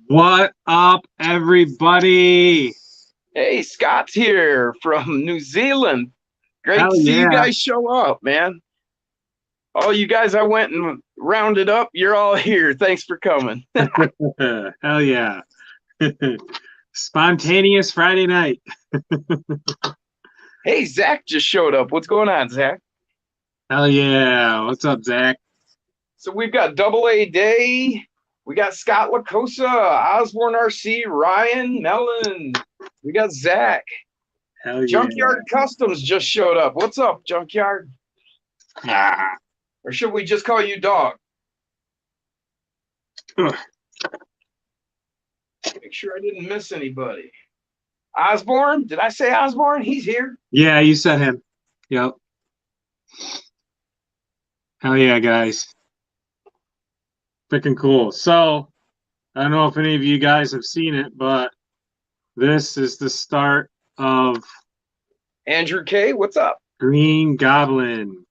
What up, everybody? Hey, Scott's here from New Zealand. Great Hell to see you yeah. guys show up, man. All you guys I went and rounded up, you're all here. Thanks for coming. Hell yeah. Spontaneous Friday night. Hey, Zach just showed up. What's going on, Zach? Hell yeah. What's up, Zach? So we've got Double A Day. We got Scott Lacosa, Osborne RC, Ryan, Mellon. We got Zach. Hell yeah. Junkyard Customs just showed up. What's up, Junkyard? Ah. Or should we just call you Dog? Ugh. Make sure I didn't miss anybody. Osborne? Did I say Osborne? He's here. Yeah, you said him. Yep. Hell yeah, guys. Freaking cool. So, I don't know if any of you guys have seen it, but this is the start of Andrew K, what's up? Green Goblin.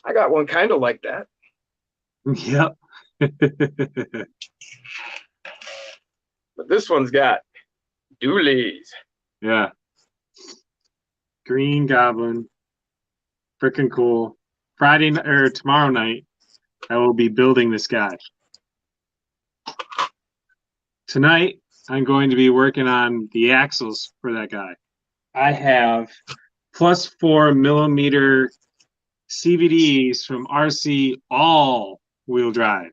I got one kind of like that. Yep. But this one's got doolies. Yeah. Green Goblin. Freaking cool. Friday or tomorrow night, I will be building this guy. Tonight, I'm going to be working on the axles for that guy. I have +4 mm CVDs from RC all-wheel drive.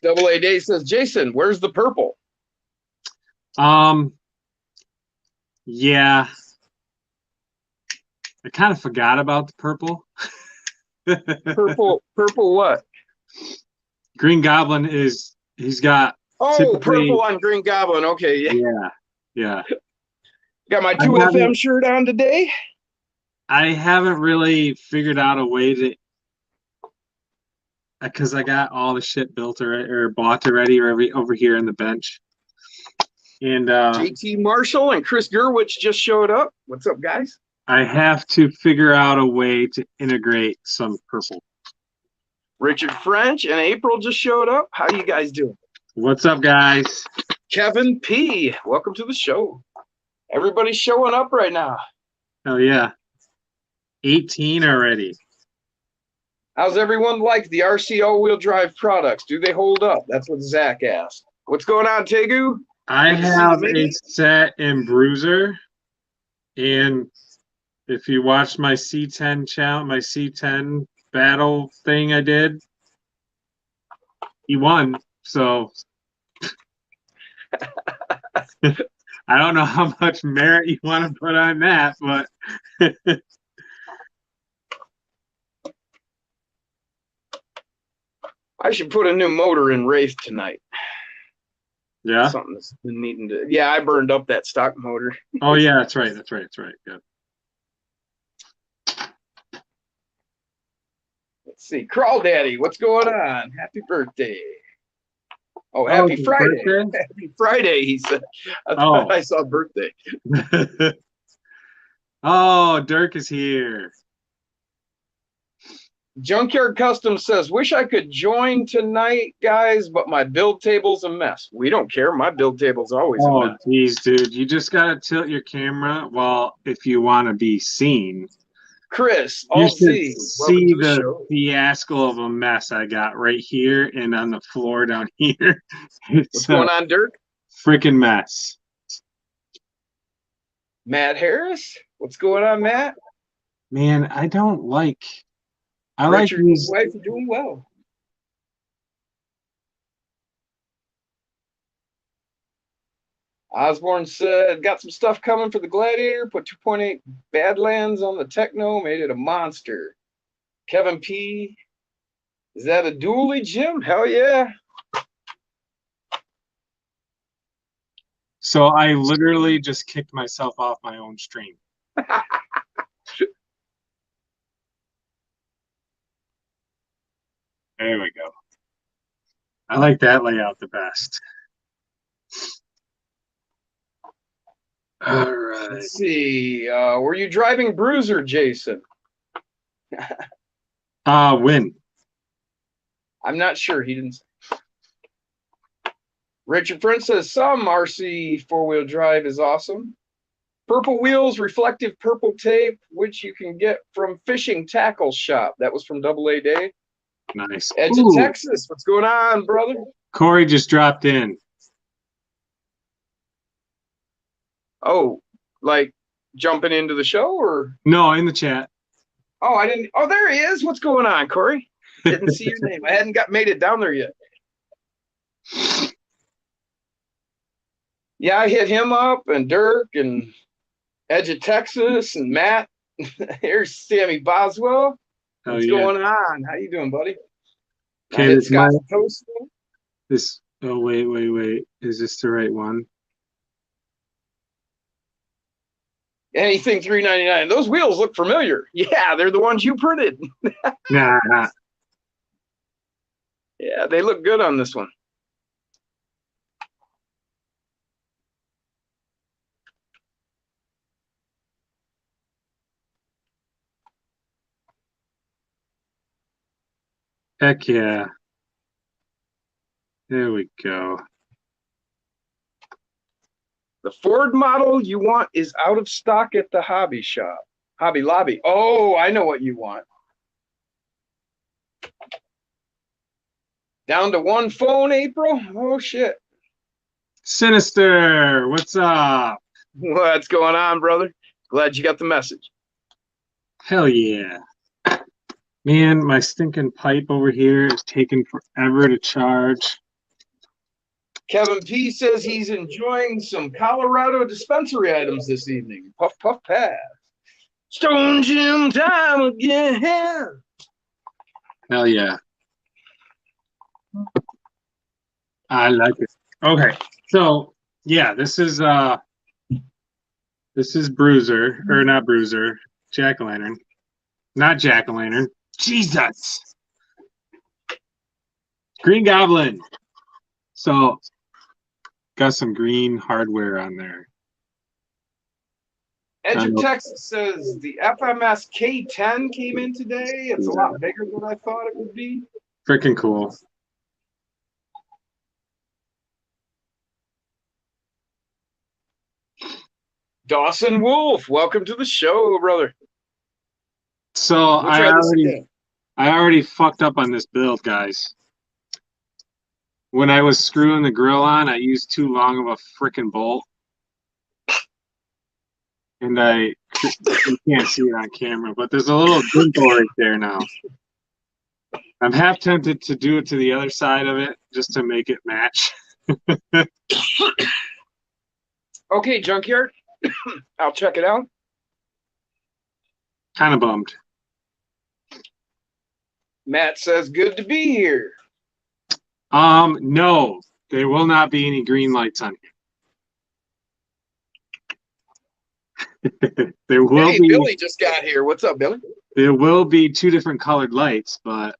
Double A Day says, Jason, where's the purple? Yeah. I kind of forgot about the purple. Purple what? Green Goblin he's got purple on Green Goblin. Okay, yeah. Yeah. Got my 2FM shirt on today. I haven't really figured out a way to, because I got all the shit built or bought already over here in the bench. And JT Marshall and Chris Gerwich just showed up. What's up, guys? I have to figure out a way to integrate some purple. Richard French and April just showed up. How you guys doing? What's up, guys? Kevin P, welcome to the show. Everybody's showing up right now. Hell yeah. 18 already. How's everyone like the RC all-wheel drive products? Do they hold up? That's what Zach asked. What's going on, Tegu? I have a set in Bruiser, and if you watch my C10 channel, my C10 battle thing I did, he won. So I don't know how much merit you want to put on that, but I should put a new motor in race tonight. Yeah. Something that's been needing to. Yeah, I burned up that stock motor. Oh yeah, that's right. That's right. That's right. Yeah. Let's see, Crawl Daddy, what's going on? Happy birthday! Oh, happy Friday! Birthday? Happy Friday, he said. I thought I saw birthday. Oh, Dirk is here. Junkyard Custom says, wish I could join tonight, guys, but my build table's a mess. We don't care. My build table's always a mess. Oh, geez, dude. You just got to tilt your camera if you want to be seen. Chris, you should see the fiasco of a mess I got right here and on the floor down here. What's going on, Dirk? Freaking mess. Matt Harris, what's going on, Matt? Man, I don't like... Richard, his wife are doing well. Osborne said, got some stuff coming for the Gladiator, put 2.8 Badlands on the Techno, made it a monster. Kevin P, is that a dually, Jim? Hell yeah. So I literally just kicked myself off my own stream. There we go. I like that layout the best. All right. Let's see. Were you driving Bruiser, Jason? Win. I'm not sure. He didn't say. Richard Prince says some RC four-wheel drive is awesome. Purple wheels, reflective purple tape, which you can get from Fishing Tackle Shop. That was from Double A Day. Nice. Edge of Texas. What's going on, brother? Corey just dropped in. Oh, like jumping into the show or? No, in the chat. Oh, I didn't. Oh, there he is. What's going on, Corey? Didn't see your name. I hadn't made it down there yet. Yeah, I hit him up and Dirk and Edge of Texas and Matt. Here's Sammy Boswell. What's going on? How you doing, buddy? Okay, this Scott Toast. This. Oh wait. Is this the right one? Anything $3.99. Those wheels look familiar. Yeah, they're the ones you printed. Nah. Yeah, they look good on this one. Heck yeah. There we go. The Ford model you want is out of stock at the hobby shop. Hobby Lobby. Oh, I know what you want. Down to one phone, April? Oh, shit. Sinister, what's up? What's going on, brother? Glad you got the message. Hell yeah. Man, my stinking pipe over here is taking forever to charge. Kevin P says he's enjoying some Colorado dispensary items this evening. Puff, puff, pass. Stone Jim time again. Hell yeah. I like it. Okay, so yeah, this is Bruiser, or not Bruiser, Jack-o'-lantern. Not Jack-o'-lantern. Jesus. Green Goblin. So got some green hardware on there. Edge of Texas says the FMS K10 came in today. It's a lot bigger than I thought it would be. Freaking cool. Dawson Wolf, welcome to the show, brother. So I already fucked up on this build, guys. When I was screwing the grill on, I used too long of a freaking bolt. And you can't see it on camera, but there's a little dimple right there now. I'm half tempted to do it to the other side of it just to make it match. Okay, Junkyard. I'll check it out. Kind of bummed. Matt says, good to be here. No, there will not be any green lights on here. There will be. Billy just got here. What's up, Billy? There will be two different colored lights, and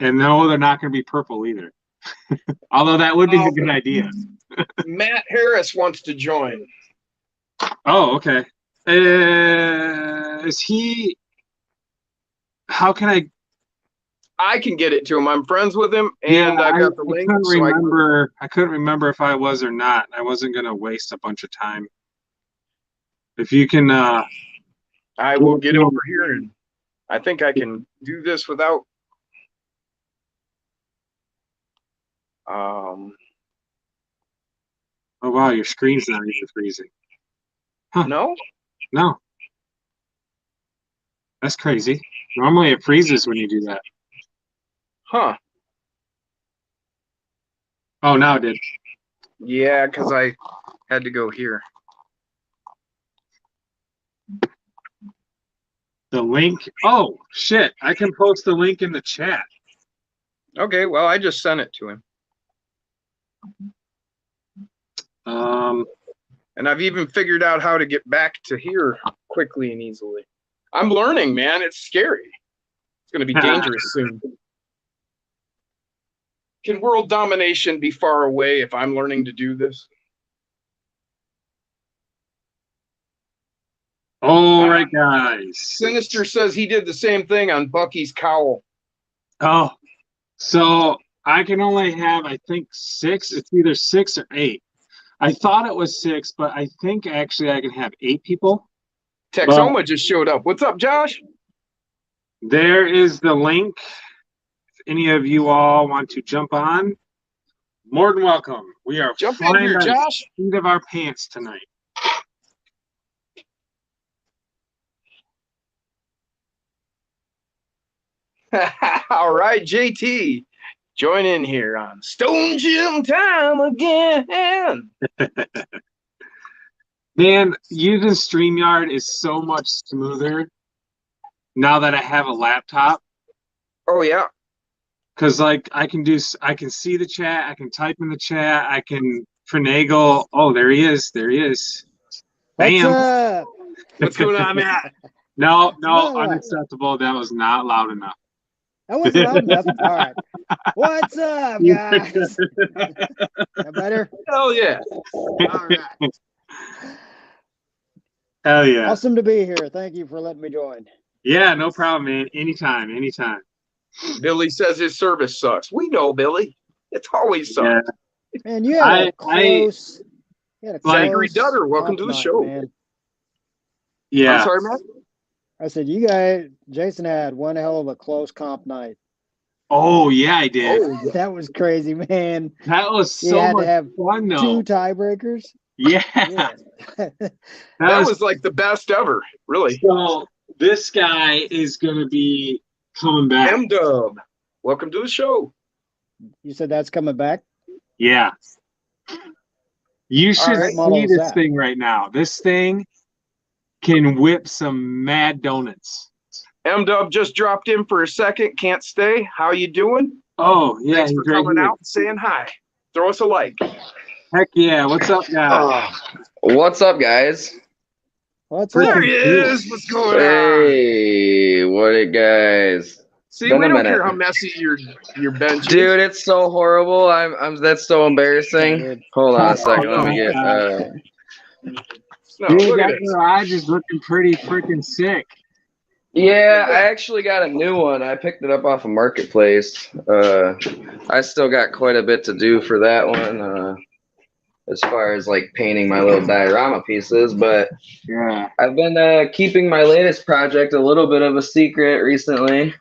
no, they're not going to be purple either. Although that would be a good idea. Matt Harris wants to join. Oh, okay. Is he? How can I? I can get it to him. I'm friends with him, and I got the link. I couldn't remember if I was or not. I wasn't going to waste a bunch of time. If you can, I will get over here, and I think I can do this without. Oh wow, your screen's not even freezing. Huh. No. That's crazy. Normally it freezes when you do that. Huh. Oh, now it did. Yeah, because I had to go here. The link. Oh, shit. I can post the link in the chat. Okay, well, I just sent it to him. And I've even figured out how to get back to here quickly and easily. I'm learning, man. It's scary. It's going to be dangerous soon. Can world domination be far away if I'm learning to do this? All right, guys. Sinister says he did the same thing on Bucky's cowl. Oh, so I can only have, I think, 6. It's either 6 or 8. I thought it was 6, but I think actually I can have 8 people. Texoma just showed up. What's up, Josh? There is the link. If any of you all want to jump on, more than welcome. We are Jump in flying here, by the Josh. seat of our pants tonight. All right, JT. Join in here on Stone Gym time again. Man, using StreamYard is so much smoother now that I have a laptop. Oh yeah. Cause like I can see the chat, I can type in the chat, I can finagle. Oh, there he is. There he is. What's Bam. up? What's going on, Matt? No, No. unacceptable. That was not loud enough. That wasn't loud enough. All right. What's up, guys? That better? Hell yeah. All right. Hell yeah. Awesome to be here. Thank you for letting me join. Yeah, no problem, man. Anytime, anytime. Billy says his service sucks. We know, Billy. It's always sucks. Yeah. Man, you had a close. Zachary Dutter, welcome to the night, show. man. Yeah. I'm sorry, Matt. I said, you guys, Jason had one hell of a close comp night. Oh yeah, I did. Oh, That was crazy, man. That was You so had much to have fun though. 2 tiebreakers. Yeah. Yeah. that was like the best ever, really. So this guy is gonna be coming back. M-Dub, welcome to the show. You said that's coming back? Yeah. You should right, model see is this that? thing right now. This thing can whip some mad donuts. M-Dub just dropped in for a second. Can't stay. How you doing? Oh yeah, Thanks he's for right coming here. out and saying hi. Throw us a like. Heck yeah! What's up, guys? What's up, guys? What's Pretty up? There he is. What's going on? Hey, what it, guys? See, been we a don't minute. care how messy your bench is. Dude, it's so horrible. That's so embarrassing. Dude. Hold on a second. Let me get. No, Dude, look at that this. garage is looking pretty freaking sick. Yeah, I actually got a new one. I picked it up off of Marketplace. I still got quite a bit to do for that one. As far as like painting my little diorama pieces, but Yeah. I've been keeping my latest project a little bit of a secret recently.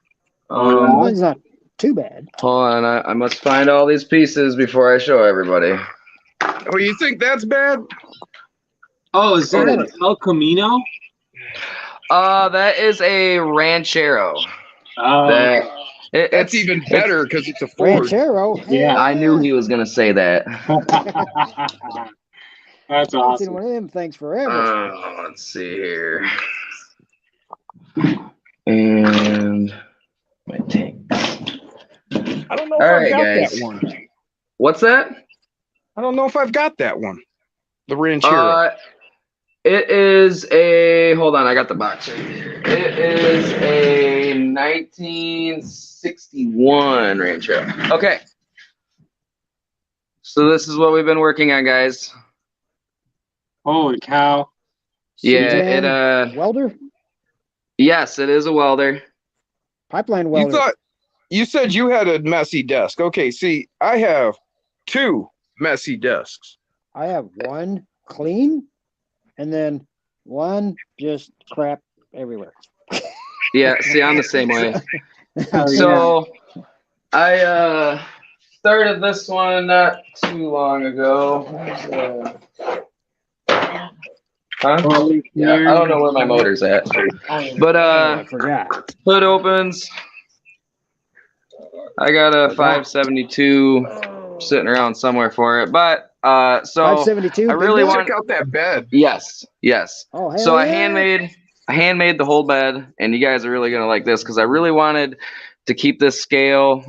Mine's not too bad. Hold on, I must find all these pieces before I show everybody. Oh, you think that's bad? Oh, is that an El Camino? That is a Ranchero. Oh, That's even better because it's a Ford. Ranchero. Yeah. I knew he was gonna say that. That's I haven't seen awesome. one of them things forever. Let's see here. And my tank. I don't know if All I've right, got guys. that one. What's that? I don't know if I've got that one. The Ranchero. It is a. Hold on, I got the box right here. It is a 1961 Ranchero. Okay. So this is what we've been working on, guys. Holy cow. Yeah, C10 welder? Yes, it is a welder. Pipeline welder. You said you had a messy desk. Okay, see, I have 2 messy desks. I have one clean and then one just crap everywhere. Yeah, see, I'm the same way. Oh, So I started this one not too long ago. Huh? Yeah, I don't know where my motor's at. But I forgot. hood opens. I got a 572 sitting around somewhere for it. But so 572. I really big boy? want. Check out that bed. Yes. Oh, hell So I yeah. handmade the whole bed, and you guys are really gonna like this because I really wanted to keep this scale.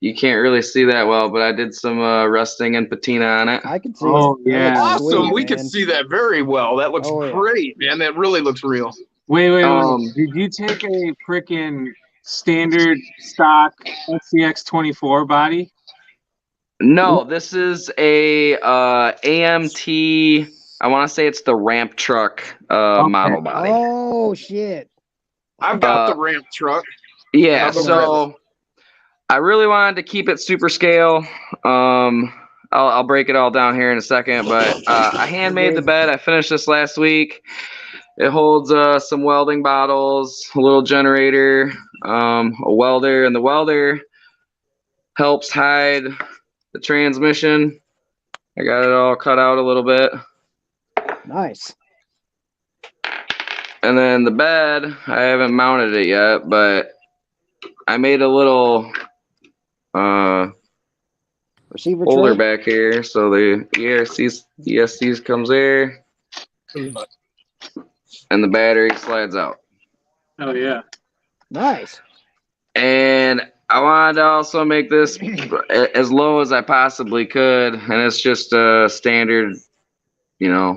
You can't really see that well, but I did some rusting and patina on it. I can see Oh, it. That yeah. looks Awesome. sweet, We can man. see that very well. That looks Oh, yeah. great, man. That really looks real. Wait. Um, Did you take a freaking standard stock SCX 24 body? No, this is a AMT I want to say it's the ramp truck model body. Oh shit! I've got the ramp truck. Yeah, How about so I really wanted to keep it super scale. I'll break it all down here in a second, but I handmade the bed. I finished this last week. It holds some welding bottles, a little generator, a welder, and the welder helps hide the transmission. I got it all cut out a little bit. Nice. And then the bed, I haven't mounted it yet, but I made a little Receiver holder tray. back here, so the ESCs comes there, and the battery slides out. Oh yeah. Nice. And I wanted to also make this as low as I possibly could, and it's just a standard,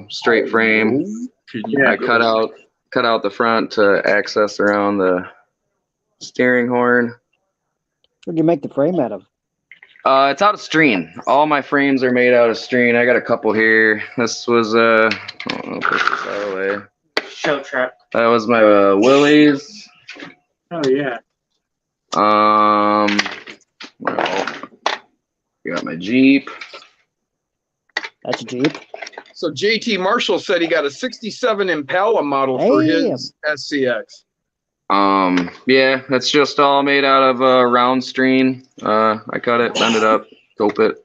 straight frame. Yeah. I cut out the front to access around the steering horn. What'd you make the frame out of? It's out of Streen. All my frames are made out of Streen. I got a couple here. This was I don't know if this is out of the way. Show truck. That was my Willys. Oh yeah. Well, got my Jeep. That's a Jeep. So JT Marshall said he got a 67 Impala model for his SCX. Yeah, it's just all made out of round Streen. I cut it, bend it up, cope it.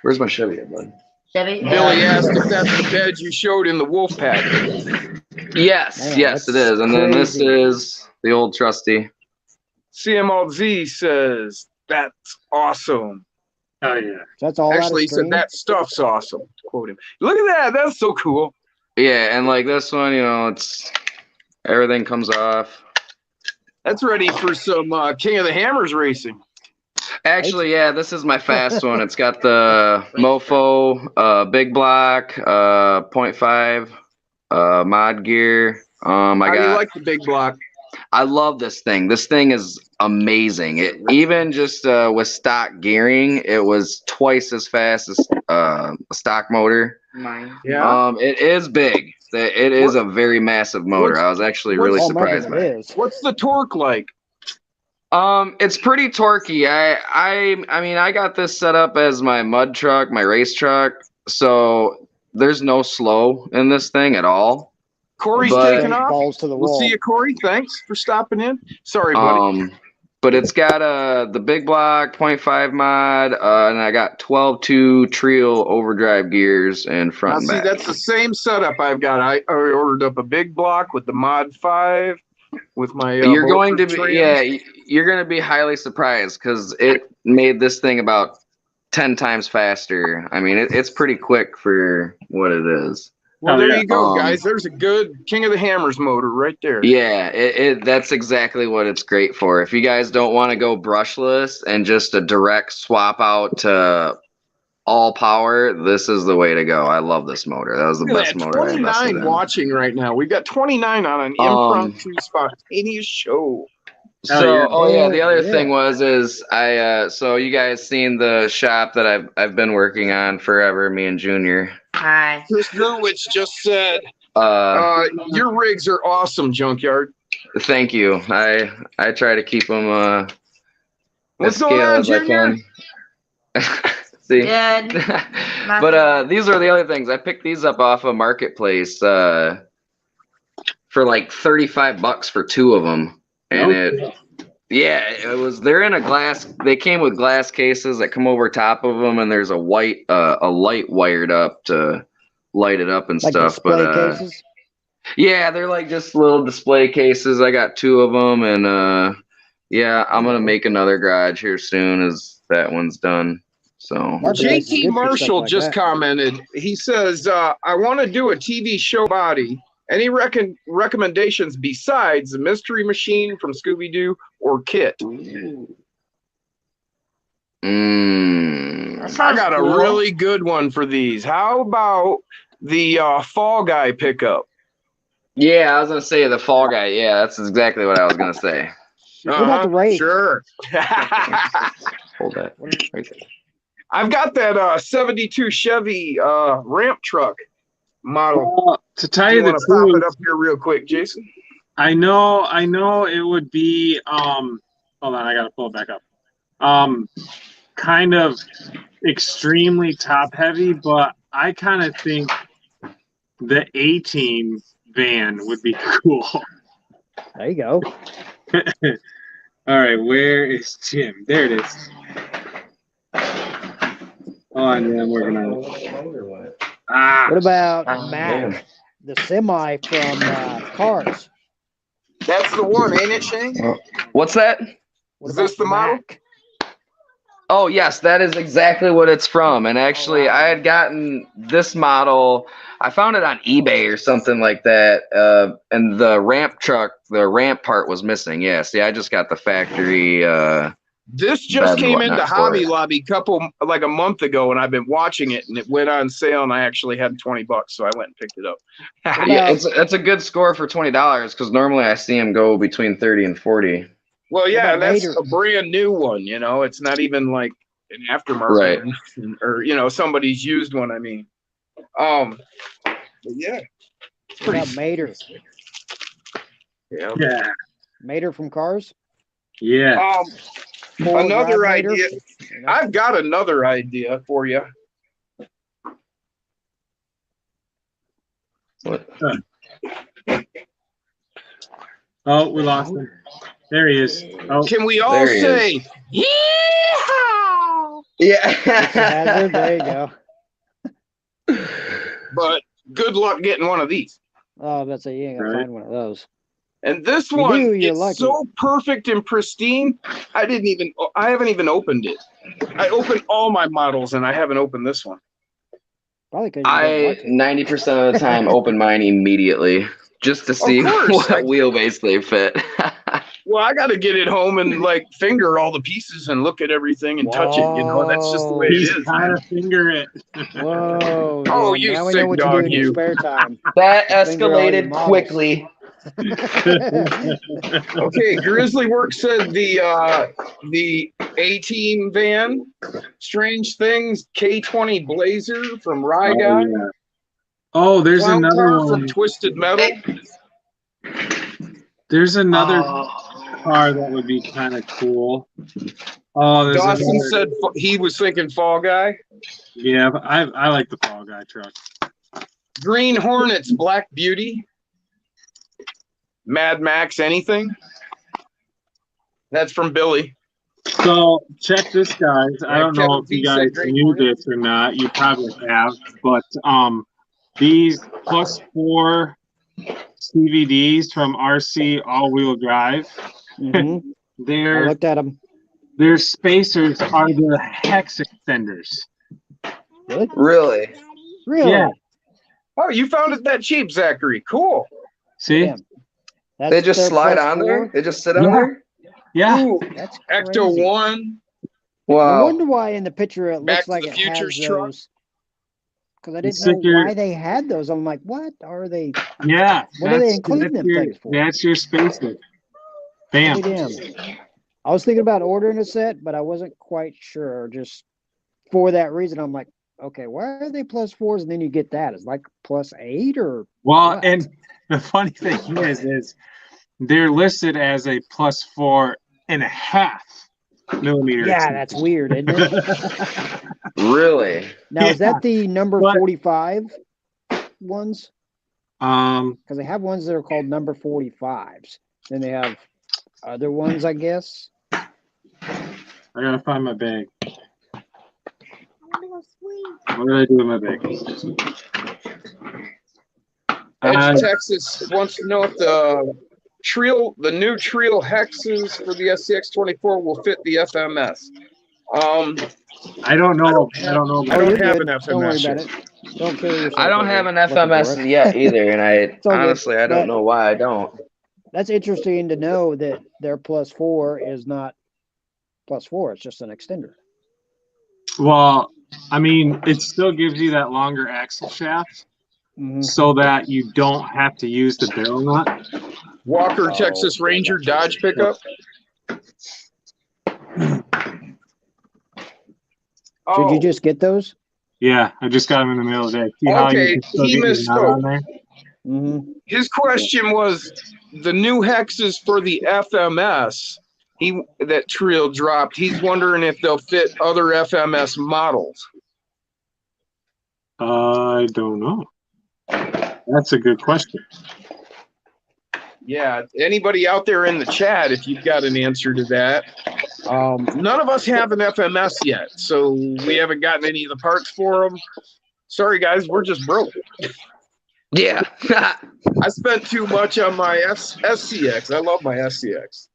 Where's my Chevy at, bud? Chevy. Billy asked if that's the bed you showed in the wolf pack. Yes, Man, yes, it that's is. And then this crazy. is the old trusty. CMLZ says, that's awesome. Oh yeah. That's all. Actually, he said, that stuff's awesome. To quote him. Look at that. That's so cool. Yeah, and like this one, it's everything comes off. That's ready for some King of the Hammers racing. Actually, yeah, this is my fast one. It's got the Mofo, big block, 0.5, mod gear. How do you like the big block? I love this thing. This thing is amazing. It even just with stock gearing, it was twice as fast as a stock motor. Mine. Yeah. It is big. It is a very massive motor. I was actually really Oh, surprised by it. is. What's the torque like? It's pretty torquey. I mean, I got this set up as my mud truck, my race truck. So there's no slow in this thing at all. Corey's But- taking off. Balls to the We'll wall. see you, Corey. Thanks for stopping in. Sorry, buddy. But it's got the big block 0.5 mod, and I got 12.2 Trio overdrive gears in Now, front and see, back. that's the same setup I've got. I ordered up a big block with the Mod 5 with my. You're going to be, Volker yeah, trims. you're going to be highly surprised because it made this thing about 10 times faster. I mean, it's pretty quick for what it is. Well, Oh, there yeah. you go, Um, guys. There's a good King of the Hammers motor right there. Yeah, that's exactly what it's great for. If you guys don't want to go brushless and just a direct swap out to all power, this is the way to go. I love this motor. That was the Look at best that, motor I invested 29 in. watching right now. We've got 29 on an impromptu spontaneous show. So, yeah. the other Yeah. thing is so you guys seen the shop that I've been working on forever, me and Junior. Hi. Chris Gerwitz just said, your rigs are awesome, Junkyard. Thank you. I try to keep them What's as going scale on, as I Junior? can. See. Good. But these are the other things. I picked these up off of Marketplace for like $35 for two of them, and they're in a glass. They came with glass cases that come over top of them, and there's a light wired up to light it up and Like stuff. display But cases. yeah, they're like just little display cases. I got two of them, and I'm gonna make another garage here soon as that one's done. So Marketplace is JT good for Marshall stuff like just that. commented. He says, I want to do a TV show body. Any recommendations besides the Mystery Machine from Scooby-Doo or Kit? That I sounds got cool. a really good one for these. How about the Fall Guy pickup? yeah, I was gonna say the Fall Guy. Yeah, that's exactly what I was gonna say. What about the race? Sure. Hold that right there. I've got that 72 Chevy ramp truck model. Well, to tell Do you you the want to pop truth, it up here real quick, Jason? I know it would be hold on, I gotta pull it back up. Kind of extremely top heavy, but I kind of think the A-Team van would be cool. There you go. All right, where is Jim? There it is. Oh, and then we're gonna. What about Oh, Mac, damn. the semi from Cars? That's the one, ain't it, Shane? What's that? What Is this about the model? Mac? Oh, yes, that is exactly what it's from. And actually, I had gotten this model. I found it on eBay or something like that. And the ramp truck, the ramp part was missing. Yeah, see, I just got the factory. This just Bed came into whatnot for Hobby it. Lobby like a month ago, and I've been watching it, and it went on sale, and I actually had $20, so I went and picked it up. Yeah, it's a good score for $20 because normally I see them go between 30 and 40. Well, yeah, about and that's Vader? a brand new one. You know, it's not even like an aftermarket Right. or somebody's used one. I mean, but yeah, it's What about pretty. Mater? Yeah. Yeah, Mater from Cars? yeah. Four-rod Another Mater? idea. You know? I've got another idea for you. What? Oh, we lost him. There he is. Oh, Can we all There he say, is. "Yeehaw"? Mr. Hazard, there you Yeah. go. But good luck getting one of these. Oh, that's you ain't gonna Right. find one of those. And this You one do, you're is lucky. so perfect and pristine. I haven't even opened it. I opened all my models and I haven't opened this one. Probably because you don't I want to. 90% of the time open mine immediately just to see course, what I- wheelbase they fit. Well, I got to get it home and like finger all the pieces and look at everything and touch it. You know, that's just the way it he's is. trying Man. to finger it. Whoa. Oh, dude, you now we sick know what you dog, do in your you. spare time. That Finger all your escalated models. quickly. Okay, Grizzly Works said the A-Team van, Strange Things K20 Blazer from Rye Oh, Guy, yeah. Oh, there's Clown another Car one. from Twisted Metal. There's another car that would be kind of cool. Oh, there's Dawson another. said he was thinking Fall Guy. Yeah, but I like the Fall Guy truck. Green Hornets Black Beauty. Mad Max anything. That's from Billy. So check this, guys. I Yeah, don't know Kevin if you B said guys Green knew Hornet. this or not. You probably have, but these +4 CVDs from RC all-wheel drive, Mhm. I their looked at them. spacers are the hex extenders. Really? Really? Really? Yeah. Oh, you found it that cheap, Zachary. Cool. See? Damn. That's They just their slide plus on there? four? They just sit on Yeah. there? Yeah. Ooh, That's Ecto crazy. 1. No Wow. wonder why in the picture it Back looks to like the it Future's has truck. those. Because I You didn't stick know your- why they had those. I'm like, what are they? Yeah. What are they including them things for? That's your spacer. Bam. Damn. I was thinking about ordering a set, but I wasn't quite sure. Just for that reason, I'm like, okay, why are they +4s? And then you get that. It's like +8 or Well, what? and the funny thing is they're listed as a +4.5 millimeter. yeah, that's weird, isn't it? Really? Now is that the number but- 45 ones? Um, Because they have ones that are called number 45s. Then they have other ones, I guess. I gotta find my bag. What did I do with my bag? Edge Texas wants to know if the new Trial hexes for the SCX24 will fit the FMS. I don't know. I don't know. I don't you're have good. an Don't worry FMS about yet. it. Don't kill yourself. I don't over have an looking for FMS it. yet either, and all good. honestly I don't But- know why I don't. That's interesting to know that their +4 is not +4. It's just an extender. Well, I mean, it still gives you that longer axle shaft Mhm. so that you don't have to use the barrel nut. Walker Oh, Texas Ranger Dodge pickup. Did you Oh, just get those? Yeah, I just got them in the mail today. See how you okay. can still He get your nut on misspoke. there? Mm-hmm. His question was the new hexes for the FMS. That Trill dropped. He's wondering if they'll fit other FMS models. I don't know. That's a good question. Yeah, anybody out there in the chat, if you've got an answer to that. None of us have an FMS yet, so we haven't gotten any of the parts for them. Sorry, guys, we're just broke. Yeah. I spent too much on my SCX. I love my SCX.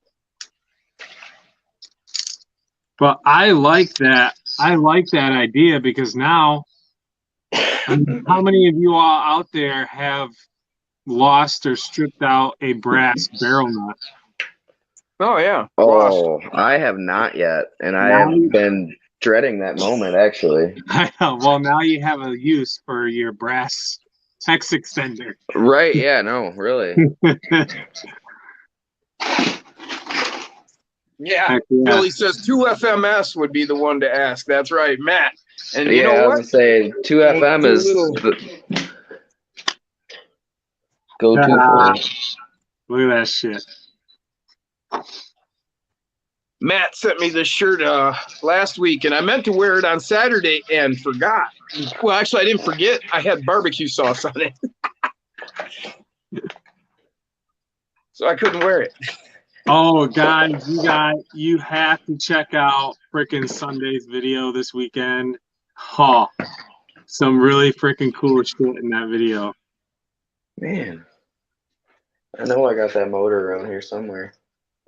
But I like that. I like that idea because now, how many of you all out there have lost or stripped out a brass barrel nut? Oh yeah. Lost. Oh, I have not yet, and I Now have you- been dreading that moment actually. Well, now you have a use for your brass hex extender. Right? Yeah. No, really. Yeah. Heck yeah. Billy says 2FMS would be the one to ask. That's right, Matt. And you Yeah, know I was what? gonna say 2FM is Little- the go-to for me. Look at that shit. Matt sent me this shirt last week, and I meant to wear it on Saturday and forgot. Well, actually, I didn't forget. I had barbecue sauce on it, so I couldn't wear it. Oh, guys, you have to check out frickin' Sunday's video this weekend. Oh, some really frickin' cool shit in that video. Man, I know I got that motor around here somewhere.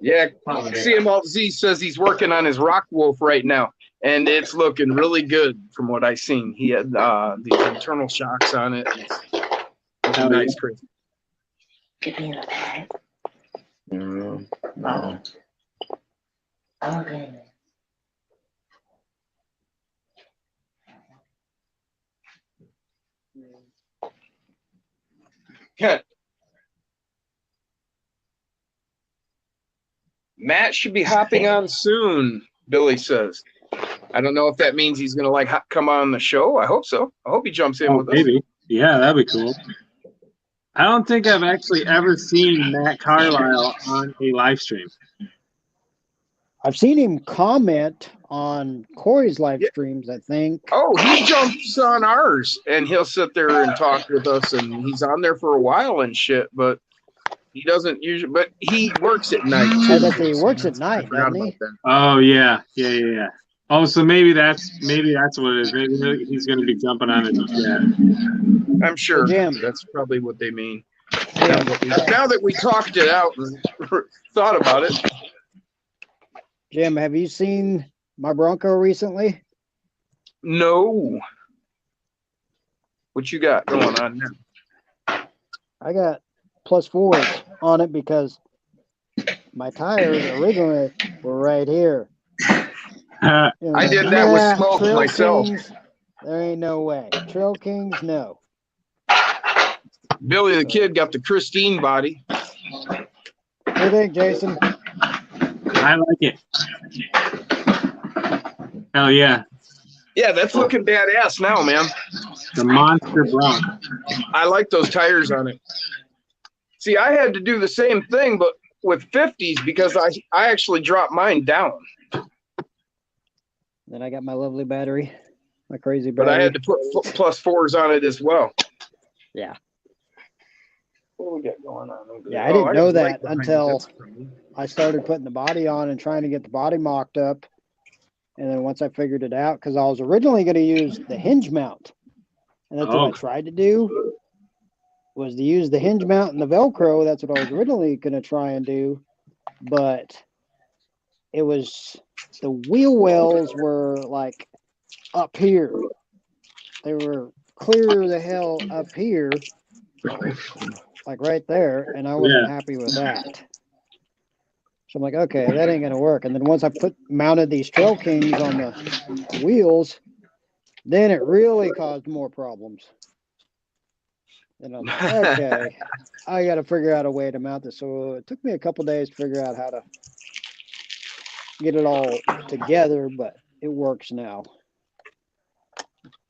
Yeah, CMLZ says he's working on his Rock Wolf right now, and it's looking really good from what I've seen. He had the internal shocks on it. It's Hell nice, Chris. No. Yeah. Matt should be hopping on soon, Billy says. I don't know if that means he's going to come on the show. I hope so. I hope he jumps in Oh, with us. maybe. Yeah, that'd be cool. I don't think I've actually ever seen Matt Carlisle on a live stream. I've seen him comment on Corey's live streams, I think. Oh, he jumps on ours, and he'll sit there and talk with us, and he's on there for a while and shit, but he doesn't usually, but he works at night, I too. bet he works at night, Forgot doesn't he? about that. Oh yeah. Oh, so maybe that's what it is. Maybe he's going to be jumping on it. Yeah. I'm sure Jim. that's probably what they mean. Yeah. Now that we talked it out and thought about it, Jim, have you seen my Bronco recently? no. What you got going on now? I got +4s on it because my tires originally were right here. You know, I did that with smoke Trail myself. Kings, there ain't no way. Trail Kings, no. Billy the Kid got the Christine body. What do you think, Jason? I like it. Hell yeah. Yeah, that's looking badass now, man. The Monster Bronc. I like those tires on it. See, I had to do the same thing, but with 50s because I actually dropped mine down. Then I got my lovely battery, my crazy But battery. I had to put +4s on it as well. Yeah. What do we got going on over there? Yeah, I didn't know got a light that behind it. until That's funny. I started putting the body on and trying to get the body mocked up. And then once I figured it out, because I was originally going to use the hinge mount. And that's what I tried to do, was to use the hinge mount and the Velcro. That's what I was originally going to try and do. But it was, the wheel wells were like up here. They were clear the hell up here, like right there. And I wasn't happy with that. So I'm like, okay, that ain't gonna work. And then once I mounted these Trail Kings on the wheels, then it really caused more problems. And I'm like, okay, I got to figure out a way to mount this. So it took me a couple days to figure out how to get it all together, but it works now.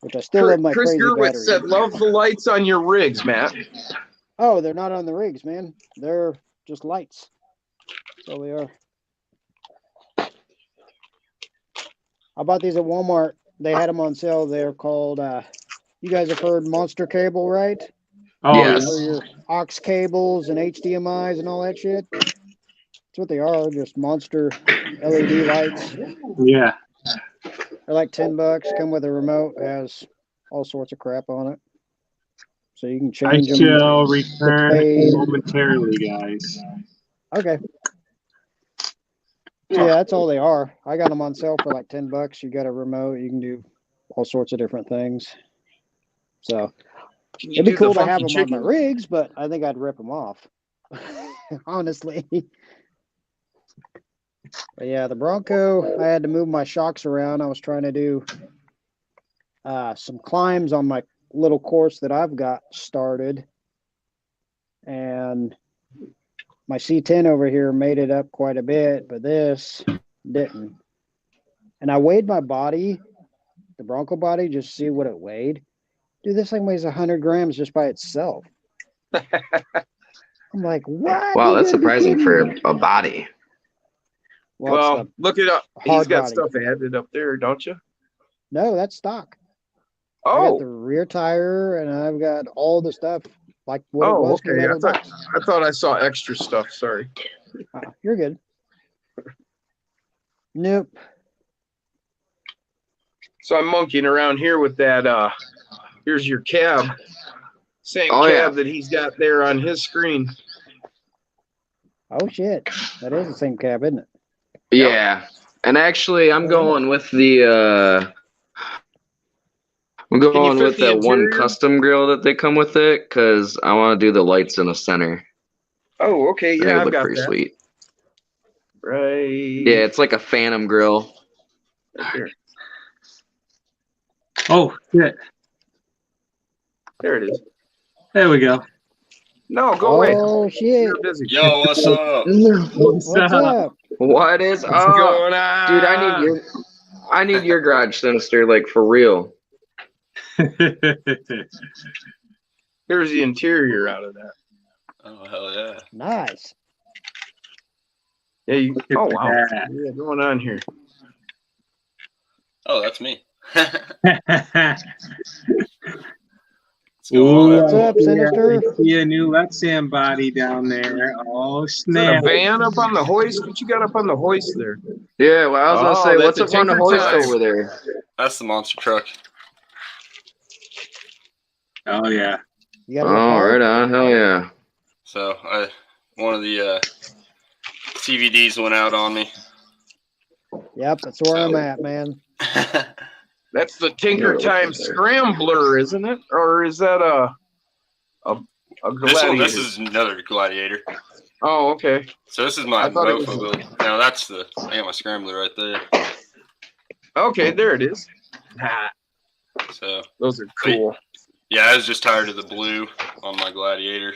which I still love my Chris crazy Gerwitz battery. said, "Love the lights on your rigs, Matt." Oh, they're not on the rigs, man. They're just lights. So we are. I bought these at Walmart. They had them on sale. They're called, you guys have heard Monster Cable, right? Oh, Yes. For your aux cables and HDMIs and all that shit. That's what they are, just Monster LED lights. yeah. They're like $10. Come with a remote. Has all sorts of crap on it. So you can I change them. shall return fade. momentarily, guys. Okay. So yeah, that's all they are. I got them on sale for like $10. You got a remote. You can do all sorts of different things. So Can you it'd be do cool the to have funky them on my chicken? rigs, but I think I'd rip them off. Honestly. But yeah, the Bronco, I had to move my shocks around. I was trying to do some climbs on my little course that I've got started. And my C10 over here made it up quite a bit, but this didn't. And I weighed my body, the Bronco body, just to see what it weighed. Dude, this thing weighs 100 grams just by itself. I'm like, what? Wow, You that's gotta be surprising kidding for me. a body. Well, It's look it up. He's hard got body. stuff added up there, don't you? no, that's stock. I got the Oh, rear tire and I've got all the stuff like what it was okay. came out of the box. I thought I saw extra stuff. Sorry. You're good. Nope. So I'm monkeying around here with that. Here's your cab. Same Oh, cab yeah. that he's got there on his screen. Oh shit. That is the same cab, isn't it? Yeah. And actually, I'm going with the I'm Can you going fit with the that one interior? custom grill that they come with it because I want to do the lights in the center. Oh, okay. I think Yeah, it'd I've look got pretty that. sweet. Right. Yeah, it's like a Phantom grill. There. Oh, shit. There it is. There we go. No, go away. Oh shit. You're busy. Yo, what's up? What's What's up? What is What's up? going on? Dude, I need your garage sinister, like for real. Here's the interior out of that. Oh, hell yeah. Nice. Yeah. Look at Oh, wow. that. Yeah, going on here. Oh, that's me. What's Ooh, going What's on? up, Sinister? I see a new Lexan body down there. Oh, Is that a snap. van up on the hoist? What you got up on the hoist there? Yeah, well, I was gonna Oh, say, that's what's a up on the Tinker hoist Time. over there? That's the monster truck. Oh, yeah. You got Oh, a car? right on, hell yeah. So one of the CVDs went out on me. Yep, that's where I'm at, man. That's the Tinker Yeah, Time what's there? Scrambler, isn't it? Or is that a Gladiator? This is another Gladiator. Oh, okay. So this is my I thought it mofo was- build. No, I got my Scrambler right there. Okay, there it is. So Those are cool. yeah, I was just tired of the blue on my Gladiator.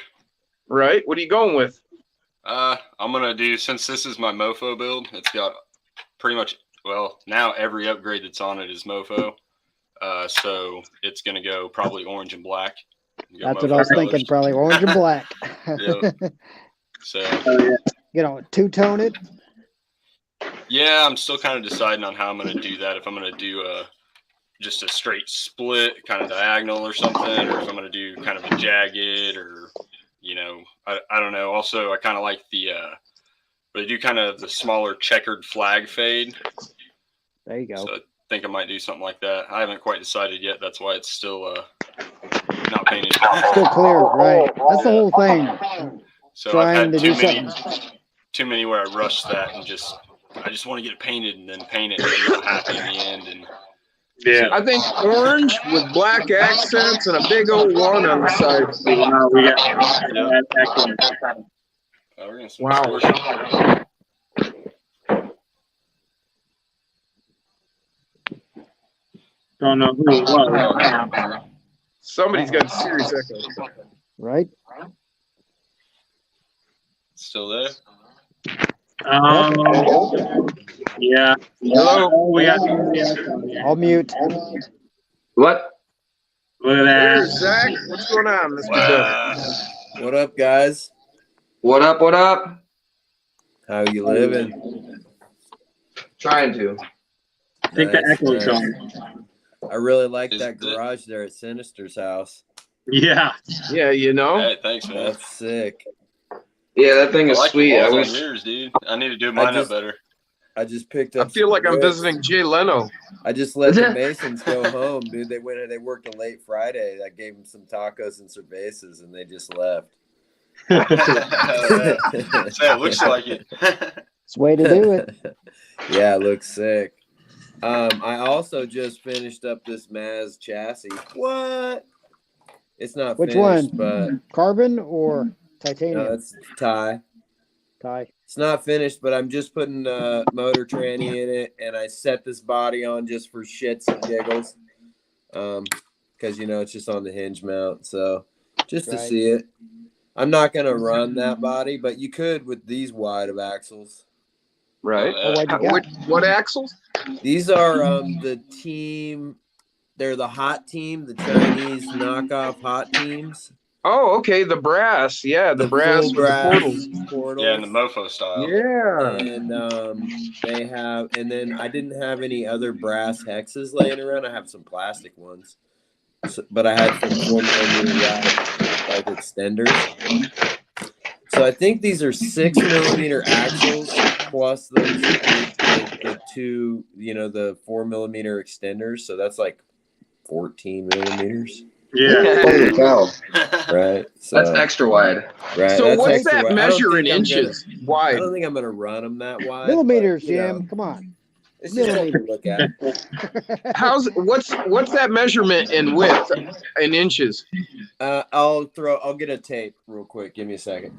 Right? What are you going with? I'm gonna do, since this is my mofo build, it's got pretty much, well, now every upgrade that's on it is mofo. So it's gonna go probably orange and black. Go That's what mofo I was colors. thinking, probably orange and black. Yeah. So You know, two-tone it. yeah, I'm still kind of deciding on how I'm gonna do that. If I'm gonna do just a straight split, kind of diagonal or something, or if I'm gonna do kind of a jagged, or I don't know. Also, I kind of like but I do kind of the smaller checkered flag fade. There you go. So I think I might do something like that. I haven't quite decided yet. That's why it's still not painted. Still clear, right? That's the whole thing. So Trying I've to had do something. too many where I rush that and I just want to get it painted and then paint it and then not happy in the end. And Yeah. I think orange with black accents and a big old one on the side. Wow, we got we're gonna Wow. don't know who it was. Somebody's got serious echo. Right? Still there? Yeah. Hello? Oh, we got I'll mute. What? Look at There's that. Zach. What's going on, Mr. Duck? Wow. What up, guys? What up? What up? How you living? Trying to. I think the Nice, echo's nice. on. I really like Is that the- garage there at Sinister's house. Yeah. Yeah, you know. Hey, thanks, man. That's sick. Yeah, that thing I is like sweet. the I walls wish. on yours, dude. I need to do mine just- up better. I just picked I up. feel some like I'm bricks. visiting Jay Leno. I just let the Masons go home, dude. They went. They worked a late Friday. I gave them some tacos and cervezas, and they just left. Say it looks like it. It's the way to do it. Yeah, it looks sick. I also just finished up this Maz chassis. What? It's not Which finished, one? Carbon or but titanium? no, it's Ty. Ty. It's not finished, but I'm just putting motor tranny in it, and I set this body on just for shits and giggles, because it's just on the hinge mount, so just to Right. see it. I'm not gonna run that body, but you could with these wide of axles. Right. Oh, what'd you got? What axles? These are the team. They're the hot team, the Chinese knockoff hot teams. Oh, okay. The brass. Yeah, the brass full with the brass portals. portals. Yeah, in the mofo style. Yeah. And they have, and then I didn't have any other brass hexes laying around. I have some plastic ones, but I had some 4mm like extenders. So I think these are 6mm axles plus the two, the 4mm extenders. So that's like 14mm, Yeah. Holy cow. right? So That's extra wide. right. So that's what's extra that wide. measure in I inches I wide? don't think I'm gonna run them that wide. Millimeters, but, Jim. Come on. It's just something to look at. What's that measurement in width in inches? I'll get a tape real quick. Give me a second.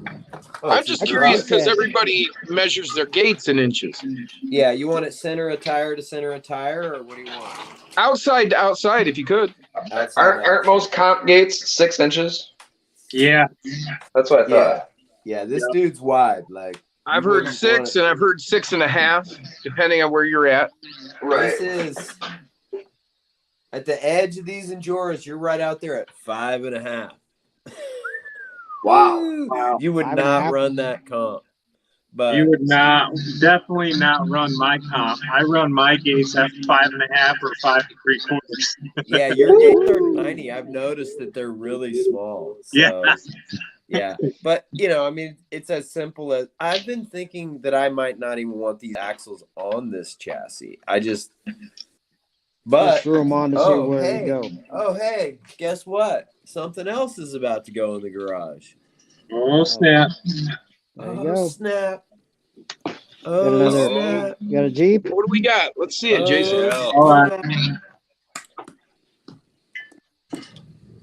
Oh, I'm it's just a curious garage. because everybody measures their gates in inches. Yeah, you want it center of tire to center of tire, or what do you want? Outside to outside, if you could. That's Aren't most comp gates 6 inches? Yeah. That's what I thought. Yeah, this dude's wide. Like I've you heard wouldn't 6 want and I've heard 6.5, depending on where you're at. This is at the edge of these Enduras. You're right out there at 5.5. Wow. Woo! You would 5.5. not run that comp, but You would definitely not run my comp. I run my gates at 5.5 or 5 3/4. yeah, your gates are tiny. I've noticed that they're really small. So, Yeah. yeah. But, it's as simple as I've been thinking that I might not even want these axles on this chassis. Just But, threw them on to see oh, where hey. they go. oh, hey, guess what? Something else is about to go in the garage. Oh, snap. There you Oh, go. snap. Got Oh, another. snap. You got a Jeep? What do we got? Let's see it, Jason. Yeah. All right.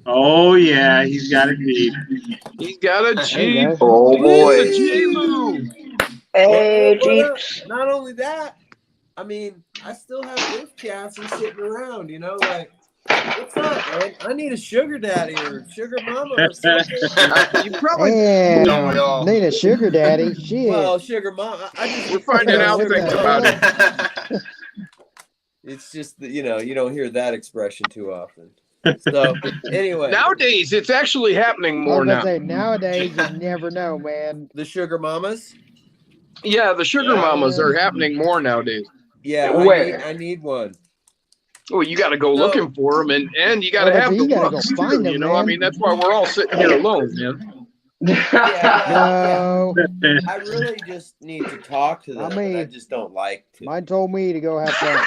Oh, yeah. He's got a Jeep. He's got a There Jeep. you go. Oh boy. It's a J-Loo. Hey, Well, not only that, I mean, I still have this chassis sitting around, like, what's up, man? I need a sugar daddy or sugar mama or something. You probably Don't we Damn. all? Need a sugar daddy. Shit. Well, sugar mama, I just we're finding out What things the about hell? it. It's just that, you don't hear that expression too often. So, anyway, Nowadays, it's actually happening I more was gonna now. say nowadays you never know, man. the sugar mamas, Yeah, the sugar Yeah. mamas are happening more nowadays. yeah, Where? I need one. Well, you got to go No. looking for them, and you got to Well, have you the gotta go looks find too. them, I man. mean, that's why we're all sitting here alone, man. Yeah, No. I really just need to talk to them. I but I mean, just don't like to. Mine told me to go have fun.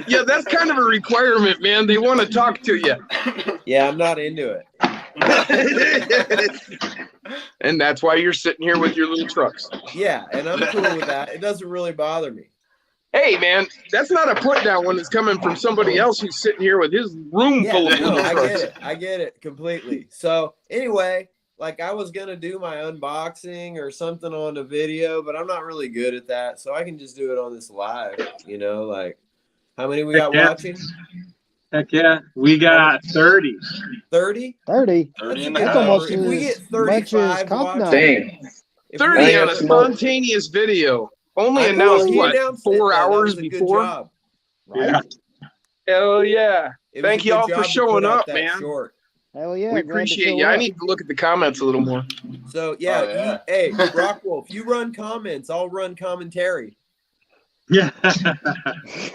Yeah, that's kind of a requirement, man. They want to talk to you, Yeah, I'm not into it. and that's why you're sitting here with your little trucks. Yeah, and I'm cool with that. It doesn't really bother me. Hey, man, that's not a put down when it's coming from somebody else who's sitting here with his room Yeah, full of no, little I trucks. get it. I get it completely. So anyway, like I was gonna do my unboxing or something on the video, but I'm not really good at that. So I can just do it on this live, like how many we got Yeah. watching? Heck yeah. We got 30. 30? 30. 30 and That's a a That's half. almost If we as get much as 35 comp watching, night. Dang. if 30 we- on a spontaneous video. Only I know, announced, he what, announced it, 4 though. That hours was a good before? job. Yeah. Hell yeah. It was Thank a good y'all for job to showing put out up, that man. short. Hell yeah. We glad to appreciate show you. I up. need to look at the comments a little more. So yeah, Oh, yeah. hey, Rockwolf, you run comments, I'll run commentary. Yeah.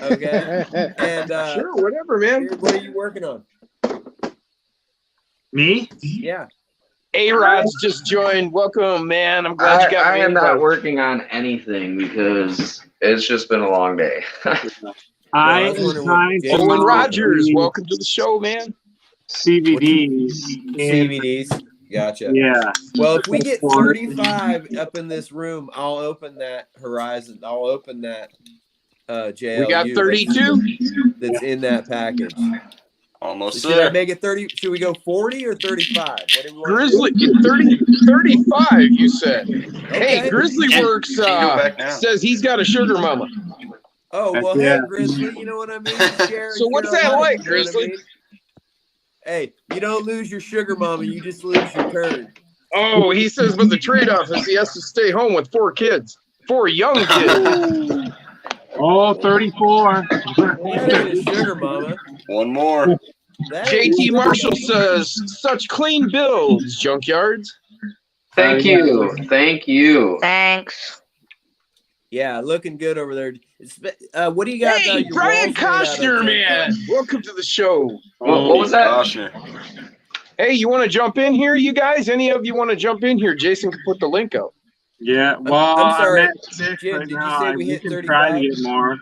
Okay. And Sure, whatever, man. Beard, what are you working on? Me? Yeah. A-Rod's just joined. Welcome, man. I'm glad you got I me am not invite. working on anything because it's just been a long day. I was am wondering what trying to James Owen was launch working on. Rogers, the welcome to the show, man. CBDs. And, CBDs. Gotcha. yeah. Well, if we get Or- 35 up in this room, I'll open that Horizon. I'll open that JLU. We got 32. That's in that package. Almost Should I there. make it 30? Should we go 40 or 35? What do we want Grizzly, to do? 35, you said. Okay. Hey, Grizzly Works You can go back now. says he's got a sugar mama. Oh, well, Yeah. hey, Grizzly, you know what I mean? Share and So what's share that alike, like, you know what I Grizzly? mean? Hey, you don't lose your sugar mama, you just lose your turn. Oh, he says, but the trade-off is he has to stay home with 4 kids. 4 young kids. Oh, 34. That ain't a sugar mama. One more. That ain't JT a Marshall sugar mama. says, such clean builds, Junkyards. Thank you. Thank you. Thanks. Yeah, looking good over there. What do you got? Hey, your Brian walls made out of, Koshner, man. Welcome to the show. What was that? Koshner. Hey, you want to jump in here, you guys? Any of you want to jump in here? Jason can put the link up. Yeah, well, I'm sorry, at 6 Jim, right did you now. say we hit can try to 35? get more.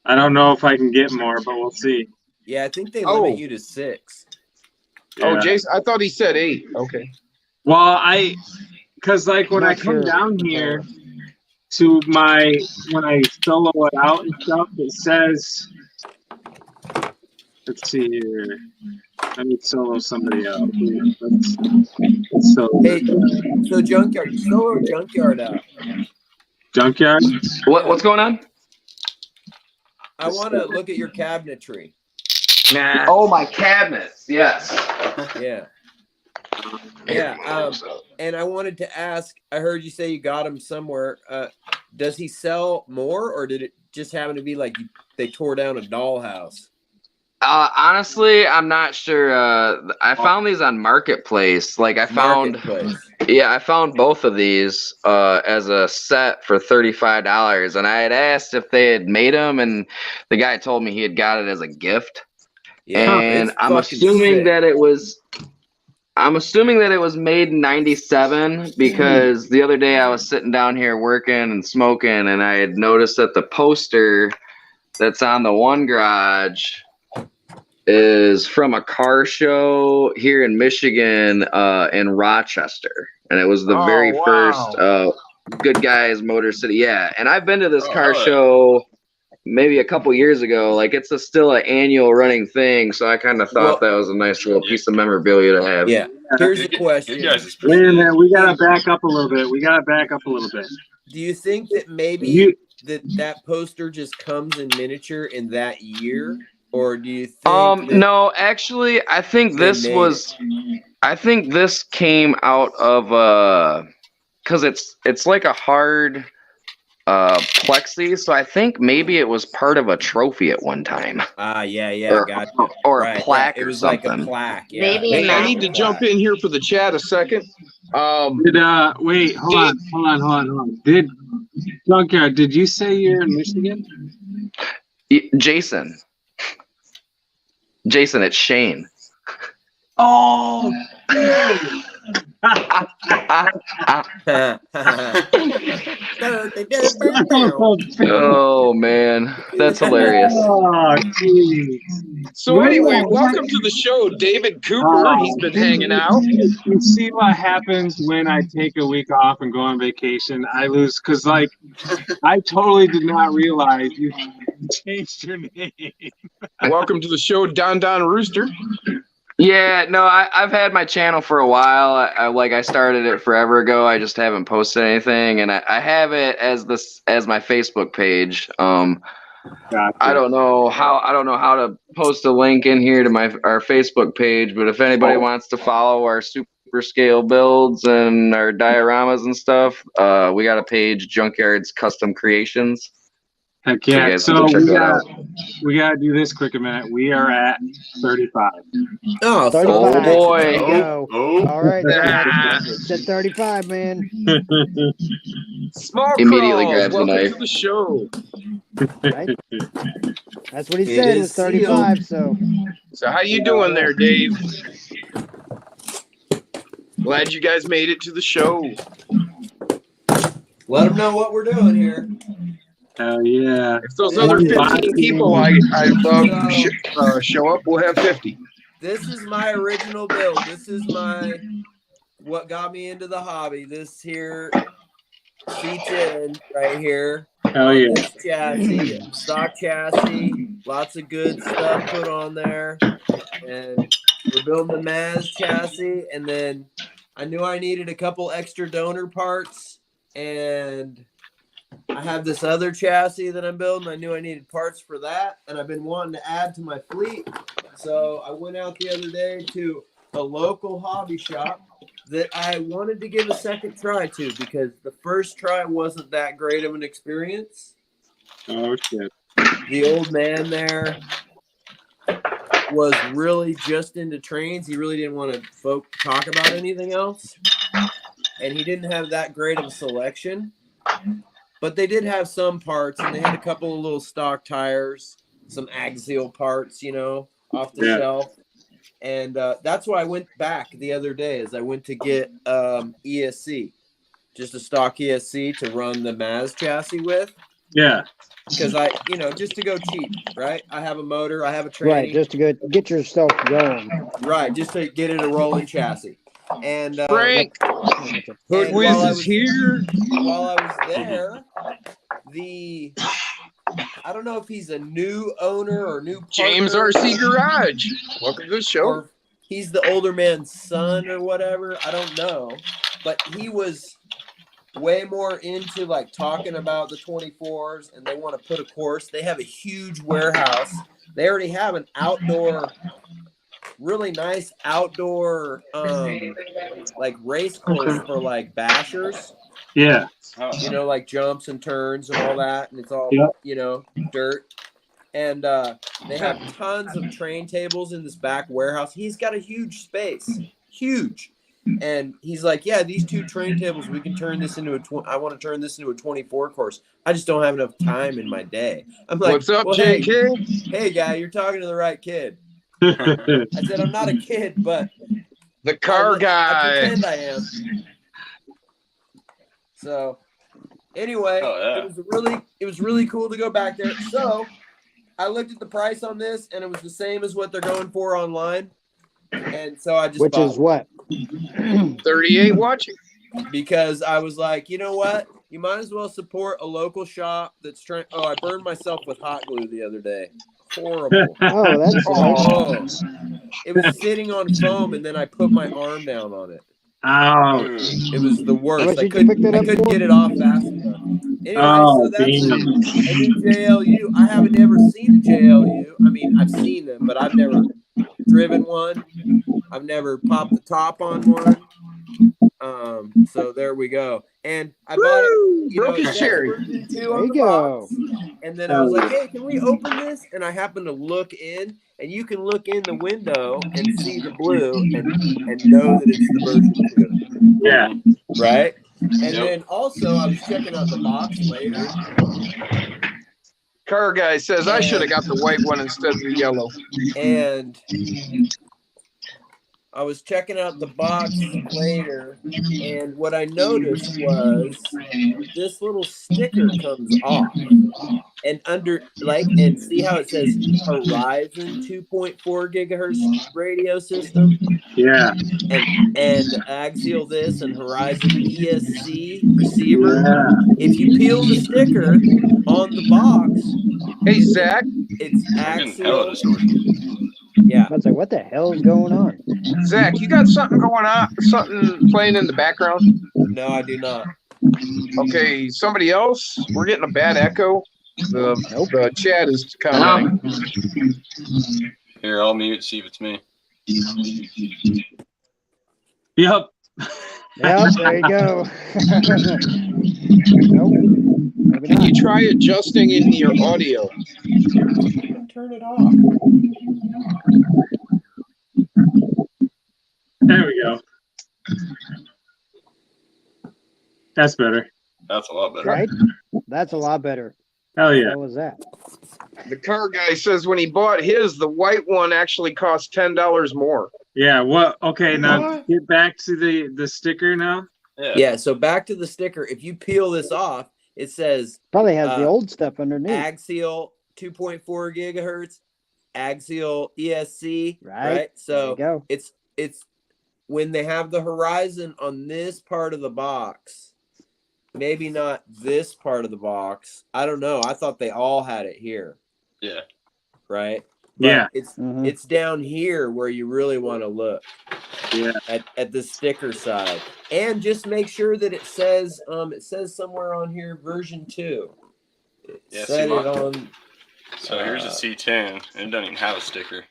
I don't know if I can get more, but we'll see. Yeah, I think they Oh. limit you to 6. Oh, Yeah. Jason, I thought he said 8. Okay. Well, because like when Not I come sure. down here to when I solo it out and stuff, it says, let's see here. Let me solo somebody out. Let's solo Hey, so Junkyard, solo Junkyard out. Junkyard. What's going on? I want to look at your cabinetry. Nah. Oh, my cabinets. Yes. Yeah. Yeah. And I wanted to ask, I heard you say you got him somewhere. Does he sell more, or did it just happen to be like they tore down a dollhouse? Honestly, I'm not sure. I found these on Marketplace. Like I found both of these as a set for $35, and I had asked if they had made them, and the guy told me he had got it as a gift. Yeah, And it's I'm fucking assuming sick. that it was. I'm assuming that it was made in '97 because the other day I was sitting down here working and smoking, and I had noticed that the poster that's on the one garage is from a car show here in Michigan, in Rochester, and it was the very first Good Guys Motor City. Yeah, and I've been to this car show maybe a couple years ago. Like it's still an annual running thing, so I kind of thought that was a nice little piece of memorabilia to have. Yeah. Here's the Good question: guys is Wait pretty a minute, we gotta back up a little bit. do you think that maybe that poster just comes in miniature in that year, or do you think? that No, actually, I think they this made was. it? I think this came out of because it's like a hard plexi, so I think maybe it was part of a trophy at one time. Yeah, gotcha. Or Right, a plaque yeah, it or was something. like a plaque. Yeah. Maybe Hey, I need to Plaque. jump in here for the chat a second. Wait, hold on. Junkyard, did you say you're in Michigan? Jason, it's Shane. Oh, Oh man, that's hilarious. oh, geez. So anyway, welcome to the show, David Cooper. He's been hanging out. You see what happens when I take a week off and go on vacation? I lose because, like, I totally did not realize you changed your name. Welcome to the show, Don Rooster. Yeah, no, I've had my channel for a while. I started it forever ago. I just haven't posted anything, and I have it as my Facebook page. Gotcha. I don't know how to post a link in here to our Facebook page, but if anybody wants to follow our super scale builds and our dioramas and stuff, we got a page, Junkyard's Custom Creations. Heck You yeah. guys So can go check we that got out. we gotta do this quick a minute. We are at 35. Oh, 35. Oh, boy. There you go. Oh, All right, Zach. Ah, Said 35, man. Small Immediately Crawls, grabs the welcome knife. to the show. Right? That's what he It said is was 35. So So how you doing there, Dave? Glad you guys made it to the show. let them know what we're doing here. Hell yeah. If those other 15 people I love show up, we'll have 50. This is my original build. This is what got me into the hobby. This here C10 right here. Hell yeah. This chassis, stock chassis, lots of good stuff put on there. And we're building the Maz chassis. And then I knew I needed a couple extra donor parts. And I have this other chassis that I'm building. I knew I needed parts for that. And I've been wanting to add to my fleet. So I went out the other day to a local hobby shop that I wanted to give a second try to because the first try wasn't that great of an experience. Oh shit. The old man there was really just into trains. He really didn't want to talk about anything else. And he didn't have that great of a selection. But they did have some parts, and they had a couple of little stock tires, some axial parts, off the shelf. And that's why I went back the other day is I went to get ESC, just a stock ESC to run the Maz chassis with. Yeah. Because just to go cheap, right? I have a motor, I have a training. right, just to get yourself going. Right, just to get it a rolling chassis. And Frank, Hood Whiz is here. While I was there, I don't know if he's a new owner or new partner, James RC Garage. Welcome to the show. or he's the older man's son or whatever. I don't know, but he was way more into like talking about the 24s, and they want to put a course. They have a huge warehouse. They already have an outdoor, really nice outdoor like race course for like bashers. Yeah. Like jumps and turns and all that, and it's all dirt. And they have tons of train tables in this back warehouse. He's got a huge space, huge. And he's like, yeah, these 2 train tables, we can turn this into I want to turn this into a 24 course. I just don't have enough time in my day. I'm like, what's up, well, JK? Hey, guy, you're talking to the right kid. I said, I'm not a kid, but The car I guy. pretend I am. So anyway, it was really cool to go back there. So I looked at the price on this, and it was the same as what they're going for online. And so I just Which bought is what? 38 watching. because I was like, you know what? You might as well support a local shop that's trying. Oh, I burned myself with hot glue the other day. Horrible. Oh, that's Oh, it was sitting on foam, and then I put my arm down on it. Oh. It was the worst. How much I did you pick couldn't that up for? get it off fast enough. Anyway, Oh, so that's damn. a new JLU. I haven't ever seen a JLU. I mean, I've seen them, but I've never driven one. I've never popped the top on one. So there we go. And I bought it. Broke his Jack cherry. Burton 2 There on you the go. box. And then I was like, hey, can we open this? And I happened to look in, and you can look in the window and see the blue and know that it's the version 2. Yeah. Right? And then also, I was checking out the box later. Car guy says I should have got the white one instead of the yellow. And I was checking out the box later, and what I noticed was this little sticker comes off, and and see how it says Horizon 2.4 gigahertz radio system, Yeah. and axial this and Horizon ESC receiver. Yeah. If you peel the sticker on the box, Hey, Zach. it's I'm getting hella axial. distortion. Yeah. I was like, what the hell is going on? Zach, you got something going on? Something playing in the background? No, I do not. Okay, somebody else? We're getting a bad echo. The chat is commenting. Here, I'll mute, see if it's me. Yep. Yep, there you go. Nope. Maybe Can not. you try adjusting in your audio? Turn it off. There we go. That's better. That's a lot better. Right? That's a lot better. Hell yeah. What was that? The car guy says when he bought his, the white one actually cost $10 more. Yeah. What? Okay. Now What? get back to the sticker now. Yeah, so back to the sticker. If you peel this off, it says Probably has the Uh, old stuff underneath. axial 2.4 gigahertz, axial ESC, Right. right? There you So go. it's when they have the horizon on this part of the box, maybe not this part of the box. I don't know. I thought they all had it here, Yeah. right? But Yeah. Mhm. it's down here where you really want to look. Yeah. At the sticker side. And just make sure that it says somewhere on here version 2. Yeah, Set see, it mine- on. So here's a C10, and it doesn't even have a sticker.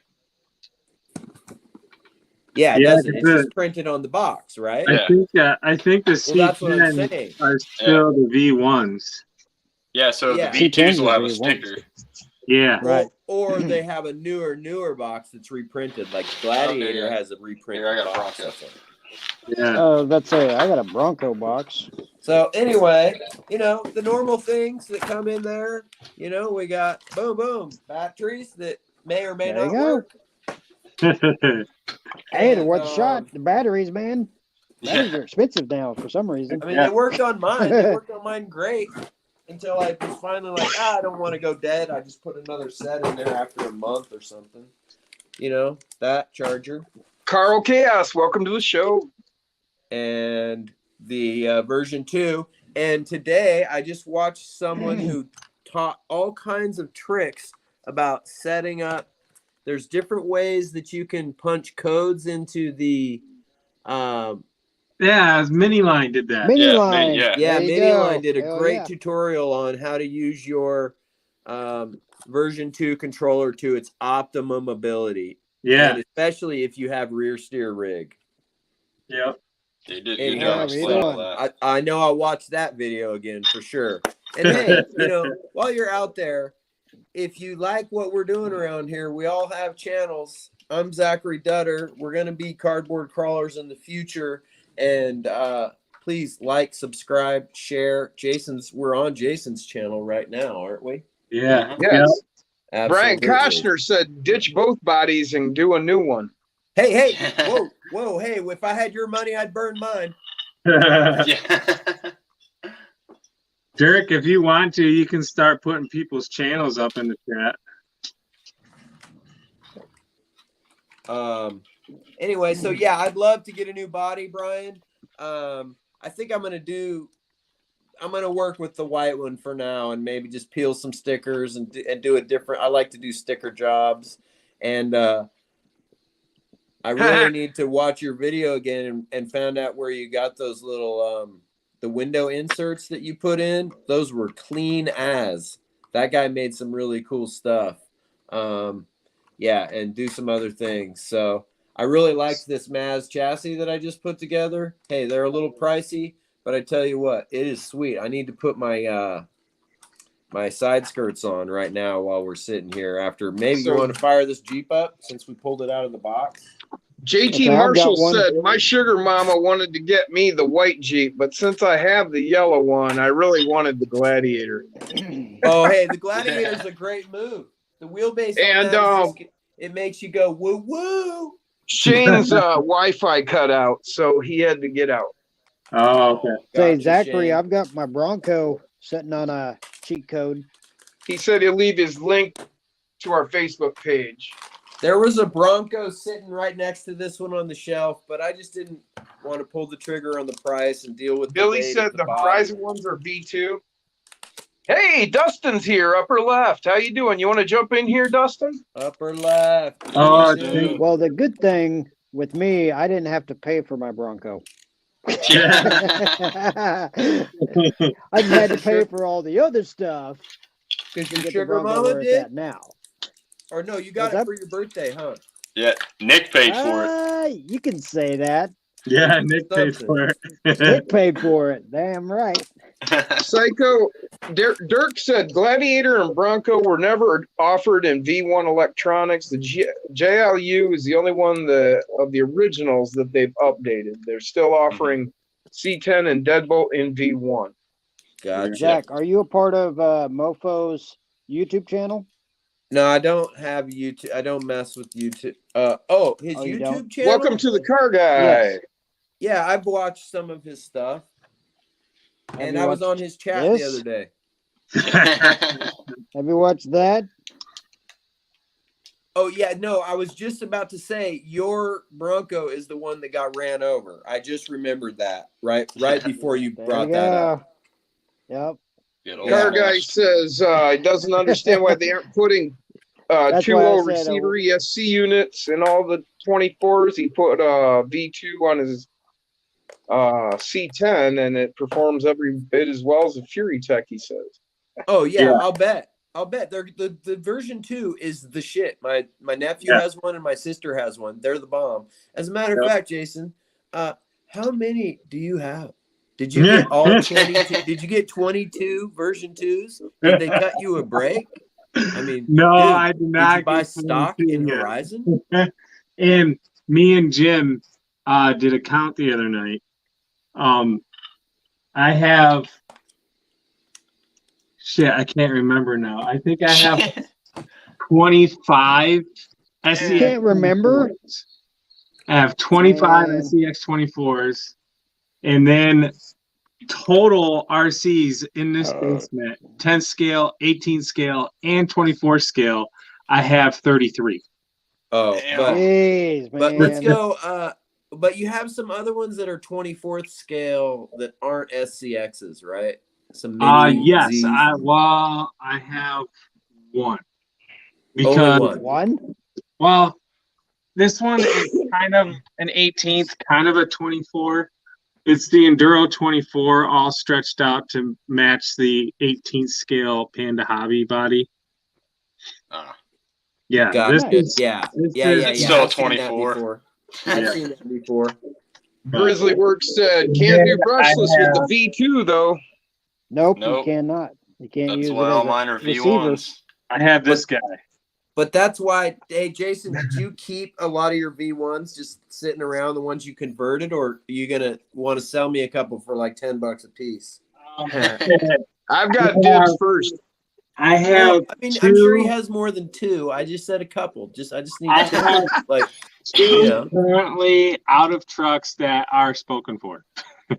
Yeah, it Yeah, doesn't. It's good. just printed on the box, right? Yeah. I think the Well, that's what I'm C10 saying. are still the V1s. Yeah, so Yeah. the V2s will have a C10s will be sticker. Yeah. Right. Or they have a newer box that's reprinted. Like Gladiator Okay, yeah. has a reprinted Here, I got a box. Bronco. I think. Yeah. Let's say I got a Bronco box. So anyway, the normal things that come in there, we got boom, batteries that may or may There you not go. work. Hey, they're And, worth a shot. The batteries, man. Batteries Yeah. are expensive now for some reason. I mean, Yeah. they worked on mine. They worked on mine great until I was finally like, I don't want to go dead. I just put another set in there after a month or something. That charger. Carl Chaos, welcome to the show. And the version 2. And today I just watched someone who taught all kinds of tricks about setting up. There's different ways that you can punch codes into the Yeah, Miniline did that. Mini Yeah, line. yeah. yeah, There you Miniline go. did a Hell great yeah. tutorial on how to use your version 2 controller to its optimum ability. Yeah. And especially if you have rear steer rig. Yep. They did a And good job yeah, explaining all either that. I know I'll watch that video again for sure. And hey, while you're out there, if you like what we're doing around here, we all have channels. I'm Zachary Dutter. We're going to be Cardboard Crawlers in the future. And please like, subscribe, share. We're on Jason's channel right now, aren't we? Yeah. Yes. Absolutely. Brian Koshner said ditch both bodies and do a new one. Hey, whoa, hey, if I had your money, I'd burn mine. Yep. Yeah. Dirk, if you want to, you can start putting people's channels up in the chat. Anyway, so yeah, I'd love to get a new body, Brian. I think I'm gonna work with the white one for now and maybe just peel some stickers and do a different. I like to do sticker jobs, and I really need to watch your video again and found out where you got those little the window inserts that you put in. Those were clean as. That guy made some really cool stuff. Yeah, and do some other things. So I really liked this Maz chassis that I just put together. Hey, they're a little pricey, but I tell you what, it is sweet. I need to put my my side skirts on right now while we're sitting here. After maybe you want to fire this Jeep up since we pulled it out of the box. JT Okay, I've got Marshall one. said my sugar mama wanted to get me the white Jeep, but since I have the yellow one, I really wanted the Gladiator. Oh, hey, the Gladiator's a great move. The wheelbase on And, that is just, it makes you go woo woo. Shane's Wi-Fi cut out, so he had to get out. Oh, okay. Say, Gotcha, Zachary, Shane. I've got my Bronco sitting on a cheat code. He said he'll leave his link to our Facebook page. There was a Bronco sitting right next to this one on the shelf, but I just didn't want to pull the trigger on the price and deal with Billy debate said at the bottom. prize ones are B2. Hey, Dustin's here, upper left. How you doing? You want to jump in here, Dustin? Upper left. Oh, Easy. dude. Well, the good thing with me, I didn't have to pay for my Bronco. Yeah. I just had to pay for all the other stuff Because to your get the sugar Bronco mama where it's did? at now. Or no, you got What's it up? for your birthday, huh? Yeah. Nick paid for it. You can say that. Yeah, Nick paid for it. Nick paid for it. Damn right. Psycho Dirk said Gladiator and Bronco were never offered in V1 electronics. The JLU is the only one of the originals that they've updated. They're still offering C10 and Deadbolt in V1. Gotcha. Zach, are you a part of Mofo's YouTube channel? No, I don't have YouTube. I don't mess with YouTube. His Oh, you YouTube don't? channel. Welcome to the car guy. Yes. Yeah, I've watched some of his stuff, and you I was watched on his chat this? the other day. Have you watched that? Oh yeah, no, I was just about to say your Bronco is the one that got ran over. I just remembered that right before you There brought you that up. go. Yep. Good old Car Yeah. guy says he doesn't understand why they aren't putting That's 2.0 why I said, receiver ESC units in all the 24s. He put V2 on his C10, and it performs every bit as well as a Fury Tech. He says. Oh yeah, Yeah. I'll bet. The version 2 is the shit. My nephew Yeah. has one and my sister has one. They're the bomb. As a matter of Yep. fact, Jason, how many do you have? Did you get all 22? Did you get 22 version 2s? Did they cut you a break? I mean, No, dude, I did not. Did you buy get stock 22 in yet. Horizon? And me and Jim did a count the other night. I have shit. I can't remember now. I think I have 25 SCX. You can't remember? I have 25 Man. SCX 24s, and then total RCs in this basement: 10 scale, 18 scale, and 24 scale. I have 33. Oh, Damn. Jeez, man. but let's go. But you have some other ones that are 24th scale that aren't SCXs, right? Some mini Yes. Zs. I have one. Only Because one. One? well, this one is kind of an 18th, kind of a 24. It's the Enduro 24, all stretched out to match the 18th scale Panda Hobby body. Yeah, Got this it. is Yeah. this Yeah. is- Yeah. It's Yeah. still I've seen that 24. before. I've seen that before. Grizzly Works said can't do brushless with the V2 though. Nope, Nope. you cannot. You can't That's use why it all as a mine are receiver. V1s. I have this guy. But that's why, hey, Jason, did you keep a lot of your V1s just sitting around, the ones you converted, or are you going to want to sell me a couple for like $10 a piece? I've got dibs first. I have Well, I mean, I'm sure he two- has more than two. I just said a couple. I just need I two. have Like, two Yeah. currently out of trucks that are spoken for.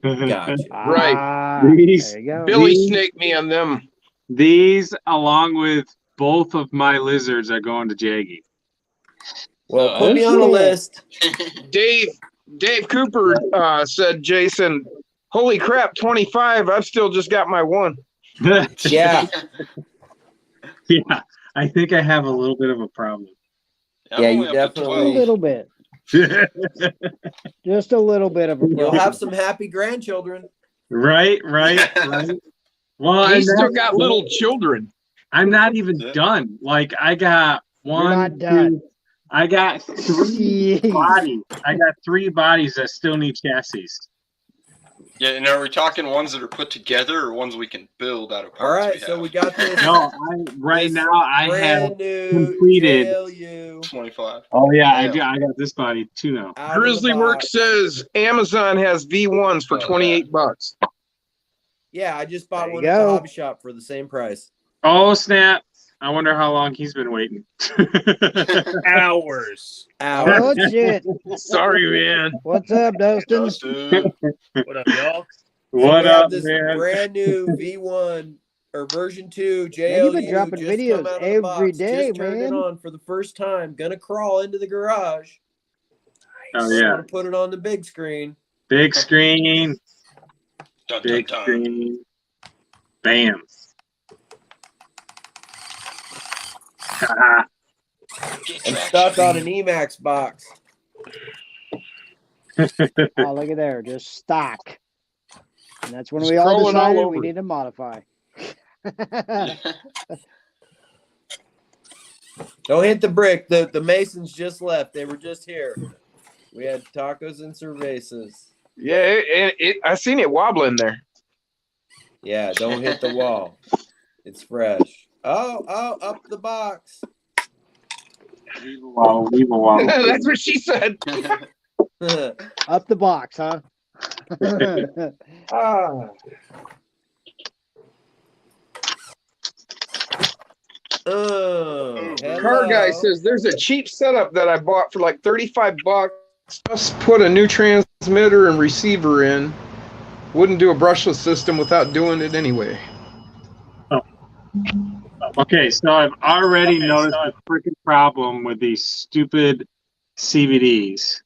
gotcha. Right. Ah, These- there you go. Billy These- snaked me on them. These, along with both of my lizards, are going to Jaggy. Well, put me on a shit. list. Dave Cooper said, Jason, holy crap, 25. I've still just got my one. Yeah. Yeah, I think I have a little bit of a problem. I'm Yeah, only you up to definitely- A 12. little bit. Just a little bit of a You'll problem. have some happy grandchildren. right. Well, He's and still that's- got little children. I'm not even Yeah. done. Like I got one. not done. two- I got three Jeez. bodies. I got 3 bodies that still need chassis. Yeah, and are we talking ones that are put together or ones we can build out of parts? All right, so have? we got this. No, right now I have. brand new completed- JLU 25. Oh yeah, I Yeah. do. I got this body too now. out of the Grizzly box. Works says Amazon has V1s for Oh, yeah. 28 bucks. Yeah, I just bought There you one at the go. hobby shop for the same price. Oh snap! I wonder how long he's been waiting. Hours. Ow. Oh, shit. Sorry, man. What's up, Dustin? Dustin. What up, y'all? What we have up, this man? brand new V1 or version 2 JLU. Man, you've been dropping just videos come out of the every box, day, just turned it man. on for the first time. Gonna crawl into the garage. Oh I'm yeah, gonna put it on the big screen. big screen, Dun, dun, big dun. screen. Bam. I'm stuck on an Emax box. Oh, look at there. Just stock. And that's when Just we all crawling all decided we over. need to modify. Don't hit the brick. The Masons just left. They were just here. We had tacos and cervezas. Yeah, I seen it wobbling there. Yeah, don't hit the wall. It's fresh. Oh, up the box. Leave a wobble, leave a wobble. That's what she said. Up the box, huh? Ah. Oh, Car guy hello. says there's a cheap setup that I bought for like $35. Just put a new transmitter and receiver in. Wouldn't do a brushless system without doing it anyway. Okay, so I've already noticed a freaking problem with these stupid CVDs.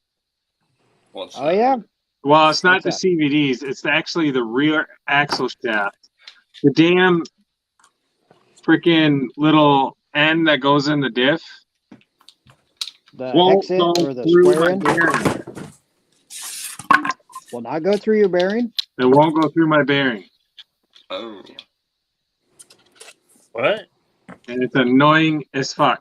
What's Oh that? yeah. Well, it's not What's the CVDs, it's actually the rear axle shaft. The damn freaking little end that goes in the diff The won't exit go or the through square my end bearing. will not go through your bearing. It won't go through my bearing. Oh. What? And it's annoying as fuck.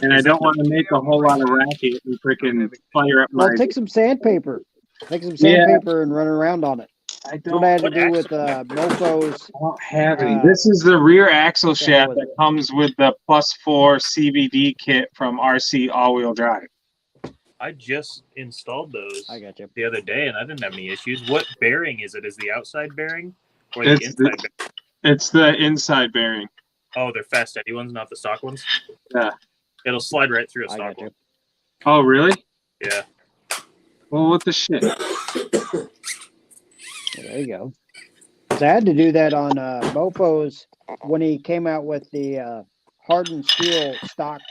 And I don't want to make a whole lot of racket and freaking fire up my. Well, take some sandpaper. Take some Yeah. sandpaper and run around on it. I That's don't, what I had to What do with axle? Mofos. I don't have any. Uh, This is the rear axle what the hell shaft was that it? comes with the +4 CVD kit from RC all-wheel drive. I just installed those I got you. the other day, and I didn't have any issues. What bearing is it? Is the outside bearing or the It's inside bearing? It's the inside bearing. Oh, they're Fast Eddie ones, not the stock ones. Yeah. It'll slide right through a I stock got you. one. Oh, really? Yeah. Well, what the shit? There you go. 'Cause I had to do that on Mofos when he came out with the hardened steel stock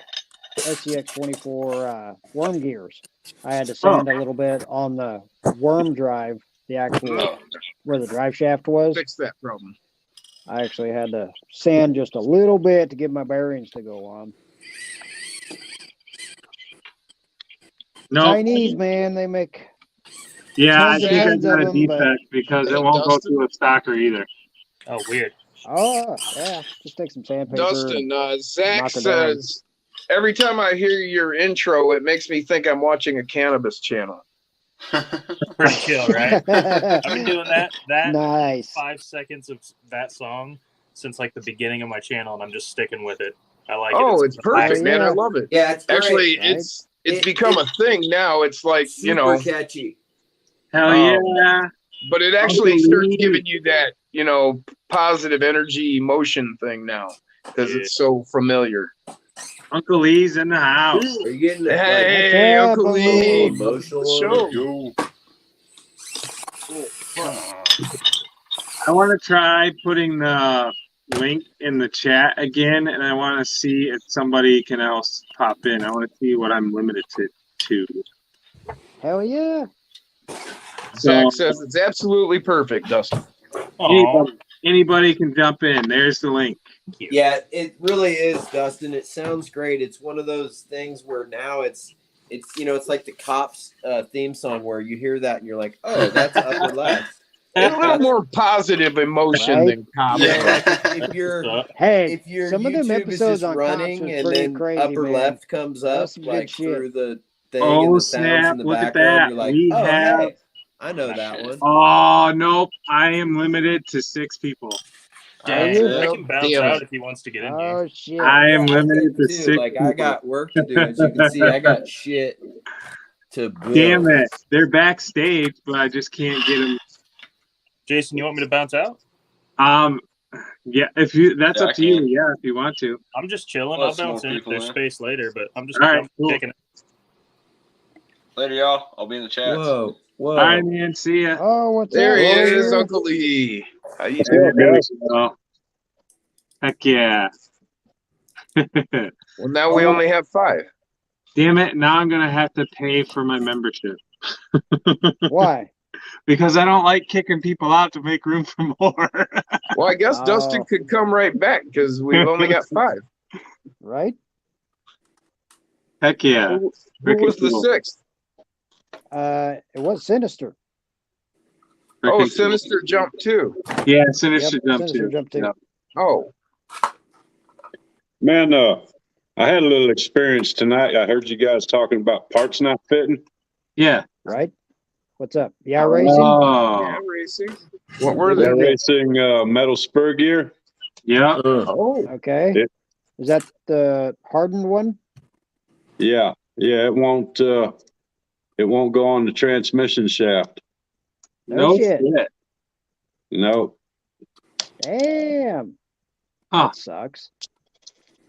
SCX 24 worm gears. I had to sand a little bit on the worm drive, the actual where the drive shaft was. Fix that problem. I actually had to sand just a little bit to get my bearings to go on. No. Chinese, man, they make. Yeah, I tons and think I tons got of a them, but- defect because it Hey, won't go Dustin? through a stocker either. Oh, weird. Oh yeah, just take some sandpaper. Dustin, Zach knock her down. says every time I hear your intro, it makes me think I'm watching a cannabis channel. Pretty chill, right? I've been doing that Nice. 5 seconds of that song since like the beginning of my channel, and I'm just sticking with it. I like Oh, it. it's perfect, Oh, man. I yeah. love it. Yeah, it's great. Actually, right? it's become a thing now. It's like, super you know, catchy. Hell Oh. yeah. but it actually Uncle starts Lee. giving you that, you know, positive energy emotion thing now because Yeah. it's so familiar. Uncle Lee's in the house. Are you getting the Hey, What's up, Uncle Uncle Lee. Lee? emotional Show. Yo. I want to try putting the link in the chat again, and I want to see if somebody can else pop in. I want to see what I'm limited to. Hell yeah. Zach So says it's absolutely perfect, Dustin. Aw, anybody can jump in. There's the link. Yeah, it really is, Dustin. It sounds great. It's one of those things where now it's you know, it's like the Cops theme song where you hear that and you're like, oh, that's upper left. A little more positive emotion Right? than cop. You know, like if you're Hey, if your some of them YouTube is episodes just on running Cops was and pretty then crazy, upper man. left comes up That's some good like shit. through the thing Oh, and the sounds snap. in the Look at background, that. you're like, We oh have- hey, I know that one. Oh, nope. I am limited to 6 people. yeah, you? I can bounce Damn out it. if he wants to get in here. Oh shit. I am Yeah, limited to too. 6 Like people. I got work to do. As you can see, I got shit to build. Damn it. They're backstage, but I just can't get them. Jason, you want me to bounce out? Yeah, if you that's Yeah, up I to you. can. Yeah, if you want to. I'm just chilling. Well, I'll some bounce more in if people there's there. space later, but I'm just All right, I'm cool. kicking it. Later, y'all. I'll be in the chat. Whoa, whoa. All right, man. See ya. Oh, what's There up? he Oh, is, yeah. Uncle Lee. How you There doing? we go. Heck yeah. Well, now we only have 5. Damn it. Now I'm going to have to pay for my membership Why? because I don't like kicking people out to make room for more. Well, I guess Oh. Dustin could come right back because we've only got 5. Right? Heck yeah. Who Freaking was the cool. 6th? It was Sinister. Oh, Freaking cool. Sinister Jump 2. Yeah, Sinister Yep, Jump Sinister too. Jump 2. Yeah. Oh, Man, I had a little experience tonight. I heard you guys talking about parts not fitting. Yeah. Right? What's up? Yeah, racing. Yeah, Oh. racing. What were they? They're racing metal spur gear. Yeah. Oh, Okay. It- Is that the hardened one? Yeah, yeah. It won't go on the transmission shaft. No shit. No, Damn. Huh. That sucks.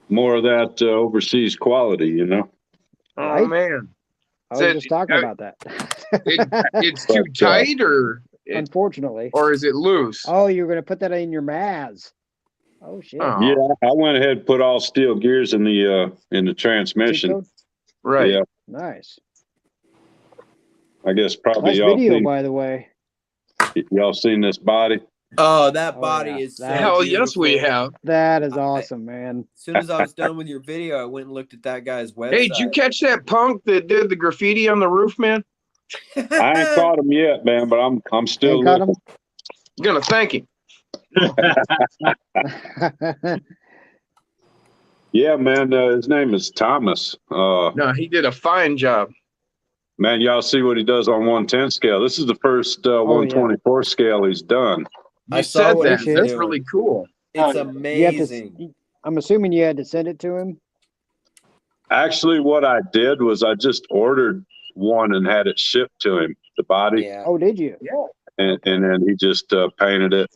more of that overseas quality, you know. oh Right? man. I So was just talking about that. It's too tight, or Unfortunately. is it loose? Oh, you're gonna put that in your Maz. Oh shit. Oh, Yeah, I went ahead and put all steel gears in the Cheat transmission. code? right. Yeah, Nice. I guess probably Nice video, by the way. y'all seen this body. Oh, that Oh, body yeah. is so Hell yes, we beautiful. have. That is awesome, man. As soon as I was done with your video, I went and looked at that guy's website. Hey, did you catch that punk that did the graffiti on the roof, man? I ain't caught him yet, man, but I'm still Ain't caught looking. I'm gonna thank him. Yeah, man, his name is Thomas. No, he did a fine job. Man, y'all see what he does on 110 scale. This is the first yeah. 124 scale he's done. I You saw said what that. he was That's doing. really cool. It's You have to, amazing. I'm assuming you had to send it to him. Actually, what I did was I just ordered one and had it shipped to him, the body, Yeah. Oh, did you? and then he just painted it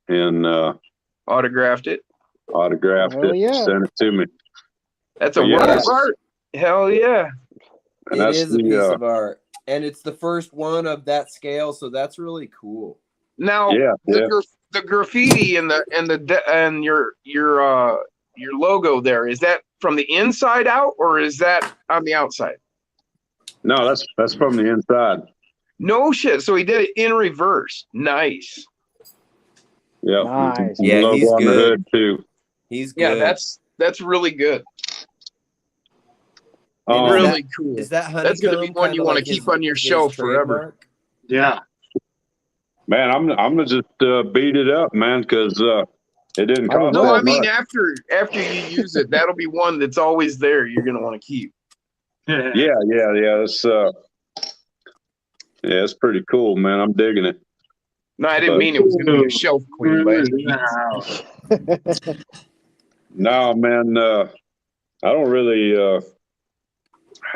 and Autographed it. autographed Hell it, yeah. sent it to me. That's a Yeah. work of art. Hell yeah. And It that's is a piece the of art. And it's the first one of that scale, so that's really cool. Now yeah. the graffiti and your logo there, is that from the inside out or is that on the outside? No, that's from the inside. No shit. So he did it in reverse. Nice. Yep. Nice. The Yeah, logo he's on the good. hood too. He's good. Yeah, that's really good. And is Really cool. Is that That's gonna be honeycomb one you kinda want like to keep his- on your his shelf forever. trademark? Yeah. Man, I'm gonna just beat it up, man, because it didn't I would cost No, that I mean much. after you use it, that'll be one that's always there. You're gonna want to keep. Yeah. It's it's pretty cool, man. I'm digging it. No, I didn't mean it was gonna be a shelf queen, but No, man, I don't really.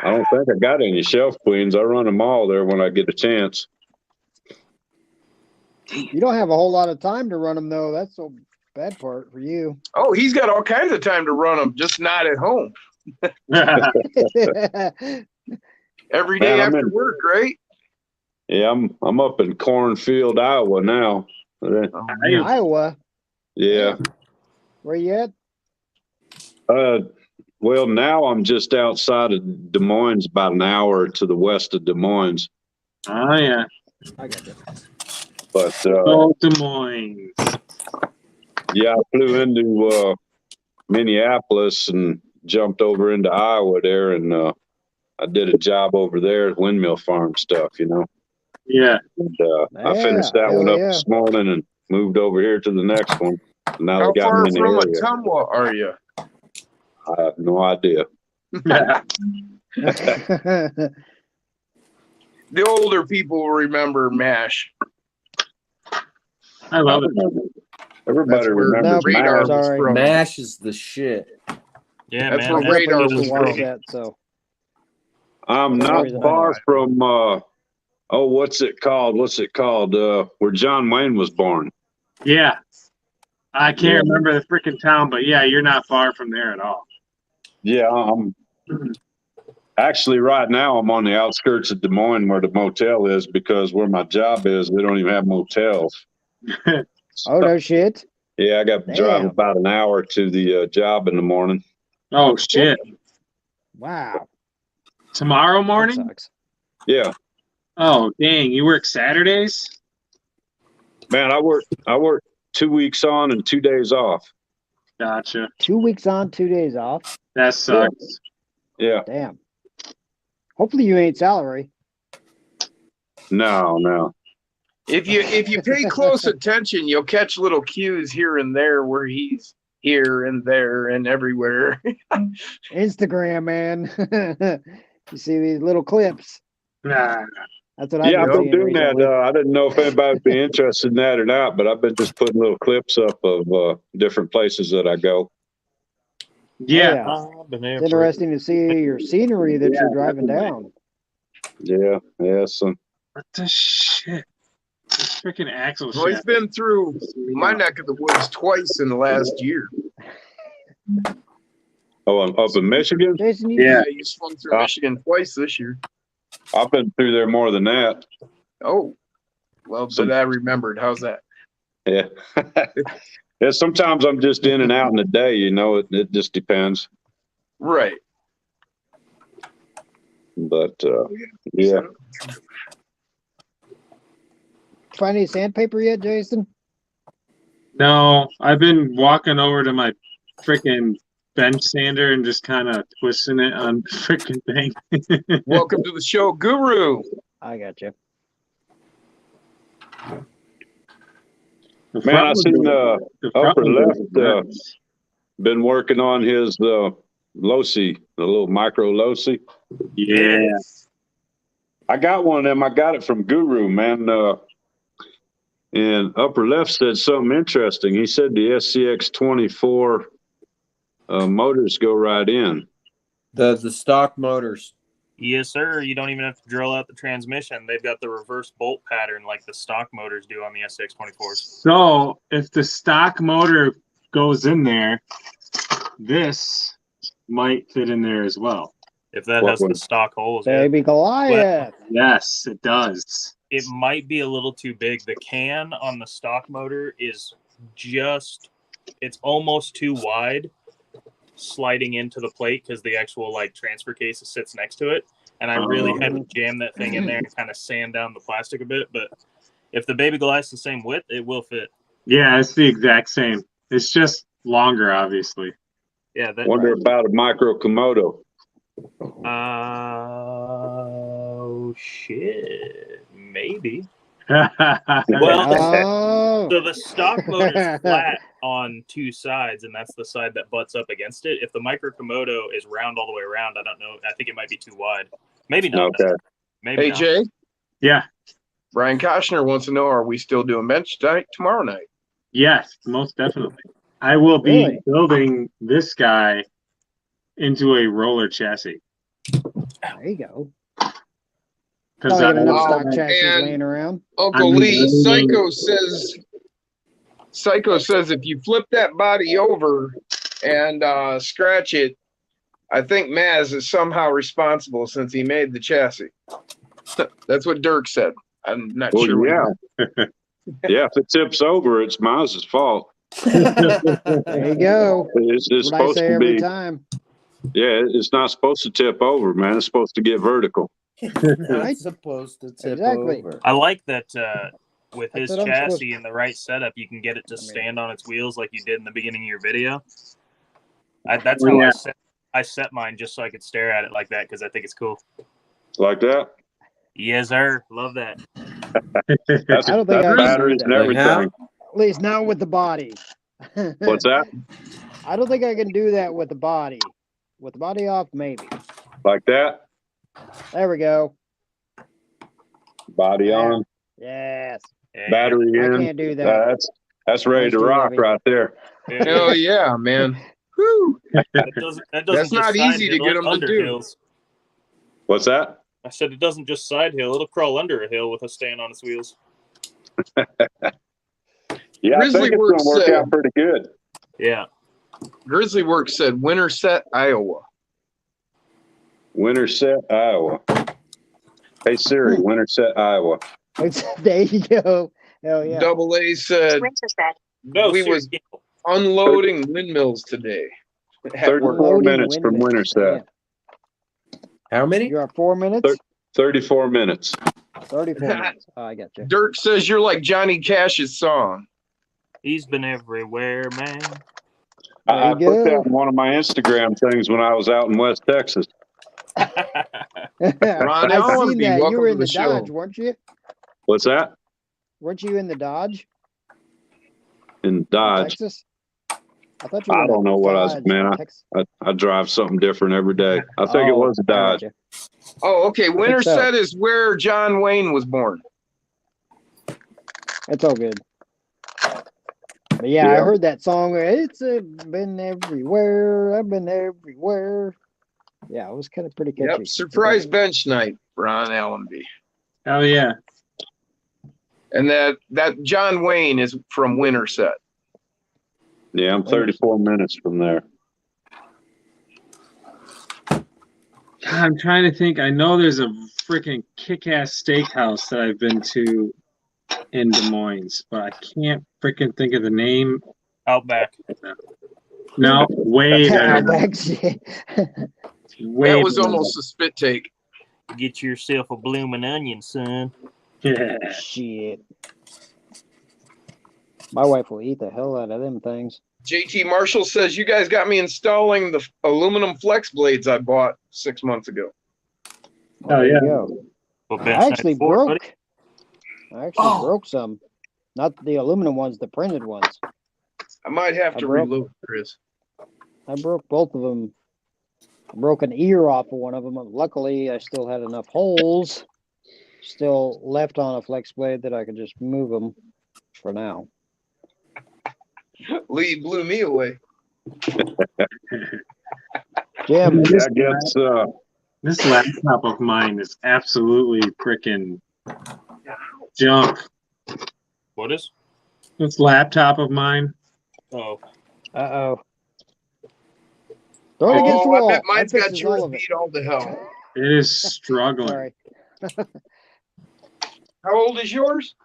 I don't think I got any shelf queens. I run them all there when I get a chance. You don't have a whole lot of time to run them, though. That's the bad part for you. oh, he's got all kinds of time to run them, just not at home. Every day Man, I'm after in- work, right? Yeah, I'm up in Cornfield, Iowa now. Iowa. Yeah. Where you at? Well, now I'm just outside of Des Moines, about an hour to the west of Des Moines. Oh yeah. I got you. But Oh, Des Moines. yeah, I flew into Minneapolis and jumped over into Iowa there, and I did a job over there at windmill farm stuff, you know. Yeah. And, I finished that hell one up yeah. this morning and moved over here to the next one. Now How they got far me in from the area. Ottumwa are you? I have no idea. The older people will remember MASH. I love it. Everybody That's where remembers No, radar MASH. was sorry. from. MASH is the shit. Yeah, That's man. where that's radar what I it used was to was watch from. that, so I'm For some not reason, I far know. from what's it called? Where John Wayne was born. Yeah. I can't Yeah. remember the freaking town, but yeah, you're not far from there at all. Yeah, I'm actually right now I'm on the outskirts of Des Moines where the motel is, because where my job is, we don't even have motels. Oh no shit. Yeah, I got to drive Damn. about an hour to the job in the morning. Oh shit. Wow. Tomorrow That morning? sucks. Yeah, Oh dang, you work Saturdays? man, I work 2 weeks on and 2 days off. Gotcha. 2 weeks on, 2 days off. That sucks. Yeah, Damn. Hopefully you ain't salary. no. If you pay close attention, you'll catch little cues here and there where he's here and there and everywhere. Instagram, man. You see these little clips. Nah. That's what I've Yeah, I've been been seeing doing that. recently. I didn't know if anybody would be interested in that or not, but I've been just putting little clips up of different places that I go. Yeah. I've been there It's for- interesting to see your scenery that Yeah, you're driving definitely. down. Yeah. So What the shit? This freaking axle Well, he's shaft. been through my neck of the woods twice in the last year. up in Michigan, Jason, you, Yeah. You swung through Michigan twice this year. I've been through there more than that. Oh, well, So- but I remembered. How's that? Yeah. Yeah. Sometimes I'm just in and out in the day. It just depends. Right. But yeah. find any sandpaper yet, Jason? No, I've been walking over to my freaking bench sander and just kind of twisting it on the freaking thing. Welcome to the show, Guru. I got you. The Man, I front seen was- the front upper was left, nice. been working on his Losi, the little micro Losi. Yeah. I got one of them. I got it from Guru, man. And upper left said something interesting. He said the SCX 24 motors go right in. The stock motors. Yes, sir. You don't even have to drill out the transmission. They've got the reverse bolt pattern like the stock motors do on the SX24s. So if the stock motor goes in there, this might fit in there as well. If that What has the one? stock holes, yeah. Baby Goliath. Yes, it does. It might be a little too big. The can on the stock motor is it's almost too wide sliding into the plate because the actual transfer case sits next to it. And I really had to jam that thing in there and kind of sand down the plastic a bit. But if the Baby Goliath's the same width, it will fit. Yeah, it's the exact same. It's just longer, obviously. Yeah, that. Wonder about a micro Komodo. Oh shit, maybe. Well, Oh, So the stock motor's flat on two sides, and that's the side that butts up against it. If the Micro Komodo is round all the way around, I don't know. I think it might be too wide. Maybe not. Okay. Maybe Hey, not. Jay, yeah, Brian Koshner wants to know, are we still doing bench night tomorrow night? yes, most definitely. I will be Really? building this guy into a roller chassis. there you go. Because Probably got enough Oh, stock chassis man. laying around. Uncle I'm Lee, learning- Psycho says if you flip that body over and scratch it, I think Maz is somehow responsible since he made the chassis. That's what Dirk said. I'm not Well, sure. yeah. Yeah, if it tips over, it's Maz's fault. There you go. It's That's what I supposed say to every be. time. Yeah, it's not supposed to tip over, man. It's supposed to get vertical. Right. It's supposed to tip Exactly. over. I like that with That's his what I'm supposed chassis and the right setup, you can get it to stand on its wheels like you did in the beginning of your video. That's how Yeah. I set mine, just so I could stare at it like that because I think it's cool. Like that. Yes, sir. Love that. That's, I don't think that's I can batteries do and that. everything. At least not with the body. What's that? I don't think I can do that with the body. With the body off, maybe. Like that? There we go. Body on, Yes. Yeah, battery I in. can't do that. That's ready That's to too rock heavy. right there. yeah. Hell yeah, man. Whew. That doesn't That's just not side easy to hill, get it 'em to under do. hills. What's that? I said it doesn't just side hill; it'll crawl under a hill with a stand on its wheels. Yeah, I Grizzly think it's Works gonna work said- out pretty good. Yeah. Grizzly Works said Winterset, Iowa. Winterset, Iowa. Hey Siri, Winterset, Iowa. There you go. Hell yeah. Double A said No, we was seriously. unloading windmills today. at 34 work. Loading minutes from windmills. Winterset. How many? You're at 4 minutes? 34 minutes. 34 minutes. Oh, I got you. Dirk says you're like Johnny Cash's song. He's been everywhere, man. I There you put that go. in one of my Instagram things when I was out in West Texas. Ron I Allenby, seen that. You welcome were to in the the show. Dodge, weren't you? What's that? Weren't you in the Dodge? In in Dodge. Texas? I thought you I were don't know what I was, Dodge man. Tex- I drive something different every day. I think it was a I got Dodge. you. Oh, okay. so. Winterset is where John Wayne was born. It's all good. But yeah, I Yeah. heard that song. It's been everywhere. I've been everywhere. Yeah, it was kind of pretty catchy. Yep. Surprise bench night, Ron Allenby. Oh yeah. And that John Wayne is from Winterset. Yeah, I'm 34 minutes from there. God, I'm trying to think. I know there's a freaking kick-ass steakhouse that I've been to in Des Moines, but I can't freaking think of the name. Outback. No, way better. Outback shit. Way That was better. almost a spit take. Get yourself a blooming onion, son. Yeah. Shit. My wife will eat the hell out of them things. JT Marshall says, you guys got me installing the aluminum flex blades I bought 6 months ago. Oh, There you yeah. go. What I bench actually night for, buddy? broke. I actually broke some. Not the aluminum ones, the printed ones. I might have to broke- reload, Chris. I broke both of them. I broke an ear off of one of them. Luckily, I still had enough holes still left on a flex blade that I could just move them for now. Lee blew me away. Jim, Yeah, I guess This laptop of mine is absolutely freaking junk. What is? This laptop of mine. Oh, uh-oh. Throw it against the Oh, I wall. bet mine's That got fixes yours all of it. beat all to hell. It is struggling. Sorry. How old is yours?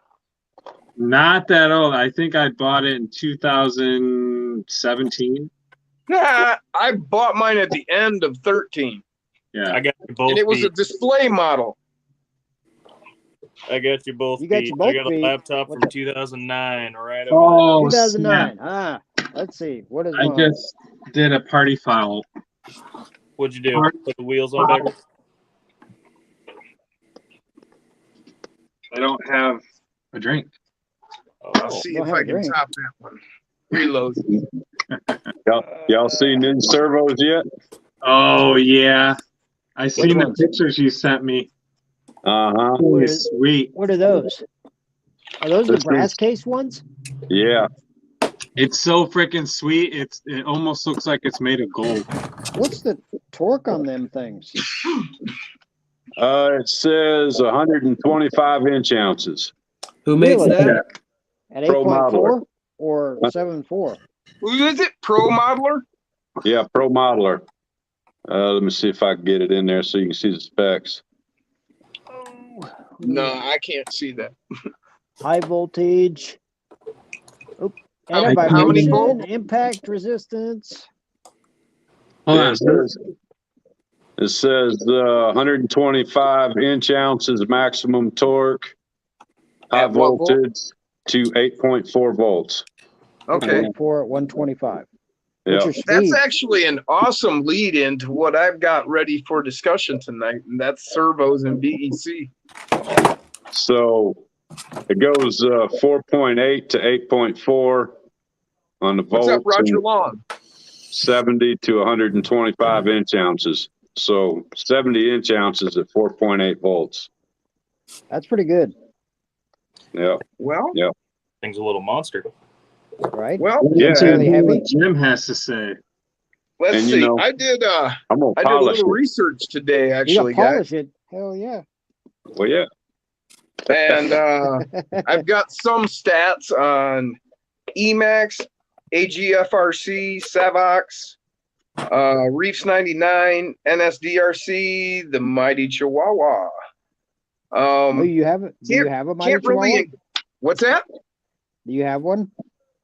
Not that old. I think I bought it in 2017. Nah, I bought mine at the end of 13. Yeah. I got you both And it was a beat. display model. I got you both You got beat. you both I got a beat. laptop What's from up? 2009 right over Oh, 2009. snap. Ah, let's see. What is I mine? just did a party foul. there. What'd you do? Put the wheels on back? I don't have a drink. I'll Oh, see don't if have I a can drink. top that one. Reload. y'all seen new servos yet? Oh, yeah. I seen the ones? pictures you sent me. Uh-huh. Holy is- sweet. What are those? Are those the This brass is- case ones? Yeah. It's so freaking sweet. It almost looks like it's made of gold. What's the torque on them things? It says 125 inch ounces. Who makes Really? that? At Pro 8.4 or 7.4? Who is it? Pro Modeler? Yeah, Pro Modeler. Let me see if I can get it in there so you can see the specs. No, I can't see that. High voltage. Oop. How- how many Anti-vibration, volt? impact resistance. Hold Yeah, on. it says 125 inch ounces maximum torque, high At what volt? voltage to 8.4 volts. Okay. 4 at 125. Yeah. What's your speed? That's actually an awesome lead into what I've got ready for discussion tonight, and that's servos and BEC. So it goes 4.8 to 8.4 on the What's volts up, Roger and Long? 70 to 125 inch ounces. So 70 inch ounces at 4.8 volts. That's pretty good, Yeah. Well, thing's a little monster. right? well, Yeah. It's really heavy. Jim has to say. let's And you see. know, I did a I'm gonna little polish it. research today, You actually, got guys. polish it. Hell yeah. Well, yeah. And I've got some stats on Emax, AGFRC, Savox, Reefs 99, NSDRC, the Mighty Chihuahua. Oh, you have it? Do you can't- have a Mighty Can't Chihuahua? really. What's that? Do you have one?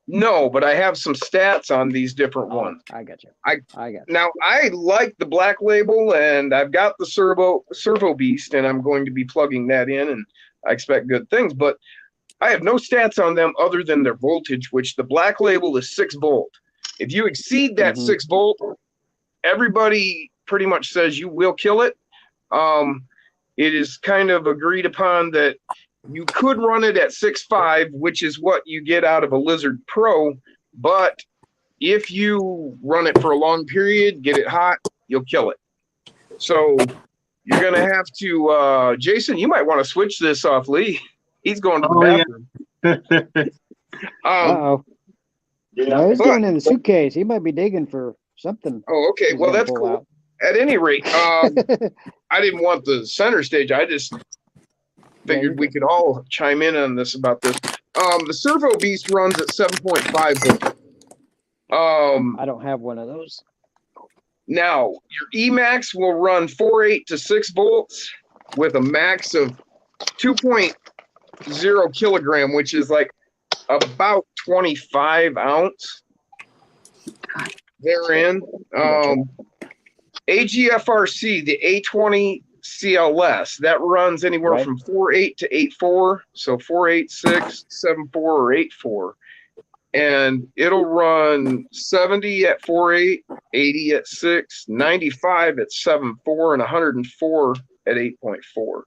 No, but I have some stats on these different Oh, ones. I got you. I got you. Now I like the Black Label, and I've got the Servo Beast, and I'm going to be plugging that in, and I expect good things. But I have no stats on them other than their voltage, which the Black Label is 6 volt. If you exceed that Mhm. 6 volt, everybody pretty much says you will kill it. It is kind of agreed upon that you could run it at 6.5, which is what you get out of a Lizard Pro, but if you run it for a long period, get it hot, you'll kill it. So you're gonna have to, Jason. You might want to switch this off, Lee. He's going to the bathroom. Uh-oh. No, he's going in the suitcase. He might be digging for something. Oh, okay. he's Well, gonna that's pull cool. out. At any rate, I didn't want the center stage. I just figured we could all chime in on this about this. The Servo Beast runs at 7.5 volts. I don't have one of those. Now, your Emax will run 4.8 to 6 volts with a max of 2.0 kilogram, which is like about 25 ounce therein. AGFRC, the A20 CLS, that runs anywhere Right. from 4.8 to 8.4. So 4.86, 7.4, or 8.4. And it'll run 70 at 4.8, 80 at 6, 95 at 7.4, and 104 at 8.4.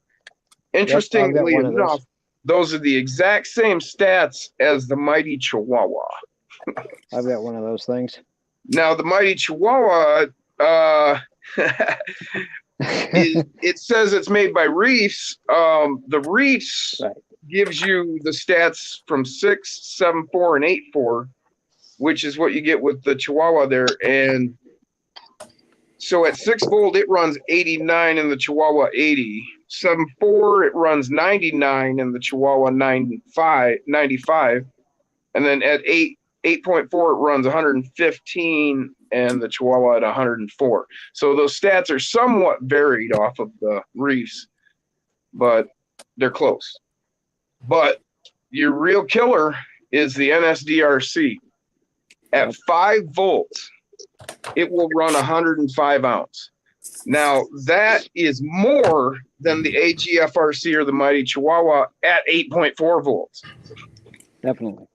Interestingly one of those. enough, those are the exact same stats as the Mighty Chihuahua. I've got one of those things. Now, the Mighty Chihuahua, it says it's made by Reefs. The Reefs Right. gives you the stats from 6, 7.4, and 8.4, which is what you get with the Chihuahua there. And so at 6 volt, it runs 89 in the Chihuahua 80. 7.4, it runs 99 in the Chihuahua 95. And then at 8.4, it runs 115 and the Chihuahua at 104. So those stats are somewhat varied off of the Reefs, but they're close. But your real killer is the NSDRC. At 5 volts, it will run 105 ounce. Now, that is more than the AGFRC or the Mighty Chihuahua at 8.4 volts. Definitely.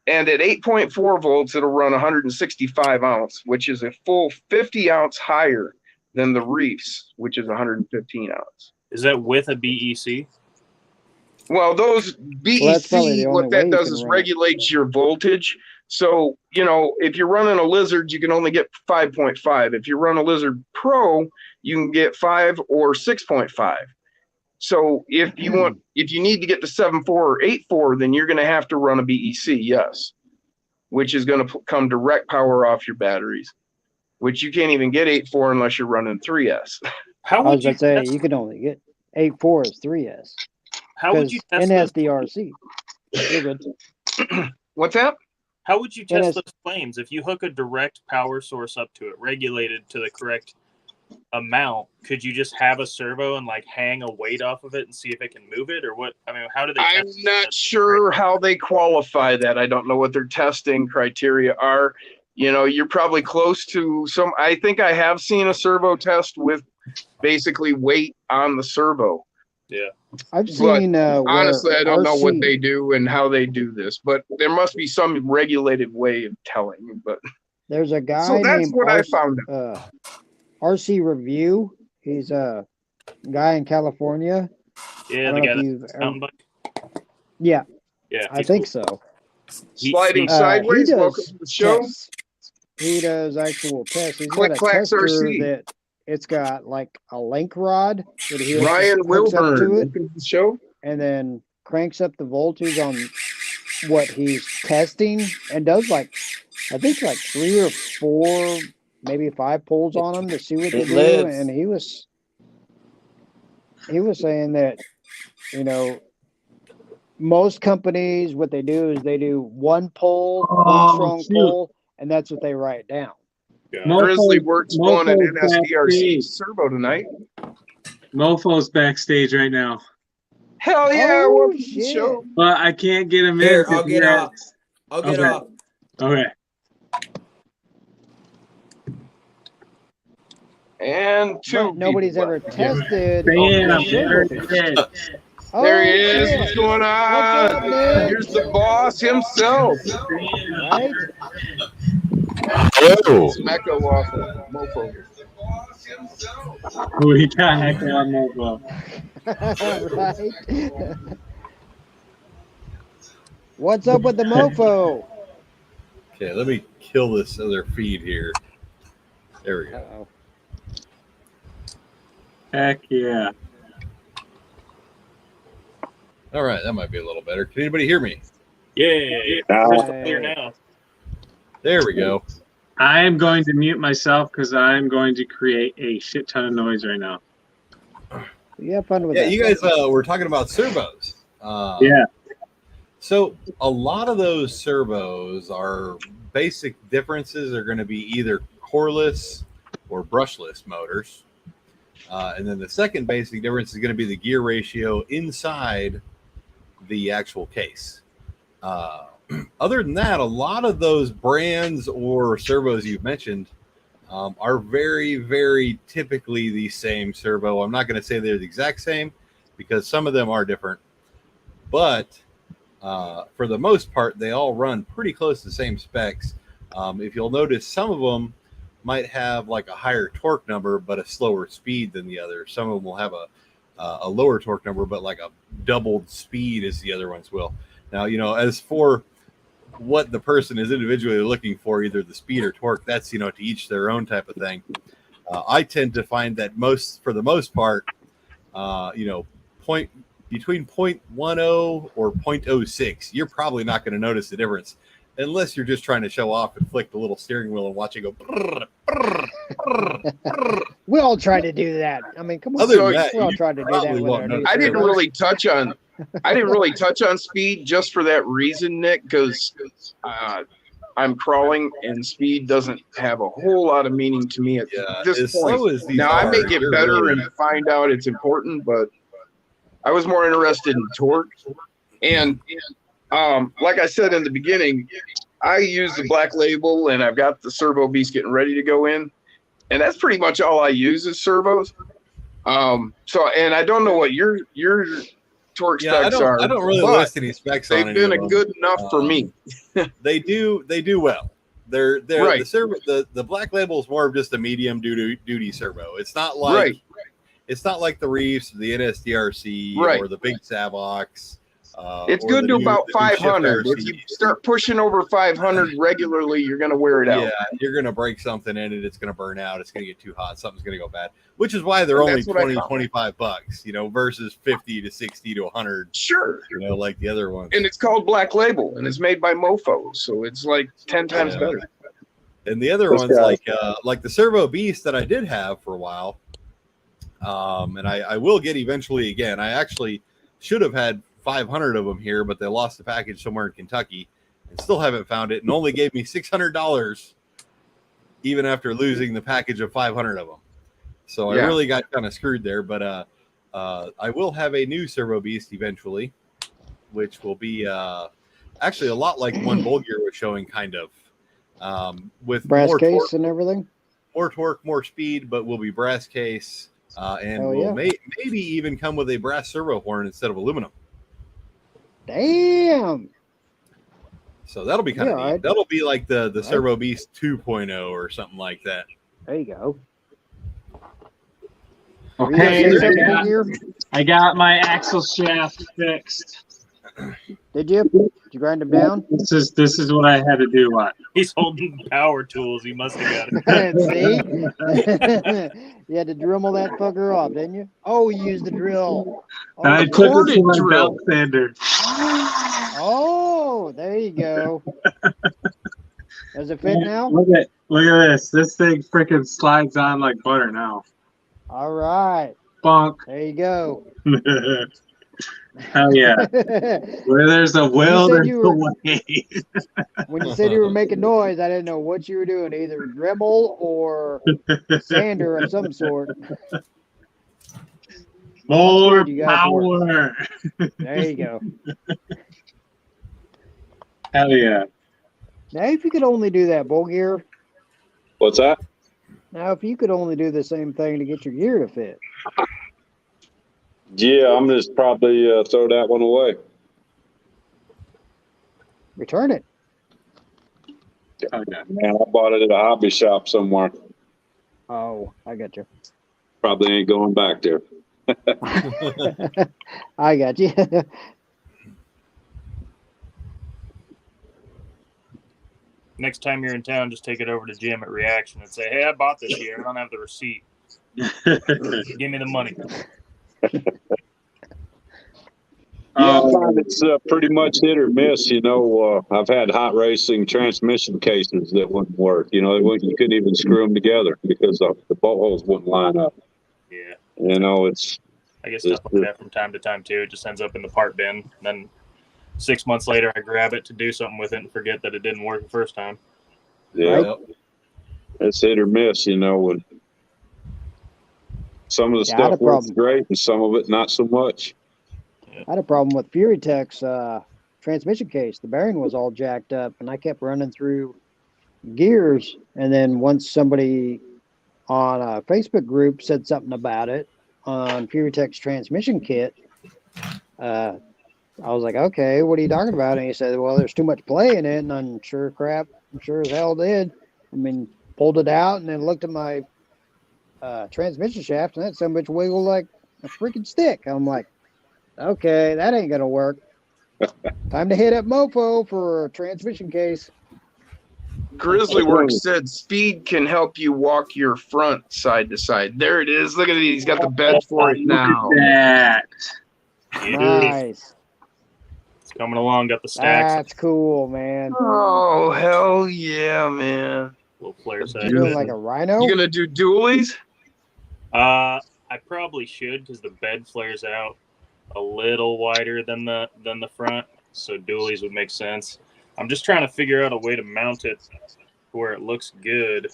And at 8.4 volts, it'll run 165 ounce, which is a full 50 ounce higher than the Reefs, which is 115 ounce. Is that with a BEC? Well, those that's probably the BEC, only what way that you does can is run it. regulates your voltage. So, you know, if you're running a Lizard, you can only get 5.5. If you run a Lizard Pro, you can get 5 or 6.5. So if you need to get to 7.4 or 8.4, then you're going to have to run a BEC, yes, which is going to come direct power off your batteries, which you can't even get 8.4 unless you're running 3S. How I would was you going to say, test, you can only get 8.4 is 3S. how would Because you test those, NSDRC. You're good. What's that? how would you test NS those flames if you hook a direct power source up to it, regulated to the correct amount? Could you just have a servo and like hang a weight off of it and see if it can move it, or what? I mean, how do they? I'm test not that? sure how they qualify that. I don't know what their testing criteria are. You know, you're probably close to some. I think I have seen a servo test with basically weight on the servo. Yeah. I've seen Honestly, I don't know what RC they do and how they do this, but there must be some regulated way of telling. But There's a guy so that's named what I found out. RC Review. He's a guy in California. Yeah, I the don't guy know if that's you've mountain bike. Yeah, Yeah, I he's think cool. so. Sliding he- sideways. he Welcome does to the show. tests. He does actual tests. He's Click got a Clacks tester RC. that it's got like a link rod that he Ryan hooks up Wilburn. to it Welcome to the show. and then cranks up the voltage on what he's testing and does like, I think like 3 or 4, maybe 5 pulls on them to see what they It do. lives. And he was saying that, you know, most companies, what they do is they do 1 pull, 1 strong shoot. pull, and that's what they write down. Yeah. Grizzly Works blowing an Mofo's NSDRC backstage. servo tonight. Mofo's backstage right now, Hell yeah! Oh, Welcome to the shit. show. but I can't get him Here, in. 'cause I'll he get has- off. I'll get Okay. off. Okay. And 2 But nobody's people ever left. tested. Bam, the servo there piece. it is. Oh, There he is. shit. What's going What's up, on? Nick? Here's the boss himself. Right? Hello. Some echo off of Mofo. We got echo on Mofo. Right? What's up with the mofo? Okay, let me kill this other feed here. There we go. Uh-oh. Heck yeah. All right, that might be a little better. Can anybody hear me? Yeah, Now, crystal clear now. There we go. I am going to mute myself because I'm going to create a shit ton of noise right now. You have fun with Yeah, that. you guys were talking about servos. Yeah. So a lot of those servos are basic differences are going to be either coreless or brushless motors. And then the second basic difference is going to be the gear ratio inside the actual case. Other than that, a lot of those brands or servos you've mentioned are very, very typically the same servo. I'm not going to say they're the exact same because some of them are different, but for the most part, they all run pretty close to the same specs. If you'll notice, some of them might have like a higher torque number, but a slower speed than the other. Some of them will have a lower torque number, but like a doubled speed as the other ones will. Now, as for what the person is individually looking for, either the speed or torque, that's, to each their own type of thing. I tend to find that for the most part, between 0.10 or 0.06, you're probably not going to notice the difference unless you're just trying to show off and flick the little steering wheel and watch it go. Brrr, brrr, brrr, brrr. We all try to do that. I mean, come on. Other than that, we all you tried to do that probably with won't our notice new I didn't servos. really touch on speed just for that reason, Nick, because I'm crawling and speed doesn't have a whole lot of meaning to me at Yeah, this as point. slow as these Now I may are, get you're better really- and find out it's important, but I was more interested in torque. And like I said in the beginning, I use the Black Label and I've got the Servo Beast getting ready to go in, and that's pretty much all I use is servos. And I don't know what your torque Yeah, specs are. I don't really but list any specs on they've any been of a them. good enough for me. They do well. They're Right. the Black Label is more of just a medium duty servo. It's not like Right. it's not like the Reefs, the NSDRC, Right. or the big Savox. It's or good the to new- about the new Shift 500. If you RC. start pushing over 500 regularly, you're going to wear it out. Yeah, you're gonna break something in it. It's gonna burn out. It's gonna get too hot. Something's gonna go bad. Which is why they're And only that's what I 20, found. 25 bucks. Versus 50 to 60 to 100. Sure. Like the other ones. And it's called Black Label, and it's made by Mofo, so it's like 10 times Yeah. better. And the other Those ones, guys. like the Servo Beast that I did have for a while, and I will get eventually again. I actually should have had 500 of them here, but they lost the package somewhere in Kentucky, and still haven't found it, and only gave me $600 even after losing the package of 500 of them. So Yeah. I really got kind of screwed there. But I will have a new Servo Beast eventually, which will be actually a lot like one Bull Gear was showing, kind of. With Brass more case torque, and everything. more torque, more speed, but will be brass case, and Hell will yeah. maybe even come with a brass servo horn instead of aluminum. Damn. So that'll be kind of Yeah, neat. I'd- That'll be like the Servo Beast 2.0 or something like that. There you go. Were you gonna Okay, say I something got, here? I got my axle shaft fixed. Did you? Did you grind them down? This is what I had to do. What? He's holding power tools. He must have got it. See? You had to Dremel that fucker off, didn't you? Oh, you used the drill. Oh, And I the took it corded to my drill. belt sander. Oh, there you go. Does it fit now? Look at this. This thing freaking slides on like butter now. All right. Bonk. There you go. Hell yeah. Where there's a will, said there's you a were- way. When you said you were making noise, I didn't know what you were doing, either Dremel or sander of some sort. More good you guys were. power. There you go. Hell yeah. Now, if you could only do that, Bull Gear. What's that? Now, if you could only do the same thing to get your gear to fit. Yeah, I'm just probably throw that one away. Return it. Oh, yeah. Man, I bought it at a hobby shop somewhere. Oh, I got you. Probably ain't going back there. I got you. Next time you're in town, just take it over to Jim at Reaction and say, "Hey, I bought this here. I don't have the receipt. Give me the money." Yeah, I find it's pretty much hit or miss. I've had hot racing transmission cases that wouldn't work. You couldn't even screw them together because the bolt holes wouldn't line up. Yeah. It's. I get stuff like that from time to time too. It just ends up in the part bin. And then 6 months later, I grab it to do something with it and forget that it didn't work the first time. Yeah, Right. it's hit or miss. And some of the Yeah, I had stuff a works problem. great, and some of it not so much. I had a problem with Fury Tech's transmission case. The bearing was all jacked up, and I kept running through gears. And then once somebody on a Facebook group said something about it on Fury Tech's transmission kit, I was like, okay, what are you talking about? And he said, well, there's too much play in it. And I'm sure as hell did. I mean, pulled it out and then looked at my transmission shaft, and that some bitch wiggled like a freaking stick. I'm like, okay, that ain't gonna work. Time to hit up Mofo for a transmission case. Grizzly Works said speed can help you walk your front side to side. There it is. Look at it. He's got the bed for it now. Look at that. It is. Nice. It's coming along. Got the stacks. That's cool, man. Oh, hell yeah, man. Little flare You side. doing like a rhino? You gonna do dualies? I probably should because the bed flares out a little wider than the front, so dualies would make sense. I'm just trying to figure out a way to mount it where it looks good.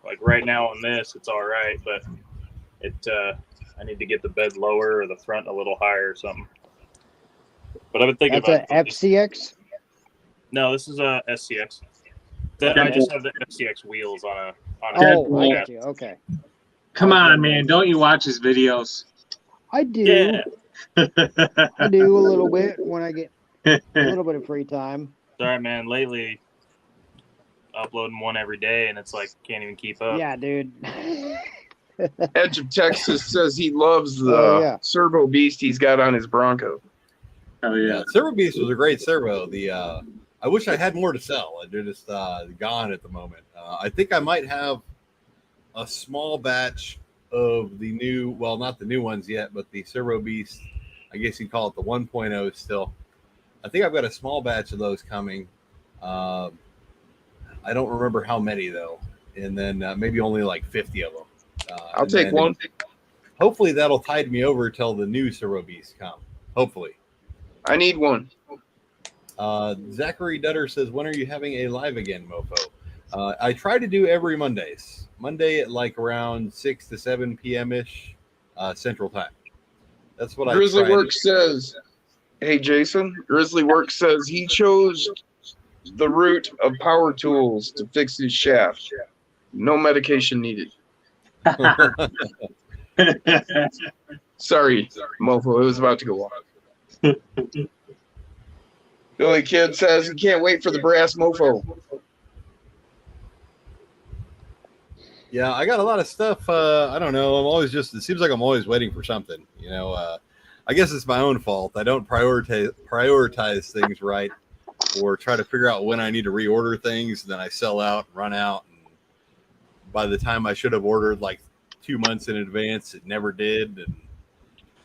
Like right now on this, it's all right, but I need to get the bed lower or the front a little higher or something. But I've been thinking That's about a FCX. No, this is a SCX. I just have the FCX wheels on a. Oh, I got you. Okay, Come on, man. Don't you watch his videos? I do. Yeah. I do a little bit when I get a little bit of free time. Sorry, man. Lately, uploading one every day, and it's like can't even keep up. Yeah, dude. Edge of Texas says he loves the Oh, yeah. servo beast he's got on his Bronco. Oh yeah. Servo Beast was a great servo. I wish I had more to sell. They're just gone at the moment. I think I might have a small batch of the new, well, not the new ones yet, but the Servo Beast. I guess you call it the 1.0 still. I think I've got a small batch of those coming. I don't remember how many though, and then maybe only like 50 of them. I'll take one. Hopefully that'll tide me over till the new Servo Beasts come. Hopefully. I need one. Zachary Dutter says, when are you having a live again, Mofo? I try to do every Mondays. Monday at like around 6 to 7 p.m.-ish Central Time. That's what Grizzly I try Works says, hey, Jason, Grizzly Works says he chose the route of power tools to fix his shaft. No medication needed. Sorry, Mofo. It was about to go off. Billy Kid says he can't wait for the brass Mofo. Yeah, I got a lot of stuff. I don't know. It seems like I'm always waiting for something. I guess it's my own fault. I don't prioritize things right, or try to figure out when I need to reorder things. And then I sell out, run out. And by the time I should have ordered like 2 months in advance, it never did. And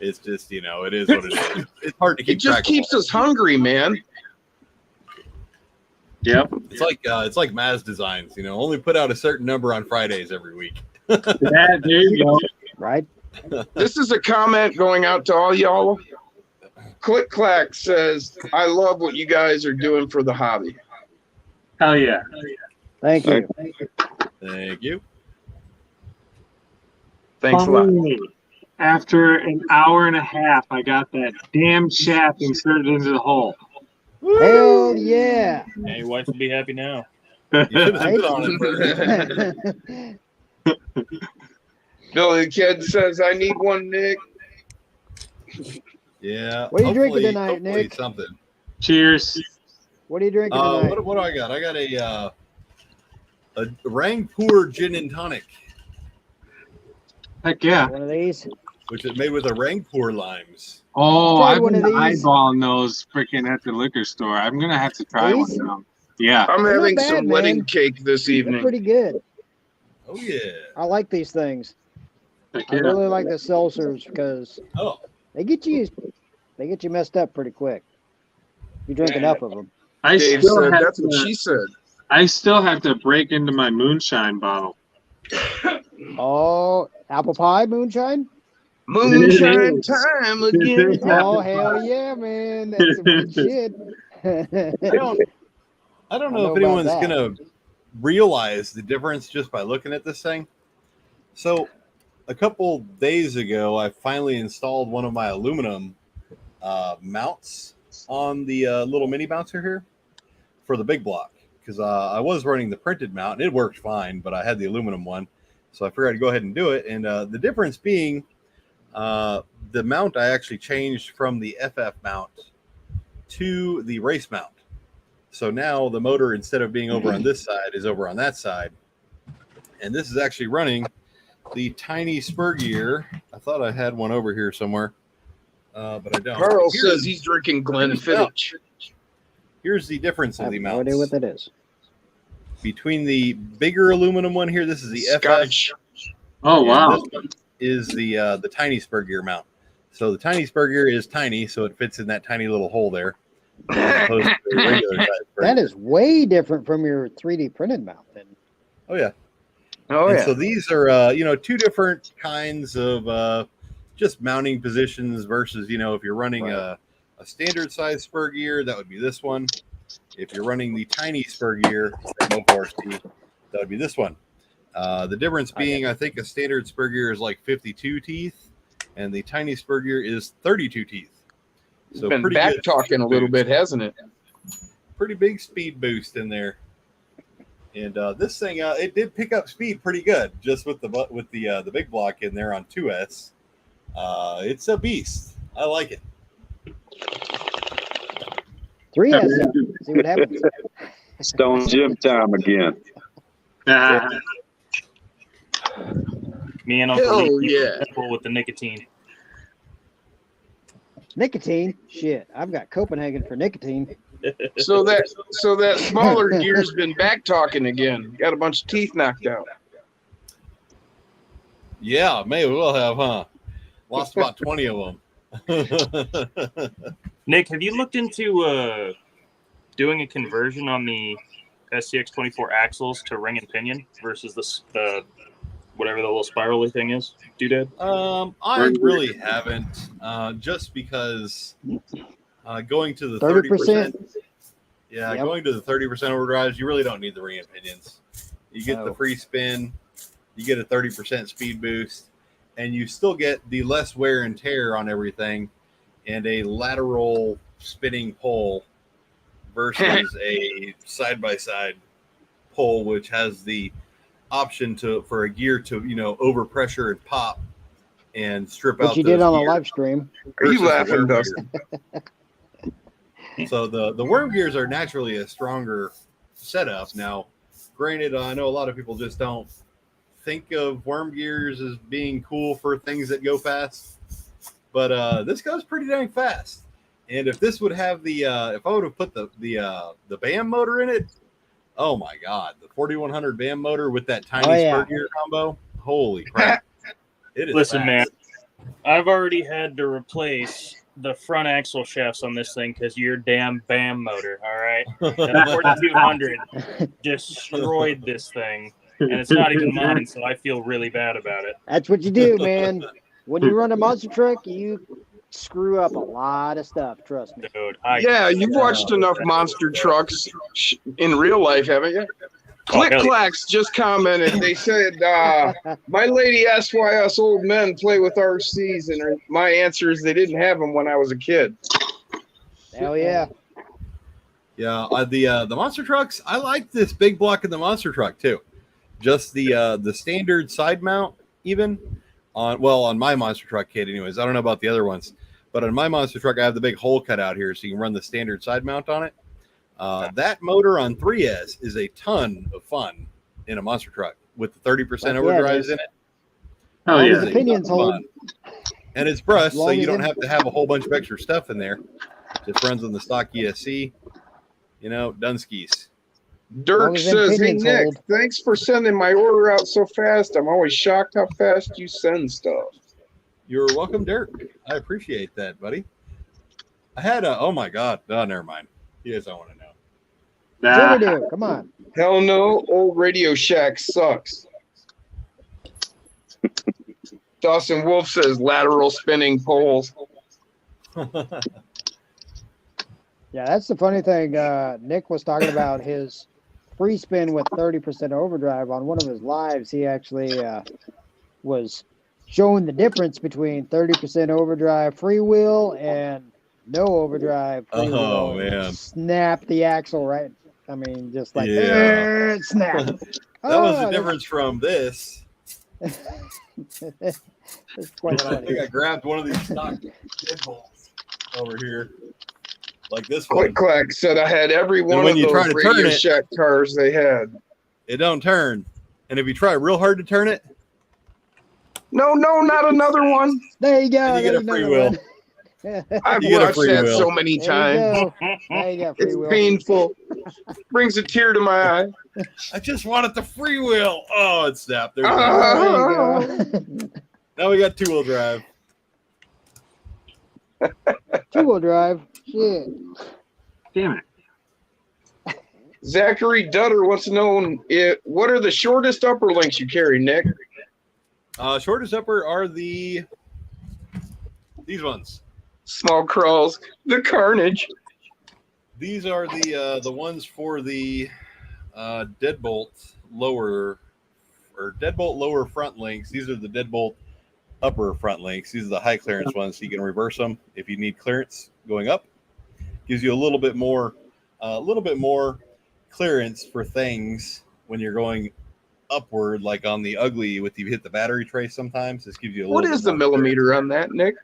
it's just, it is what it is. It's hard to keep It just track keeps of. us hungry, man. Yep. It's like Maz Designs, only put out a certain number on Fridays every week. Yeah, there you go. Right? This is a comment going out to all y'all. Click Clack says, I love what you guys are doing for the hobby. Hell yeah. Thank you. Thank you. Thanks a lot. Finally, after an hour and a half, I got that damn shaft inserted into the hole. Hell yeah. Hey, your wife will be happy now. You should have been on it first. Billy the Kid says, I need one, Nick. Yeah. What are you drinking hopefully- tonight, hopefully Nick? Something. Cheers. What are you drinking tonight? What do I got? I got a Rangpur gin and tonic, Heck yeah. One of these? which is made with a Rangpur limes. Oh, Try I've one been of these. eyeballing those freaking at the liquor store. I'm gonna have to try These? one now. Yeah. I'm They're not having bad, some wedding man. cake this They're evening. pretty good. Oh yeah. I like these things. Heck I yeah. really like the seltzers because Oh, they get you messed up pretty quick. You drink enough of them. I Dave still said have that's what to, she said. I still have to break into my moonshine bottle. Oh, apple pie moonshine. Moonshine is. time again. Oh hell yeah, man! That's some good shit. I don't I know know if about anyone's that. gonna realize the difference just by looking at this thing. So, a couple days ago, I finally installed one of my aluminum mounts on the little mini bouncer here for the big block because I was running the printed mount and it worked fine, but I had the aluminum one, so I figured I'd go ahead and do it. And the difference being, the mount I actually changed from the FF mount to the race mount. So now the motor, instead of being over on this side, is over on that side. And this is actually running the tiny spur gear. I thought I had one over here somewhere, but I don't. Carl Here's- says he's drinking Glenfiddich. Here's the difference I of have the no mounts. idea what that is. Between the bigger aluminum one here, this is the Scotch. Oh, and wow. this one is the tiny spur gear mount. So the tiny spur gear is tiny, so it fits in that tiny little hole there. As opposed to the regular size spur That gear. is way different from your 3D printed mount. Then Oh yeah. Oh And yeah. so these are two different kinds of just mounting positions versus if you're running a standard size spur gear, that would be this one. If you're running the tiny spur gear from OPRC, that would be this one. The difference being, I think a standard spur gear is like 52 teeth, and the tiny spur gear is 32 teeth. It's So been pretty back good talking a speed little boost. bit, hasn't it? Pretty big speed boost in there. And this thing, it did pick up speed pretty good, just with the big block in there on 2S. It's a beast. I like it. 3S up. See what happens. Stone Jim time again. Ah, Me and Uncle Hell Lee yeah. careful with the nicotine. Nicotine. Shit, I've got Copenhagen for nicotine. So that smaller gear's been back talking again. Got a bunch of teeth knocked out. Yeah, may well have, huh? Lost about 20 of them. Nick, have you looked into doing a conversion on the SCX24 axles to ring and pinion versus the whatever the little spirally thing is? Doodad? I really haven't, just because going to the 30%. 30%. Yeah, Yep. going to the 30% overdrives, you really don't need the ring and pinions. You get the No. free spin, you get a 30% speed boost, and you still get the less wear and tear on everything and a lateral spinning pole versus a side-by-side pole, which has the option for a gear to, overpressure and pop and strip out What you did those on the gears live stream. Are you versus the laughing, worm Dustin? gear. So the worm gears are naturally a stronger setup. Now, granted, I know a lot of people just don't think of worm gears as being cool for things that go fast, but this goes pretty dang fast. And if this would have if I would have put the BAM motor in it, oh my god, the 4100 BAM motor with that tiny Oh, yeah. spur gear combo, holy crap! It is Listen, fast. man, I've already had to replace the front axle shafts on this thing because your damn BAM motor, all right? That 4200 destroyed this thing, and it's not even mine, so I feel really bad about it. That's what you do, man. When you run a monster truck, you screw up a lot of stuff. Trust me. Dude, Yeah, you've watched enough monster trucks in real life, haven't you? Click hell yeah. Clacks just commented. They said, my lady asked why us old men play with RCs, and my answer is they didn't have them when I was a kid. Hell yeah. Yeah, the monster trucks. I like this big block in the monster truck too. Just the standard side mount, even on my monster truck kit. Anyways, I don't know about the other ones, but on my monster truck, I have the big hole cut out here, so you can run the standard side mount on it. That motor on 3S is a ton of fun in a monster truck with the 30% Yeah, it overdrives is. in it. hell Long yeah. as the pinions hold. And it's brushed, so Long you as don't it- have to have a whole bunch of extra stuff in there. Just runs on the stock ESC. Dunskies. Dirk long as them says, "Hey pinions Nick, hold." thanks for sending my order out so fast. I'm always shocked how fast you send stuff." You're welcome, Dirk. I appreciate that, buddy. I had a. Oh my God. Oh, never mind. You guys don't want to know. Jimmy do, come on. Hell no, old Radio Shack sucks. Dawson Wolf says lateral spinning poles. Yeah, that's the funny thing. Nick was talking about his free spin with 30% overdrive on one of his lives. He actually was showing the difference between 30% overdrive freewheel and no overdrive freewheel. Oh, man. Snap the axle right. I mean, just like snap. That was the difference from this. It's quite I funny. think I grabbed one of these stock dead bolts over here, like this Click one. Clack said I had every one when of you try those to turn Radio it- Shack cars they had. It don't turn, and if you try real hard to turn it, No, not another one. There you go. then you get a there's free another wheel. one. I've You get a watched free that will. so many There times. you go. Now you got free It's will. painful. Brings a tear to my eye. I just wanted the free wheel. Oh, it snapped. There we go. Ah. There you go. Now we got two-wheel drive. Two-wheel drive. Shit. Damn it. Zachary Dutter wants to know what are the shortest upper links you carry, Nick? Shortest upper are these ones. Small crawls, the carnage. These are the ones for the deadbolt lower front links. These are the deadbolt upper front links. These are the high clearance ones, so you can reverse them if you need clearance going up. Gives you a little bit more clearance for things when you're going upward, like on the ugly with you hit the battery tray. Sometimes this gives you a What little is bit the more millimeter on that, Nick?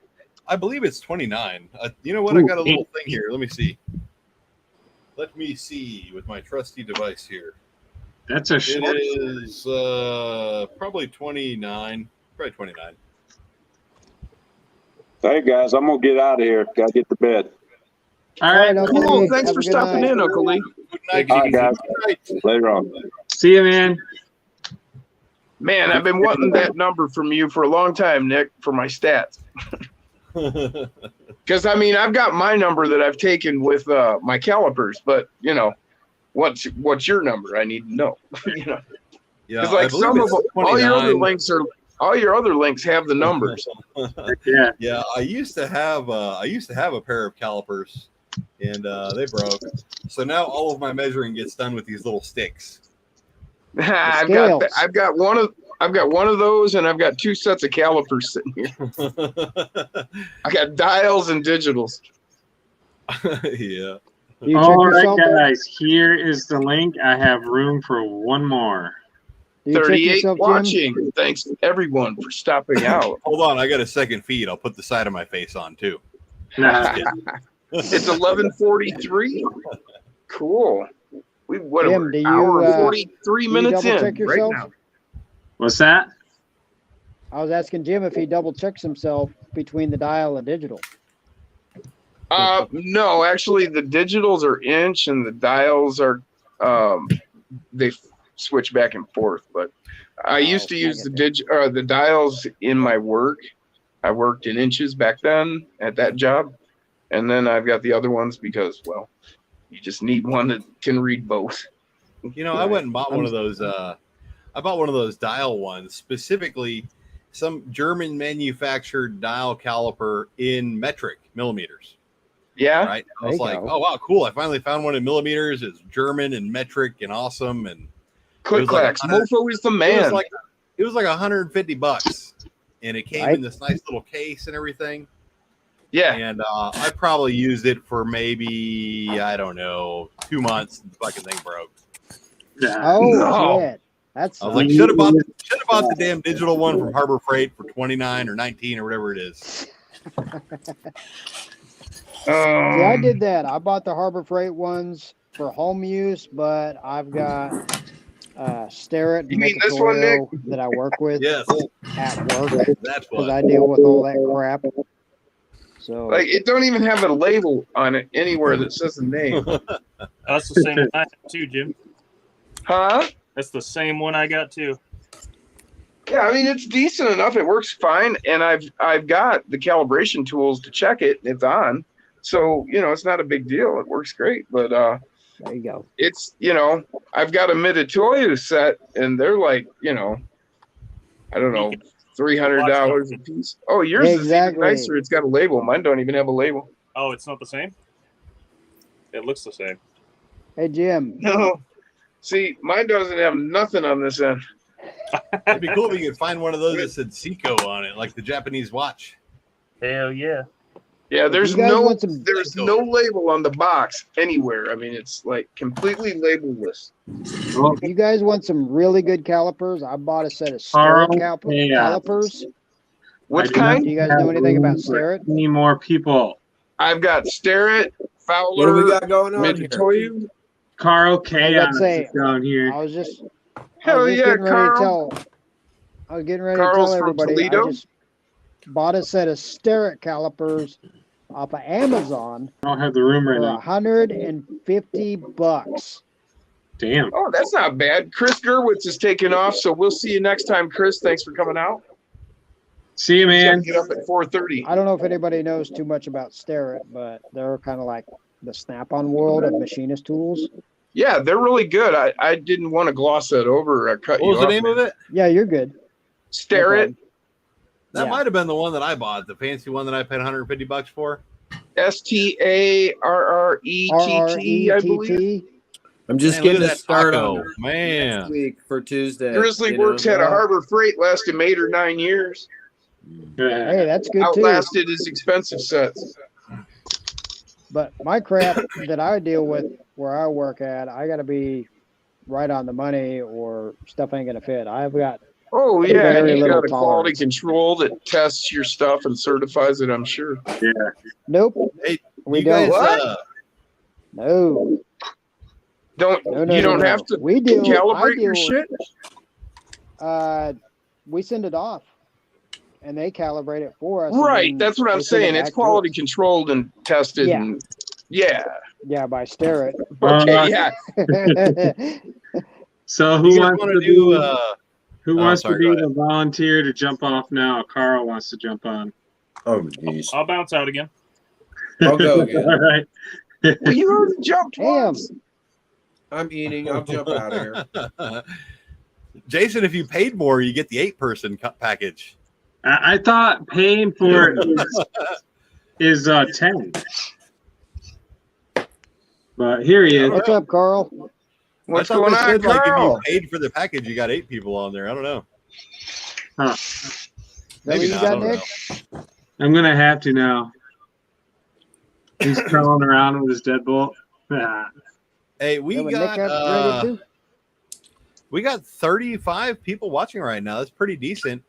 I believe it's 29. You know what? I got a little thing here. Let me see. Let me see with my trusty device here. That's a It short. is probably 29. Probably 29. Hey guys, I'm gonna get out of here. Gotta get to bed. All right. Uncle Cool. Lee. Thanks Have for a good stopping night. in, Uncle Lee. Good night, All right, guys. guys. Later on. See you, man. Man, I've been wanting that number from you for a long time, Nick, for my stats. Because I mean, I've got my number that I've taken with my calipers, but you know, what's your number? I need to know. You know, Yeah, because I like believe some of it's them, all your other 29. links have the numbers. Yeah. Yeah, I used to have a pair of calipers, and they broke. So now all of my measuring gets done with these little sticks. I've scales. got one of those, and I've got two sets of calipers sitting here. I got dials and digitals. Yeah. Do you check All right, yourself? guys. Here is the link. I have room for one more. Do you check 38 yourself, Jim? watching. Thanks everyone for stopping out. Hold on, I got a second feed. I'll put the side of my face on too. Nah, It's 11:43. Cool. What Jim, are do we? you, Hour and 43 do you minutes double in check right yourself? now. what's that? I was asking Jim if he double checks himself between the dial and digital. No, actually, the digitals are inch and the dials are they switch back and forth. But I used to I use get the dials in my work. I worked in inches back then at that job, and then I've got the other ones because, well, you just need one that can read both. You know, I went and bought one of those. I bought one of those dial ones, specifically some German manufactured dial caliper in metric millimeters. Yeah. Right. I There was you like, go. oh wow, cool! I finally found one in millimeters. It's German and metric and awesome. And Click was like clacks. 100 Mofo is the it man. was like $150, and it came Right. in this nice little case and everything. Yeah. And I probably used it for maybe, I don't know, 2 months. And the fucking thing broke. Nah. Oh No. shit, that's I was like, should have bought the damn digital one from Harbor Freight for 29 or 19 or whatever it is. yeah, I did that. I bought the Harbor Freight ones for home use, but I've got Starrett You mean this one, Nick? Mecatorio that I work with Yes, at work that's because what. I deal with all that crap. So Like it don't even have a label on it anywhere that says the name. That's the same as I have too, Jim. Huh? That's the same one I got too. Yeah, I mean it's decent enough. It works fine, and I've got the calibration tools to check it. It's on, so it's not a big deal. It works great, but There you go. it's I've got a Mitutoyo set, and they're like I don't know, $300 a piece. Oh, yours is even Exactly. nicer. It's got a label. Mine don't even have a label. Oh, it's not the same? It looks the same. Hey, Jim. No, see, mine doesn't have nothing on this end. It'd be cool if you could find one of those that said Seiko on it, like the Japanese watch. Hell yeah. Yeah, there's You guys want some- no label on the box anywhere. I mean, it's like completely labelless. If you guys want some really good calipers, I bought a set of Carl, Starrett calipers. What I do kind? Do you guys know anything about Starrett? Any more people? I've got Starrett, Fowler, What do we got going on here? Mitutoyo. Carl I was Chaos about to say, is down here. I was just Hell yeah, getting ready to Carl. tell. I was getting ready Carl's to tell from everybody. Toledo? I just bought a set of Starrett calipers off of Amazon I don't have the room right for now. $150. Damn. Oh, that's not bad. Chris Gerwitz is taking off, so we'll see you next time, Chris. Thanks for coming out. See you, He's gotta man. Get up at 4:30. I don't know if anybody knows too much about Starrett, but they're kind of like the Snap-on world of machinist tools. Yeah, they're really good. I didn't want to gloss that over. I cut What you was the off. name of it? Yeah, you're good. Starrett, That Yeah. might have been the one that I bought, the fancy one that I paid $150 for. STARRETT, I believe. RRETT. I'm just Man, look getting at a that start taco. on it Man. next week for Tuesday. Grizzly you know? Works had a Harbor Freight last him 8 or 9 years. Hey, that's good too. Outlasted his expensive sets. But my crap that I deal with where I work at, I got to be right on the money or stuff ain't going to fit. I've got Oh yeah, Very and you little got a quality tolerance. control that tests your stuff and certifies it. I'm sure. nope. Hey, We you guys, don't. What? No. Don't No, no, you no, don't no. have to We deal. I calibrate deal your with- shit? We send it off, and they calibrate it for us. and Right, then that's what I'm they send it saying. It's back to quality us. controlled and tested. Yeah. And, yeah. Yeah, by Starrett. Okay. Yeah. So who you guys wants want to to do? be? Who wants sorry, to be go the volunteer to jump off now? Carl wants to jump on. Oh, jeez. I'll bounce out again. I'll go again. All right. Well, you already jumped Damn. once. I'm eating. I'll jump out of here. Jason, if you paid more, you get the 8-person package. I thought paying for it is 10. But here he is. What's up, Carl? What's I thought going they on, said, like, Carl? if you paid for the package, you got 8 people on there. I don't know. Huh. Is that what Maybe you not. got, I don't Nick? know. I'm gonna have to now. He's crawling around with his deadbolt. Ah. Hey, we Yeah, when got Nick got ready to. we got 35 people watching right now. That's pretty decent.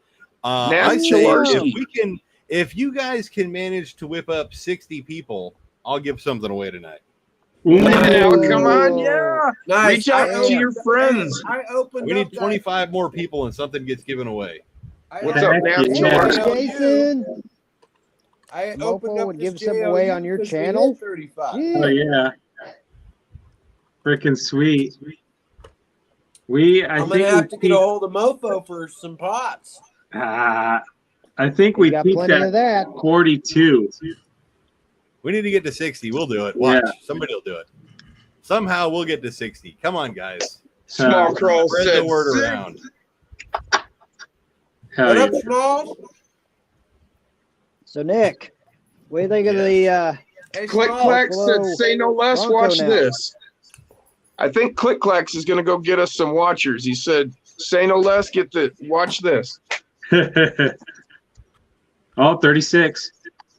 Nancy I say Larson. if you guys can manage to whip up 60 people, I'll give something away tonight. Now, Ooh. come on, yeah. Nice. Reach out to your friends. I opened We up need that- 25 more people, and something gets given away. I What's opened up, up Nancy that Hey, Larson? JLU. Jason. I Mofo opened up would this give some away JLU on your because we channel? hit 35. Oh yeah. Freaking sweet. I I'm think gonna have to we get a hold of Mofo for some pots. I think We we got peaked plenty of at that. 42. We need to get to 60. We'll do it. Watch. Somebody will do it. Somehow we'll get to 60. Come on, guys. Small crawl Spread said the word six. around. Hell What yeah. up, Smalls? So, Nick, what do you think of the Hey, Click Smalls. Clack said, Buffalo say no less, Bronco watch now. this. I think Click Clacks is going to go get us some watchers. He said, say no less, watch this. Oh, 36.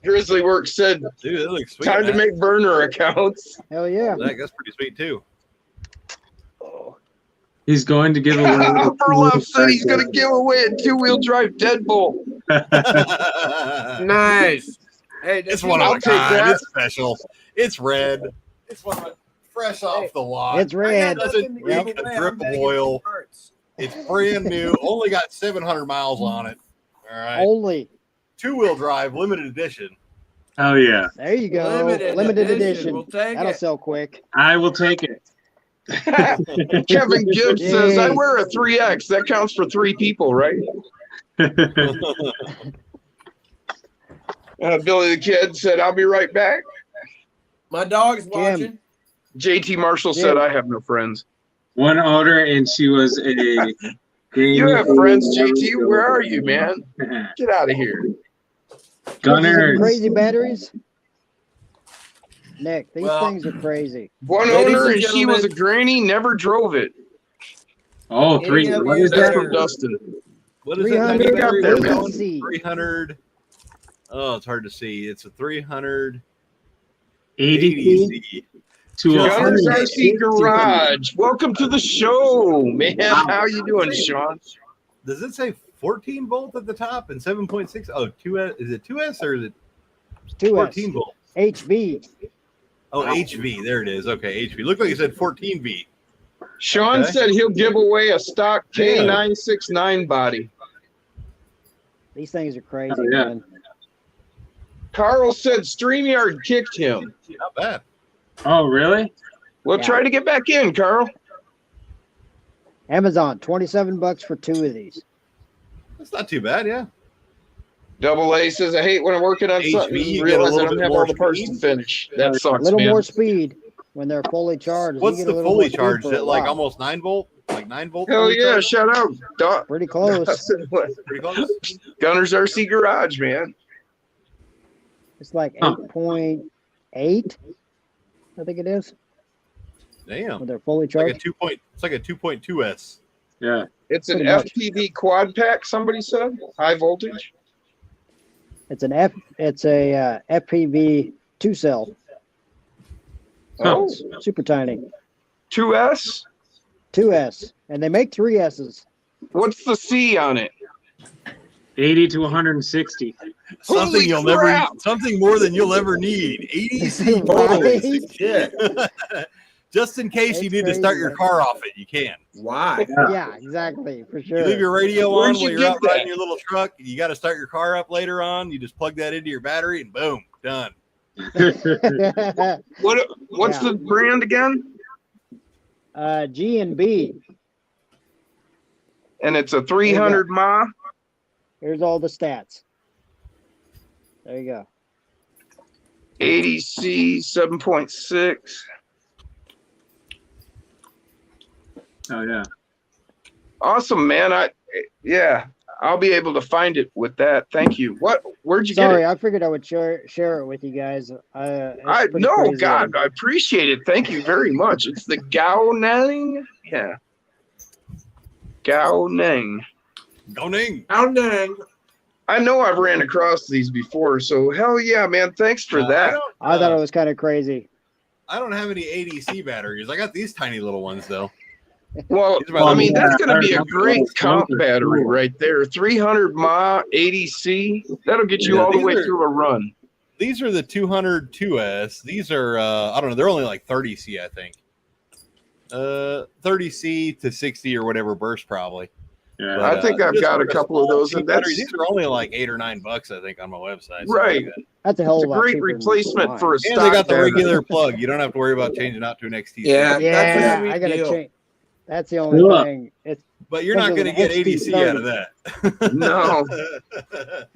Grizzly Works said, Dude, that looks sweet. time to man. make burner accounts. hell yeah? That's pretty sweet too. He's going to give away. Upper left said he's going to give away a 2-wheel drive deadbolt. Nice. Hey, It's one of I'll a take kind. that. It's special. It's red. It's one of a, fresh off the lot. It's red. It doesn't leak a drip of oil. It's brand new. Only got 700 miles on it. All right. Only. 2-wheel drive, limited edition. Oh yeah. There you go. Limited Limited edition. edition. We'll take That'll it. sell quick. I will take it. Kevin Gibbs says, I wear a 3X. That counts for 3 people, right? Billy the Kid said, I'll be right back. My dog's watching. JT Marshall said, I have no friends. One owner, and she was a. You have friends, JT. Where are you, man? Get out of here. Gunners. Crazy batteries. Nick, these things are crazy. One owner, and she was a granny, never drove it. Oh, three. What is That's that? from Dustin. What is 300 that? got there, man? 300. Oh, it's hard to see. It's a 300 80 ADC. to Gunners 160. RC Garage. Welcome to the show, man. How you doing, Sean? Does it say 14 volt at the top and 7.6? Oh, 2S. Is it 2S or is it 14 volt? HV. Oh, HV. There it is. Okay, HV. Looked like it said 14V. Sean said he'll give away a stock K969 body. These things are crazy, Oh, yeah. man. Carl said StreamYard kicked him. Not bad. Oh, really? Well, try to get back in, Carl. Amazon, $27 for 2 of these. That's not too bad, yeah. Double A says, I hate when I'm working on HV, something you and get a realize I little don't bit have more all the parts to speed. finish. That A sucks, little man. more speed when they're fully charged. What's You get the a little fully more speed charged? for Is a it like while. almost 9 volt? Like 9 volt? Hell fully yeah, charged? shout out. Pretty close. Pretty close. Gunners RC Garage, man. It's like 8.8, I think it is, Damn. when they're fully It's like a charged. it's like a 2.2S. Yeah. It's an Pretty much. FPV quad pack, somebody said. High voltage. It's a FPV 2-cell. Oh, Super tiny. 2S? 2S. And they make 3S's. What's the C on it? 80 to 160. Holy Something crap! something more than you'll ever need. ADC Right? shit. Just in case you It's need to start crazy, your man. car off it, you can. Why? Yeah, exactly, for sure. You leave your radio on Where'd while you you're get out riding that? your little truck. You got to start your car up later on. You just plug that into your battery and boom, done. What's Yeah. the brand again? G&B. And it's a 300 mAh. Here's all the stats. There you go. 80C 7.6. Oh, yeah. Awesome, man. I'll be able to find it with that. Thank you. Where'd you Sorry, get it? I figured I would share it with you guys. It's pretty No, crazy. God, I appreciate it. Thank you very much. It's the Gao Neng. Yeah. Gao Neng. Go Ning. How dang. I know I've ran across these before, so hell yeah, man. Thanks for that. I thought it was kind of crazy. I don't have any ADC batteries. I got these tiny little ones though. Well, These are my I mean, little- that's going to be a great comp battery right there. 300 mAh 80C. That'll get you Yeah, all the these way are- through a run. These are the 200 2S. These are I don't know. They're only like 30C, I think. 30C to 60 or whatever burst probably. Yeah. I think I've just got a for couple of small those, cheap and that's- batteries, these are only like $8 or $9, I think, on my website. something Right. like that. That's a hell It's of a a lot great cheaper than replacement mine. for a And stock they got the battery. regular plug. You don't have to worry about changing out to an XT. Yeah, Yeah, that's a I sweet gotta deal. change. That's the only Philip. thing. It's But you're not Because going of to the get ADC out of XT30. that. No.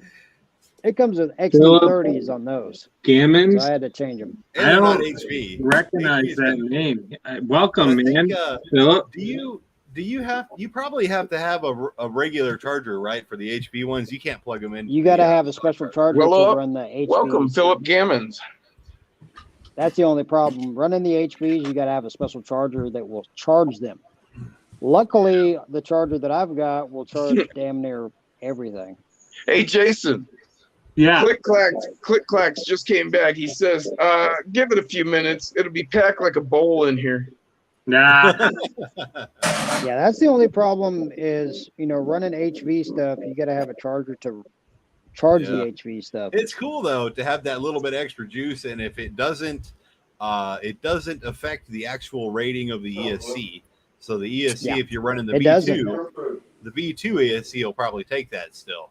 it comes with Philip. XT30s on those, so Gammons. I had to change them. And I they're don't not HV. recognize HV is that good. name. But Welcome, I think, man. Philip. you probably have to have a regular charger, right? For the HV ones, you can't plug them in. You got to have a special charger Well, to run the HVs. Welcome, Philip Gammons. That's the only problem. Running the HVs, you got to have a special charger that will charge them. Luckily, the charger that I've got will charge damn near everything. Hey, Jason. Yeah. Click Clacks just came back. He says, give it a few minutes. It'll be packed like a bowl in here. Nah. Yeah, that's the only problem is, running HV stuff, you got to have a charger to charge the HV stuff. It's cool though to have that little bit extra juice, and if it doesn't affect the actual rating of the ESC. So the ESC, Yeah. if you're running the It V2, doesn't. the V2 ESC will probably take that still,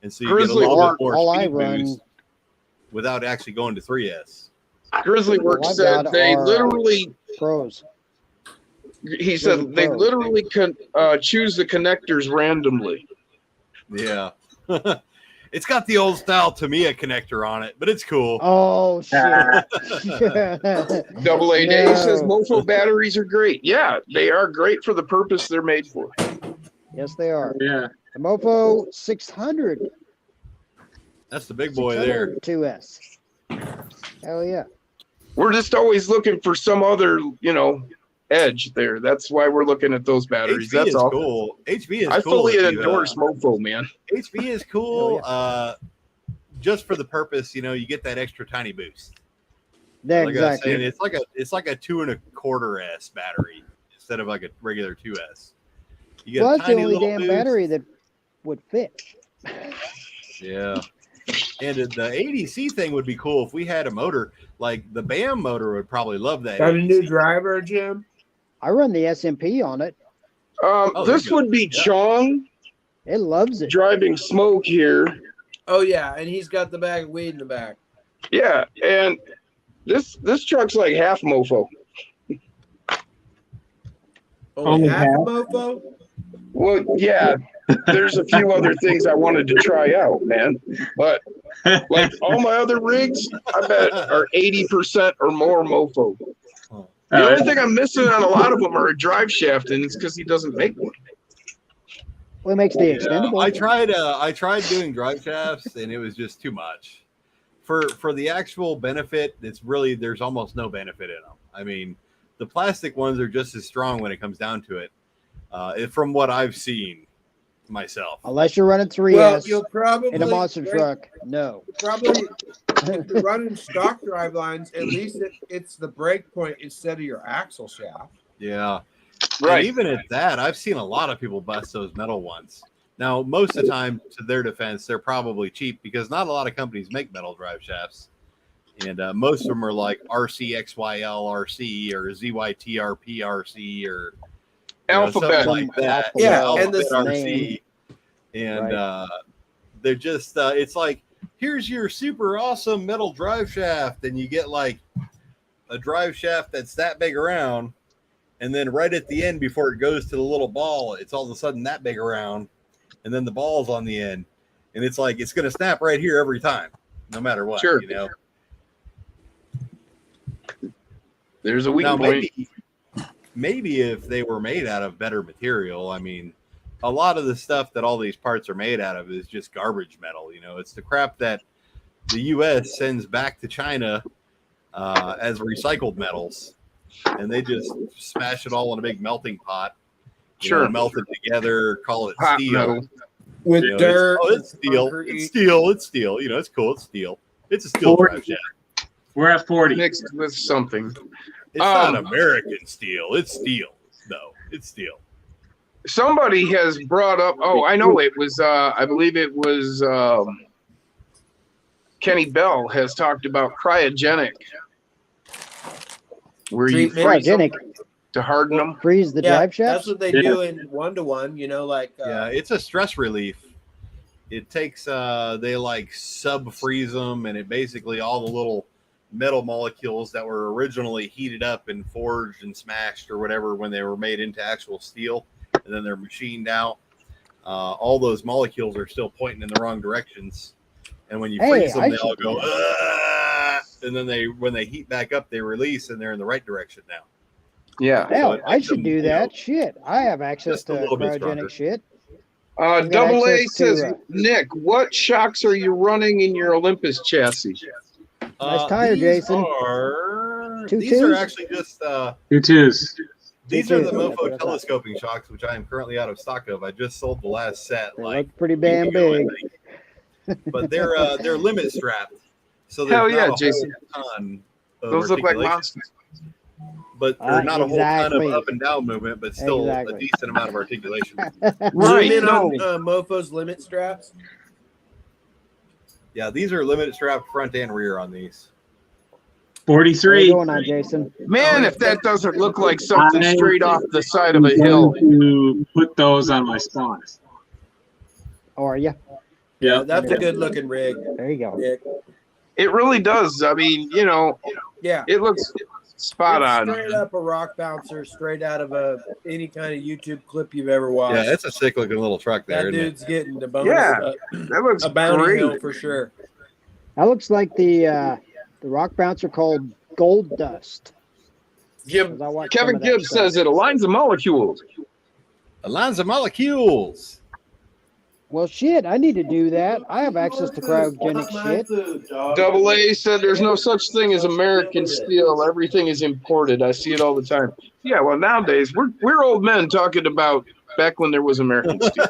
and so you Grizzly get a little bit more all I speed run, boost without actually going to 3S. Grizzly Works I've said got they our, literally pros. He said they literally can choose the connectors randomly. Yeah. It's got the old style Tamiya connector on it, but it's cool. Oh shit! Double A No. Day says Mofo batteries are great. Yeah, they are great for the purpose they're made for. Yes, they are. Yeah. The Mofo 600. That's the big boy there. 2S. Hell yeah. We're just always looking for some other, edge there. That's why we're looking at those batteries. HB That's is all. cool. HB is I cool. fully if you, endorse Mofo, man. HB is cool. Just for the purpose, you get that extra tiny boost. Yeah, Like I was exactly. saying, it's like a 2 1/4 S battery instead of like a regular 2S. You get Well, a that's the tiny only little damn boost. battery that would fit. Yeah. And the ADC thing would be cool if we had a motor like the BAM motor would probably love that. Got a new ADC. driver, Jim? I run the SMP on it. This there you would be Yeah. Chong It loves it. driving Smoke here. Oh yeah, and he's got the bag of weed in the back. Yeah, and this truck's like half Mofo. Only half a mofo? Well, yeah, there's a few other things I wanted to try out, man. But like all my other rigs, I bet are 80% or more Mofo. The only thing I'm missing on a lot of them are a drive shaft, and it's because he doesn't make one. Well, it makes the extendable. I tried doing drive shafts and it was just too much. For the actual benefit, there's almost no benefit in them. I mean, the plastic ones are just as strong when it comes down to it. From what I've seen myself. Unless you're running 3S Well, you'll probably in a monster truck. No. Probably if you're running stock drive lines, at least it's the brake point instead of your axle shaft. Yeah. Right. And even at that, I've seen a lot of people bust those metal ones. Now, most of the time, to their defense, they're probably cheap because not a lot of companies make metal drive shafts. And most of them are like RCXYL RC or ZYTRP RC or Alphabet. something like that. Yeah, Alphabet and the RC. And they're just, it's like, here's your super awesome metal drive shaft. And you get like a drive shaft that's that big around. And then right at the end, before it goes to the little ball, it's all of a sudden that big around. And then the ball's on the end. And it's like, it's going to snap right here every time, no matter what. Sure. There's a weak Now, point. maybe if they were made out of better material, I mean, a lot of the stuff that all these parts are made out of is just garbage metal. It's the crap that the U.S. sends back to China as recycled metals. And they just smash it all in a big melting pot. Sure. Melt it together, call it Hot steel. metal. With dirt. It's steel. concrete. It's steel. It's steel. It's cool. It's steel. It's a steel drive shaft. We're at 40. Mixed with something. It's not American steel. It's steel. No, it's steel. Somebody has brought up. Oh, I know it was. I believe it was. Kenny Bell has talked about cryogenic, where you Treatment. freeze them Cryogenic. to harden them. Freeze the Yeah, drive shaft. that's what they do in 1-to-1. Yeah, it's a stress relief. It takes they like sub freeze them, and it basically all the little metal molecules that were originally heated up and forged and smashed or whatever when they were made into actual steel, and then they're machined out. All those molecules are still pointing in the wrong directions, and when you freeze them, they all go, and then when they heat back up, they release, and they're in the right direction now. Yeah. Hell, I should do that. Shit, I have access just a to little bit stronger. cryogenic shit. Double A access to, says, Nick, what shocks are you running in your Olympus chassis? Nice tire, These Jason. These are twos? actually just Two twos. these are the Two twos. Mofo telescoping shocks, which I am currently out of stock of. I just sold the last set. They Like look pretty damn week ago, I big. think. But they're limit strapped, so there's Hell not yeah, a whole Jason. ton of Those look like articulation. monsters. But there's not a whole ton Exactly. of up and down movement, but still Exactly. a decent amount of articulation. Right. Zoom in No. on Mofo's limit straps. Yeah, these are limited strapped front and rear on these. What are you 43. going on, Jason? Man, if that doesn't look like something I- straight off the side of a I'm hill. going to put those on my spawns. How are you? Yeah. That's a good looking rig. There you go. Nick. It really does. I mean, Yeah. it looks Spot It's on. straight up a rock bouncer, straight out of any kind of YouTube clip you've ever watched. Yeah, it's a sick looking little truck there. That Isn't dude's getting the bonus. Yeah, that looks a bounty great. hill for sure. That looks like the rock bouncer called Gold Dust. 'Cause I watched some Kevin of that Gibbs stuff. says it aligns the molecules. it? Alonzo Molecules. Well, shit, I need to do that. I have access to cryogenic shit. Double A said there's no such thing as American steel. Everything is imported. I see it all the time. Yeah, well, nowadays we're old men talking about back when there was American steel.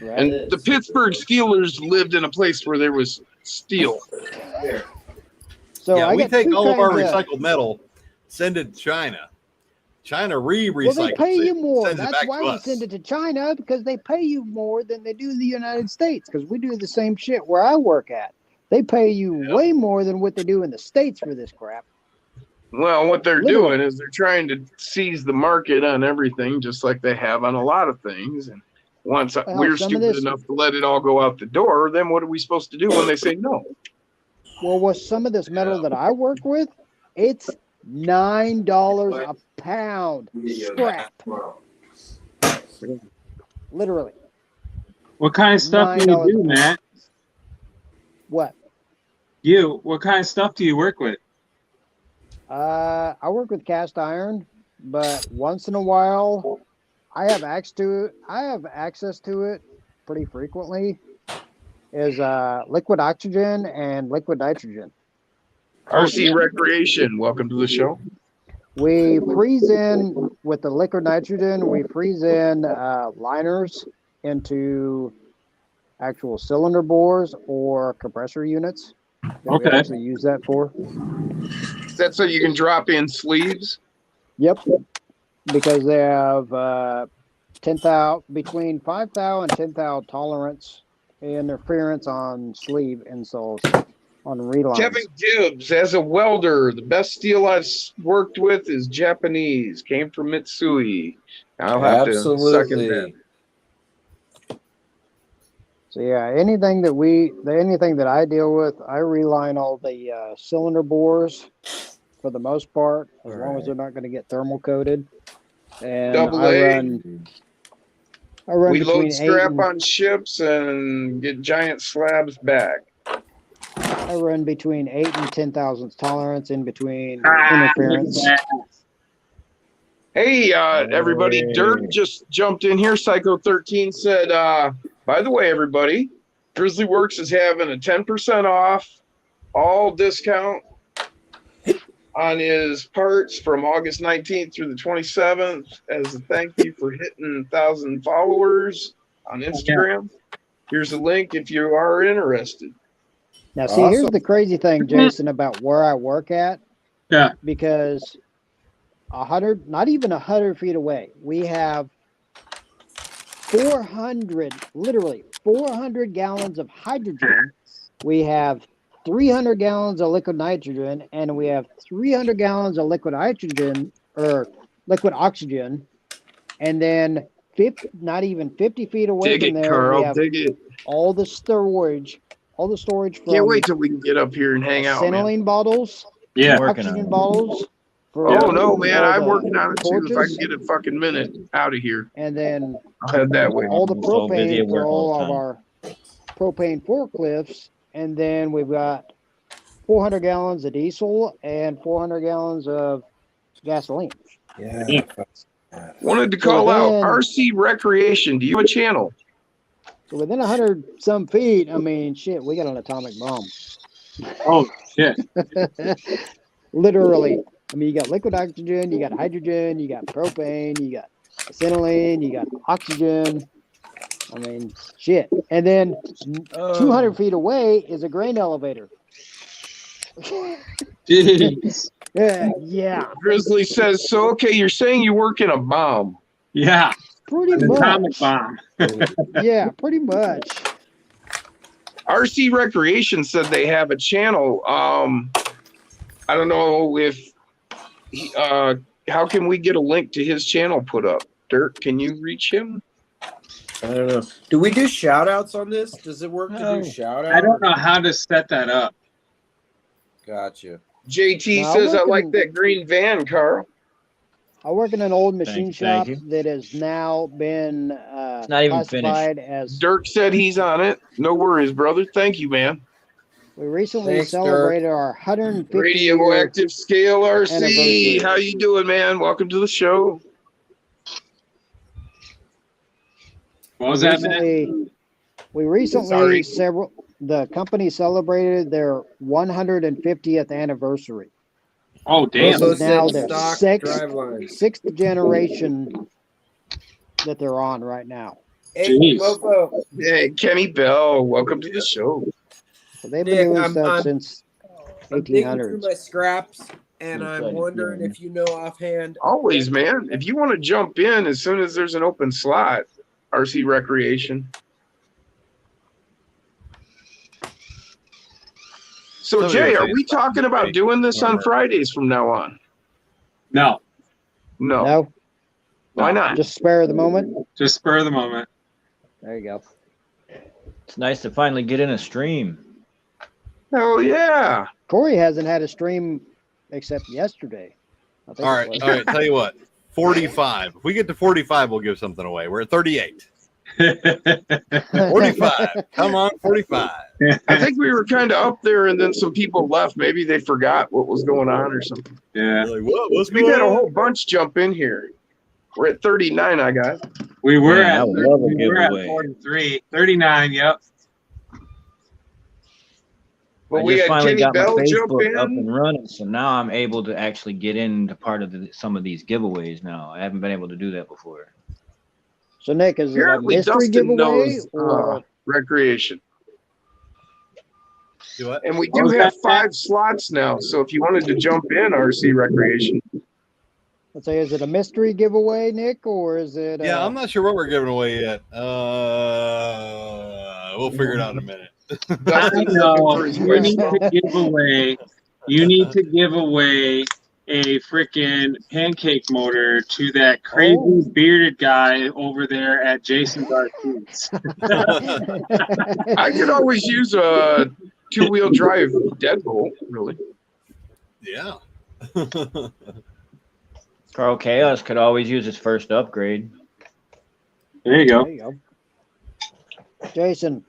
And the Pittsburgh Steelers lived in a place where there was steel. So Yeah, I we got take two all of our kinds recycled metal, send it to China. China Well, they recycles pay it, you more. sends it That's back why to we us. send it to China, because they pay you more than they do in the United States. Because we do the same shit where I work at. They pay you way more than what they do in the States for this crap. Well, what they're Literally. doing is they're trying to seize the market on everything, just like they have on a lot of things. And once Well, we're some of stupid this- enough to let it all go out the door, then what are we supposed to do when they say no? Well, with some of this metal that I work with, it's $9 a pound scrap. Literally. What kind of stuff do you $9 do, Matt? What? What kind of stuff do you work with? I work with cast iron, but once in a while, I have access to it pretty frequently. Is liquid oxygen and liquid nitrogen. RC Recreation, welcome to the show. We freeze in with the liquid nitrogen. We freeze in liners into actual cylinder bores or compressor units. that We Okay. actually use that for. Is that so you can drop in sleeves? Yep. Because they have 10 thou between 5 thou and 10 thou tolerance interference on sleeve insoles on relines. Kevin Gibbs, as a welder, the best steel I've worked with is Japanese. Came from Mitsui. I'll have to second that. Absolutely. So yeah, anything that I deal with, I reline all the cylinder bores for the most part, as long as they're not going to get thermal coated. And Double I A. run We between load 8 scrap and, on ships and get giant slabs back. I run between 8 and 10 thousandths tolerance in between Ah, interference. Hey, everybody, Dirk just jumped in here. Psycho 13 said, by the way, everybody, Grizzly Works is having a 10% off all discount on his parts from August 19th through the 27th as a thank you for hitting 1,000 followers on Instagram. Here's a link if you are interested. Now, see, here's the crazy thing, Jason, about where I work at. Yeah. Because not even 100 feet away, we have 400 gallons of hydrogen. We have 300 gallons of liquid nitrogen, and we have 300 gallons of liquid hydrogen or liquid oxygen. And then not even 50 feet away Dig from it, there, Carl. we have Dig it. all the storage from Can't wait till we can get up here and hang out, man. acetylene bottles, Yeah. oxygen bottles. For, Oh, no, man. for I'm the working on it, too. If I torches, can get a fucking minute out of here, and then I'll head that way. all the So busy propane at for work all all the of time. our propane forklifts, and then we've got 400 gallons of diesel and 400 gallons of gasoline. Yeah. Wanted to call out then- RC Recreation. Do you have a channel? So within 100 some feet, I mean, shit, we got an atomic bomb. Oh shit. Literally. I mean, you got liquid oxygen, you got hydrogen, you got propane, you got acetylene, you got oxygen. I mean, shit. And then 200 feet away is a grain elevator. Jeez. Yeah, Grizzly says, so, okay, you're saying you work in a bomb. Yeah. pretty An atomic much. bomb. Yeah, pretty much. RC Recreation said they have a channel. I don't know if, how can we get a link to his channel put up? Dirk, can you reach him? I don't know. Do we do shout outs on this? Does it work to No. do shout outs? I don't know how to set that up. Gotcha. JT No, says I I'm like working- that green van, Carl. I work in an old machine Thank shop you. that has now been not even classified as. Dirk said he's on it. No worries, brother. Thank you, man. We recently Thanks, Dirk. celebrated our 150 Radioactive Scale RC. anniversary. How you doing, man? Welcome to the show. What was that, man? We recently Sorry. the company celebrated their 150th anniversary. Oh, damn. Also This is now said their stock sixth drivelines. generation that they're on right now. Hey, Jeez. mofo. Hey, Kenny Bell. Welcome to the show. So they've been Nick, doing I'm- stuff I'm- since I'm digging through 1800s. my scraps, and Looks I'm like wondering it's if you know offhand. Always, man. If you want to jump in as soon as there's an open slot, RC Recreation. So, Somebody Jay, was are saying we talking about doing this on Fridays from now on? No, No. No, Why not? just spare the moment. just spur of the moment. There you go. It's nice to finally get in a stream. Hell yeah. Corey hasn't had a stream except yesterday. I think All it right, was. all right. Tell you what, 45. If we get to 45, we'll give something away. We're at 38. 45. Come on, 45. I think we were kind of up there and then some people left. Maybe they forgot what was going on or something. Yeah, Like, what's We going had a on? whole bunch jump in here. We're at 39, I got. we were Man, I at would love a we were at giveaway. 43, 39. Yep. But I we just had finally Kenny got my Bell jump Facebook up in. and running, so now I'm able to actually get into part of some of these giveaways now. I haven't been able to do that before. So Nick, is it a Apparently, mystery Dustin giveaway knows or recreation. Do what? And we do have 5 slots now. So if you wanted to jump in RC Recreation, let's say, is it a mystery giveaway, Nick, or is it? Yeah, I'm not sure what we're giving away yet. We'll figure it out in a minute. I Dustin's know. looking for his You wish. need to give away. You need to give away a freaking pancake motor to that crazy bearded guy over there at Jason's Arcades. I could always use a 2-wheel drive deadbolt, really. Yeah. Carl Chaos could always use his first upgrade. There you go. There you go. Jason,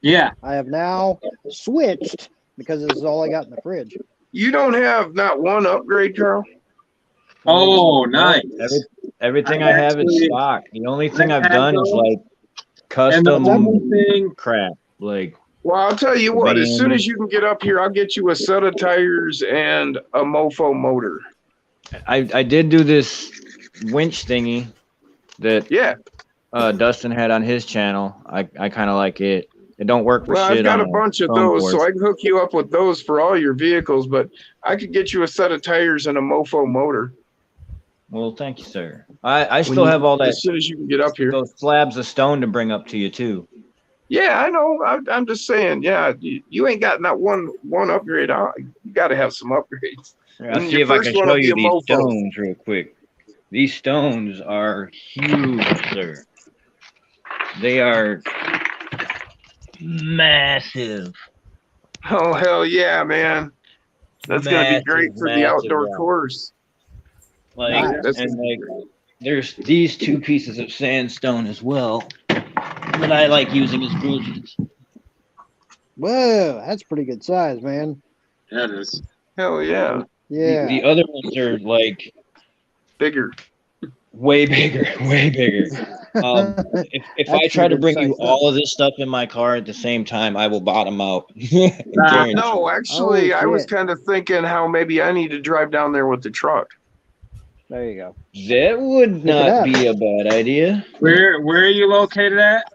Yeah. I have now switched because this is all I got in the fridge. You don't have not one upgrade, Carl? Oh, nice. Everything I I have is actually- stock. The only thing I I've had done is those. like And the custom other thing, crap. Like Well, I'll tell you what, as soon Man. as you can get up here, I'll get you a set of tires and a mofo motor. I did do this winch thingy that Yeah. Dustin had on his channel. I kind of like it. It don't work for Well, shit. I've got on a bunch of phone those, cords. so I can hook you up with those for all your vehicles, but I could get you a set of tires and a mofo motor. Well, thank you, sir. I still have all that As soon as you can get up here. those slabs of stone to bring up to you too. Yeah, I know. I'm just saying, yeah, you ain't got not one upgrade. You got to have some upgrades. I'll And see your if I first can one show will be you a these mofo. stones real quick. These stones are huge, sir. They are massive. Oh, hell yeah, man. That's going to be Massive, great for the massive outdoor rock. course. Like, That's- and like, there's these 2 pieces of sandstone as well that I like using as bridges. Whoa, that's pretty good size, man. that is. Hell yeah. Yeah. The other ones are like Bigger. way bigger, way bigger. If I That's try to pretty bring good you size all of this stuff in my car at the same time, I will bottom out. No, actually, Oh, I was shit. kind of thinking how maybe I need to drive down there with the truck. There you go. That would it not up. be a bad idea. Where are you located at?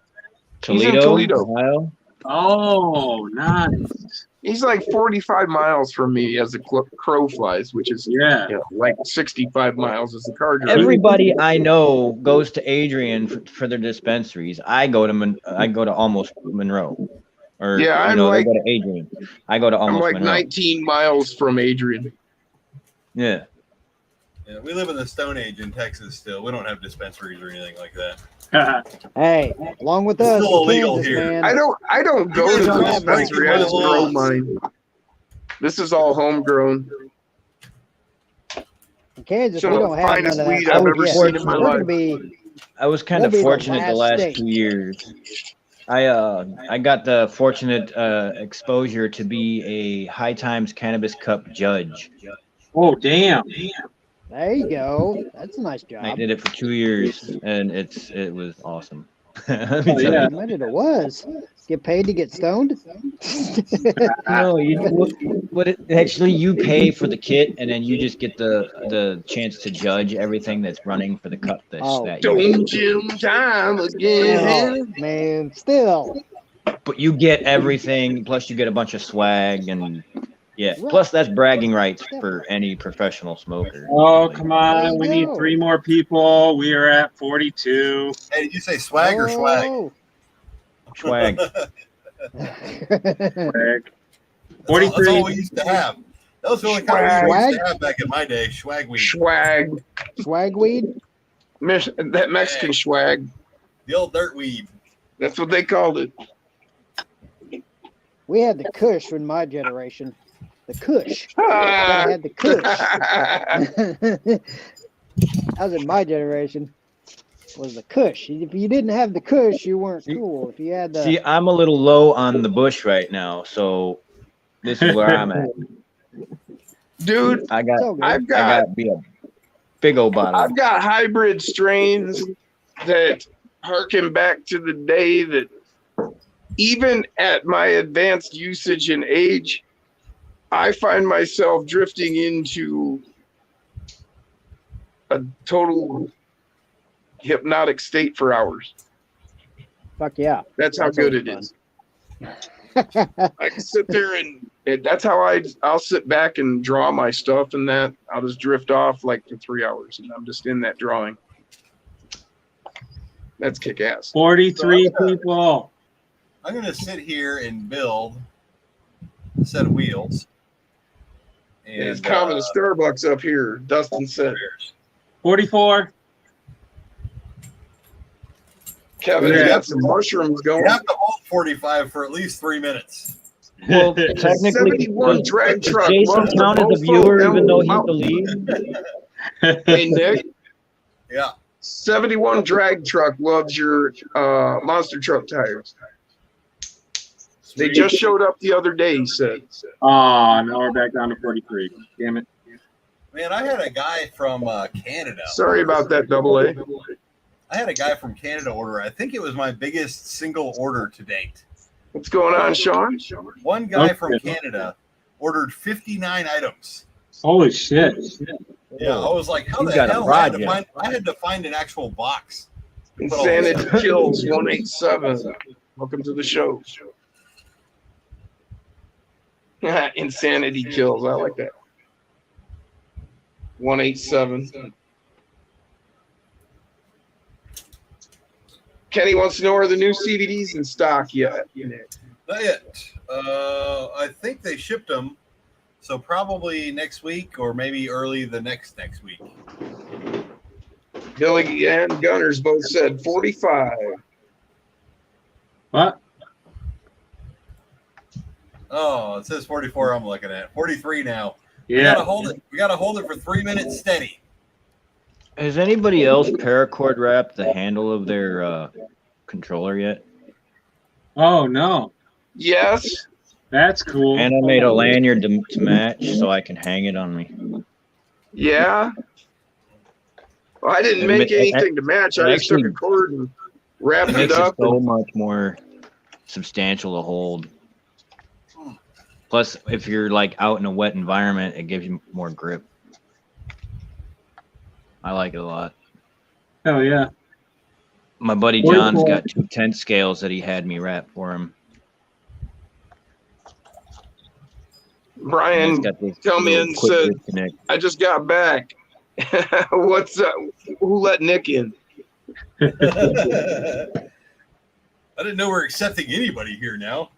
He's in Toledo, Toledo. Ohio. Oh, nice. He's like 45 miles from me as the crow flies, which is Yeah. like 65 miles as the car drives. Everybody I know goes to Adrian for their dispensaries. I go to almost Monroe, or Yeah, I'm they like- go to Adrian. I go to I'm almost like Monroe. 19 miles from Adrian. Yeah. Yeah, we live in the Stone Age in Texas still. We don't have dispensaries or anything like that. Hey, along with It's us, still in illegal Kansas, here. man. I don't go to guys the are dispensary. I just breaking grow laws. mine. This is all homegrown. In Kansas, Some we of the don't have none finest of that weed I've stuff ever yet. seen in my We're gonna life. be I was kind We'll of be the fortunate the last last state. 2 years. I got the fortunate exposure to be a High Times Cannabis Cup judge. Oh, damn. There you go. That's a nice I job. did it for 2 years, and it was awesome. Let Oh, me tell yeah. you. Admit it was. Get paid to get stoned? No, actually you pay for the kit, and then you just get the chance to judge everything that's running for the cup Oh. that year. Don't you time again. Oh, man, still. But you get everything, plus you get a bunch of swag, and yeah. Right. Plus that's bragging rights for any professional smoker. Oh, Like, come on. We need 3 more people. We are at 42. Hey, did you say swag or swag? Oh. swag. Greg. That's all 43. we used to have. That was the only kind of weed we Swag? used to have back in my day. Swag weed. Swag. Swag weed? That Mexican swag. The old dirt weed. That's what they called it. We had the Kush in my generation. The Kush. Ah. I had the Kush. That was in my generation. Was the Kush. If you didn't have the Kush, you weren't cool. If you had the See, I'm a little low on the bush right now, so this is where I'm at. Dude, I got So good. I've I got got be a big old bottle. I've got hybrid strains that harken back to the day that even at my advanced usage and age, I find myself drifting into a total hypnotic state for hours. fuck yeah. That's how That's good always it is. I can sit there and that's how I'll sit back and draw my stuff, and that I'll just drift off like for 3 hours, and I'm just in that drawing. That's kick ass. 43 people. I'm going to sit here and build a set of wheels. And, It's coming to Starbucks up here. Dustin said. 44. Kevin Yeah. got some mushrooms You going. have to hold 45 for at least 3 minutes. Well, technically, 71 drag does truck. Jason loves the count as a Mofo viewer, even Elm though he's the Mountain. lead? Hey Nick, Yeah. 71 drag truck loves your monster truck tires. They just showed up the other day, he said. Oh, now we're back down to 43. Damn it. Man, I had a guy from Canada. Sorry about that, Double A. I had a guy from Canada order. I think it was my biggest single order to date. What's going on, Sean? One guy from Okay. Canada ordered 59 items. Holy shit. Yeah, I was like, how He's the got a hell? I project. had to find an actual box. Insanity Kills 187. Welcome to the show. Insanity Kills. I like that. 187. Kenny wants to know, are the new CBDs in stock yet? Not yet. I think they shipped them, so probably next week or maybe early the next week. Billy and Gunners both said 45. What? Oh, it says 44. I'm looking at 43 now. We Yeah. gotta hold it. We gotta hold it for 3 minutes steady. Has anybody else paracord wrapped the handle of their controller yet? Oh, no. Yes. That's cool. And I made a lanyard to match so I can hang it on me. Yeah. Well, I didn't make anything to match. I just took a cord and wrapped It it makes it up. so much more substantial to hold. Plus, if you're like out in a wet environment, it gives you more grip. I like it a lot. Hell yeah. My buddy John's got 2 tent scales that he had me wrap for him. Brian, It's got this tell me little and quick said, disconnect. I just got back. What's up? Who let Nick in? I didn't know we're accepting anybody here now.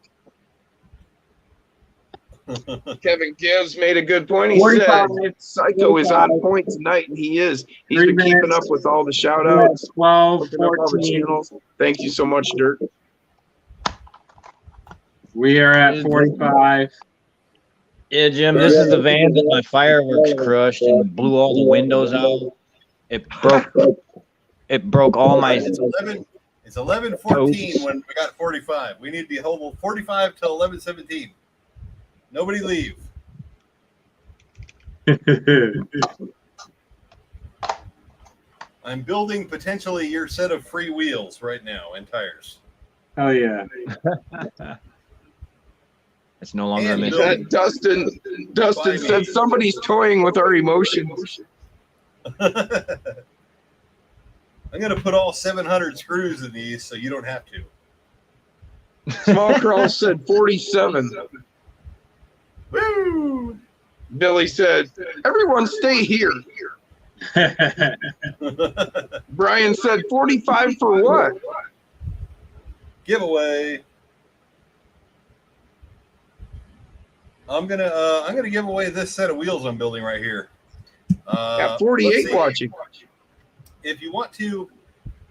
Kevin Gibbs made a good point. He 45. said Psycho is on point tonight, and he is. He's 3 been keeping minutes. up with all the shout outs, 12, looking up all the 14. channels. Thank you so much, Dirk. We are at 45. Yeah, Jim, this is the van that my fireworks crushed and blew all the windows out. It broke all my. It's 11:14 when we got 45. We need to hold 45 till 11:17. Nobody leave. I'm building potentially your set of free wheels right now and tires. Oh yeah. It's no longer a And mystery. Dustin said somebody's toying with our emotions. I'm going to put all 700 screws in these so you don't have to. Small Crawl said 47. Woo! Billy said, everyone stay here. Brian said 45 for what? Giveaway. I'm gonna give away this set of wheels I'm building right here. Got 48 watching. If you want to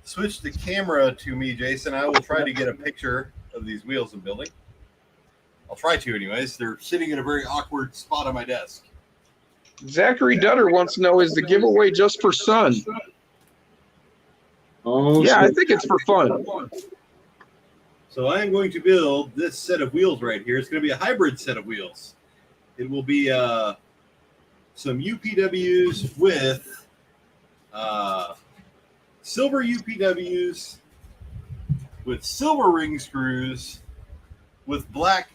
switch the camera to me, Jason, I will try to get a picture of these wheels I'm building. I'll try to anyways. They're sitting in a very awkward spot on my desk. Zachary Dutter wants to know, is the giveaway just for Sun? Oh Yeah, I shit. think it's for fun. So I am going to build this set of wheels right here. It's going to be a hybrid set of wheels. It will be some UPWs with silver UPWs with silver ring screws with black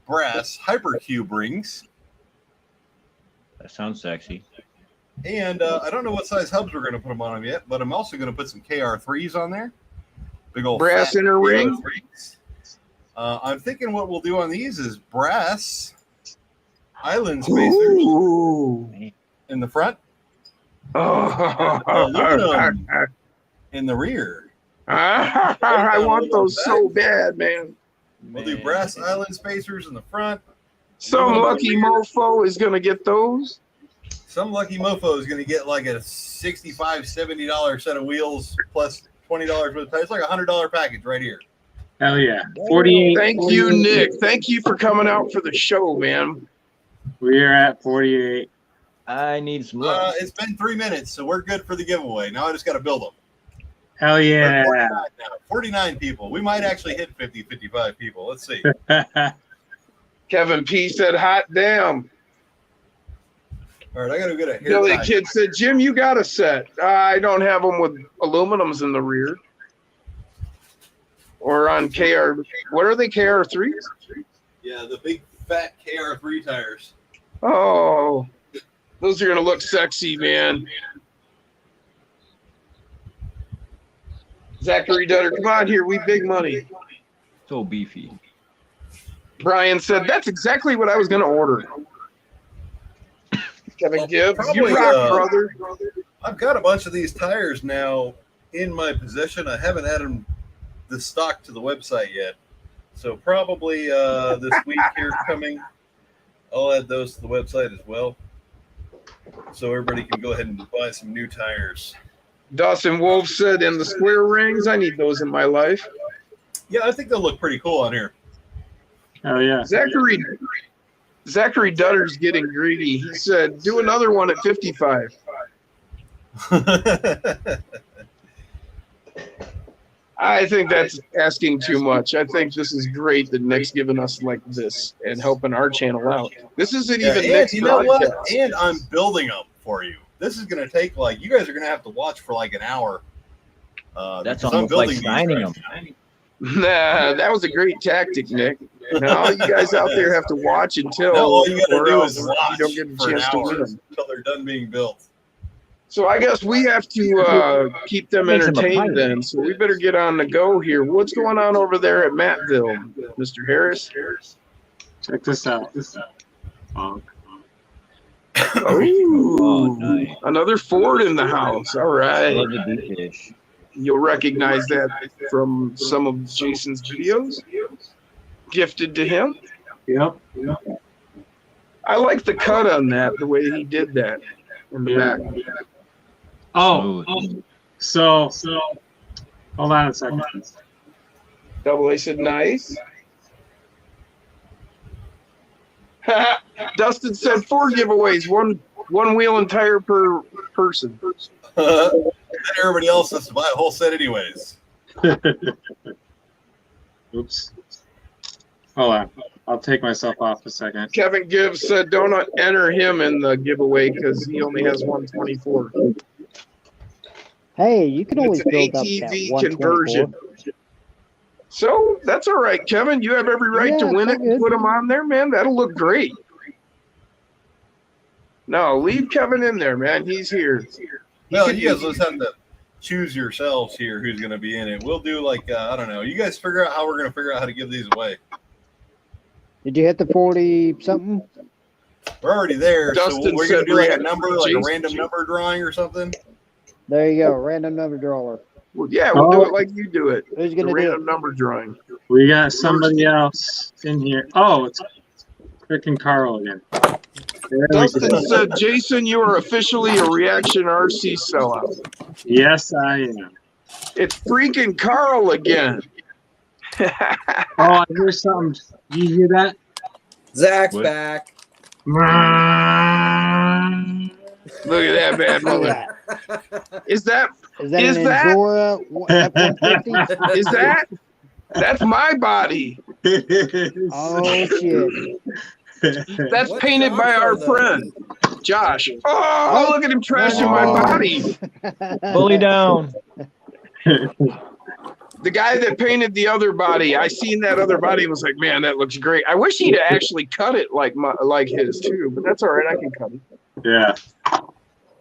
brass hypercube rings. That sounds sexy. And I don't know what size hubs we're going to put them on them yet, but I'm also going to put some KR3s on there. Big old Brass fat inner ring. KR3s. I'm thinking what we'll do on these is brass island spacers Ooh. in the front, Oh. aluminum in the rear. I want those so bad, man. We'll do brass island spacers in the front. Some lucky mofo is going to get those. Some lucky mofo is going to get like a $65, $70 set of wheels plus $20 worth of tires. It's like a $100 package right here. Hell yeah. 48. Thank you, Nick. Thank you for coming out for the show, man. We are at 48. I need some luck. It's been 3 minutes, so we're good for the giveaway. Now I just got to build them. Hell yeah. 49 now. 49 people. We might actually hit 50, 55 people. Let's see. Kevin P said, hot damn. All right, I got to get a hair Billy tie. Kid said, Jim, you got a set. I don't have them with aluminums in the rear. Or on KR, what are they, KR3s? Yeah, the big fat KR3 tires. Oh, those are going to look sexy, man. Zachary Dutter, come on here. We big money. So beefy. Brian said, that's exactly what I was going to order. Kevin Gibbs, you probably, rock, brother. I've got a bunch of these tires now in my possession. I haven't added the stock to the website yet. So probably this week here coming, I'll add those to the website as well. So everybody can go ahead and buy some new tires. Dawson Wolf said, in the square rings, I need those in my life. Yeah, I think they'll look pretty cool on here. Hell yeah. Zachary Dutter's getting greedy. He said, do another one at 55. I think that's asking too much. I think this is great that Nick's giving us like this and helping our channel out. This isn't Yeah, even and Nick's you know what? podcast. And I'm building them for you. This is going to take you guys are going to have to watch for like an hour. That's because I'm almost like building these signing right them. Nah, that was a great tactic, Nick. Now you guys out there have to watch until, Now all you got to or do else is watch you don't get a for an chance to win hour them. until they're done being built. So I guess we have to keep them Makes him a entertained pirate. then. So we better get on the go here. What's going on over there at Mattville, Mr. Harris? Check this out. Oh, Oh, nice. another Ford in the house. All I right. love the deep dish. You'll recognize that from some of Jason's videos. Gifted to him. yep. I like the cut on that, the way he did that in the back. Oh, Smooth. so hold on a second. Double A said nice. Dustin said 4 giveaways, one wheel and tire per person. Then everybody else has to buy a whole set anyways. Oops. Hold on. I'll take myself off a second. Kevin Gibbs said don't enter him in the giveaway because he only has 124. Hey, you can always It's an build up that ATV 124. conversion. So that's all right, Kevin. You have every right to Yeah, win it's it all good. and put him on there, man. That'll look great. No, leave Kevin in there, man. He's here. Well, you guys just have to choose yourselves here who's going to be in it. We'll do like, I don't know. You guys figure out how we're going to figure out how to give these away. Did you hit the 40 something? We're already there. Dustin so we're going said to do like a react- number, like a Jason- random number drawing or something. There you go, random number drawer. Well, yeah, we'll do it like you do it. Who's The gonna do random it? number drawing. We got somebody else in here. Oh, it's freaking Carl again. There we Dustin go. said, Jason, you are officially a Reaction RC sellout. Yes, I am. It's freaking Carl again. Oh, I hear something. Do you hear that? Zach's What? back. Look at that bad Look mother. at that. Is that Is that Is an that- Endura F-150? is that? That's my body. Oh shit! That's What's painted Josh by our on, though? friend, Josh. Oh, look at him trashing my No. body. Fully down. The guy that painted the other body, I seen that other body and was like, man, that looks great. I wish he'd actually cut it like his too, but that's all right. I can cut it. Yeah.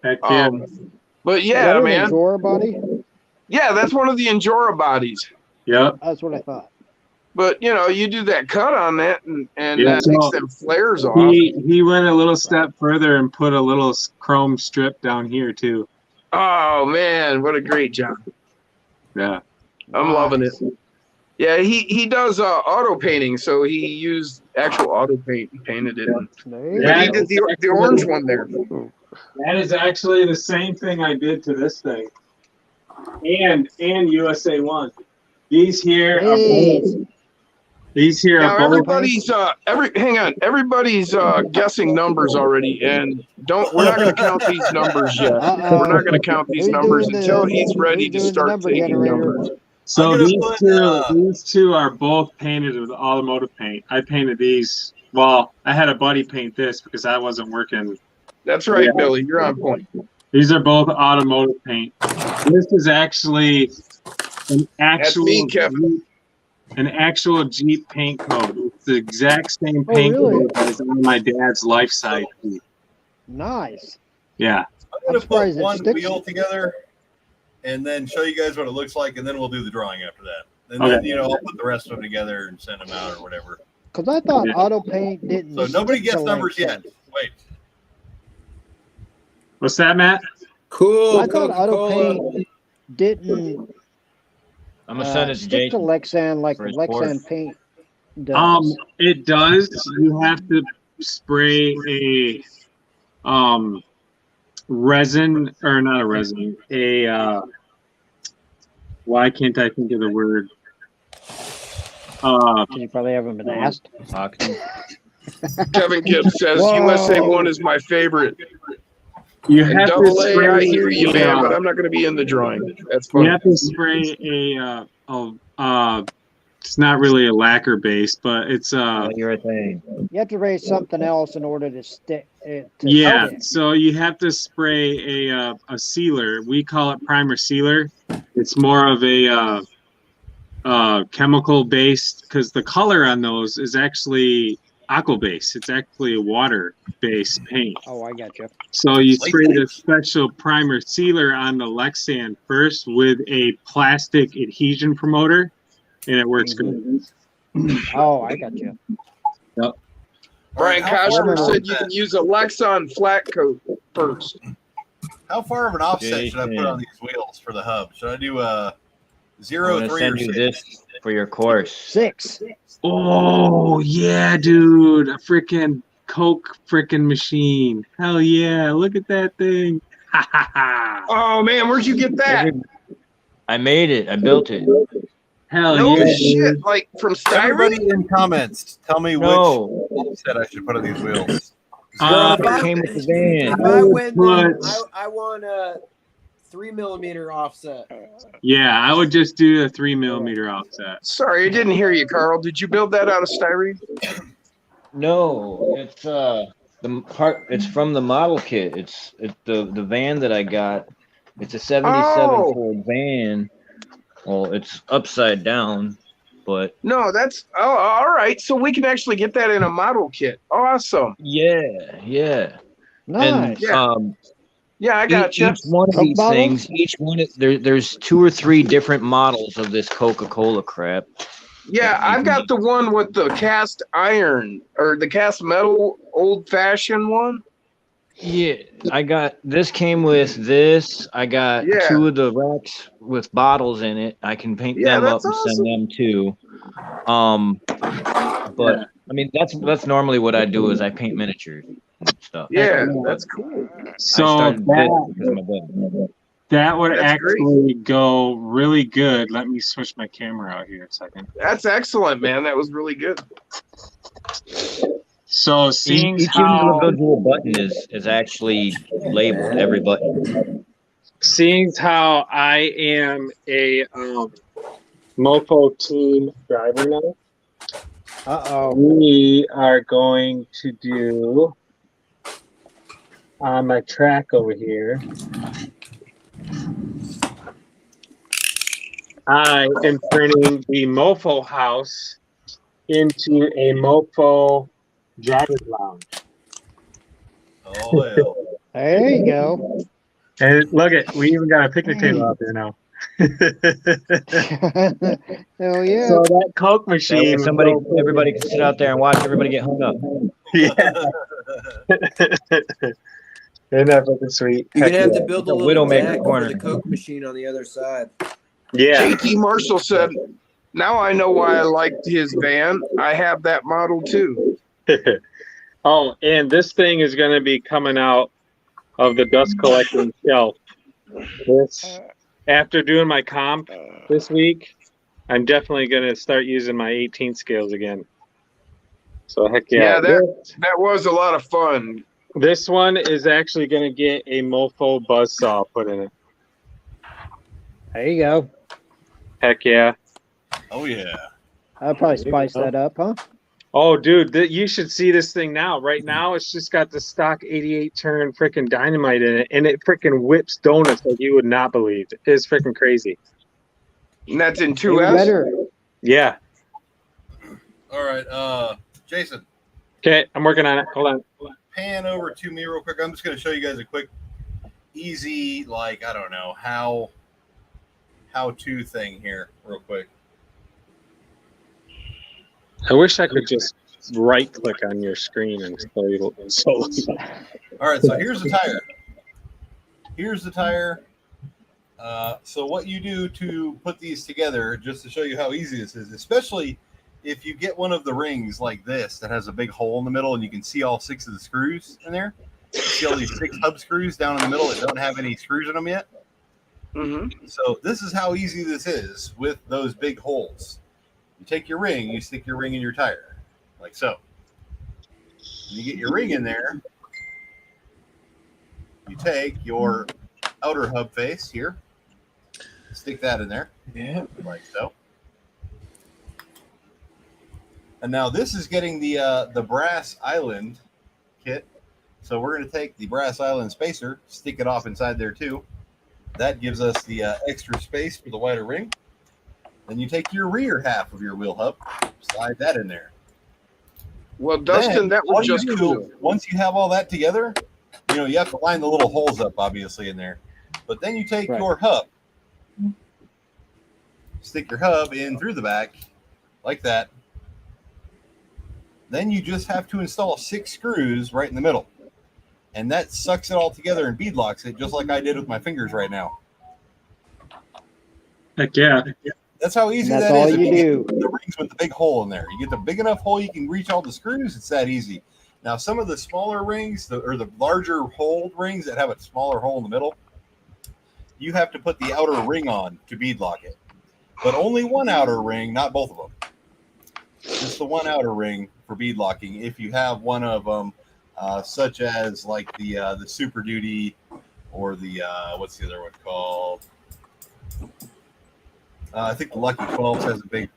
Heck yeah. But Is yeah, that an man. Endura body? Yeah, that's one of the Endura bodies. Yep. That's what I thought. But you know, you do that cut on that, and Yeah, that so takes them flares off. He went a little step further and put a little chrome strip down here too. Oh man, what a great job! Yeah. I'm loving it. Yeah, he does auto painting, so he used actual auto paint and painted it. There you But he go. did the orange one there. That is actually the same thing I did to this thing. And USA One. These here are Please. both. These here Now are both. everybody's hang on, everybody's guessing numbers already, and we're not going to count these numbers yet. Uh-oh. We're not going to count these Who's numbers doing until the- he's ready who's to doing the start number taking generator? numbers. So I'm gonna these put, these two are both painted with automotive paint. I painted these. Well, I had a buddy paint this because I wasn't working. That's right, Yeah. Billy. You're on point. These are both automotive paint. This is actually an actual me, Kevin. an actual Jeep paint code. It's the exact same Oh, paint really? code as on my dad's life size Jeep. Nice. Yeah. I'm going to surprised put it one sticks. wheel together and then show you guys what it looks like, and then we'll do the drawing after that. And Okay. then, you know, I'll put the rest of them together and send them out or whatever. Because I thought Yeah. auto paint didn't. So nobody stick gets to numbers like yet. Wait. What's that, Matt? Cool. I thought auto Coca-Cola. paint didn't I'm gonna send it to stick to Jason. Lexan like for his Lexan board. paint does. It does. You have to spray a resin, or not a resin, why can't I think of the word? You probably haven't been asked. Oxygen. Kevin Gibbs says Whoa. USA One is my favorite. You And have to double A, spray. I hear you, man, but I'm not going to be in the drawing. That's You fine. have to spray it's not really a lacquer base, but it's Urethane. You have to raise something else in order to stick it. To yeah. stick. So you have to spray a sealer. We call it primer sealer. It's more of a chemical based, because the color on those is actually aqua base. It's actually a water based paint. Oh, I got you. So you spray the special primer sealer on the Lexan first with a plastic adhesion promoter, and it works great. Oh, I got you. Brian How far Koshner of said an you can use a Lexan flat coat first. How far of an offset should I put Jason. on these wheels for the hub? Should I do a I'm 0, gonna 3, or send you 6? this for your course. 6. Oh yeah, dude, a freaking Coke freaking machine. Hell yeah, look at that thing. Ha ha ha. Oh man, where'd you get that? I made it. I built it. Hell No yeah. shit, like from Everybody styrene. in comments, tell me No. which offset I should put on these wheels. It came with the van. If I win, then But- I want a 3mm offset. Yeah, I would just do a 3mm offset. Sorry, I didn't hear you, Carl. Did you build that out of styrene? No, it's the part. It's from the model kit. It's the van that I got. It's a '77 Oh. Ford van. Well, it's upside down, but No, that's all right. So we can actually get that in a model kit. Awesome. yeah. Nice. And Yeah, I got you. each one of Coke these bottles? things, each one there's 2 or 3 different models of this Coca-Cola crap. Yeah, I've got the one with the cast iron or the cast metal old fashioned one. Yeah, I got this. Came with this. I got Yeah. 2 of the racks with bottles in it. I can paint Yeah, them up that's and awesome. send them too. But I mean that's normally what I do is I paint miniatures and stuff. Yeah, that's cool. I So started this that, because of my buddy. that would That's great. actually go really good. Let me switch my camera out here a second. That's excellent, man. That was really good. So seeing Each how individual button is actually labeled. Every button. seeing how I am a Mofo team driver now, we are going to do on my track over here. I am turning the Mofo house into a Mofo driver's lounge. Oh, hell. There you go. And look at, we even got a picnic table out there now. Hell yeah. So that Coke That machine. way everybody can sit out there and watch everybody get hung up. Yeah. Isn't that fucking sweet? You're Heck gonna have yeah. to build a The little Widowmaker deck for corner. the Coke machine on the other side. Yeah. JT Marshall said, "Now I know why I liked his van. I have that model too." Oh, and this thing is going to be coming out of the dust collecting shelf. This, after doing my comp this week, I'm definitely going to start using my 18 scales again. So heck yeah. Yeah, that was a lot of fun. This one is actually going to get a Mofo buzzsaw put in it. There you go. Heck yeah. Oh, yeah. I'll probably spice that up, huh? Oh, dude, you should see this thing now. Right now, it's just got the stock 88 turn freaking dynamite in it, and it freaking whips donuts like you would not believe. It's freaking crazy. And that's in Even 2S. better. Yeah. All right, Jason, Okay, I'm working on it. Hold on. pan over to me real quick. I'm just going to show you guys a quick, easy, like, I don't know, how-to thing here real quick. I wish I could just right click on your screen and so All right, so here's the tire. Here's the tire. So what you do to put these together, just to show you how easy this is, especially if you get one of the rings like this that has a big hole in the middle and you can see all 6 of the screws in there. You see all these 6 hub screws down in the middle that don't have any screws in them yet. Mm-hmm. So this is how easy this is with those big holes. You take your ring, you stick your ring in your tire, like so. When you get your ring in there, you take your outer hub face here, stick that in there, like so. And now this is getting the brass island kit. So we're going to take the brass island spacer, stick it off inside there too. That gives us the extra space for the wider ring. Then you take your rear half of your wheel hub, slide that in there. Well, Dustin, Then, that all was you just do, cool. once you have all that together, you have to line the little holes up, obviously, in there. But then you take Right. your hub, stick your hub in through the back, like that. Then you just have to install 6 screws right in the middle. And that sucks it all together and bead locks it, just like I did with my fingers right now. heck yeah. That's how easy That's that all is. If you do. get the rings with the big hole in there. You get the big enough hole you can reach all the screws. It's that easy. Now, some of the smaller rings, or the larger holed rings that have a smaller hole in the middle, you have to put the outer ring on to bead lock it. but only one outer ring, not both of them. Just the one outer ring for bead locking. If you have one of them, such as like the Super Duty or the what's the other one called? I think the Lucky 12 has a big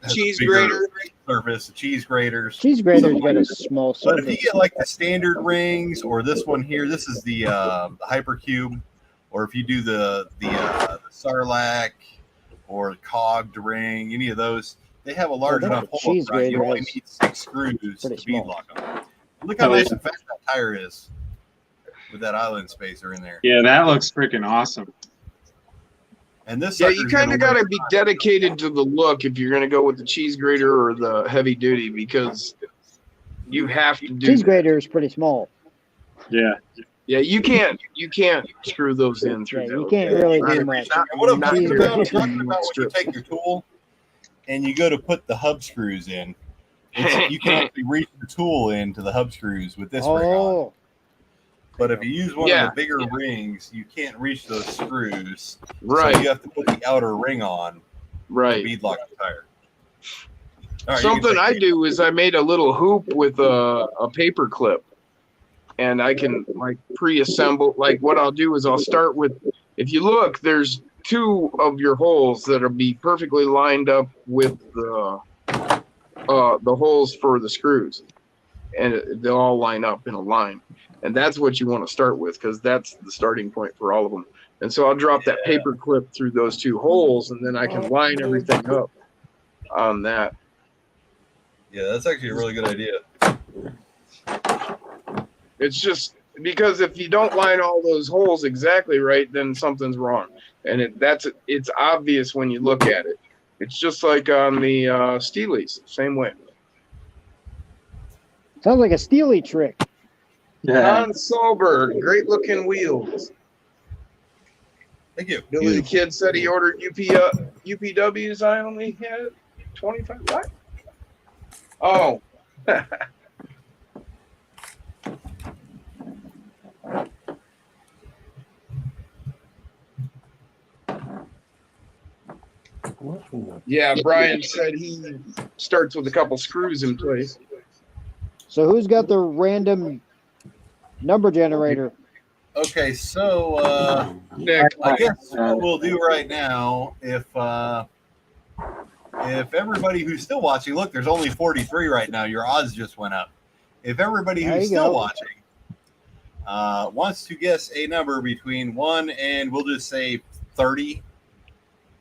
Cheese grater surface. Cheese graters. Cheese grater's got a small But if you surface. get like the standard rings, or this one here, this is the Hypercube, or if you do the Sarlacc or cogged ring, any of those, they have a large I think enough the hole cheese up front. You grater only is need 6 screws to pretty bead small. lock them. Look how nice and fast that tire is with that island spacer in there. Yeah, that looks freaking awesome. And this Yeah, you sucker's kind of gonna got to weigh- be dedicated to the look if you're going to go with the cheese grater or the heavy duty, because you have to do Cheese that. grater is pretty small. Yeah. Yeah, you can't screw those in through Yeah, there. you can't really Not do if- much. not- And what I'm not talking if about, I'm you're talking about when you take your tool and you go to put the hub screws in. You can actually reach the tool into the hub screws with this ring on. Oh, But if you use one Yeah. of the bigger rings, you can't reach those screws. Right. So you have to put the outer ring on to Right. bead lock the tire. All right, you can Something take I it. do is I made a little hoop with a paper clip, and I can like pre-assemble. Like what I'll do is I'll start with. If you look, there's 2 of your holes that'll be perfectly lined up with the holes for the screws, and they'll all line up in a line. And that's what you want to start with, because that's the starting point for all of them. And so I'll drop that paper clip through those 2 holes, and then I can line everything up on that. Yeah, that's actually a really good idea. It's just because if you don't line all those holes exactly right, then something's wrong, and it's obvious when you look at it. It's just like on the Steelies, same way. sounds like a Steely trick. Yeah. Don Solberg, great looking wheels. Thank you. Billy the Kid said he ordered UPWs. I only had 25. What? Oh. Yeah, Brian said he starts with a couple screws in place. So who's got the random number generator? Okay, so Nick, I guess what we'll do right now, if everybody who's still watching, look, there's only 43 right now. Your odds just went up. If everybody There who's you still go. watching wants to guess a number between 1 and we'll just say 30,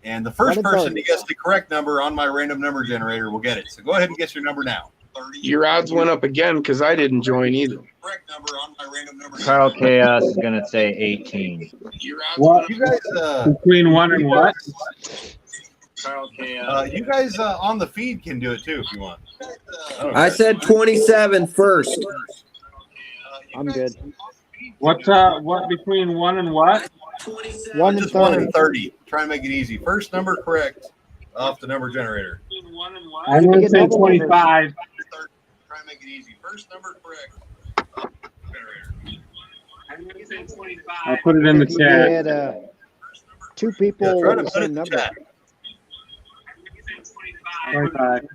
and the first 1 and person 30. to guess the correct number on my random number generator will get it. So go ahead and guess your number now. 30. your odds went up again because I didn't join either. Correct number on my random number. Kyle Chaos is gonna say 18. Your odds What? You guys, Between 1 and what? you guys on the feed can do it too if you want. I said 27 first. I'm good. What between 1 and what? 1 and Just 1 30. and 30. Try and make it easy. First number correct off the number generator. I'm going to say Double numbers. 25. Try and make it easy. First number correct. I'll put it in the We chat. had 2 Yeah, people try with to the put it same in the number. chat. 25.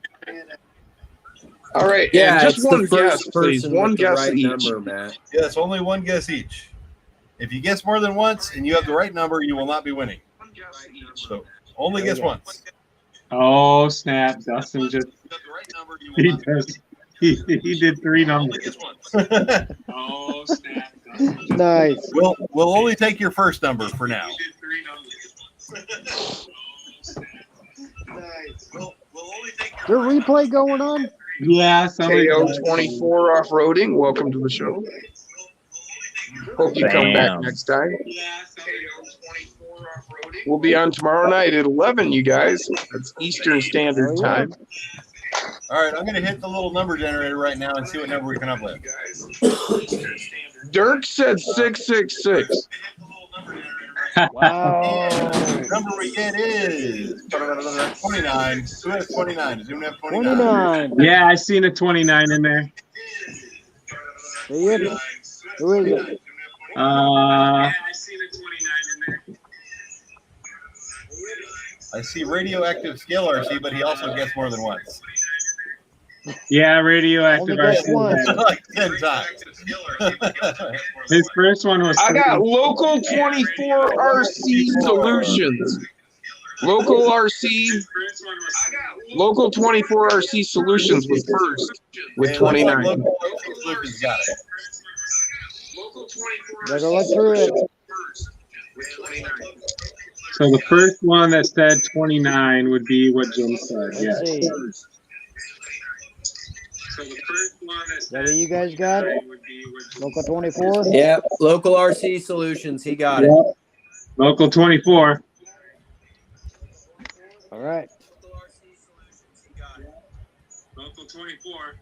All right. Yeah, and just it's one the guess, first please. person One with the guess right each. number, Matt. Yeah, it's only one guess each. If you guess more than once and you have the right number, you will not be winning. So only guess once. Oh, snap. Dustin just, If you have the right number, you he will not be does. He did 3 Only numbers. guess once. Oh, snap. Dustin just Nice. We'll only take your first number for now. did 3 numbers. We'll only take Is there a replay going on? Yeah, somebody. KO24 off-roading, welcome to the show. Hope you come back Bam. next time. We'll be on tomorrow night at 11, you guys. That's Eastern Standard Oh, yeah. Time. All right, I'm going to hit the little number generator right now and see what number we come up with. Dirk said 666. Wow. The number we get is 29. Who has 29? Does anyone have 29? 29. Yeah, I seen a 29 in there. See it? Who is it? I I see radioactive scale RC, but he also gets more than once. Yeah, radioactive Only gets RC. one. Like 10 times. His first one was. I got Local 24 RC Solutions. Local 24 RC Solutions was first with 29. Local Solutions got it. Better look through it. So the first one that said 29 would be what Jim said. Let's Yes. see. Is that what you guys got? Local 24? Yeah, Local RC Solutions. He got it. Yep. Local 24. All right. Local 24.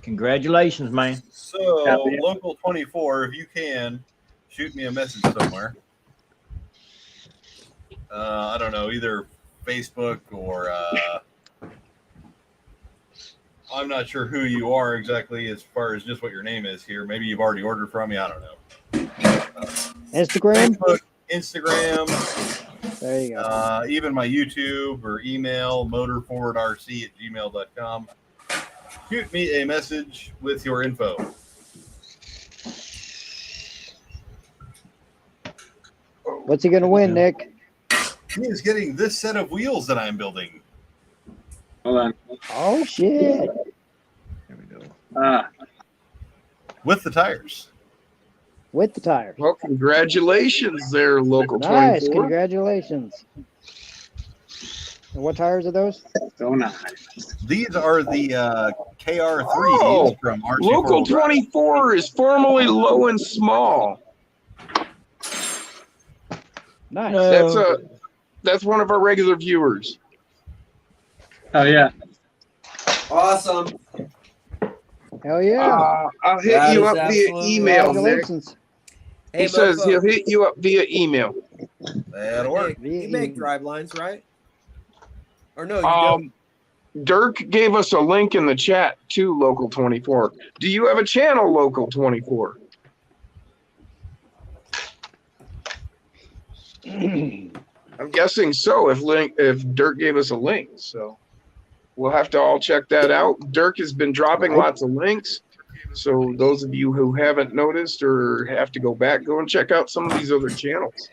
Congratulations, man. So, Yeah, man. Local 24, if you can, shoot me a message somewhere. I don't know, either Facebook or I'm not sure who you are exactly as far as just what your name is here. Maybe you've already ordered from me. I don't know. Instagram? Facebook, Instagram, There you go. even my YouTube or email, motorforwardrc@gmail.com. Shoot me a message with your info. What's he going to win, Nick? He is getting this set of wheels that I'm building. Hold on. Oh, shit. There we go. With the tires. With the tires. Well, congratulations there, Local Nice. 24. Congratulations. And what tires are those? Don't I? These are the KR3s Oh, from RC Local 24 is formerly Low and Small. Nice. That's one of our regular viewers. Oh, yeah. Awesome. Hell yeah. I'll hit That you is up via absolutely email, Nick. Congratulations. Hey, He says Mofo, he'll hit you up via email. That'll work. you make drive lines, right? Or no, you don't. Dirk gave us a link in the chat to Local 24. Do you have a channel, Local 24? I'm guessing so. If Dirk gave us a link, so we'll have to all check that out. Dirk has been dropping lots of links, so those of you who haven't noticed or have to go back, go and check out some of these other channels.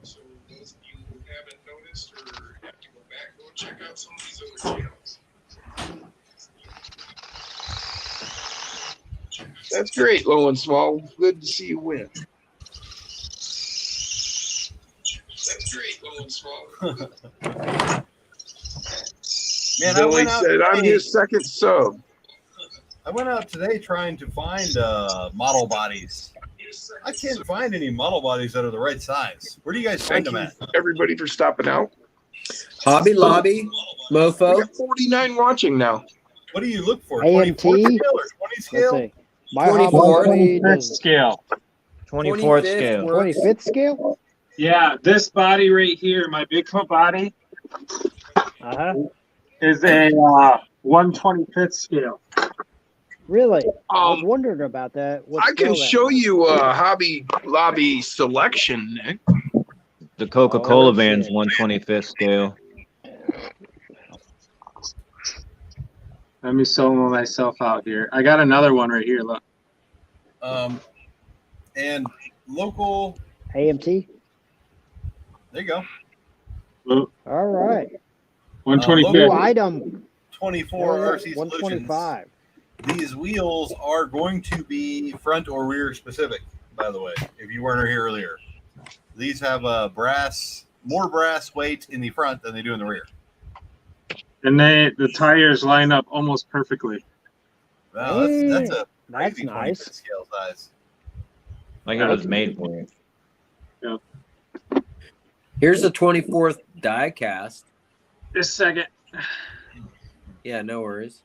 So those of you who haven't noticed or have to go back, go and check out some of these other channels. That's great, Low and Small. Good to see you win. That's great, Low and Small. Man, Billy said, I'm his second sub. I went out today trying to find model bodies. I can't find any model bodies that are the right size. Where do you guys find Thank them you, at? everybody, for stopping out. Hobby Lobby, We Mofo. got 49 watching now. What do you look for? AMT? 24 scale or 20 Let's scale? see. My 24. Hobby Fifth does scale. 24th 25th scale. works. 25th scale? Yeah, this body right here, my Bigfoot body, Uh-huh. is a 125th scale. Really? I was Um, wondering about that. What I can scale that show was. you a Hobby Lobby selection, Nick. The Coca-Cola Oh, van's shit. 125th scale. Let me solo myself out here. I got another one right here. Look. And local, AMT? there you go. Look, All right. 125th. New item. 24 RC Solutions. 125. These wheels are going to be front or rear specific, by the way, if you weren't here earlier. These have a more brass weight in the front than they do in the rear. And the tires line up almost perfectly. Wow, that's a That's crazy 25th nice. scale size. Like it was made for it. Here's the 24th die cast. Just a second. Yeah, no worries.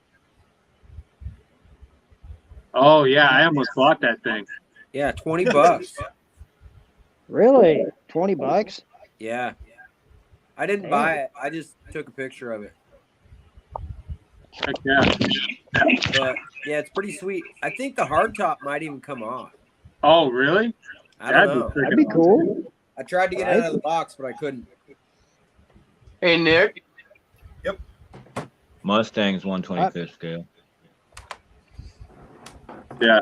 Oh, yeah, I almost bought that thing. Yeah, $20. Really? 20 bucks? Yeah. I didn't Damn. buy it. I just took a picture of it. Heck yeah. But yeah, it's pretty sweet. I think the hardtop might even come off. Oh, really? I don't know. freaking That'd be awesome. cool. I tried to get it out of the box, but I couldn't. Hey, Nick. Mustang's 125th scale. Yeah.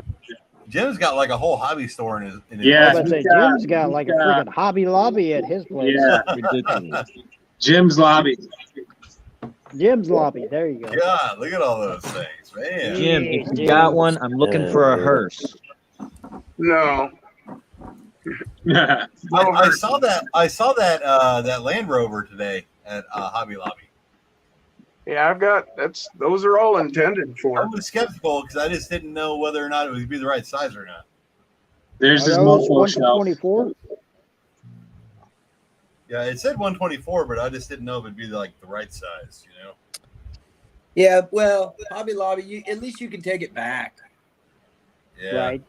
Jim's got like a whole hobby store in his. Yeah, I was about to say, Jim's got like a freaking Hobby Lobby at his place. Yeah. Ridiculous. Jim's Lobby. Jim's Lobby. There you go. Yeah, look at all those things, man. Jim, if you got one, I'm looking for a hearse. No. I saw that. I saw that Land Rover today at Hobby Lobby. Yeah, those are all intended I for. was skeptical because I just didn't know whether or not it would be the right size or not. There's Are his those mofo shelf. 124? Yeah, it said 124, but I just didn't know if it'd be like the right size, you know. Yeah, well, Hobby Lobby, at least you can take it back. Yeah. Right.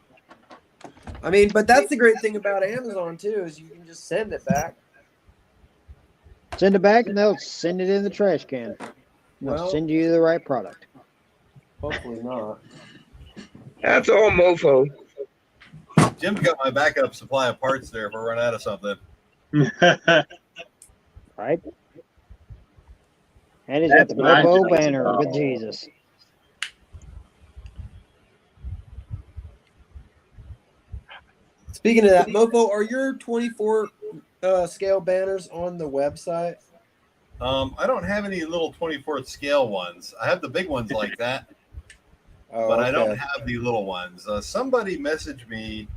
I mean, but that's the great thing about Amazon too, is you can just send it back. Send it back and they'll send it in the trash can. They'll Well- send you the right product. Hopefully not. That's all mofo. Jim's got my backup supply of parts there if I run out of something. Right? And he's got the That's what I Mofo do. banner with Jesus. Speaking of that, Mofo, are your 24 scale banners on the website? I don't have any little 24th scale ones. I have the big ones like that, Oh, but I don't okay. have the little ones. Somebody messaged me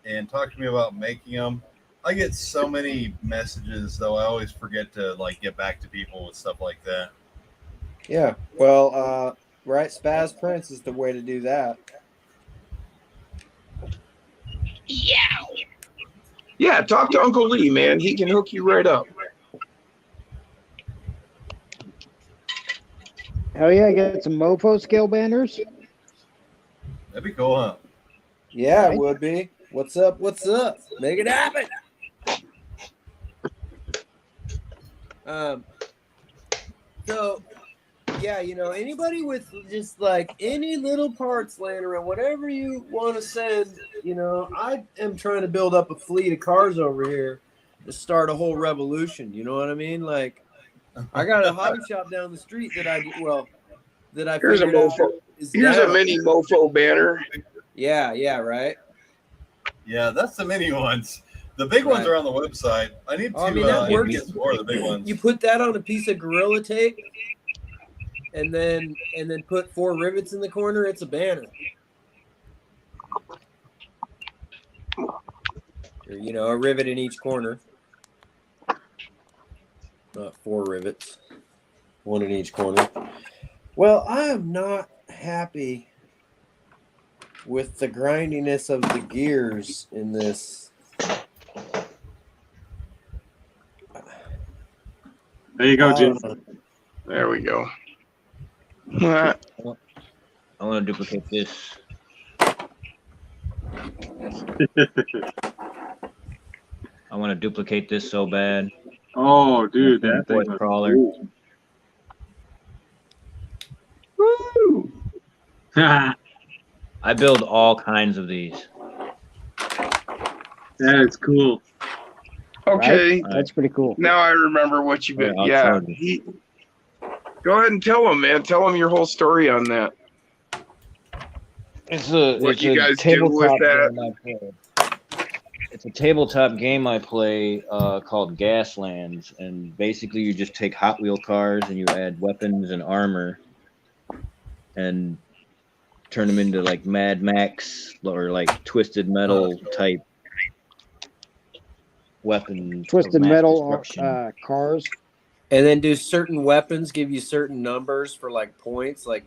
and talked to me about making them. I get so many messages, though. I always forget to like get back to people with stuff like that. Yeah. Well, right, Spaz Prince is the way to do that. Yeah, talk to Uncle Lee, man. He can hook you right up. Hell yeah, get some Mofo scale banners. That'd be cool, huh? Yeah, Right. it would be. What's up? What's up? Make it happen. So, yeah, you know, anybody with just like any little parts laying around, whatever you want to send, you know, I am trying to build up a fleet of cars over here to start a whole revolution. You know what I mean? Like, I got a hobby shop down the street that I Here's a figured out mofo. is Here's a down. mini mofo banner. Yeah, right. Yeah, that's the mini ones. The big ones Right. are on the website. I need to Oh, I mean, that works. get more of the big ones. You put that on a piece of Gorilla Tape, and then put 4 rivets in the corner. It's a banner. Or, you know, a rivet in each corner. Not 4 rivets, 1 in each corner. Well, I am not happy with the grindiness of the gears in this. There you go, Jim. There we go. I want to duplicate this. I want to duplicate this so bad. Oh, dude, that thing Fourth was crawler. cool. Woo! I build all kinds of these. That is cool. Okay, Right? That's pretty cool. now I remember what you've been. I'll Yeah, charge you. go ahead and tell him, man. Tell him your whole story on that. It's a What it's you a guys do with tabletop that. game I play. It's a tabletop game I play called Gaslands, and basically you just take Hot Wheel cars and you add weapons and armor, and turn them into like Mad Max or like Twisted Metal type weapons. Twisted of mass metal destruction. cars. And then do certain weapons give you certain numbers for like points? Like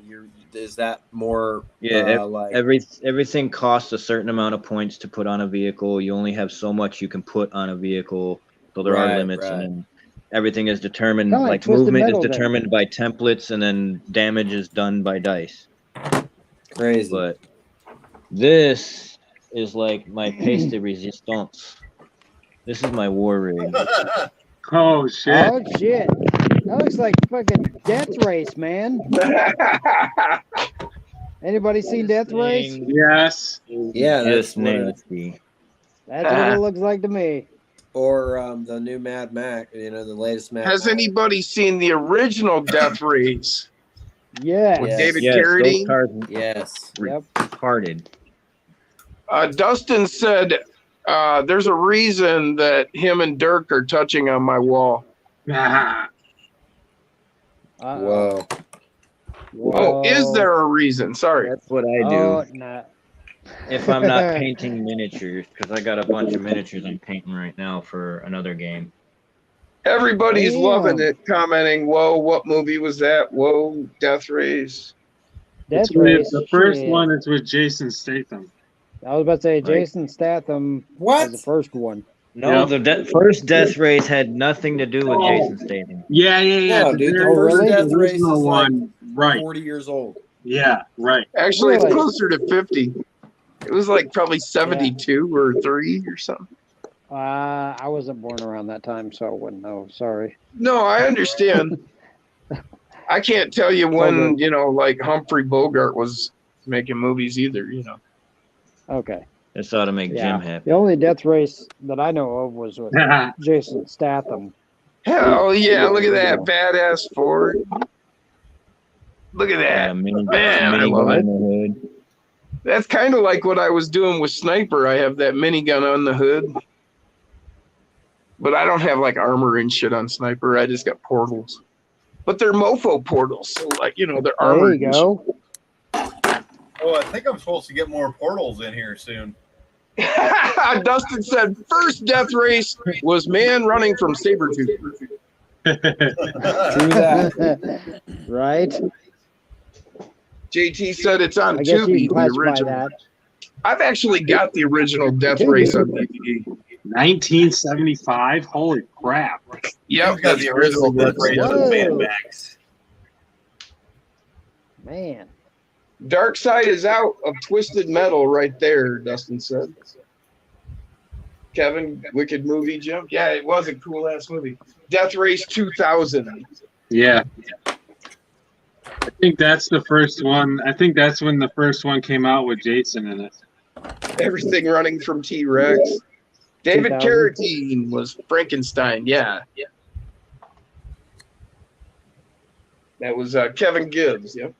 is that more Yeah, like everything costs a certain amount of points to put on a vehicle. You only have so much you can put on a vehicle, so there Right, are limits, right. and then everything is determined. Kinda like Like Twisted movement Metal is then. determined by templates, and then damage is done by dice. crazy? But this is like my piece de resistance. This is my war rig. Oh, shit. Oh shit! That looks like fucking Death Race, man. Anybody seen Death Race? Yes. Yeah, that's Just what nasty. That's what it looks like to me. Or the new Mad Max, the latest Mad Has Max. anybody seen the original Death Race Yeah. with Yes. David Yes, those Carradine? cars Yes. Yep. retarded. Dustin said there's a reason that him and Dirk are touching on my wall. Ah, Uh-oh. Whoa. Oh, is there a reason? Sorry. That's what I do. Oh, no. If I'm not painting miniatures, because I got a bunch of miniatures I'm painting right now for another game. Everybody's Damn. loving it, commenting, whoa, what movie was that? Whoa, Death Race. Death it's with- Race. the first shit. one is with Jason Statham. I was about to say Right. Jason Statham was the first one. No, Yep. the first Death Race had nothing to do with Jason Statham. Yeah. No, the dude, the very first really? Death Race is original like one, right? 40 years old. Yeah, right. Actually, it's Really? closer to 50. It was like probably 72 or 3 or something. I wasn't born around that time, so I wouldn't know. Sorry. No, I understand. I can't tell you when, Okay. like Humphrey Bogart was making movies either, Okay. This ought to make Yeah. Jim happy. The only Death Race that I know of was with Jason Statham. Hell yeah, look at that badass Ford. Look at Yeah, that. mini, Man, I mini love gun it. on the hood. That's kind of like what I was doing with Sniper. I have that minigun on the hood. But I don't have like armor and shit on Sniper. I just got portals. But they're mofo portals. So they're There armored. you go. Oh, I think I'm supposed to get more portals in here soon. Dustin said first Death Race was man running from Sabretooth. True that. Right? JT said it's on I guess Tubi, you the can classify original. that. I've actually got the original Death Race on DVD. 1975. Holy crap! Yep, got the original Death Race Whoa. with Mad Max. Man. Dark Side is out of Twisted Metal right there, Dustin said. Kevin, wicked movie, Jim? Yeah, it was a cool ass movie. Death Race 2000. Yeah. I think that's the first one. I think that's when the first one came out with Jason in it. Everything running from T-Rex. David 2000. Carradine was Frankenstein. Yeah. That was Kevin Gibbs. Yep.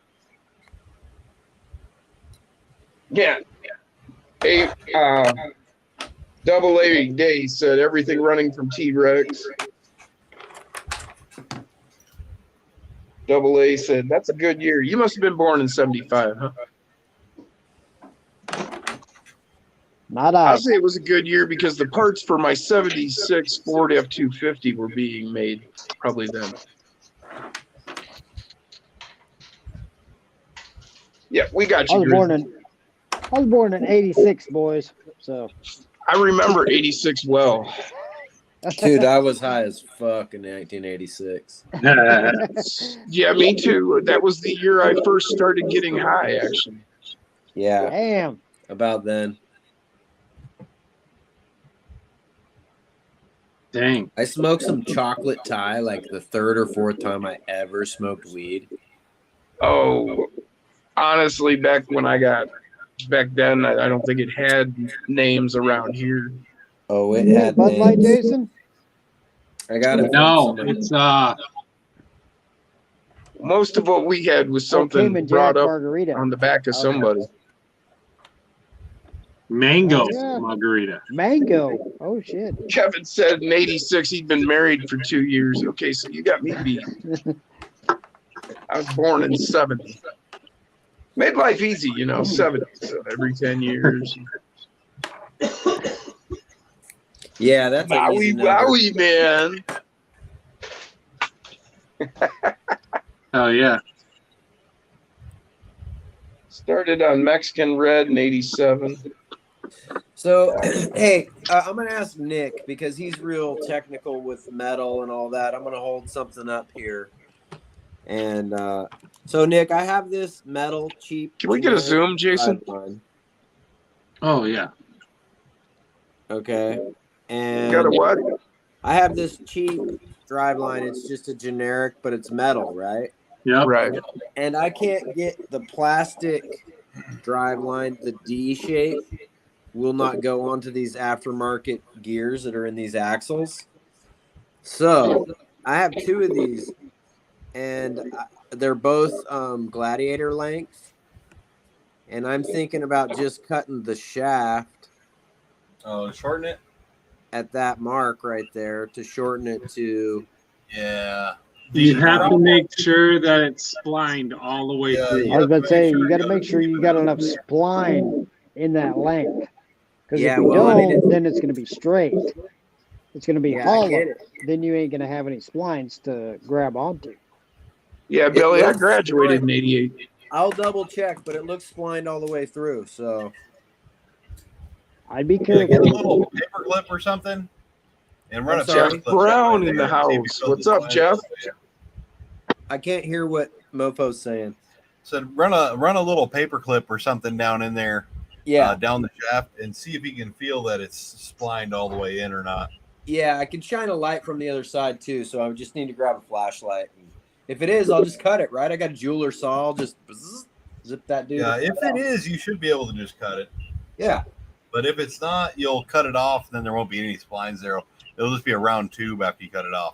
Yeah. Hey, Double A Day said everything running from T-Rex. Double A said, that's a good year. You must have been born in 75, huh? Not I. I'll say it was a good year because the parts for my 76 Ford F-250 were being made probably then. Yeah, we got I you, was born in 86, boys. So I remember 86 well. Dude, I was high as fuck in 1986. Yeah, me too. That was the year I first started getting high, actually. Yeah, damn. about then. Dang. I smoked some chocolate Thai like the third or fourth time I ever smoked weed. Oh, honestly, back then, I don't think it had names around here. Oh, it You had Bud Light, names. Jason? I got it. No, from it's Most of what we had was something Cayman brought Jack up Margarita. on the back of somebody. mango Oh, yeah. margarita. Mango. Oh, shit. Kevin said in 86 he'd been married for 2 years. Okay, so you got me beat. I was born in 70. Made life easy, 70. So every 10 years. Yeah, that's an easy Wowie, number. wowie, man. Oh yeah. Started on Mexican Red in 87. So, hey, I'm going to ask Nick because he's real technical with metal and all that. I'm going to hold something up here. And so, Nick, I have this metal cheap. Can we get a zoom, Jason? driveline. Oh yeah. Okay. And Got a what? I have this cheap driveline. It's just a generic, but it's metal, right? Yep. Right. And I can't get the plastic driveline, the D shape, will not go onto these aftermarket gears that are in these axles. So I have 2 of these, and they're both Gladiator length. And I'm thinking about just cutting the shaft. Oh, shorten it? At that mark right there to shorten it to. Yeah. You have to make sure that it's splined all the way through. I was about to say, you got to make sure you got enough spline in that length. Because if you don't, then it's going to be straight. It's going to be hollow. Then you ain't going to have any splines to grab onto. Yeah, Billy, I graduated in '88. I'll double check, but it looks splined all the way through. So I'd be Yeah, careful. get a little paper clip or something and run a paper Jeff clip Brown right in there the and see if house. it fills What's the up, spline. Jeff? I can't hear what Mofo's saying. So run a little paper clip or something down in there, down the shaft, and see if you can feel that it's splined all the way in or not. Yeah, I can shine a light from the other side too, so I just need to grab a flashlight. If it is, I'll just cut it, right? I got a jeweler saw, I'll just zip that dude. Yeah, if it is, you should be able to just cut it. Yeah. But if it's not, you'll cut it off, then there won't be any splines there. It'll just be a round tube after you cut it off.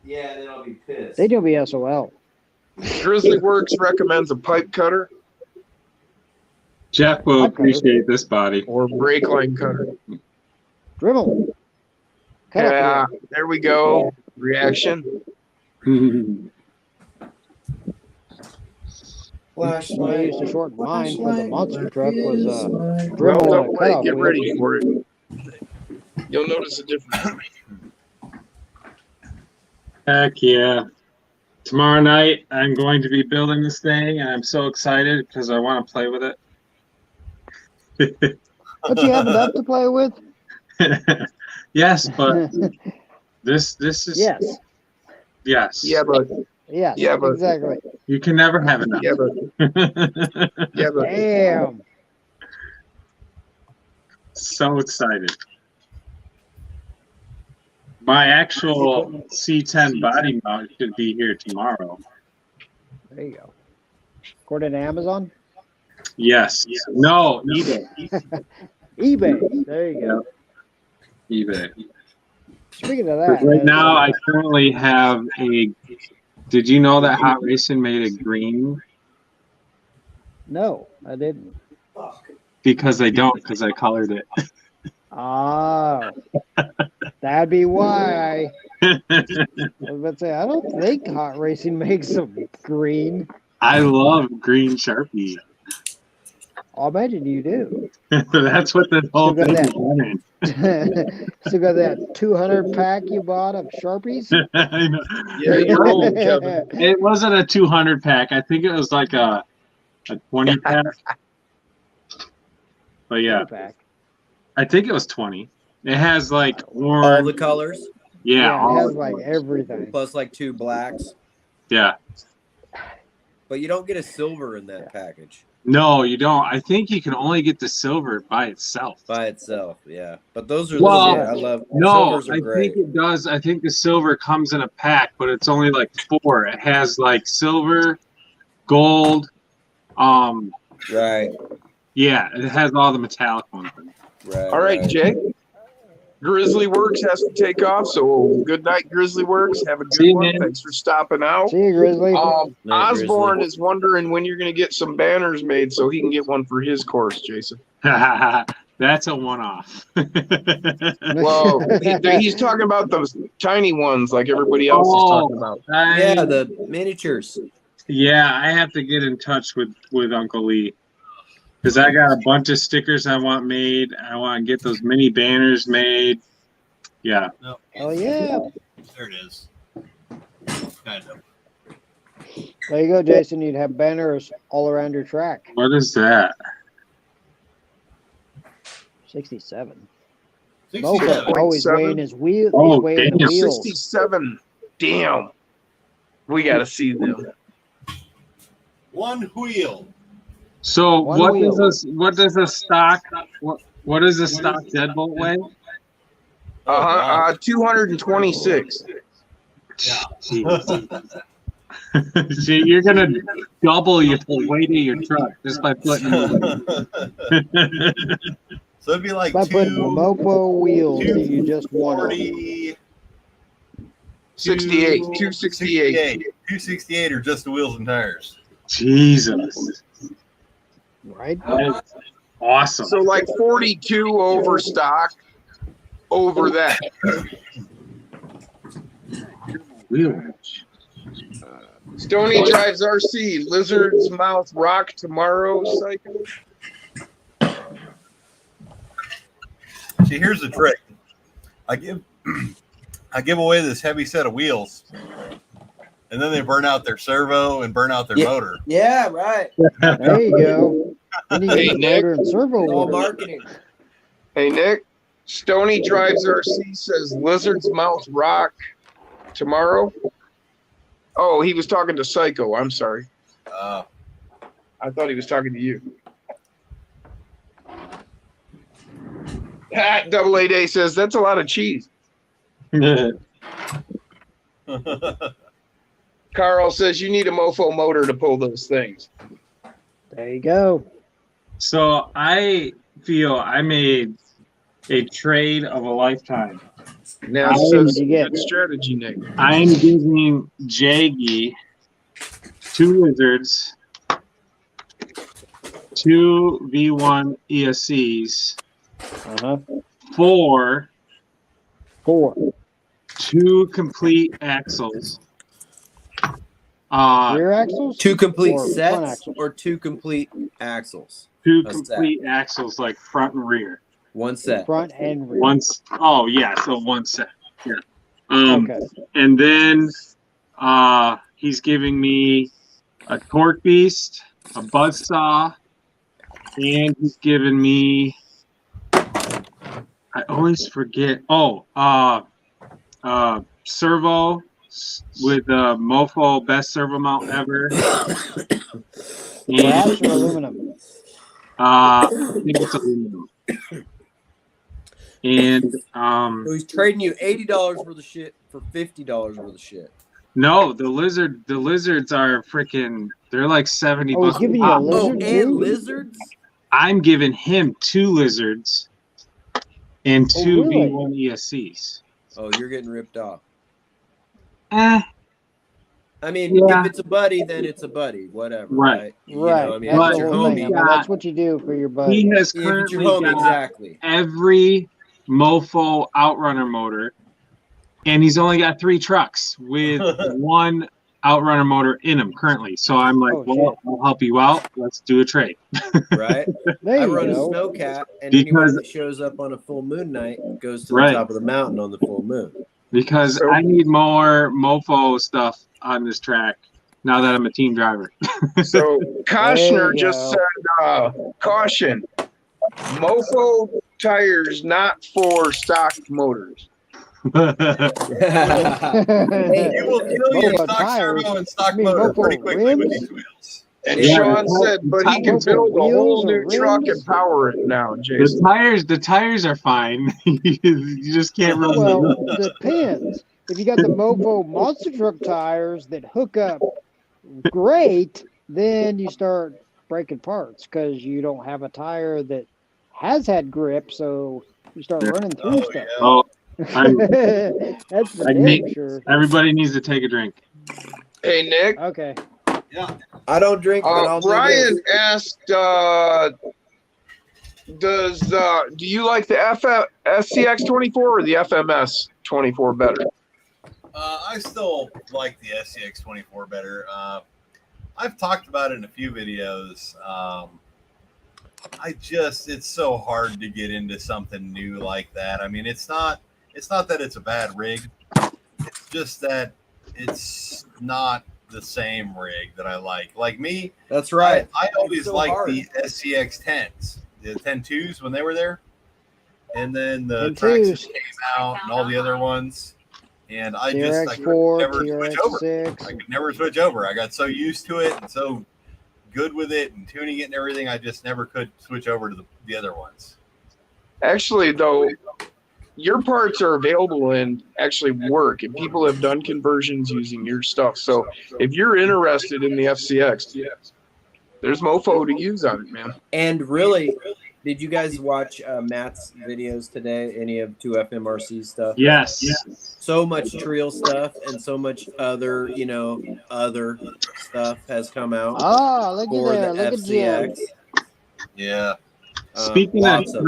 Yeah, then I'll be pissed. They do be SOL. Grizzly Works recommends a pipe cutter Jeff will appreciate this body. or brake line cutter. Dribble. Cut Yeah, up there we go. Reaction. I used to shorten mine for the monster truck was Well, dribble don't and a worry, cutoff get wheel. ready for it. You'll notice a difference. Heck yeah. Tomorrow night, I'm going to be building this thing, and I'm so excited because I want to play with it. But you have enough to play with? Yes, but this is Yes. yes. Yeah, but Yes. Yeah, but- exactly. You can never have enough. yeah, but yeah, but Damn. So excited. My actual C10 body mount should be here tomorrow. There you go. According to Amazon? Yes. No, eBay. eBay. There you go. eBay. Speaking of But that, right now, I currently have a. Did you know that Hot Racing made a green? no, I didn't. Because they don't, because I colored it. Oh, that'd be why. I was about to say, I don't think Hot Racing makes them green. I love green Sharpie. I'll imagine you do. That's what the whole Still thing got is running. Still got that 200 pack you bought of Sharpies? I know. yeah, you're old, Kevin. It wasn't a 200 pack. I think it was like a 20 pack. But yeah, Pack. I think it was 20. It has like All orange. the colors, Yeah, it all has of like it. everything. plus like 2 blacks. Yeah. But you don't get a silver in that package No, you don't. I think you can only get the silver by itself. by itself. Yeah. But those are Well, the shit. I love No, silvers are I great. think it does. I think the silver comes in a pack, but it's only like 4. It has like silver, gold, Right. yeah, it has all the metallic ones. Right. All right, Jay. Grizzly Works has to take off, so good night, Grizzly Works. Have a See good you, one. man. Thanks for stopping out. See you, Grizzly. Night, Osborne Grizzly. is wondering when you're going to get some banners made so he can get one for his course, Jason. That's a one-off. Well, he's talking about those tiny ones like everybody else is talking about. Yeah, the miniatures. Yeah, I have to get in touch with Uncle Lee because I got a bunch of stickers I want made. I want to get those mini banners made. Yeah. Oh, yeah. There it is. Kind of. There you go, Jason. You'd have banners all around your track. What is that? 67. 67. Mofo always 67. weighing his wheel. Oh, He's weighing the damn. wheels. 67. Damn. We got to see them. One wheel. So One what wheel. does a stock what does a stock deadbolt weigh? 226. Jeez. See, you're gonna double the weight of your truck just by putting. So So it'd be like If I put Mopo wheels, do you just want 240, 68, 268. 268 are just the wheels and tires. Jesus. right? That's awesome. So like 42 over stock over that. Wheel. Stony drives RC, Lizard's Mouth Rock tomorrow, Psycho. See, here's the trick. I give away this heavy set of wheels, and then they burn out their servo and burn out their motor. Yeah, right. There you go. Then you Hey, get the Nick. motor and servo All order. marketing. Hey, Nick. Stony drives RC says Lizard's Mouth Rock tomorrow. Oh, he was talking to Psycho. I'm sorry. I thought he was talking to you. Double A Day says that's a lot of cheese. Carl says you need a mofo motor to pull those things. There you go. So I feel I made a trade of a lifetime. Now, How says many did you get? good strategy, Nick. I'm giving Jaggy 2 lizards, 2 V1 ESCs, Uh-huh. 4 4. 2 complete axles. Rear axles? Two complete Or front sets axles? or two complete axles? 2 A set. complete axles, like front and rear. One set. Front and rear. Once, oh yeah, so 1 set. Yeah. Okay. And then he's giving me a torque beast, a buzzsaw, and he's giving me, I always forget. Servo with the Mofo best servo mount ever. Brass or aluminum? I think it's aluminum. And So he's trading you $80 worth of shit for $50 worth of shit. no, the lizards are freaking. They're like 70 Oh, he's bucks. giving you a pop. lizard and too? lizards? I'm giving him 2 lizards and 2 really? V1 ESCs. Oh, you're getting ripped off. Eh, I mean, Yeah. if it's a buddy, then it's a buddy. Whatever. Right. Right. You Right. know, I mean, That's But if the it's your whole thing. I homie. mean, that's what you do for your buddy. he has If it's your currently homie, got exactly. every Mofo Outrunner motor, and he's only got 3 trucks with 1 Outrunner motor in them currently. So I'm like, Oh, well, shit. I'll help you out. Let's do a trade. Right. There I you run a go. snowcat, and Because- anybody that shows up on a full moon night goes to Right. the top of the mountain on the full moon. Because So- I need more Mofo stuff on this track now that I'm a team driver. So Koshner There you just go. said, caution, mofo tires not for stock motors. You will kill your Mopo stock tires. servo and stock I mean, motor Mopo pretty quickly with rims? these wheels. And Yeah, Sean the said, but he can Mofo build a whole wheels or new truck rims? and power it now, Jason. The tires are fine. You just can't run Well, the depends. If you got the Mofo monster truck tires that hook up great, then you start breaking parts because you don't have a tire that has had grip, so you start running through Oh, stuff. yeah. Oh, I'm, That's for I damn need- sure. everybody needs to take a drink. Hey, Nick. Okay. I don't drink, but I'll do Brian this. asked, do you like the SCX 24 or the FMS 24 better? I still like the SCX 24 better. I've talked about it in a few videos. It's so hard to get into something new like that. I mean, it's not that it's a bad rig. It's just that it's not the same rig that I like. Like me, That's right. I always so liked hard. the SCX 10s, the 10.2s when they were there. And then the 10.2s. Traxxas came out and all the other ones. And I could TRX4, never switch over. I TRX6. could never switch over. I got so used to it and so good with it and tuning it and everything. I just never could switch over to the other ones. Actually, though, your parts are available and actually work, and people have done conversions using your stuff. So if you're interested in the FCX, there's mofo to use on it, man. And really, Did you guys watch Matt's videos today? Any of 2FMRC stuff? Yes. So much Trial stuff and so much other, other stuff has come out Oh, look for at there. the Look at Jim. FCX. Yeah. Speaking of Lots of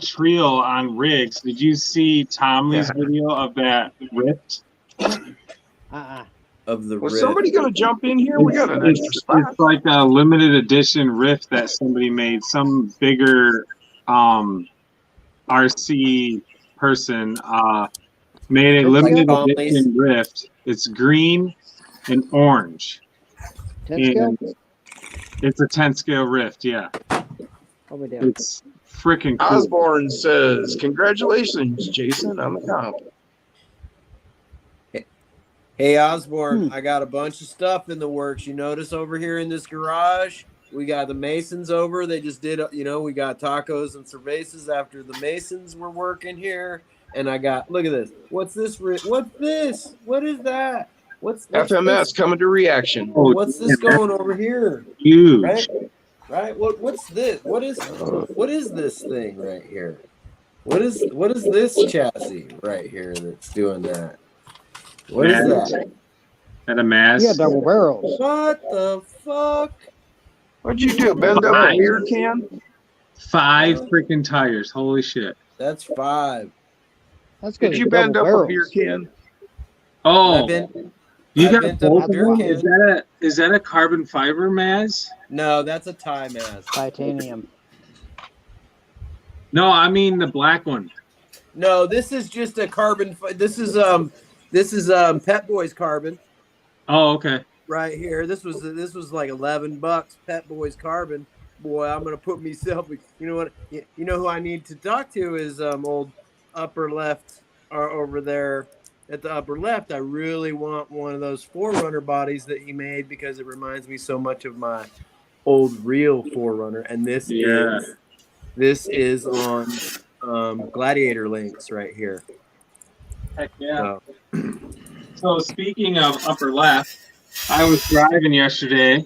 Trio on rigs, did you see Tomley's video of that Rift? of the Was Rift. somebody going to jump in here? We got an extra spot. It's like a limited edition Rift that somebody made. Some bigger RC person made a limited edition Rift. It's green and orange. 10 scale? And it's a 10 scale Rift, yeah. Probably down. It's freaking cool. Osborne says, "Congratulations, Jason, on the comp." Hey Osborne, I got a bunch of stuff in the works. You notice over here in this garage, we got the Masons over. They just did, we got tacos and cervezas after the Masons were working here. And I got, look at this. What's this? What's this? What is that? What's FMS this? coming to reaction. What's this going over here? Huge. Right? What's this? What is this thing right here? What is this chassis right here that's doing that? What is that? At a mass. Yeah, double barrels. What the fuck? What'd you do? Bend up a beer can? 5 freaking tires. Holy shit. That's 5. That's good. Did you bend up a beer can? Oh, you got bent up both a of beer them? can. Is that a carbon fiber, Maz? No, that's a tie mask. Titanium. No, I mean the black one. No, this is just a carbon. This is Pet Boys carbon Oh, okay. right here. This was like $11. Pet Boys carbon. Boy, I'm gonna put myself. You know what? You know who I need to talk to is old upper left or over there at the upper left. I really want one of those 4Runner bodies that he made because it reminds me so much of my old real 4Runner. And this is on Gladiator links right here. Heck yeah. So speaking of upper left, I was driving yesterday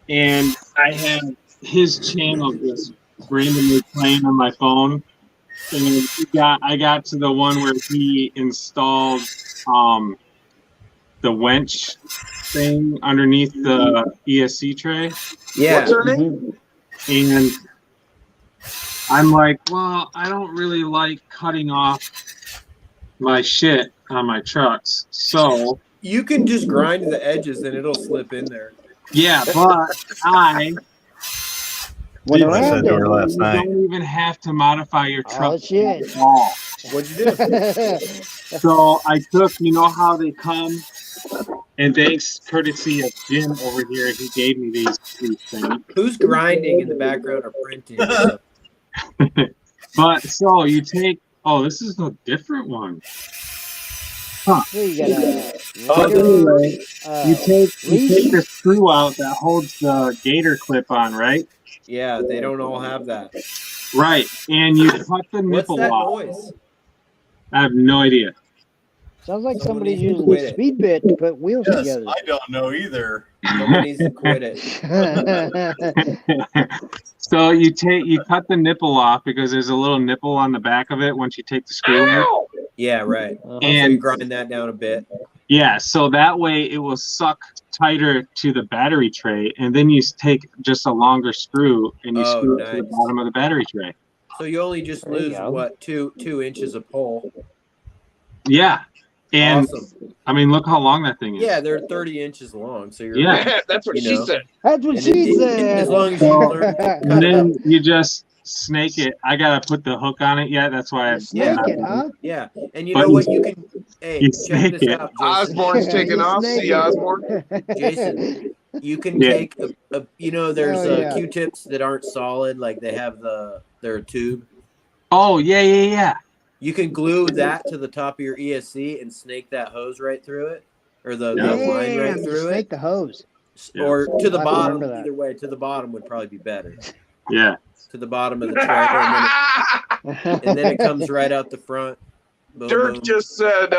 and I had his channel just randomly playing on my phone. And I got to the one where he installed the wench thing underneath the ESC tray. Yeah. What's her name? And I'm like, well, I don't really like cutting off my shit on my trucks. So You can just grind the edges and it'll slip in there. yeah, but I Went you around it. don't even have to modify your Oh, truck shit. at all. What'd you do? So I took, you know how they come, and thanks courtesy of Jim over here, he gave me these things. Who's grinding in the background or printing? But so you take, oh, this is a different one. Huh. Well, you got a But leader, anyway, you take the screw out that holds the gator clip on, right? Yeah, they don't all have that. Right, and you cut the What's nipple that off. noise? I have no idea. sounds like Someone somebody's needs to using quit a it. speed bit to put wheels Yes, together. I don't know either. Someone needs to quit it. So you cut the nipple off because there's a little nipple on the back of it once you take the screw out. Yeah, right. So you And grind that down a bit. yeah, so that way it will suck tighter to the battery tray, and then you take just a longer screw and you Oh, screw it to the nice. bottom of the battery tray. So you only just There you lose go. what, two inches of pole. Yeah, and Awesome. I mean, look how long that thing is. Yeah, they're 30 inches long. So you're Yeah. That's what You she know. said. That's what And she it- said. as long as you So- learn to cut And it then up. you just snake it. I gotta put the hook on it yet. That's why I Snake it, huh? Yeah. And you But know what? You can, hey, you check snake this it. out, Jason. Osborne's taking You off. snake See it. Osborne? Jason, you can Yeah. take there's Oh, yeah. Q-tips that aren't solid, like they have they're a tube. Oh yeah. You can glue that to the top of your ESC and snake that hose right through it, or the Yeah. line right Damn, through snake it, the hose. Yeah. or to the I'll have to bottom. remember that. Either way, to the bottom would probably be better. Yeah. To the bottom of the tray, and then it comes right out the front. Boom, Dirk boom. just said,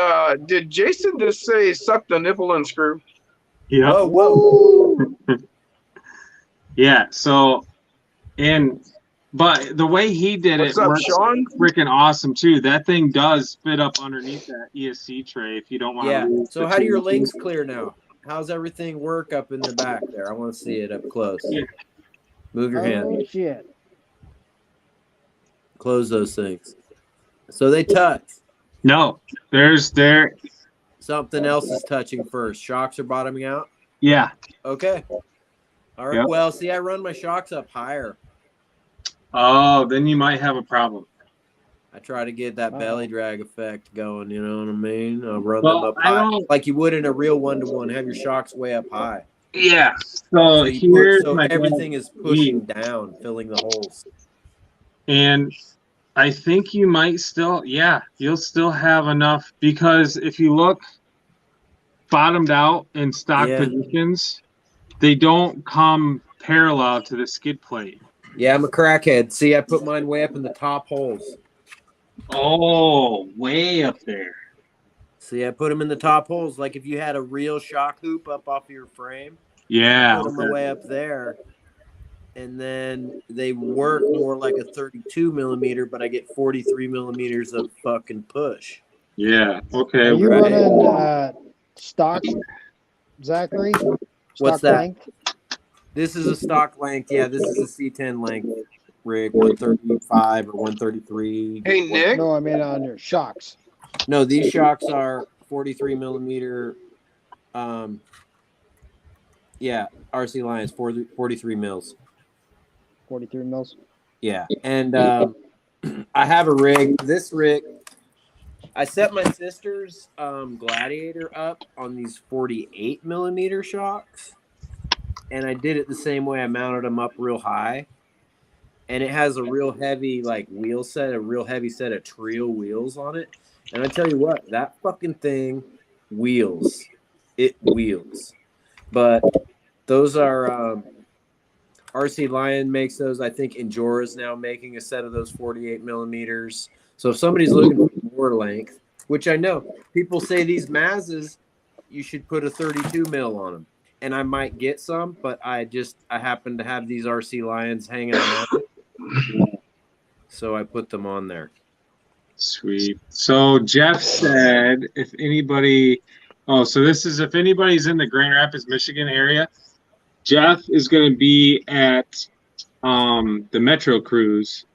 did Jason just say suck the nipple and screw? Yeah. Whoa, whoa! Yeah. So, and But the way he did What's it up, works Sean? freaking awesome too. That thing does fit up underneath that ESC tray if you don't want Yeah. to lose. So the how do your two. links clear now? How's everything work up in the back there? I want to see it up close. Move your hand. Oh shit! Close those things. So they touch. No, there's there. Something else is touching first. Shocks are bottoming out. Yeah. Okay. All right. Yep. Well, see, I run my shocks up higher. Oh, then you might have a problem. I try to get that belly drag effect going. You know what I mean? I'll run Well, them up I high, don't- like you would in a real 1-to-1. Have your shocks way up high. Yeah. So So, you here's so my everything is pushing down, filling the holes. And I think you might still, you'll still have enough because if you look bottomed out in stock Yeah. positions, they don't come parallel to the skid plate. Yeah, I'm a crackhead. See, I put mine way up in the top holes. Oh, way up there. See, I put them in the top holes. Like if you had a real shock hoop up off your frame, Yeah. put them way up there. And then they work more like a 32 millimeter, but I get 43 millimeters of fucking push. Yeah. Okay. Are you right. running stock, Zachary? What's Stock that? length? This is a stock length. Yeah, this is a C10 length rig, 135 or 133. Hey, Nick. No, I mean on your shocks. No, these shocks are 43 millimeter. Yeah, RC Lions, 43 mils. 43 mils. Yeah, and I have a rig. This rig, I set my sister's Gladiator up on these 48 millimeter shocks, and I did it the same way. I mounted them up real high, and it has a real heavy wheel set, a real heavy set of Trio wheels on it. And I tell you what, that fucking thing wheels. It wheels. But those are RC Lion makes those. I think Injora's now making a set of those 48 millimeters. So if somebody's looking for more length, which I know people say these Mazes, you should put a 32 mil on them, and I might get some, but I happen to have these RC Lions hanging around, so I put them on there. Sweet. So Jeff said if anybody, so this is if anybody's in the Grand Rapids, Michigan area, Jeff is going to be at the Metro Cruise,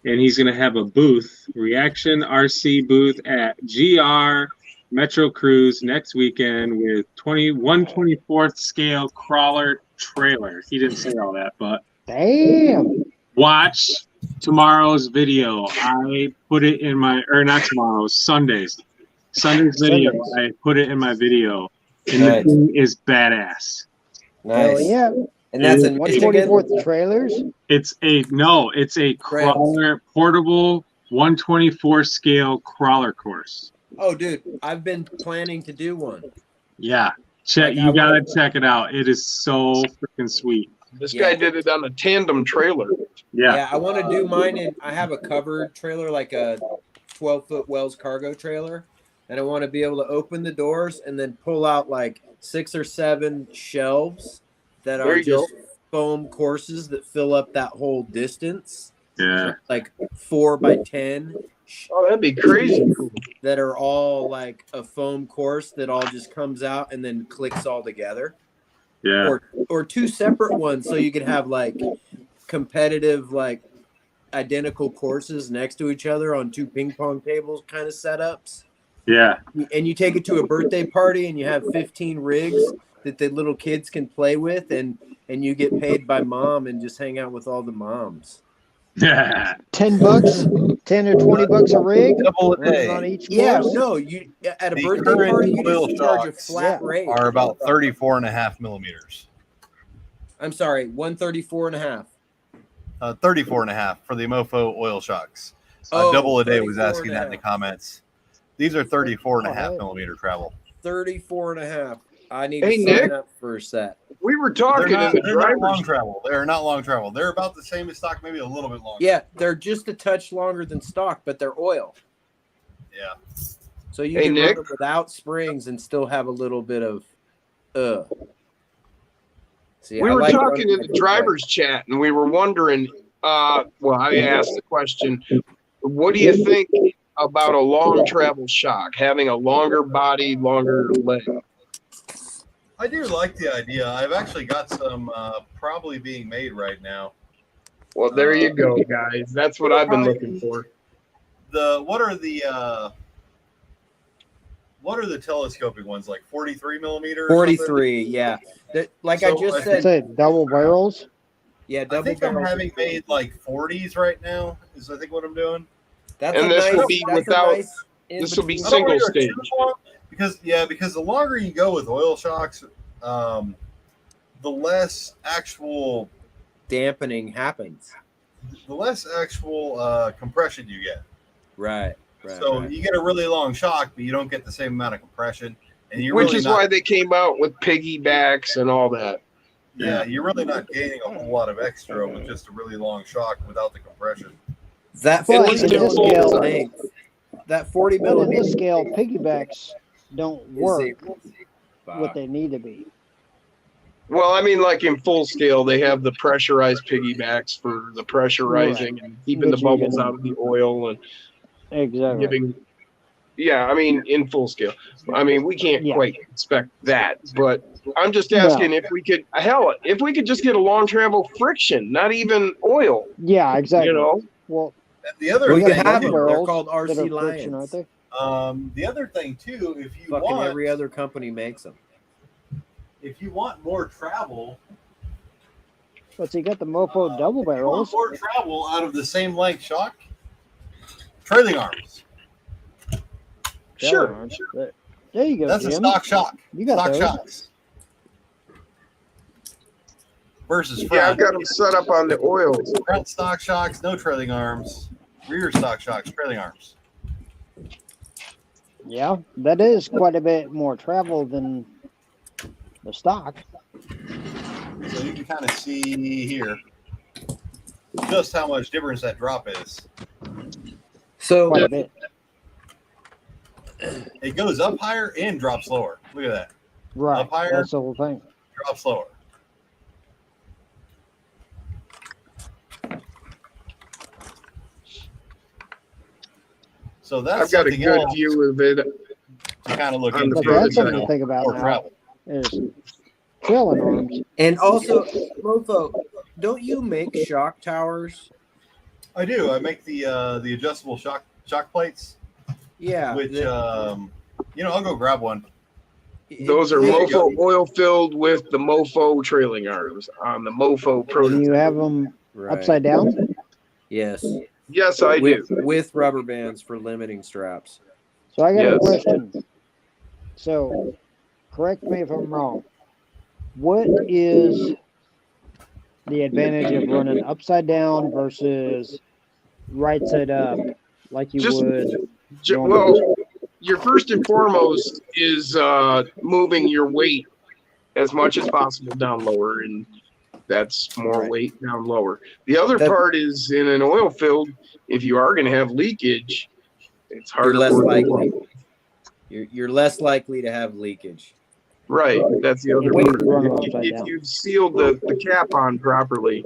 and he's going to have a booth, Reaction RC booth at GR Metro Cruise next weekend with 1/24th scale crawler trailer. He didn't say all that, but damn. Watch tomorrow's video. I put it in my, or not tomorrow, Sunday's video. I put it in my video, and the thing is badass. Hell yeah. And that's in 1/24th trailers. It's a crawler, portable 1/24 scale crawler course. Oh, dude, I've been planning to do one. Yeah, you gotta check it out. It is so freaking sweet. This guy did it on a tandem trailer. Yeah, I want to do mine in. I have a covered trailer, like a 12-foot Wells cargo trailer, and I want to be able to open the doors and then pull out like 6 or 7 shelves that There are you just foam courses that fill up that whole distance. Yeah, like 4 by 10. Oh, that'd be crazy. That are all like a foam course that all just comes out and then clicks all together. Yeah. Or 2 separate ones, so you could have like competitive, like identical courses next to each other on 2 ping pong tables kind of setups. Yeah. And you take it to a birthday party and you have 15 rigs that the little kids can play with, and you get paid by mom and just hang out with all the moms. Yeah. $10, 10 or 20 bucks a rig. Double a day. On each Yeah, course. no, you at a The birthday current party you oil just charge a shocks flat rate. are about 34.5 millimeters. I'm sorry, 134.5. 34.5 for the Mofo oil shocks. Oh, Double a day was 34 asking and a that in the half. comments. These are 34.5 Oh, millimeter travel. 34.5. I need Hey, to Nick. sign up for a set. We were They're talking not, in the they're not long driver's. travel. They are not long travel. They're about the same as stock, maybe a little bit longer. Yeah, they're just a touch longer than stock, but they're oil. Yeah. So you Hey, can Nick. run them without springs and still have a little bit of See, We I were like talking running in the my driver's chat, and we were wondering, well, I asked the question, what do you think about a long travel shock, having a longer body, longer leg? I do like the idea. I've actually got some probably being made right now. Well, there you go, guys. That's what I've been looking for. What are the telescoping ones, like 43 millimeter? 43, yeah. Like I just said, Say double barrels. yeah, I double think I'm barrel. having made like 40s right now. Is I think what I'm doing. That's And a this nice, will be that's a without- nice in this will be between. I don't wanna single go too stage. long because the longer you go with oil shocks, the less actual happens. compression you get. Right. So you get a really long shock, but you don't get the same amount of compression, and you're Which really is not, why they came out with piggybacks and all that. you're really not gaining a whole lot of extra with just a really long shock without the compression. That But 40 in this millimeter scale, length, that 40 but in millimeter this scale, piggybacks don't work Wow. what they need to be. Well, I mean, like in full scale, they have the pressurized piggybacks for the pressurizing and keeping the That you bubbles can- out of the oil and Exactly. giving. Yeah, I mean, in full scale. I mean, we can't Yeah. quite expect that, but I'm just asking if we could, if we could just get a long travel friction, not even oil, Yeah, exactly. you know? Well, And the other We thing, can have them. They're barrels called that are RC friction, aren't Lions. they? the other thing too, if you Fucking want, every other company makes them. if you want more travel, But so you got the Mofo double if you want barrels. more travel out of the same length shock, trailing arms. Sure. Arms. There you go, That's a Jim. stock shock. You got Stock those. shocks. Versus Yeah, I've front. got them set up on the oils. Front stock shocks, no trailing arms. Rear stock shocks, trailing arms. Yeah, that is quite a bit more travel than the stock. So you can kind of see here just how much difference that drop is. So Quite a bit. It goes up higher and drops lower. Look at that. Right. Up higher. That's the whole thing. Drops lower. So that's I've got a something good else view of it. to kind of look on the into. But that's something to prototype. think about More now. travel. Is trailing arms. and also, Mofo, don't you make shock towers? I do. I make the adjustable shock plates, Yeah. which I'll go grab one. Those are There you go. Mofo oil filled with the Mofo trailing arms on the Mofo Do prototype. you have them Right. upside down? Yes. Yes, I do. With rubber bands for limiting straps. So I got Yes. a question. So, correct me if I'm wrong. What is the advantage of running upside down versus right side up, like you Just- would? Well, your first and foremost is moving your weight as much as possible down lower, and that's more Right. weight down lower. The other That- part is in an oil field, if you are going to have leakage, it's harder. You're less for it to likely. run. You're less likely to have leakage. Right, that's the other If you part. run them upside If down. you've sealed the cap on properly,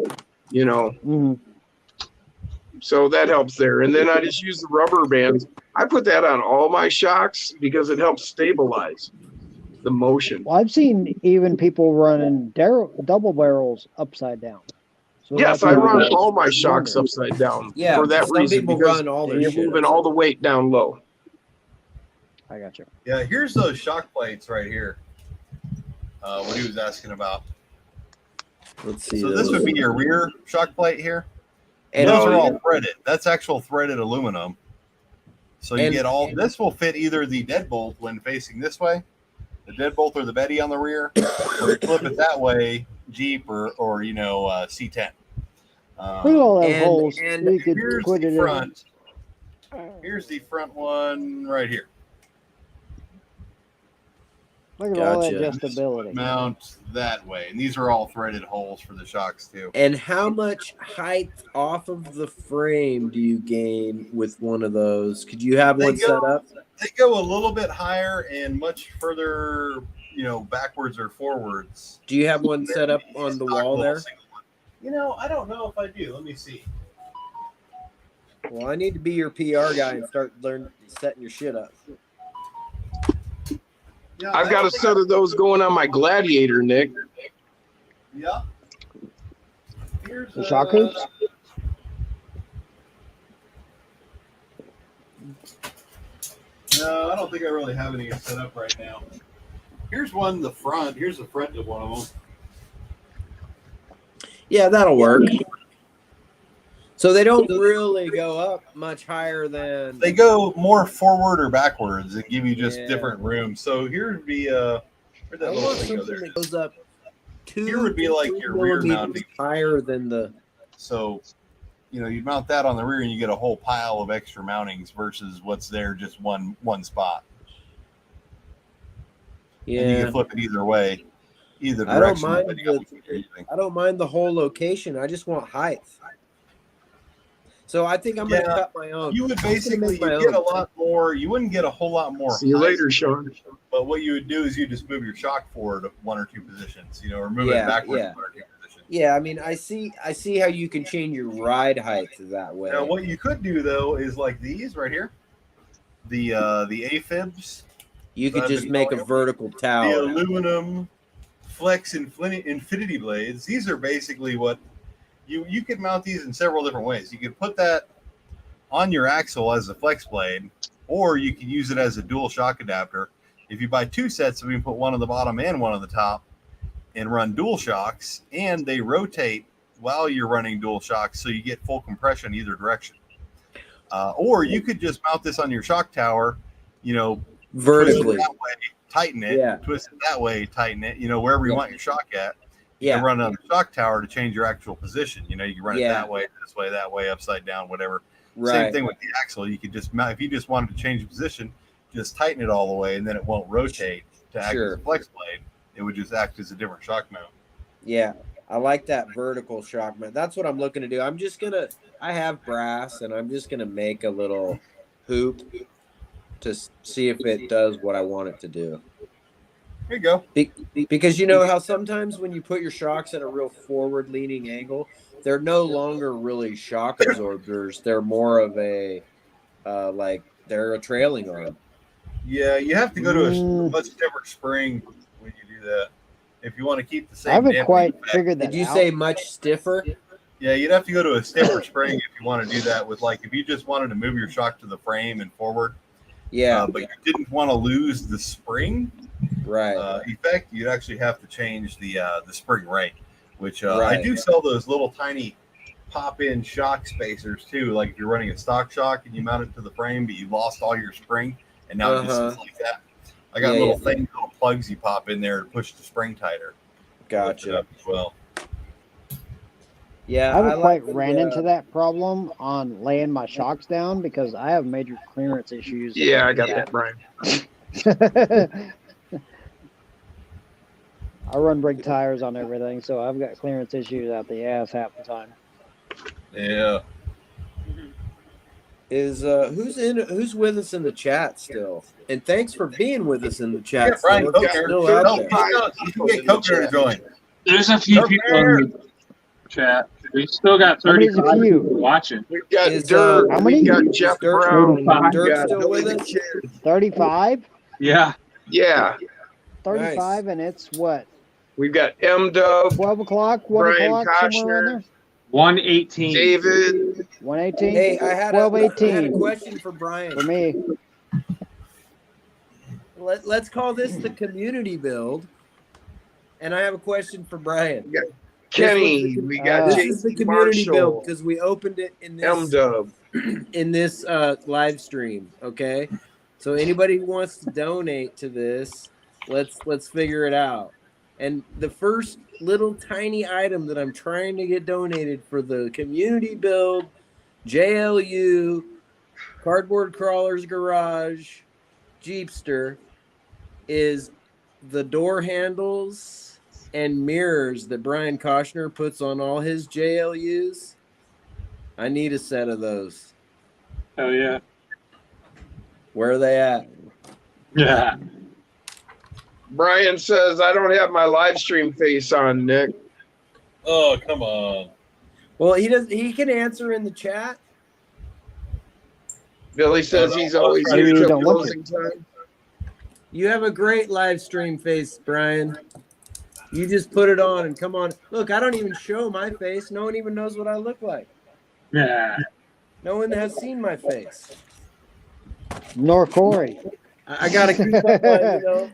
Mhm. so that helps there. And then I just use the rubber bands. I put that on all my shocks because it helps stabilize the motion. Well, I've seen even people running double barrels upside down. So Yes, that's I how run it all my is. shocks upside down Yeah, for that some reason people because run all their you're shit moving upside all the weight down low. I got you. Yeah, here's those shock plates right here. What he was asking about. Let's see. So this would be your rear shock plate here. And Those are yeah. all threaded. That's actual threaded aluminum. So you And- get all. This will fit either the deadbolt when facing this way, the deadbolt or the Betty on the rear, or flip it that way, Jeep or C10. Look at all those and- holes. and You could Here's put it the in. front. Here's the front one right here. Look at all that Gotcha. adjustability. Mount that way, and these are all threaded holes for the shocks too. And how much height off of the frame do you gain with one of those? Could you have They one go- set up? They go a little bit higher and much further, backwards or forwards. Do you have one set up on the wall there? You know, I don't know if I do. Let me see. Well, I need to be your PR guy and start setting your shit up. Yeah, I've got a set of those going on my Gladiator, Nick. Yeah. Here's The shock hoops? No, I don't think I really have any set up right now. Here's one in the front. Here's the front of one of them. Yeah, that'll work. So they don't really go up much higher than They go more forward or backwards and give you just Yeah. different rooms. So here would be where'd I that little want thing go something there? that goes up Here would be like your rear mounting. higher than the So, you know, you mount that on the rear and you get a whole pile of extra mountings versus what's there just one spot. And you yeah. can flip it either way, either I don't direction. mind depending on the- what you're using. I don't mind the whole location. I just want height. So I think I'm gonna Yeah, cut my own. You would I'm gonna basically make my you'd get a own. lot more. You wouldn't get a whole lot more. See you height, later, Sean. But what you would do is you just move your shock forward one or two positions, you know, or move it Yeah, backwards yeah. one or two positions. Yeah, I mean, I see how you can change your ride height that way. Now, what you could do though is like these right here, the AFibs, You could the just make a vertical tower. the aluminum flex infinity blades. These are basically what you could mount these in several different ways. You could put that on your axle as a flex blade, or you can use it as a dual shock adapter. If you buy two sets, we can put one on the bottom and one on the top and run dual shocks, and they rotate while you're running dual shocks, so you get full compression either direction. Or you could just mount this on your shock tower, you know, twist Vertically. it that way, tighten it, Yeah. twist it that way, tighten it, you know, wherever you Yeah. want your shock at. You Yeah. can run it on the shock tower to change your actual position. You know, you can run it Yeah. that way, this way, that way, upside down, whatever. Same Right. thing with the axle. You could just mount, if you just wanted to change the position, just tighten it all the way, and then it won't rotate to act as Sure. a flex blade. It would just act as a different shock mount. Yeah. I like that vertical shock mount. That's what I'm looking to do. I have brass and I'm just gonna make a little hoop to see if it does what I want it to do. Here you go. Because you know how sometimes when you put your shocks at a real forward leaning angle, they're no longer really shock absorbers. They're more of a they're a trailing arm. Yeah, you have to go to a Mm. much different spring when you do that. If you want to keep the same I haven't damping quite effect. figured that out. Did you say much stiffer? Yeah, you'd have to go to a stiffer spring if you want to do that. With like, if you just wanted to move your shock to the frame and forward, Yeah. but you didn't want to lose the spring Right. effect, you'd actually have to change the spring rate. Which I Right. do sell those little tiny pop-in shock spacers too. Like if you're running a stock shock and you mount it to the frame, but you lost all your spring, and now it just Uh-huh. sits like that. I got Yeah, little yeah. things, little plugs you pop in there to push the spring tighter. Lift it Gotcha. up as well. Yeah. I haven't like quite ran into that problem on laying my shocks down because I have major clearance issues. Yeah, I got that, Brian. I run big tires on everything, so I've got clearance issues out the ass half the time. Yeah. Is who's with us in the chat still? And thanks for being with us in the Yeah, chat. Brian Still, Coker. still out No, there. you can get Coker to join. There's a few people in the chat. We still got How many's a 35 few? people watching. We've got Is, Dirt. how We've many? got Jeff Is Dirk- Brown. Dirk We've Dirk got still with Billy us? Cherry. 35? Yeah. Yeah. 35, and it's what? We've got M Dub, 12 o'clock? 1 Brian o'clock? Somewhere in Koshner, there? 118. David. 118? Hey, I had a 1218 question for Brian. for me. Let's call this the community build. And I have a question for Brian. Kenny. We got This Jason is the community build Marshall. because we opened it in M this Dub. live stream. Okay, so anybody who wants to donate to this, let's figure it out. And the first little tiny item that I'm trying to get donated for the community build, JLU, Cardboard Crawlers Garage, Jeepster, is the door handles and mirrors that Brian Koshner puts on all his JLUs. I need a set of those. Oh, yeah. Where are they at? Yeah. Brian says, I don't have my live stream face on, Nick. Oh, come on. Well, he can answer in the chat. Billy says he's always Maybe here you till don't want to. closing time. You have a great live stream face, Brian. You just put it on and come on. Look, I don't even show my face. No one even knows what I look like. Yeah. No one has seen my face. Nor Corey. I got to keep up my,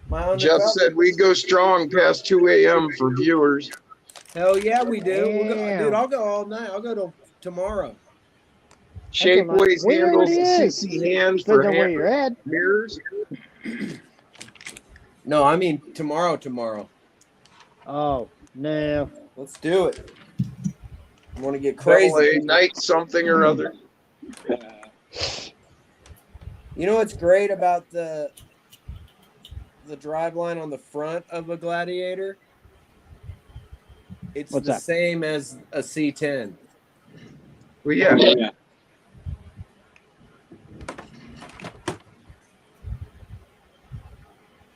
my undercover. Jeff said we go strong past 2 a.m. for viewers. Hell yeah, we do. We'll go, Damn. dude, I'll go all night. I'll go till tomorrow. Shapeways Where handles it the is. CC hands for Depends on where you're at. mirrors. No, I mean tomorrow. Oh, no. Let's do it. I want to get crazy. Double A night something or other. You know what's great about the drive line on the front of a Gladiator? It's What's the that? same as a C10. Well, yeah.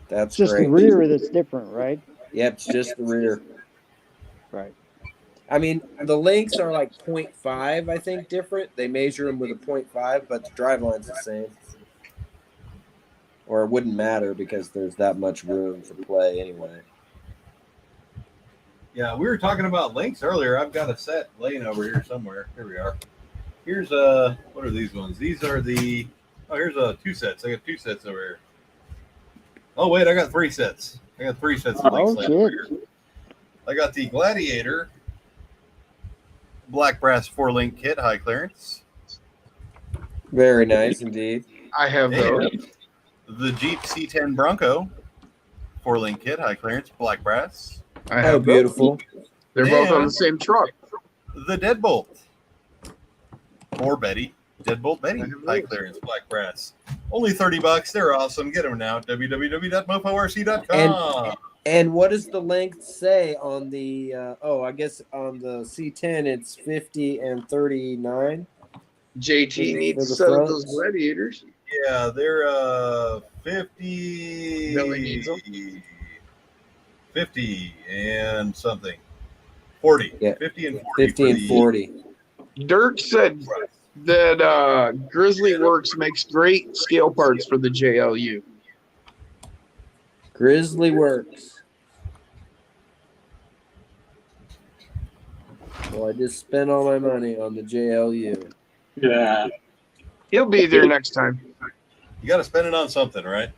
That's It's just great. the rear that's different, right? Yep, it's just the rear. Right. I mean, the links are like 0.5, I think, different. They measure them with a 0.5, but the drive line's the same. Or it wouldn't matter because there's that much room for play anyway. Yeah, we were talking about links earlier. I've got a set laying over here somewhere. Here we are. Here's what are these ones? These are the here's two sets. I got 2 sets over here. Oh wait, I got 3 sets. I got 3 sets of links laying over here. I got the Gladiator black brass 4-link kit, high clearance. Very nice indeed. I have those. And the Jeep C10 Bronco 4-link kit, high clearance, black brass. I have beautiful. They're both on the same truck. The Deadbolt. Or Betty. Deadbolt Betty, high clearance, black brass. Only $30. They're awesome. Get them now. www.moforc.com. And what does the length say on the? I guess on the C10 it's 50 and 39. JT For needs the to set up front. those Gladiators. Yeah, they're 50. Billy needs them. 50 and something. 40. Yeah. 50 and 40. 50 and 40. Dirk said that Grizzly Works makes great scale parts for the JLU. Grizzly Works. Well, I just spent all my money on the JLU. Yeah. He'll be there next time. You got to spend it on something, right?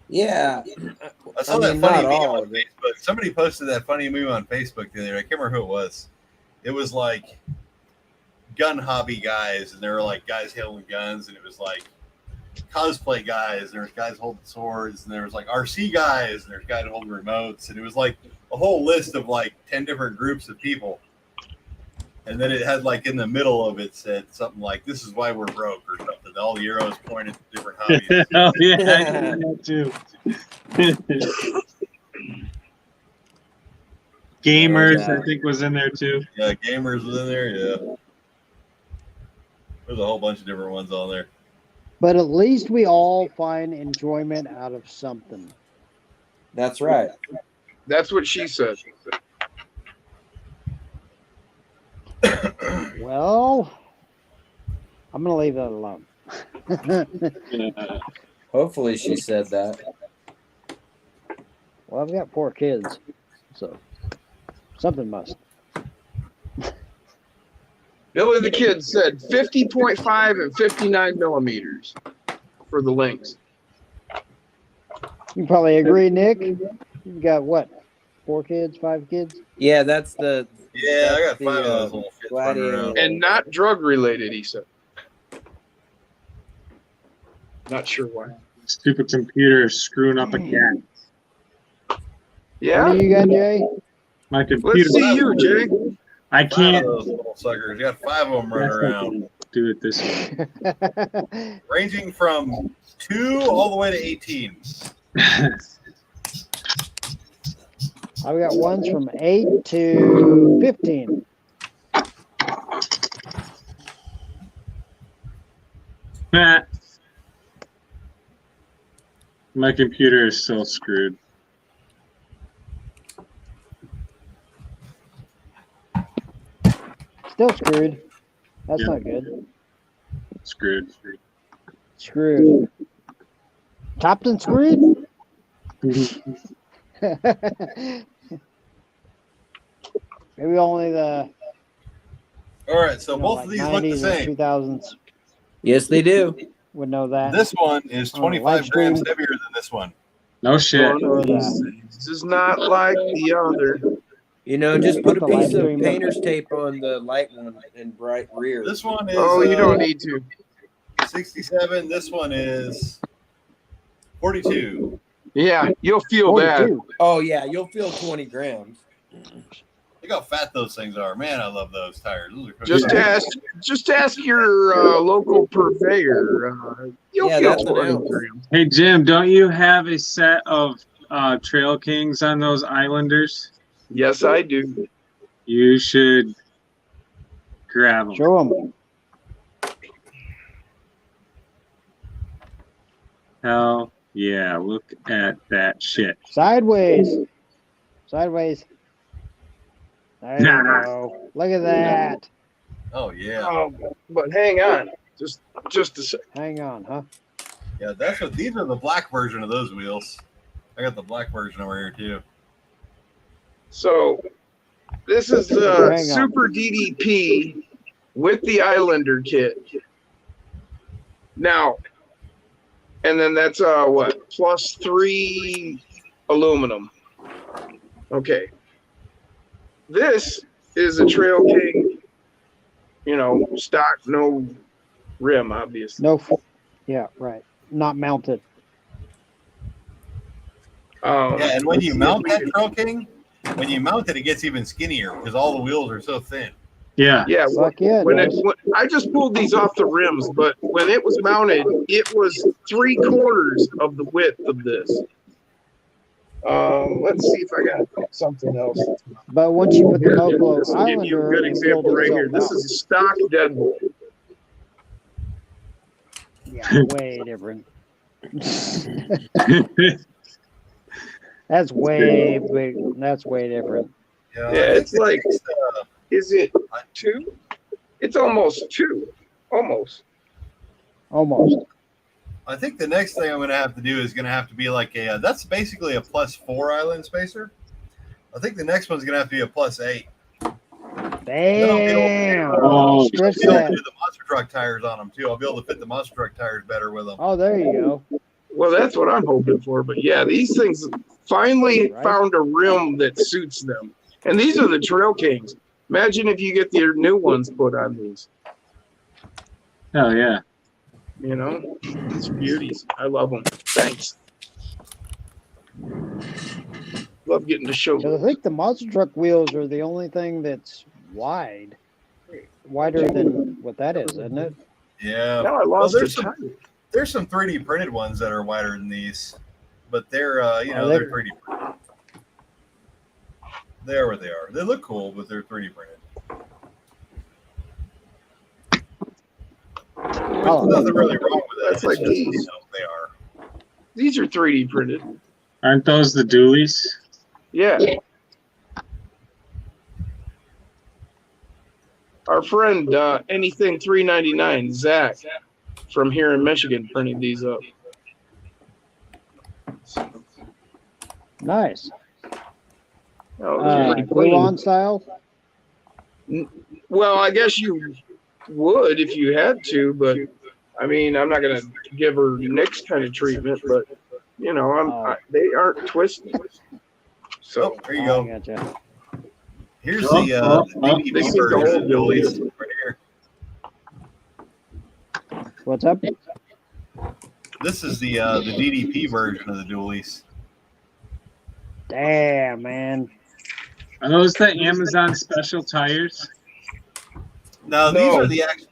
Yeah. I saw that funny meme on Facebook. Somebody posted that funny meme on Facebook the other day. I can't remember who it was. It was like gun hobby guys, and there were like guys holding guns, and it was like cosplay guys, and there was guys holding swords, and there was like RC guys, and there's guys holding remotes, and it was like a whole list of like 10 different groups of people. And then it had like in the middle of it said something like, "This is why we're broke" or something. All the arrows pointed to different hobbies. Oh, yeah, I did that too. Gamers, I think, was in there too. Yeah, gamers was in there. Yeah, there's a whole bunch of different ones on there. But at least we all find enjoyment out of something. That's right. That's what she said. Well, I'm going to leave that alone. Hopefully she said that. Well, I've got 4 kids, so something must. Billy the Kid said 50.5 and 59 millimeters for the links. You probably agree, Nick. You've got what? 4 kids, 5 kids? Yeah, that's the. Yeah, I got that's 5 of the, those little shits running Gladiator. around. And not drug related, he said. Not sure why. Stupid computer is screwing up again. Yeah? What do you got, Jay? My computer. Let's see you, Jay. I 5 can't of those little suckers. You got 5 of them running around, do it this way. ranging from 2 all the way to 18. I've got ones from 8 to 15. Matt. My computer is still screwed. Still screwed. That's Yeah. not good. Screwed. Screwed. Topped and screwed? Maybe only the All right, so you know, both like of these look the 90s or same. 2000s Yes, they do. would know that. This one is On the live 25 grams stream. heavier than this one. No shit. Or This is not like the other. You know, just put a The live piece of stream. painter's tape on the light one and bright rear. This one is Oh, you don't need to. 67. This one is 42. Yeah, you'll feel that. 42. Oh yeah, you'll feel 20 grams. Look how fat those things are. Man, I love those tires. Those are Just ask your local purveyor. You'll Yeah, feel that's an 20 ounce. grams. Hey Jim, don't you have a set of Trail Kings on those Islanders? Yes, I do. You should grab them. Show them. Hell yeah, look at that shit. Sideways. Sideways. There you Nah. go. Look at that. Oh yeah, Oh, but hang on. Just a sec. Hang on, huh? yeah. That's what these are. The black version of those wheels. I got the black version over here too. So this is Hang the on. Super DDP with the Islander kit. Now, and then that's what, +3 aluminum. Okay. This is a Trail King, you know, stock, no rim, obviously. No. Yeah, right. Not mounted. Yeah, and when you mount that Trail King, when you mount it, it gets even skinnier because all the wheels are so thin. Yeah. Yeah, Fuck yeah. when it does. I just pulled these off the rims, but when it was mounted, it was 3/4 of the width of this. Let's see if I got something else. But once you put the Here, logo this will give you a Islander, good it example builds right here. itself This is a stock deadbolt. out. Yeah, way different. That's way big. That's way different. Yeah, Yeah, it's like, uh, is it 2? It's almost 2. Almost. Almost. I think the next thing I'm going to have to do is going to have to be like a. That's basically a +4 island spacer. I think the next one's going to have to be a +8. Damn. Oh, I'll Stretch be able to that. do the monster truck tires on them too. I'll be able to fit the monster truck tires better with them. Oh, there you go. Well, that's what I'm hoping for. But yeah, these things finally Right. found a rim that suits them. And these are the Trail Kings. Imagine if you get your new ones put on these. Hell yeah. You know, it's beauties. I love them. Thanks. Love getting to show. So I think the monster truck wheels are the only thing that's wide, wider than what that is, isn't it? Yeah. Now I lost there's the some time. there's some 3D printed ones that are wider than these, but they're you know Oh, they're they're- 3D printed. They are what they are. They look cool, but they're 3D printed. Oh, There's nothing really wrong with that. That's like It's just, these. you know, they are. These are 3D printed. Aren't those the dualies? Yeah. Our friend, anything 399, Zach, from here in Michigan, printed these up. nice. Oh, those are pretty Glue clean. on style. Well, I guess you would if you had to, but I mean, I'm not gonna give her Nick's kind of treatment, but you know, they aren't twisted. So Oh, there you Oh, I go. gotcha. Here's Oh, the oh, DDP This is version the of the old dualies right here. What's up? This is the DDP version of the dualies. Damn, man. Are those the Amazon special tires? No, these No. are the actual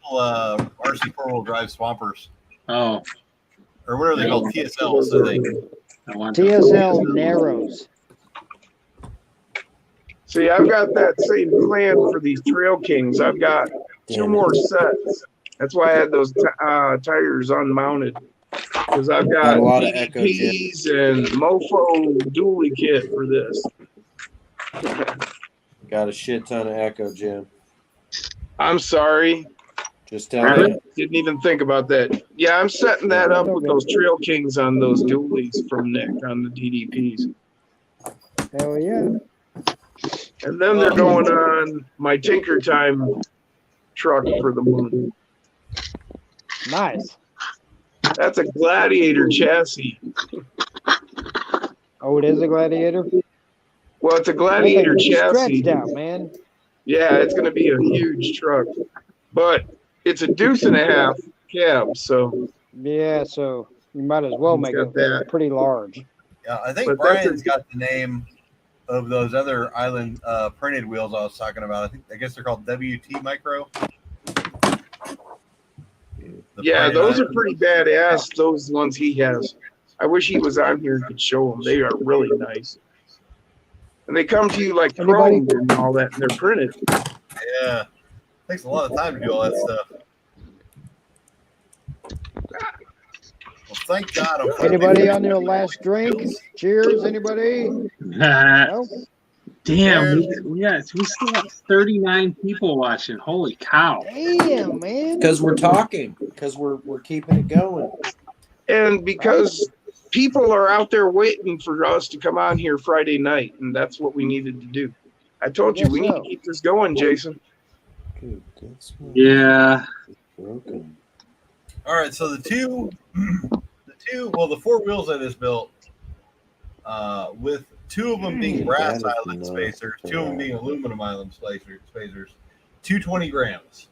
RC four-wheel drive swampers, Oh, or what are they called? TSLs, I think. I want TSL Narrows. see, I've got that same plan for these Trail Kings. I've got 2 more sets. That's why I had those tires unmounted. Because I've got Got a lot of echo, DDPs and Mofo dually kit for this. Got a shit ton of echo, Jim. I'm sorry. Just tell me. Didn't even think about that. Yeah, I'm setting that up with those Trail Kings on those dualies from Nick on the DDPs. Hell yeah. And then they're going on my Tinker Time truck for the moon. Nice. That's a Gladiator chassis. Oh, it is a Gladiator? Well, it's a Gladiator That thing is chassis. stretched out, man. Yeah, it's going to be a huge truck. But it's a deuce and a half cab, so Yeah, so you might as well make got it that. pretty large. Yeah, I think But that's Brian's got the name of those other island printed wheels I was talking about. I guess they're called WT Micro. yeah, those are pretty badass, those ones he has. I wish he was on here and could show them. They are really nice. And they come to you like Anybody? chromed and all that, and they're printed. Yeah. Takes a lot of time to do all that stuff. Well, thank God. I'm finally Anybody getting on your last drink? Cheers, anybody? No? Damn, we still have 39 people watching. Holy cow. Damn, man. Because we're talking. Because we're keeping it going. And because people are out there waiting for us to come on here Friday night, and that's what we needed to do. I told you, Guess we need so. to keep this going, Jason. Dude, that's Yeah. broken. All right, so the four wheels I just built, with two of them being brass That is island nuts, spacers, two of them being aluminum island spacers, 220 grams.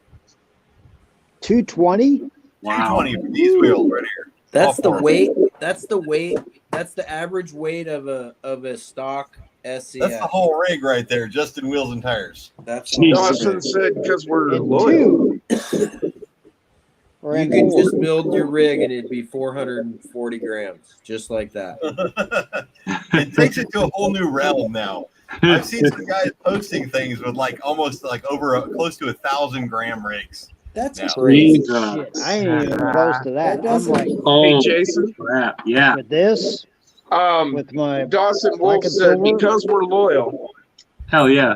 220? Wow. 220 for these wheels right here. That's the All four. weight. That's the weight. That's the average weight of a stock SCS. That's the whole rig right there, just in wheels and tires. That's Dawson said because we're And loyal. two. Or You in could four. just build your rig and it'd be 440 grams, just like that. It takes it to a whole new realm now. I've seen some guys posting things with almost close to 1,000-gram rigs. That's Yeah. crazy. Shit, I ain't even close to that. I'm like, Hey, Oh, Jason. crap. Yeah. with this, with my Dawson black Wolf and said silver. because we're loyal. Hell yeah.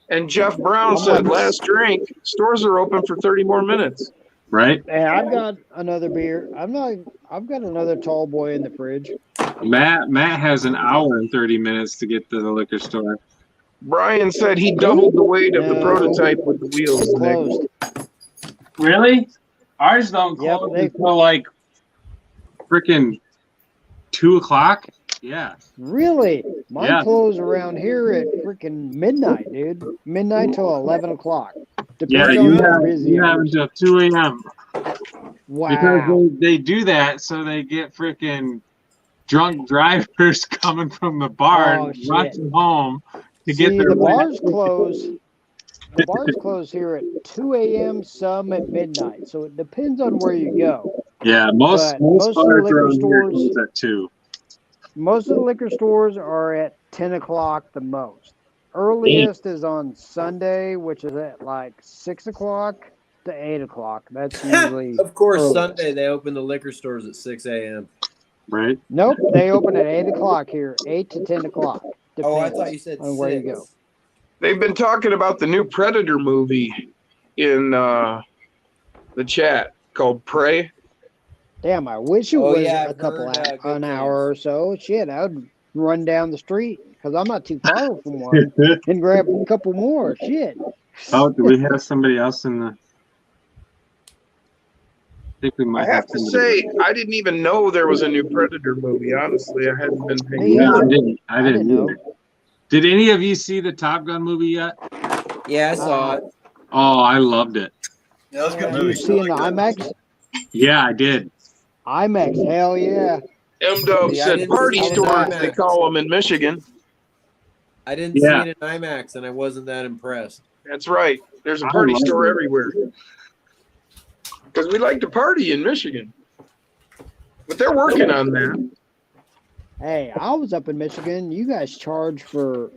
And Jeff Brown said last drink, stores are open for 30 more minutes. Right? Hey, I've got another beer. I've got another tall boy in the fridge. Matt has an hour and 30 minutes to get to the liquor store. Brian said he doubled the weight of the No. prototype with the wheels. Nick. Closed. Really? Ours don't Yep, close they- until like freaking 2 o'clock. Yeah. Really? Mine Yeah. close around here at freaking midnight, dude. Midnight till 11 o'clock. Yeah, Depends you on how have, busy you I have am. until 2 a.m. Wow. Because they do that so they get freaking drunk drivers coming from the bar Oh, and shit. rushing home to See, get their the bars close. The bars close here at 2 a.m., some at midnight. So it depends on where you go. Yeah, most But most of the bars liquor around here stores- close at 2. Most of the liquor stores are at 10 o'clock the most. Earliest is on Sunday, which is at like 6 o'clock to 8 o'clock. That's usually. Of course, earliest. Sunday they open the liquor stores at 6 a.m. Right? Nope, they open at 8 o'clock here, 8 to 10 o'clock. Oh, I Depends thought you said on where you 6. go. They've been talking about the new Predator movie in the chat called Prey. Damn, I wish it Oh, was yeah, a I've couple heard, good an things. hour or so. Shit, I would run down the street because I'm not too far from one and grab a couple more. Shit. Oh, do we have somebody else in the? I think we I might have to somebody. say, I didn't even know there was a new Predator movie. Honestly, I hadn't been paying Me Yeah, I attention. didn't. I I didn't didn't know. either. Did any of you see the Top Gun movie yet? Yeah, I saw it. Oh, I loved it. Yeah, that was a good Did you movie. see in the IMAX? Yeah, I did. IMAX, hell yeah. M-Dub Yeah, I said didn't party see it in stores, IMAX. they call them in Michigan. I didn't Yeah. see it in IMAX, and I wasn't that impressed. That's right. There's a I party love store it. everywhere. Because we like to party in Michigan. But they're working on that. Hey, I was up in Michigan. You guys charge for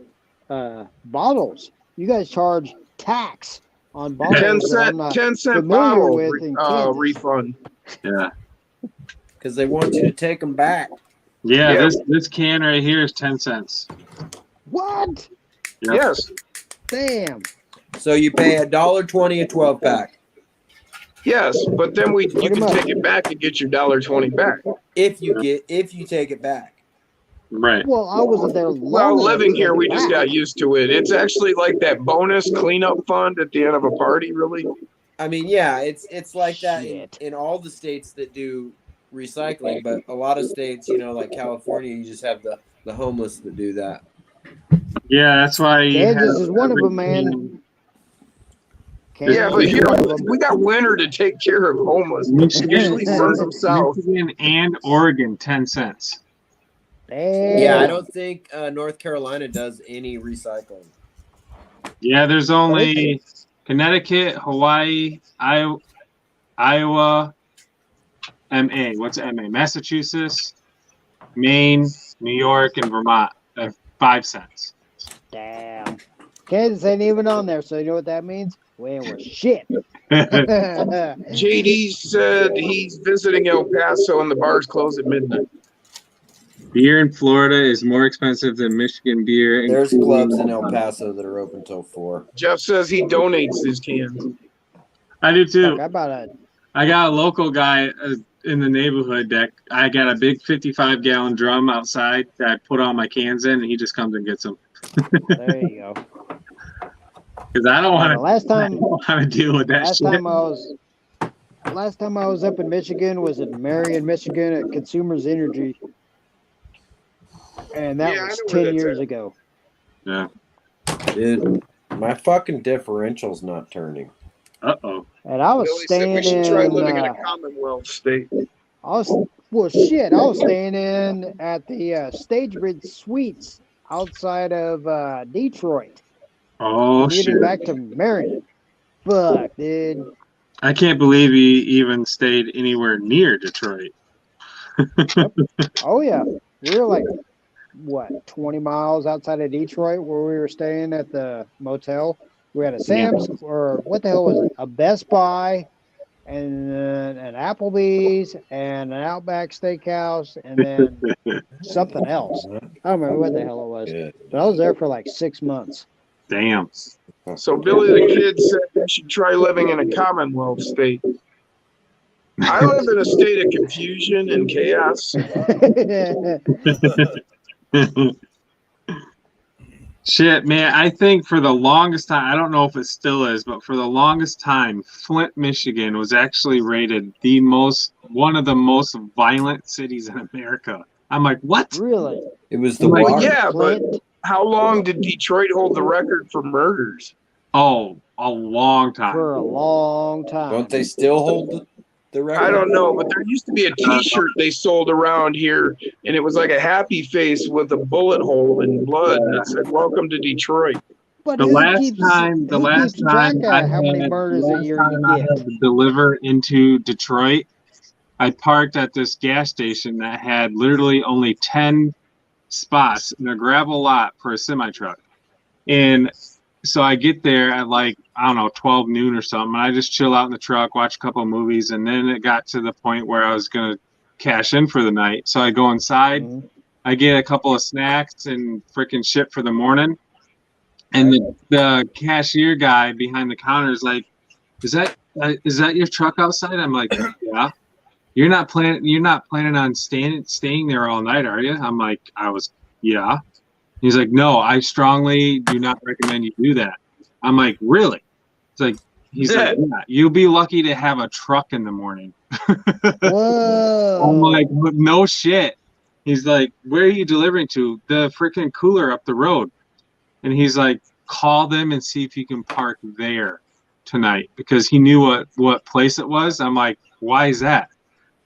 bottles. You guys charge tax on bottles. 10 that I'm cent, not 10-cent familiar bottle with in Kansas. refund. Yeah. Because they want you to take them back. Yeah, Yeah. this can right here is 10 cents. What? Yep. Yes. Damn. So you pay $1.20 a 12-pack. Yes, but then you Pretty can much. take it back and get your $1.20 back. If you take it back. Right. Well, I wasn't there long Well, enough living to here, take we it just back. got used to it. It's actually like that bonus cleanup fund at the end of a party, really. I mean, yeah, it's like that Shit. in all the states that do recycling, but a lot of states, you know, like California, you just have the homeless that do that. Yeah, that's why you Kansas have is one of them, man. everything- Yeah, but Kansas is here one of them. we got winter to take care of homeless. Michigan, Usually send them south. Michigan and Oregon, 10 cents. Damn. Yeah, I don't think North Carolina does any recycling. Yeah, there's only Connecticut, Hawaii, Iowa, MA. What's MA? Massachusetts, Maine, New York, and Vermont. 5 cents. Damn. Kansas ain't even on there, so you know what that means? We ain't worth shit. JD said he's visiting El Paso and the bars close at midnight. Beer in Florida is more expensive than Michigan beer. There's including- clubs in El Paso that are open till 4. Jeff says he donates his cans. I do too. Fuck, I bought a I got a local guy in the neighborhood that I got a big 55-gallon drum outside that I put all my cans in, and he just comes and gets them. there you go. Because I don't want Last time to deal with that last shit. time I was up in Michigan was in Marion, Michigan at Consumers Energy. And that Yeah, I was know where 10 that's years at. ago. Yeah. Dude, my fucking differential's not turning. Uh-oh. And I was Billy said staying we should try living in in a Commonwealth state. I was staying in at the Stagebridge Suites outside of Detroit. Oh, Getting shit. back to Marion. Fuck, dude. I can't believe he even stayed anywhere near Detroit. Oh yeah. We were like what, 20 miles outside of Detroit where we were staying at the motel. We had a Sam's or what the hell was it? A Best Buy and then an Applebee's and an Outback Steakhouse and then something else. I don't remember what the hell it was. Good. But I was there for like 6 months. Damn. So Billy the Kid said we should try living in a Commonwealth state. I live in a state of confusion and chaos. Shit, man, I think for the longest time, I don't know if it still is, but for the longest time, Flint, Michigan was actually rated one of the most violent cities in America. I'm like, what? Really? It was the Well, water. Yeah, but Flint? how long did Detroit hold the record for murders? Oh, a long time. For a long time. Don't they still hold the record? I don't know, but there used to be a T-shirt they sold around here, and it was like a happy face with a bullet hole in blood that said "Welcome to Detroit." But The who last keeps- time who keeps track of how many murders a year you I get? had to deliver into Detroit, I parked at this gas station that had literally only 10 spots in a gravel lot for a semi truck. And so I get there at like, I don't know, 12 noon or something. And I just chill out in the truck, watch a couple of movies. And then it got to the point where I was going to cash in for the night. So I go inside, I get a couple of snacks and freaking shit for the morning. And the cashier guy behind the counter is like, is that your truck outside? I'm like, yeah. You're not planning on staying there all night, are you? I'm like, yeah. He's like, no, I strongly do not recommend you do that. I'm like, really? He's like, yeah, you'll be lucky to have a truck in the morning. Whoa. I'm like, no shit. He's like, where are you delivering to? The freaking cooler up the road. And he's like, call them and see if you can park there tonight, because he knew what place it was. I'm like, why is that?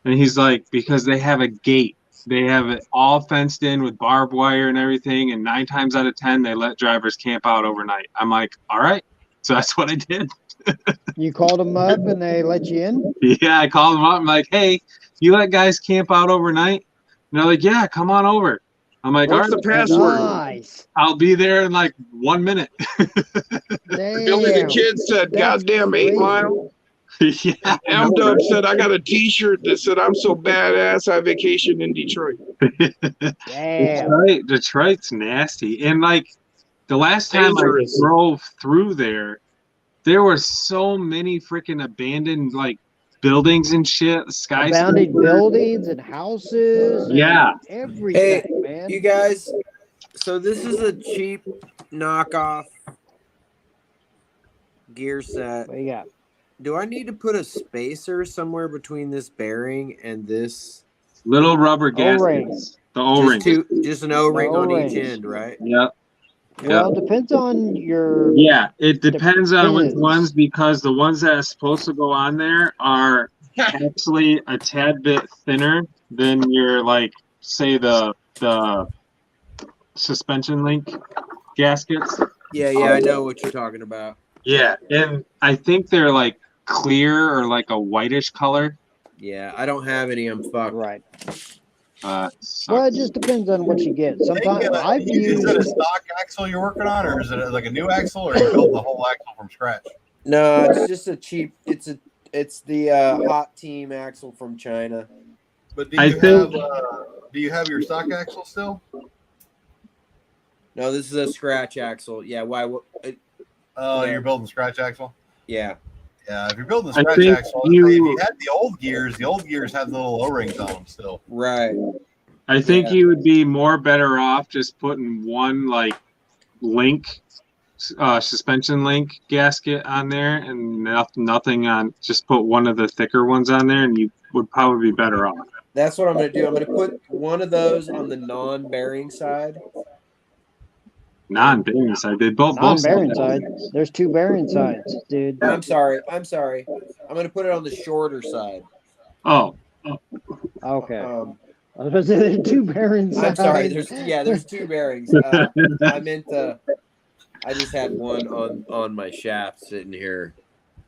And he's like, because they have a gate. They have it all fenced in with barbed wire and everything. And 9 times out of 10, they let drivers camp out overnight. I'm like, all right. So that's what I did. You called them up and they let you in? Yeah, I called them up. I'm like, hey, you let guys camp out overnight? And they're like, yeah, come on over. I'm like, What's all the right, password? Nice. I'll be there in like 1 minute. Damn. Billy the Kid said, That's "Goddamn 8 crazy. Mile." Yeah. M Dub said, "I got a T-shirt that said I'm so badass I vacation in Detroit." Damn. Detroit's nasty. And like the last time Dangerous. I drove through there, there were so many freaking abandoned like buildings and shit. Abandoned Skyscrapers. buildings and houses. And Yeah. everything, Hey, man. you guys. So this is a cheap knockoff gear set. What you got? Do I need to put a spacer somewhere between this bearing and this? Little rubber O-rings. gaskets. The O-rings. Just an O-ring on each O-rings. end, right? Yep. Well, it depends on your. Yeah, it depends on which Depends. ones, because the ones that are supposed to go on there are actually a tad bit thinner than your, like, say the suspension link gaskets. Yeah, I know what you're talking about. Yeah, and I think they're like clear or like a whitish color. Yeah, I don't have any. I'm fucked. Right. So- Well, it just depends on what you get. Sometimes I've Is it a used. stock axle you're working on, or is it like a new axle, or are you building the whole axle from scratch? No, it's just a cheap. It's the Hot Team axle from China. But I think- do you have your stock axle still? No, this is a scratch axle. Yeah, why? Oh, you're building scratch axle. Yeah. Yeah, if you're building a I scratch think axle, you- if you had the old gears have the little O-rings on them still. Right. I think Yeah. you would be more better off just putting one like link, suspension link gasket on there, and nothing on. Just put one of the thicker ones on there, and you would probably be better off. That's what I'm going to do. I'm going to put one of those on the non-bearing side. Non-bearing side, they both Non-bearing sides. side. There's two bearing sides, dude. I'm sorry. I'm going to put it on the shorter side. Oh, Okay. I was about to say there's two bearing sides. I'm sorry. There's two bearings. I meant I just had one on my shaft sitting here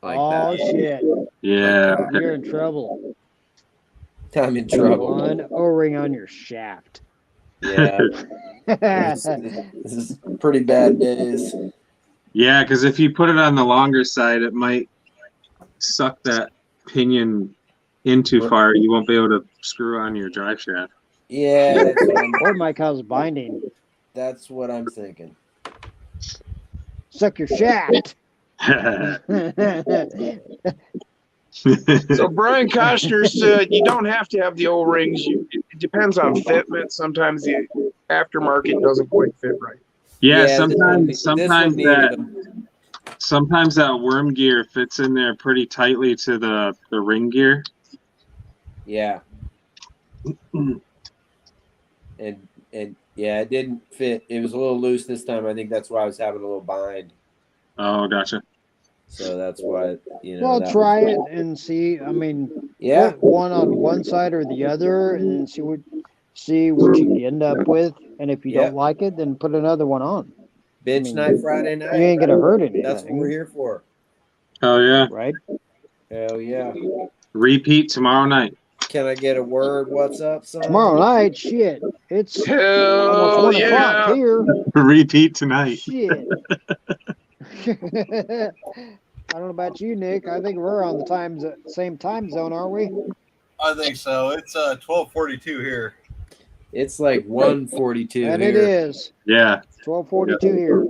like Oh that. shit! yeah. You're in trouble. I'm in trouble. One O-ring on your shaft. Yeah. This is pretty bad days. Yeah, because if you put it on the longer side, it might suck that pinion in too far. You won't be able to screw on your drive shaft. Yeah, Or it might cause binding. that's what I'm thinking. Suck your shaft. So Brian Koshner said you don't have to have the O-rings. It depends on fitment. Sometimes the aftermarket doesn't quite fit right. Yeah, Yeah, sometimes that worm gear fits in there pretty tightly to the ring gear. Yeah. And yeah, it didn't fit. It was a little loose this time. I think that's why I was having a little bind. Oh, gotcha. So that's why, Well, that try was- it and see. I mean, Yeah. put one on one side or the other, and see what you end up with. And if you Yep. don't like it, then put another one on. Bench night Friday night. You ain't gonna hurt anything. That's what we're here for. Oh yeah. Right? Hell yeah. Repeat tomorrow night. Can I get a word? What's up, son? Tomorrow night, shit. It's Hell almost 1 o'clock yeah. here. Repeat tonight. Shit. I don't know about you, Nick. I think we're on the same time zone, aren't we? I think so. It's 12:42 here. It's like 1:42 And here. it is Yeah. 12:42 here.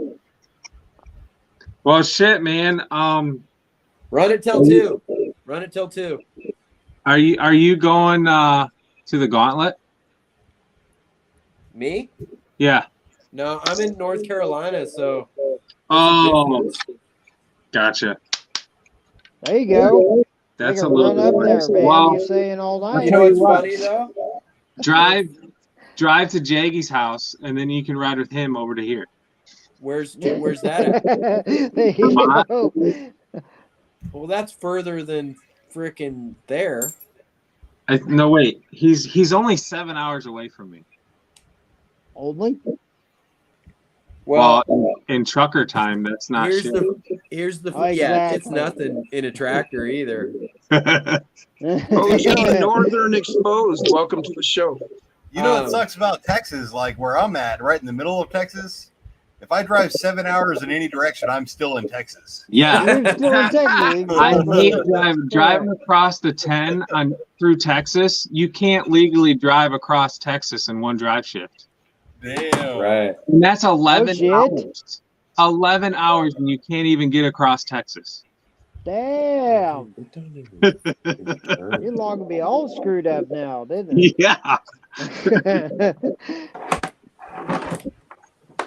Well, shit, man. Run it till 2. Run it till 2. Are you going to the Gauntlet? Me? Yeah. No, I'm in North Carolina, so. Oh, gotcha. There you go. That's Take a little run up there, man. Well, You saying all night? You know what's funny though? drive to Jaggy's house, and then you can ride with him over to here. Where's that at? There you go. Well, that's further than freaking there. No, wait. He's only 7 hours away from me. Only? Well, in trucker time, that's not here's shit. yeah, it's nothing in a tractor either. Oh yeah, Northern Exposed. Welcome to the show. You know what sucks about Texas? Like where I'm at, right in the middle of Texas. If I drive 7 hours in any direction, I'm still in Texas. Yeah. You're still in Texas. I hate driving across the 10 through Texas. You can't legally drive across Texas in one drive shift. Damn. Right. And that's 11 shit. hours. 11 hours and you can't even get across Texas. Damn. Your log will be all screwed up now, didn't it? Yeah.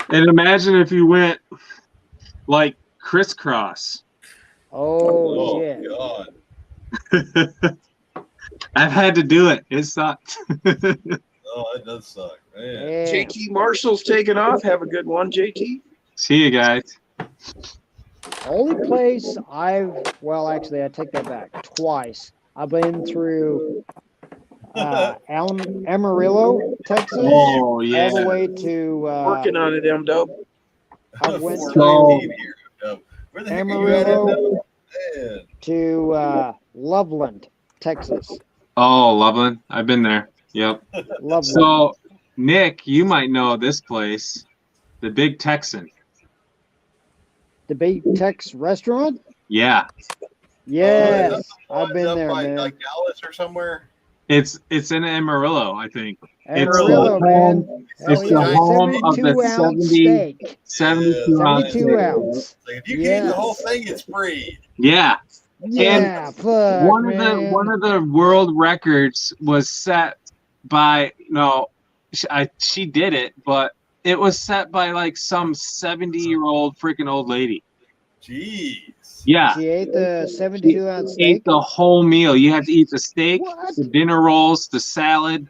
And imagine if you went like crisscross. Oh, shit. God. I've had to do it. It sucked. Oh, that does suck, man. Yeah. JT Marshall's taking off. Have a good one, JT. See you guys. Only place well, actually, I take that back. Twice. I've been through Amarillo, Texas, Oh, yeah. all the way to Working on it, M-Dub. I went So- through Where the heck are you at? Amarillo Man. to Loveland, Texas. Oh, Loveland. I've been there. Yep. Loveland. So, Nick, you might know this place, the Big Texan. The Big Tex restaurant? Yeah. Yes, that's the one I've been up there, by, man. like Dallas or somewhere. It's in Amarillo, I think. Amarillo, the man. home- Hell it's the yeah, home of the 72-ounce 70 steak. 72 ounce. 72 ounce. Like, if you can eat the Yes. whole thing, it's free. Yeah. Yeah, fuck, One man. of the world records was set by she did it, but it was set by like some 70-year-old freaking old lady. Jeez. Yeah. She ate the 72-ounce Ate steak. the whole meal. You have to eat the steak, What? the dinner rolls, the salad,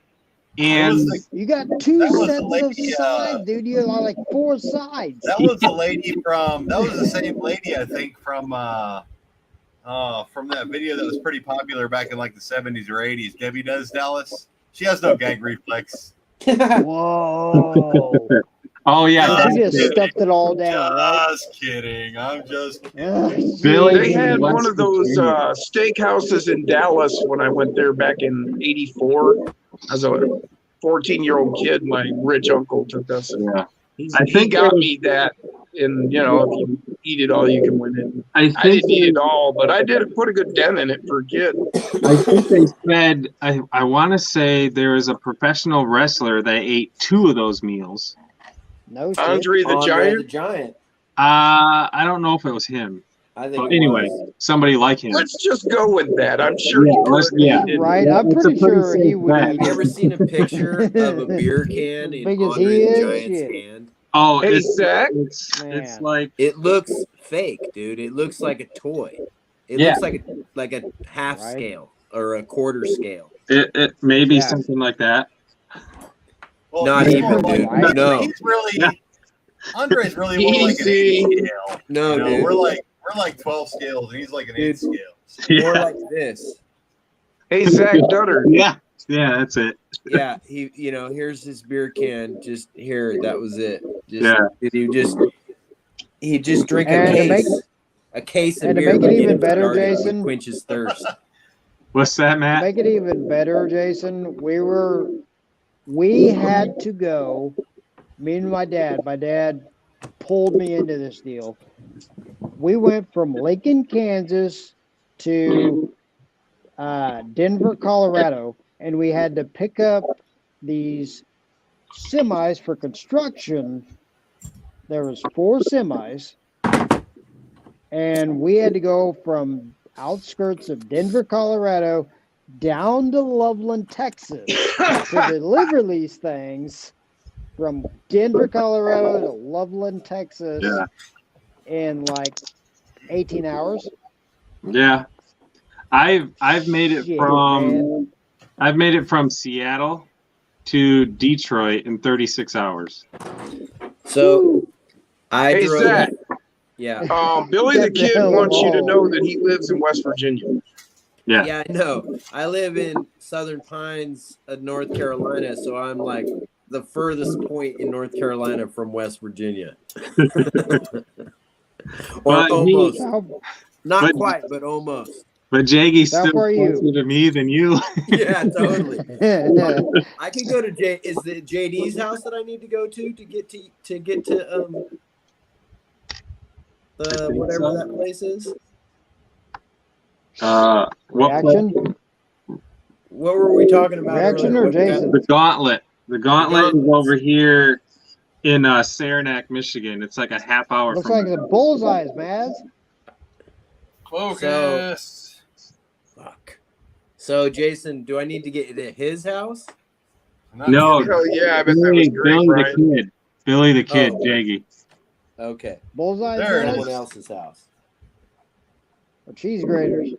and You got two That was the sets of lady, sides, dude. You got like 4 sides. That was the lady that was the same lady, I think, from that video that was pretty popular back in like the 70s or 80s. Debbie Does Dallas. She has no gag reflex. Whoa. oh yeah, She just stuffed it all down, right? Just kidding. I'm just kidding. Ugh, Billy- They had West one of those Virginia. steakhouses in Dallas when I went there back in '84. As a 14-year-old kid, my rich uncle took us. Yeah. He I think got it was- me that, and if you eat it all, you can win it. I I think didn't eat it all, but I did put a good dent in it for a kid. I think they said I want to say there was a professional wrestler that ate 2 of those meals. no shit. Andre the Andre Giant. the Giant. I don't know if it was him. I think. But it anyway, was. somebody like him. Let's just go with that. I'm sure Yeah, he let's- could. yeah. He didn't. Right? I'm It's a pretty sure safe he would bet. eat Have you ever it. seen a picture of a beer can in Big as he Andre the is, Giant's shit. hand? Oh, Hey, it's Zach. it's Man. like It looks fake, dude. It looks like a toy. It Yeah. looks like a half Right. scale or a quarter scale. it maybe Yeah. something like that. Well, Not he's even, more like- dude. No. He's really Yeah. Andre's really more like an Easy. 8 scale. No, You know, dude. we're like 12 scales, and he's like an 8 Dude. scale. More Yeah, like this. Hey, Zach Dutter. yeah, that's it. Yeah, here's his beer can. Just here, that was it. Just, Yeah. he just drink And a to case, make- a case of and to beer. make it to get even him better, started, would Jason- quench his thirst. What's that, To Matt? make it even better, Jason, we had to go, me and my dad pulled me into this deal. We went from Lincoln, Kansas to Denver, Colorado, and we had to pick up these semis for construction. There was 4 semis, and we had to go from outskirts of Denver, Colorado, down to Loveland, Texas, to deliver these things from Denver, Colorado to Loveland, Texas, Yeah. in like 18 hours. Yeah, I've made it Shit, from man. I've made it from Seattle to Detroit in 36 hours. So I Hey, drove. Zach. Yeah, Billy the Get the Kid hell wants you to on. know that he lives in West Virginia. Yeah. yeah, I know. I live in Southern Pines, North Carolina, so I'm like the furthest point in North Carolina from West Virginia. Or But he- almost. How, Not but- quite, but almost. But Jaggy's How still far are you? closer to me than you. Yeah, totally. I could go to is it JD's house that I need to go to get to think whatever so. that place is. What Reaction? What were we talking about? Reaction earlier? or What kind- Jason? The Gauntlet. The Gauntlet is over here in Saranac, Michigan. It's like a half hour Looks from like my the house. bullseyes, Maz. Focus. Fuck. So, Jason, do I need to get to his house? No, Hell yeah, I bet that was great, Billy Brian. the kid. Billy the kid, Oh. Jaggy. Okay. Bullseyes, There it Maz? Someone else's house. Or cheese graters.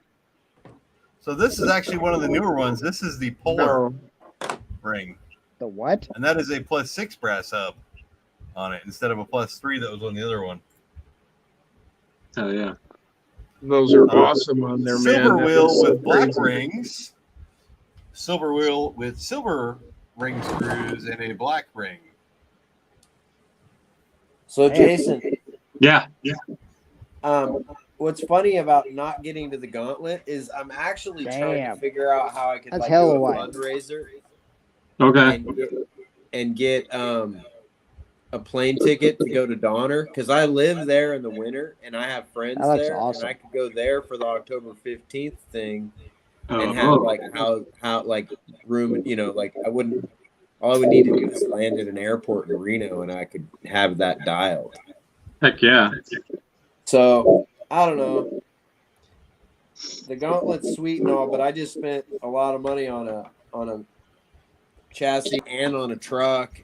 So this is actually one of the newer ones. This is the Polar No. ring, The what? and that is a +6 brass hub on it instead of a +3 that was on the other one. Oh yeah. Those are awesome on there, man. Silver That wheel was so with black crazy. rings, silver wheel with silver ring screws, and a black ring. So, Man. Jason, Yeah. what's funny about not getting to the gauntlet is I'm actually trying Damn. to figure out how I could That's like hella do a white. fundraiser Okay. and get a plane ticket to go to Donner because I live there in the winter and I have friends That looks there awesome. and I could go there for the October 15th thing and Oh, have like how like room, you know, like I wouldn't. All I would need to do is land at an airport in Reno and I could have that dialed. heck yeah. So I don't know. The gauntlet's sweet and all, but I just spent a lot of money on a chassis and on a truck,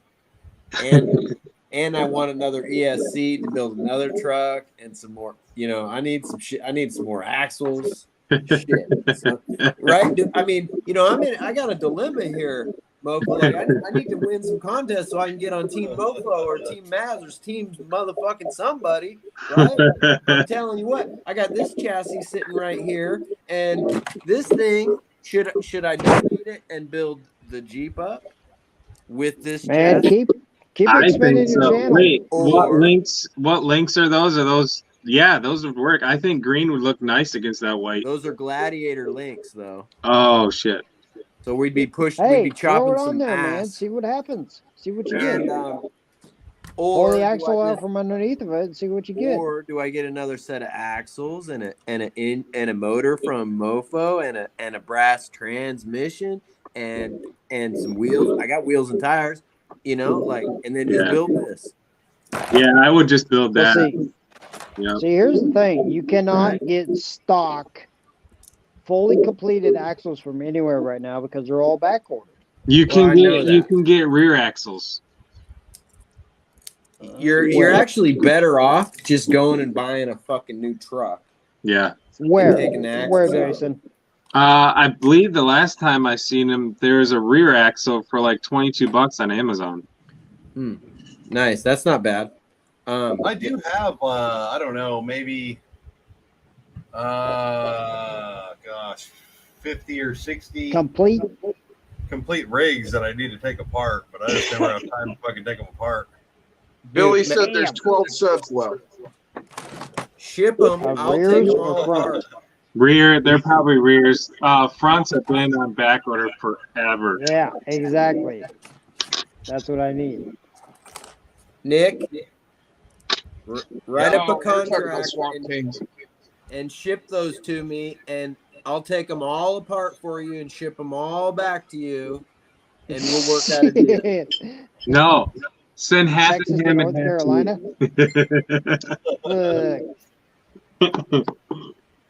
and I want another ESC to build another truck and some more. You know, I need some shit. I need some more axles. Shit, so, right? I mean, you know, I got a dilemma here, Mofo. Like, I need to win some contests so I can get on Team Mofo or Team Maz or Team motherfucking somebody, right? I'm telling you what, I got this chassis sitting right here, and this thing should I donate it and build the Jeep up with this Man, chassis? keep I expanding think your so. channel. Wait, what Or- links? What links are those? Are those? Yeah, those would work. I think green would look nice against that white. Those are Gladiator links, though. Oh shit. So we'd be Hey, we'd be throw chopping it on some there, man. ass. See what happens. See what you And get. or Pull the do I axle out just- from underneath of it and see what you get. Or do I get another set of axles and a motor from Mofo and a brass transmission and some wheels? I got wheels and tires, you know, like, and then just Yeah. build this. Yeah, I would just build Well, that. see, Yeah. see, here's the thing. You cannot get stock, fully completed axles from anywhere right now because they're all back ordered. You Well, I can know get you that. can get rear axles. You're actually better off just going and buying a fucking new truck. Yeah. Where? Taking the Where, axles out. Jason? I believe the last time I seen them, there was a rear axle for like $22 on Amazon. Nice. That's not bad. I do have, I don't know, maybe, gosh, 50 or 60 Complete? complete rigs that I need to take apart, but I just never have time to fucking take them apart. Billy Dude, said there's 12 subs left. Ship them. Of I'll take rears them or all front? apart. Rear, they're probably rears. Fronts have been on back order forever. Yeah, exactly. That's what I need. Nick, write up a No, we're talking about contract Swamp Kings. and ship those to me, and I'll take them all apart for you and ship them all back to you, and we'll work out a deal. No, send half Texas to to him North and half Carolina. to Look,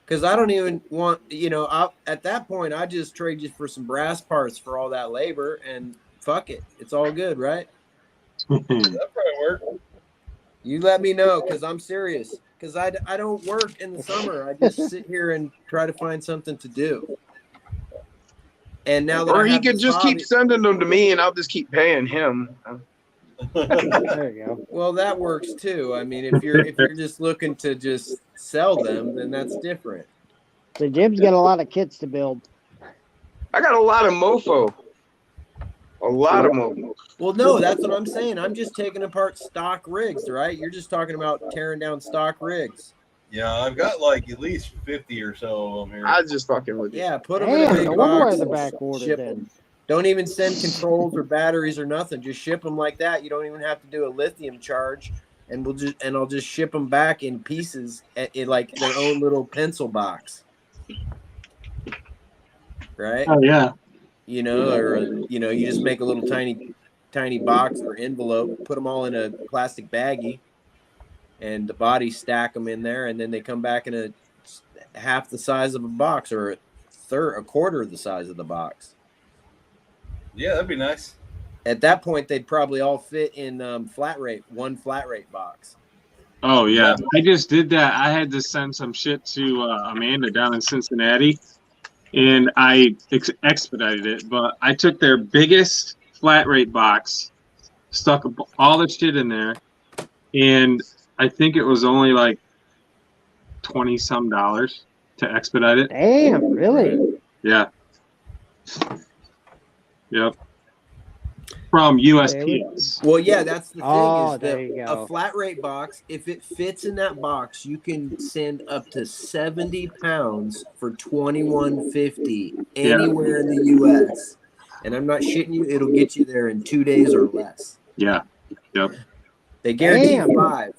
Because I don't even want, you know, at that point, I just trade you for some brass parts for all that labor, and fuck it. It's all good, right? That probably work. You let me know, because I'm serious. Because I don't work in the summer. I just sit here and try to find something to do. And now that Or I he have could this just hobby- keep sending them to me and I'll just keep paying him. there you go. Well, that works too. I mean, if you're just looking to just sell them, then that's different. So Jim's got a lot of kits to build. I got a lot of mofo. A lot of mofo. Well, no, that's what I'm saying. I'm just taking apart stock rigs, right? You're just talking about tearing down stock rigs. Yeah, I've got like at least 50 or so of them here. I was just fucking with you. Yeah, put them in a Damn, big no wonder why box. the back order Ship then. them. Don't even send controls or batteries or nothing. Just ship them like that. You don't even have to do a lithium charge, and I'll just ship them back in pieces in like their own little pencil box. Right? Oh yeah. You know, or you know, you just make a little tiny tiny box or envelope, put them all in a plastic baggie, and the body stack them in there, and then they come back in a half the size of a box or a quarter of the size of the box. Yeah, that'd be nice. At that point, they'd probably all fit in one flat rate box. Oh yeah, I just did that. I had to send some shit to Amanda down in Cincinnati, and I expedited it. But I took their biggest flat rate box, stuck all the shit in there, and I think it was only like $20-some to expedite it. Damn, really? Yeah. Yep. From USPS. Well, yeah, that's the thing. Oh, is there that you go. a flat rate box, if it fits in that box, you can send up to 70 pounds for $21.50 anywhere in the U.S. And I'm not shitting you; it'll get you there in 2 days or less. Yeah. Yep. They guarantee Damn. 5,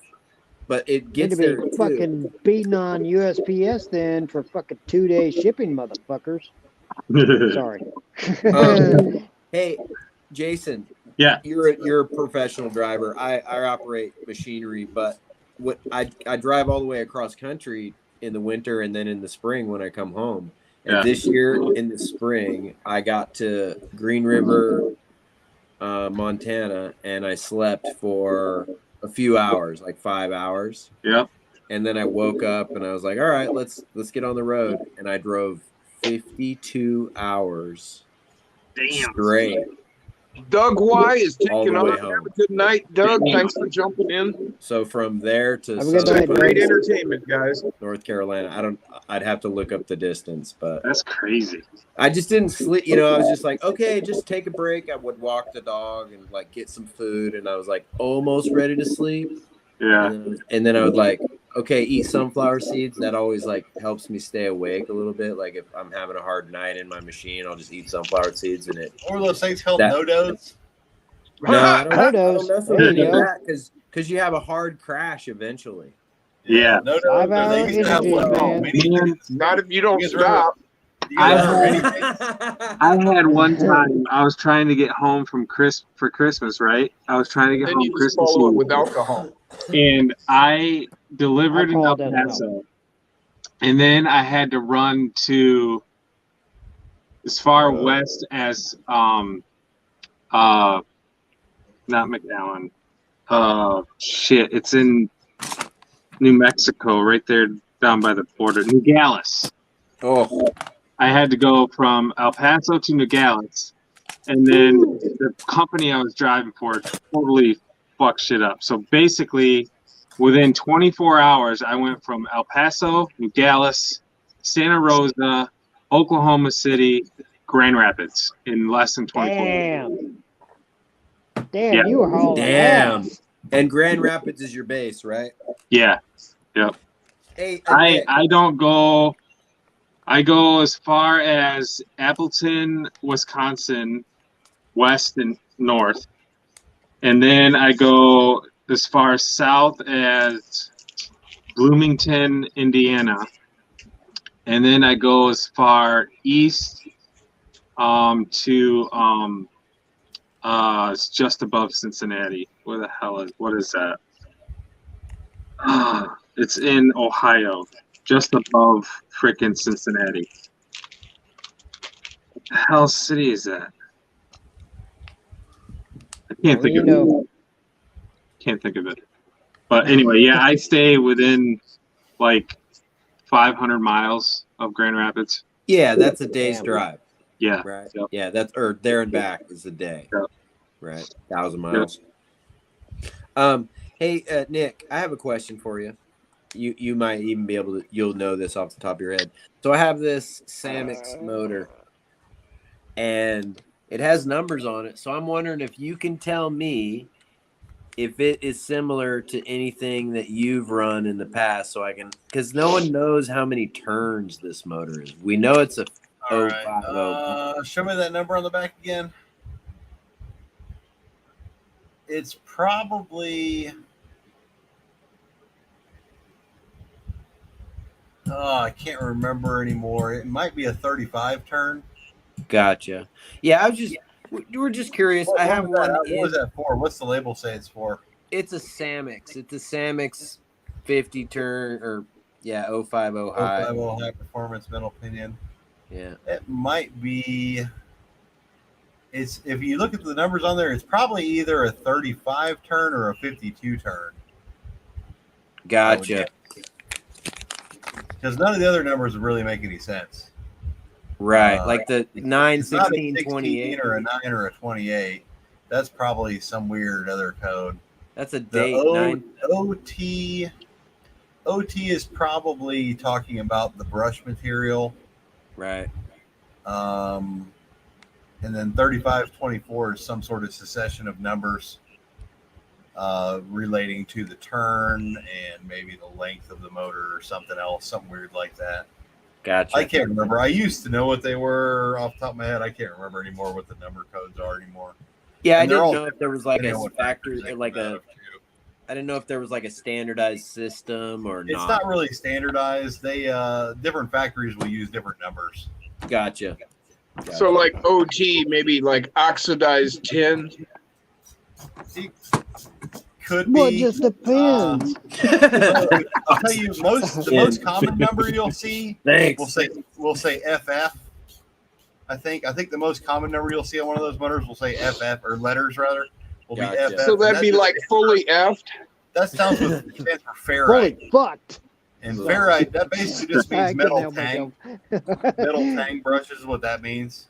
but it Need gets to be there in 2. fucking beating on USPS then for fucking 2-day shipping, motherfuckers. Sorry. Hey, Jason. Yeah. You're a professional driver. I operate machinery, but what I drive all the way across country in the winter and then in the spring when I come home. And Yeah. this year in the spring, I got to Green River, Montana, and I slept for a few hours, like 5 hours. Yep. And then I woke up and I was like, all right, let's get on the road. And I drove 52 hours straight. Doug Y is All the taking way off. home. Have a good night, Doug. Thanks for jumping in. So from there to Have a good Southern night, Great Doug. entertainment, guys. North Carolina. I'd have to look up the distance, but That's crazy. I just didn't sleep. You know, I was just like, okay, just take a break. I would walk the dog and like get some food, and I was like almost ready to sleep. Yeah. And then I would like, okay, eat sunflower seeds. That always like helps me stay awake a little bit. Like if I'm having a hard night in my machine, I'll just eat sunflower seeds and it. Or those things called That- no-dos. No, I don't No-dos. mess with There any you of go. that because you have a hard crash eventually. Yeah. No-dos. 5-hour They used to have interview, one. man. Not if you don't You guys remember- stop. You guys remember Yeah. I had one time I was trying to get home for Christmas, right? I was trying to get Then home you just Christmas follow it Eve, with alcohol. and I delivered in El Alcohol doesn't help. Paso, and then I had to run to as far west as not McAllen. Shit, it's in New Mexico, right there down by the border, Nogales. Oh, I had to go from El Paso to Nogales, and then the company I was driving for totally fucked shit up. So basically, within 24 hours, I went from El Paso, Nogales, Santa Rosa, Oklahoma City, Grand Rapids in less than 24 hours. Damn, Yeah. you were hauling damn. ass. And Grand Rapids is your base, right? Yeah. Yep. Hey, I don't go. I go as far as Appleton, Wisconsin, west and north, and then I go as far south as Bloomington, Indiana, and then I go as far east to it's just above Cincinnati. Where the hell what is that? It's in Ohio, just above frickin' Cincinnati. What the hell city is that? I can't think of it. Can't think of it. But anyway, yeah, I stay within like 500 miles of Grand Rapids. Yeah, that's a day's drive. Yeah. Right. Yep. Yeah, that's or there and back is a day. Yep. Right. 1,000 miles. Hey, Nick, I have a question for you. You might even be able to. You'll know this off the top of your head. So I have this Samix motor, and it has numbers on it. So I'm wondering if you can tell me if it is similar to anything that you've run in the past, so I can, because no one knows how many turns this motor is. We know it's a All 050. right. Show me that number on the back again. It's probably. Oh, I can't remember anymore. It might be a 35 turn. Gotcha. Yeah, We're just curious. I have one. What was that for? What's the label say it's for? It's a Samix. It's a Samix 50 turn or 050 high. 050 high performance metal pinion. Yeah. It might be. It's if you look at the numbers on there, it's probably either a 35 turn or a 52 turn. Gotcha. Because none of the other numbers really make any sense. Right, like the 9, It's not a 16, 16 28. or a 9 or a 28. That's probably some weird other code. That's a The date. OT is probably talking about the brush material. Right. And then 3524 is some sort of succession of numbers relating to the turn and maybe the length of the motor or something else, something weird like that. Gotcha. I can't remember. I used to know what they were off the top of my head. I can't remember anymore what the number codes are anymore. Yeah, I And they're didn't all know if there was like depending a on what factory, factors they like come a. out of, too. I didn't know if there was like a standardized system or It's not. not really standardized. They different factories will use different numbers. Gotcha. So like OT, maybe like oxidized tin. It could Well, it be. just depends. I'll tell you, the most common number you'll see Thanks. will say FF. I think the most common number you'll see on one of those motors will say FF or letters rather will Gotcha. be FF. So and that'd be just- like fully effed. that stands for ferrite. Fully fucked. And ferrite, that basically just I means couldn't metal help tang. myself. Metal tang brushes is what that means.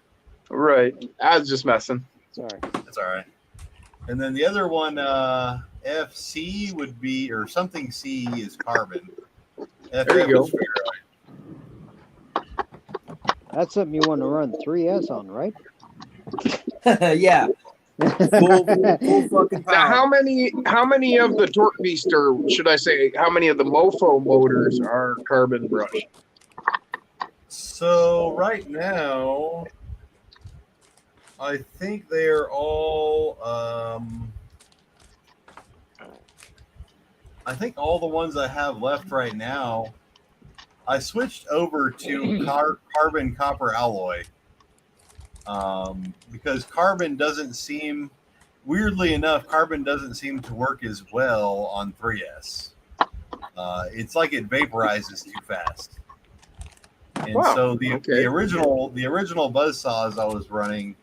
Right. I was just messing. Sorry. That's all right. And then the other one, FC would be, or something C is carbon. FF There you go. is ferrite. That's something you want to run 3S on, right? Yeah. Full fucking power. Now, how many of the Torque Beast, or should I say, how many of the Mofo motors are carbon brushed? So right now, I think they're all. I think all the ones I have left right now. I switched over to carbon copper alloy because carbon doesn't seem. Weirdly enough, carbon doesn't seem to work as well on 3S. It's like it vaporizes too fast. And Wow, so the okay. original buzzsaws I was running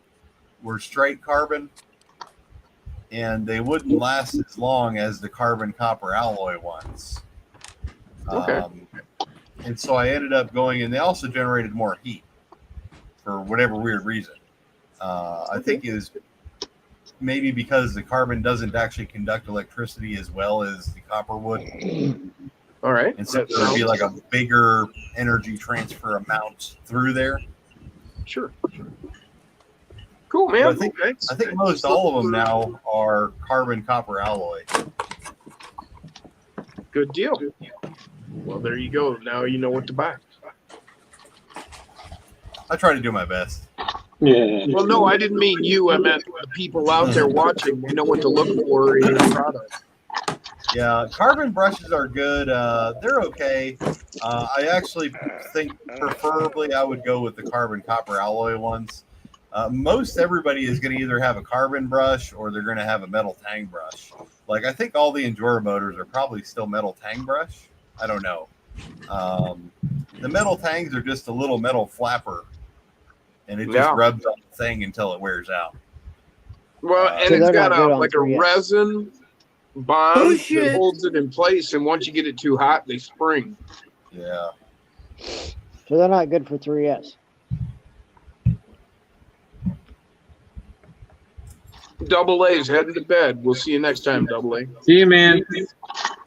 were straight carbon, and they wouldn't last as long as the carbon copper alloy ones. Okay. And so I ended up going, and they also generated more heat for whatever weird reason. I think it was maybe because the carbon doesn't actually conduct electricity as well as the copper would. All right. And so there would be like a bigger energy transfer amount through there. Sure. Cool, man. But I think most all of them now are carbon copper alloy. Good deal. Well, there you go. Now you know what to buy. I try to do my best. Yeah. Well, no, I didn't mean you. I meant the people out there watching. They know what to look for in your product. Yeah, carbon brushes are good. They're okay. I actually think preferably I would go with the carbon copper alloy ones. Most everybody is going to either have a carbon brush or they're going to have a metal tang brush. Like I think all the Enduro motors are probably still metal tang brush. I don't know. The metal tangs are just a little metal flapper, and it just rubs on the thing until it wears out. Well, and So it's they're got not good a on like a 3S. resin bond Oh, that shit. holds it in place, and once you get it too hot, they spring. Yeah. So they're not good for 3S. Double A's heading to bed. We'll see you next time, Double A. See you, man.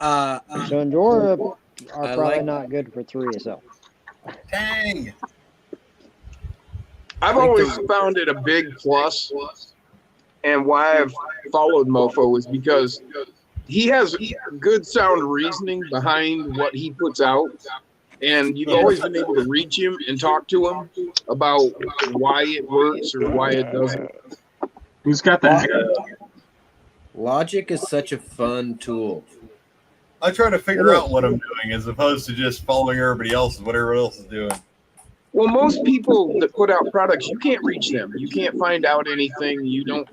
So Enduro are I probably like- not good for 3SL. Tang. I've always found it a big plus, and why I've followed Mofo is because he has good sound reasoning behind what he puts out, and you've always been able to reach him and talk to him about why it works or why it doesn't. Who's got that? Logic is such a fun tool. I try to figure out what I'm doing as opposed to just following everybody else, what everyone else is doing. Well, most people that put out products, you can't reach them. You can't find out anything. You don't.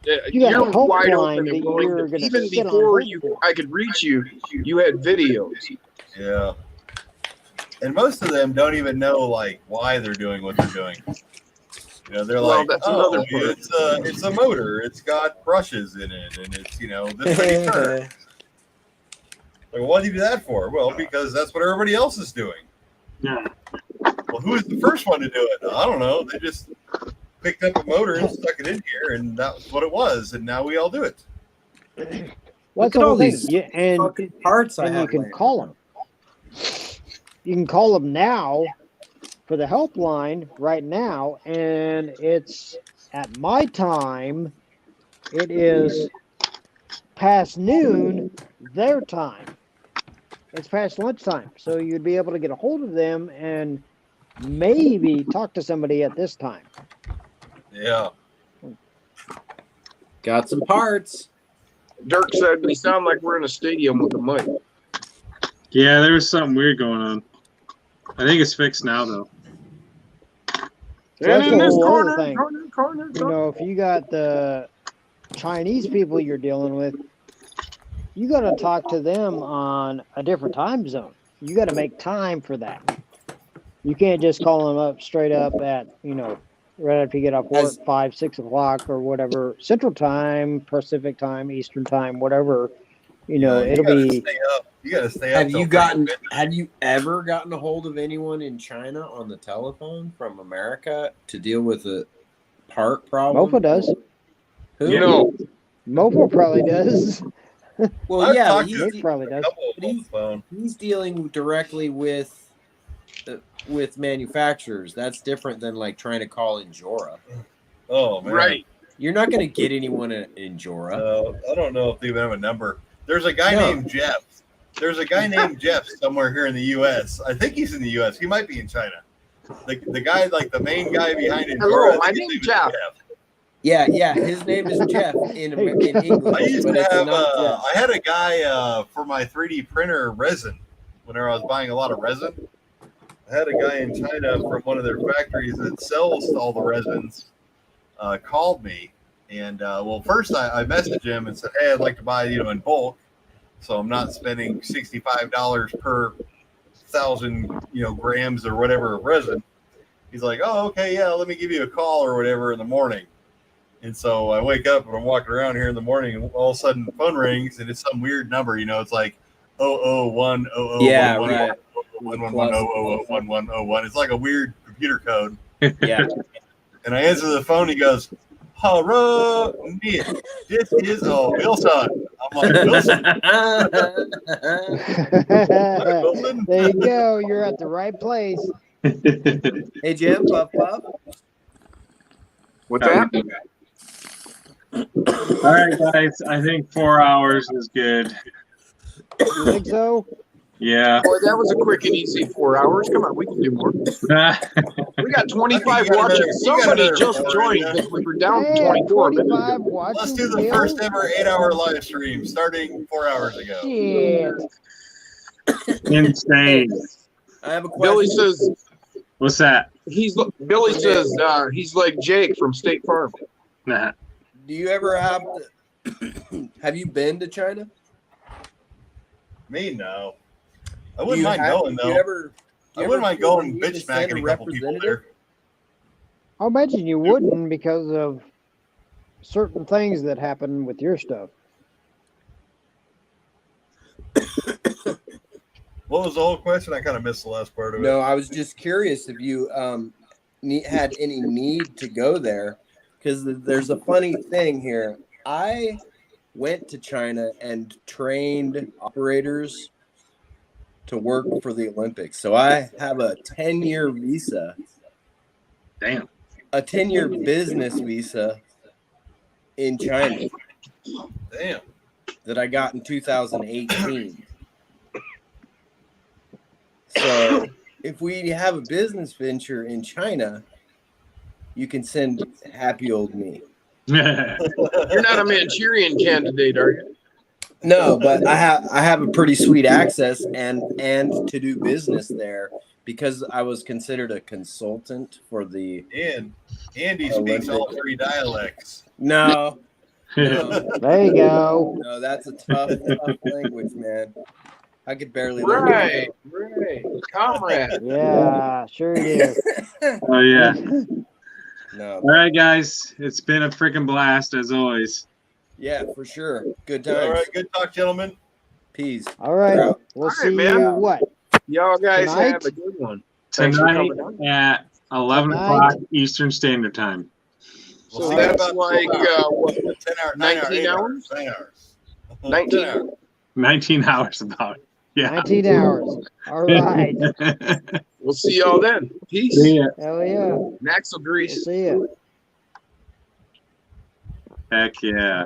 You got a You're wide helpline open that and willing. you're gonna Even sit on before hold for. I could reach you, you had videos. Yeah. And most of them don't even know like why they're doing what they're doing. You know, they're Well, like, that's oh, another part. it's a motor. It's got brushes in it, and it's this many turns. Like, what do you do that for? Well, because that's what everybody else is doing. Yeah. Well, who was the first one to do it? I don't know. They just picked up a motor and stuck it in here, and that's what it was. And now we all do it. What's Look at all all these these? And fucking parts I and you have. can laying call around. them. You can call them now for the helpline right now, and it's at my time. It is past noon their time. It's past lunchtime, so you'd be able to get a hold of them and maybe talk to somebody at this time. Yeah. Got some parts. Dirk said we sound like we're in a stadium with a mic. Yeah, there was something weird going on. I think it's fixed now, though. So And that's in the this whole corner, other thing. corner. You know, if you got the Chinese people you're dealing with, you got to talk to them on a different time zone. You got to make time for that. You can't just call them up straight up at, right after you get off work, 5, 6 o'clock or whatever, Central Time, Pacific Time, Eastern Time, whatever. It'll be. Stay up. You got to stay up. Have you ever gotten a hold of anyone in China on the telephone from America to deal with a part problem? Mofo does. Who? Mofo probably does. Well, I've yeah, talked Nick probably does. he's dealing directly with manufacturers. That's different than like trying to call in Jora. Oh man. Right. You're not going to get anyone in Jora. I don't know if they even have a number. There's a guy named Jeff. There's a guy named Jeff somewhere here in the U.S. I think he's in the U.S. He might be in China. The guy, like the main guy behind it. Hello, my name's Jeff. Yeah. His name is Jeff in English. I used but to it's have. not Jeff. I had a guy for my 3D printer resin. Whenever I was buying a lot of resin, I had a guy in China from one of their factories that sells all the resins. Called me, and first I messaged him and said, "Hey, I'd like to buy in bulk, so I'm not spending $65 per 1,000 grams or whatever of resin." He's like, "Oh, okay, yeah, let me give you a call or whatever in the morning." And so I wake up and I'm walking around here in the morning, and all of a sudden the phone rings and it's some weird number. It's like 00100 Yeah, right. 111001101. It's like a weird computer code. Yeah. And I answer the phone. He goes, "Hello, Nick. This is Wilson." I'm like, "Wilson." There you go. You're at the right place. Hey, Jim, Puff. What's that? All right, guys. I think 4 hours is good. You think so? Yeah. Boy, that was a quick and easy 4 hours. Come on, we can do more. We got 25 watching. Somebody just joined. We were down to 24 minutes. 25 watching. Let's do the first ever 8-hour live stream starting 4 hours ago. Shit. Insane. I have a question. Billy says What's that? Billy says he's like Jake from State Farm. Nah. Do you ever have you been to China? Me, no. I wouldn't mind going, though. I wouldn't mind going and bitch smacking a couple people there. I imagine you wouldn't because of certain things that happen with your stuff. What was the whole question? I kind of missed the last part of it. No, I was just curious if you had any need to go there, because there's a funny thing here. I went to China and trained operators to work for the Olympics. So I have a 10-year visa. Damn. A 10-year business visa in China. Damn. That I got in 2018. So if we have a business venture in China, you can send happy old me. You're not a Manchurian candidate, are you? No, but I have a pretty sweet access and to do business there because I was considered a consultant for the And Andy speaks all Olympic. 3 dialects. No, no, There you go. no, that's a tough language, man. I could barely Right, right. Comrade. Yeah, sure it is. Oh yeah. No, All right, guys. It's been a freaking blast as always. yeah, for sure. Good All times. right, good talk, gentlemen. Peace. All right. Out. We'll All right, see man. you what? Y'all guys Tonight? have a good one. Thanks for Tonight coming on. at 11 Tonight? o'clock Eastern Standard Time. So We'll see that's about like, 12 hours. what, 10 hours, 19 8 hours? 9 hours. 19 10 hours. 19 hours about. Yeah. 19 hours. All right. We'll see y'all then. Peace. See ya. Hell yeah. Axle We'll grease. see you. Heck yeah.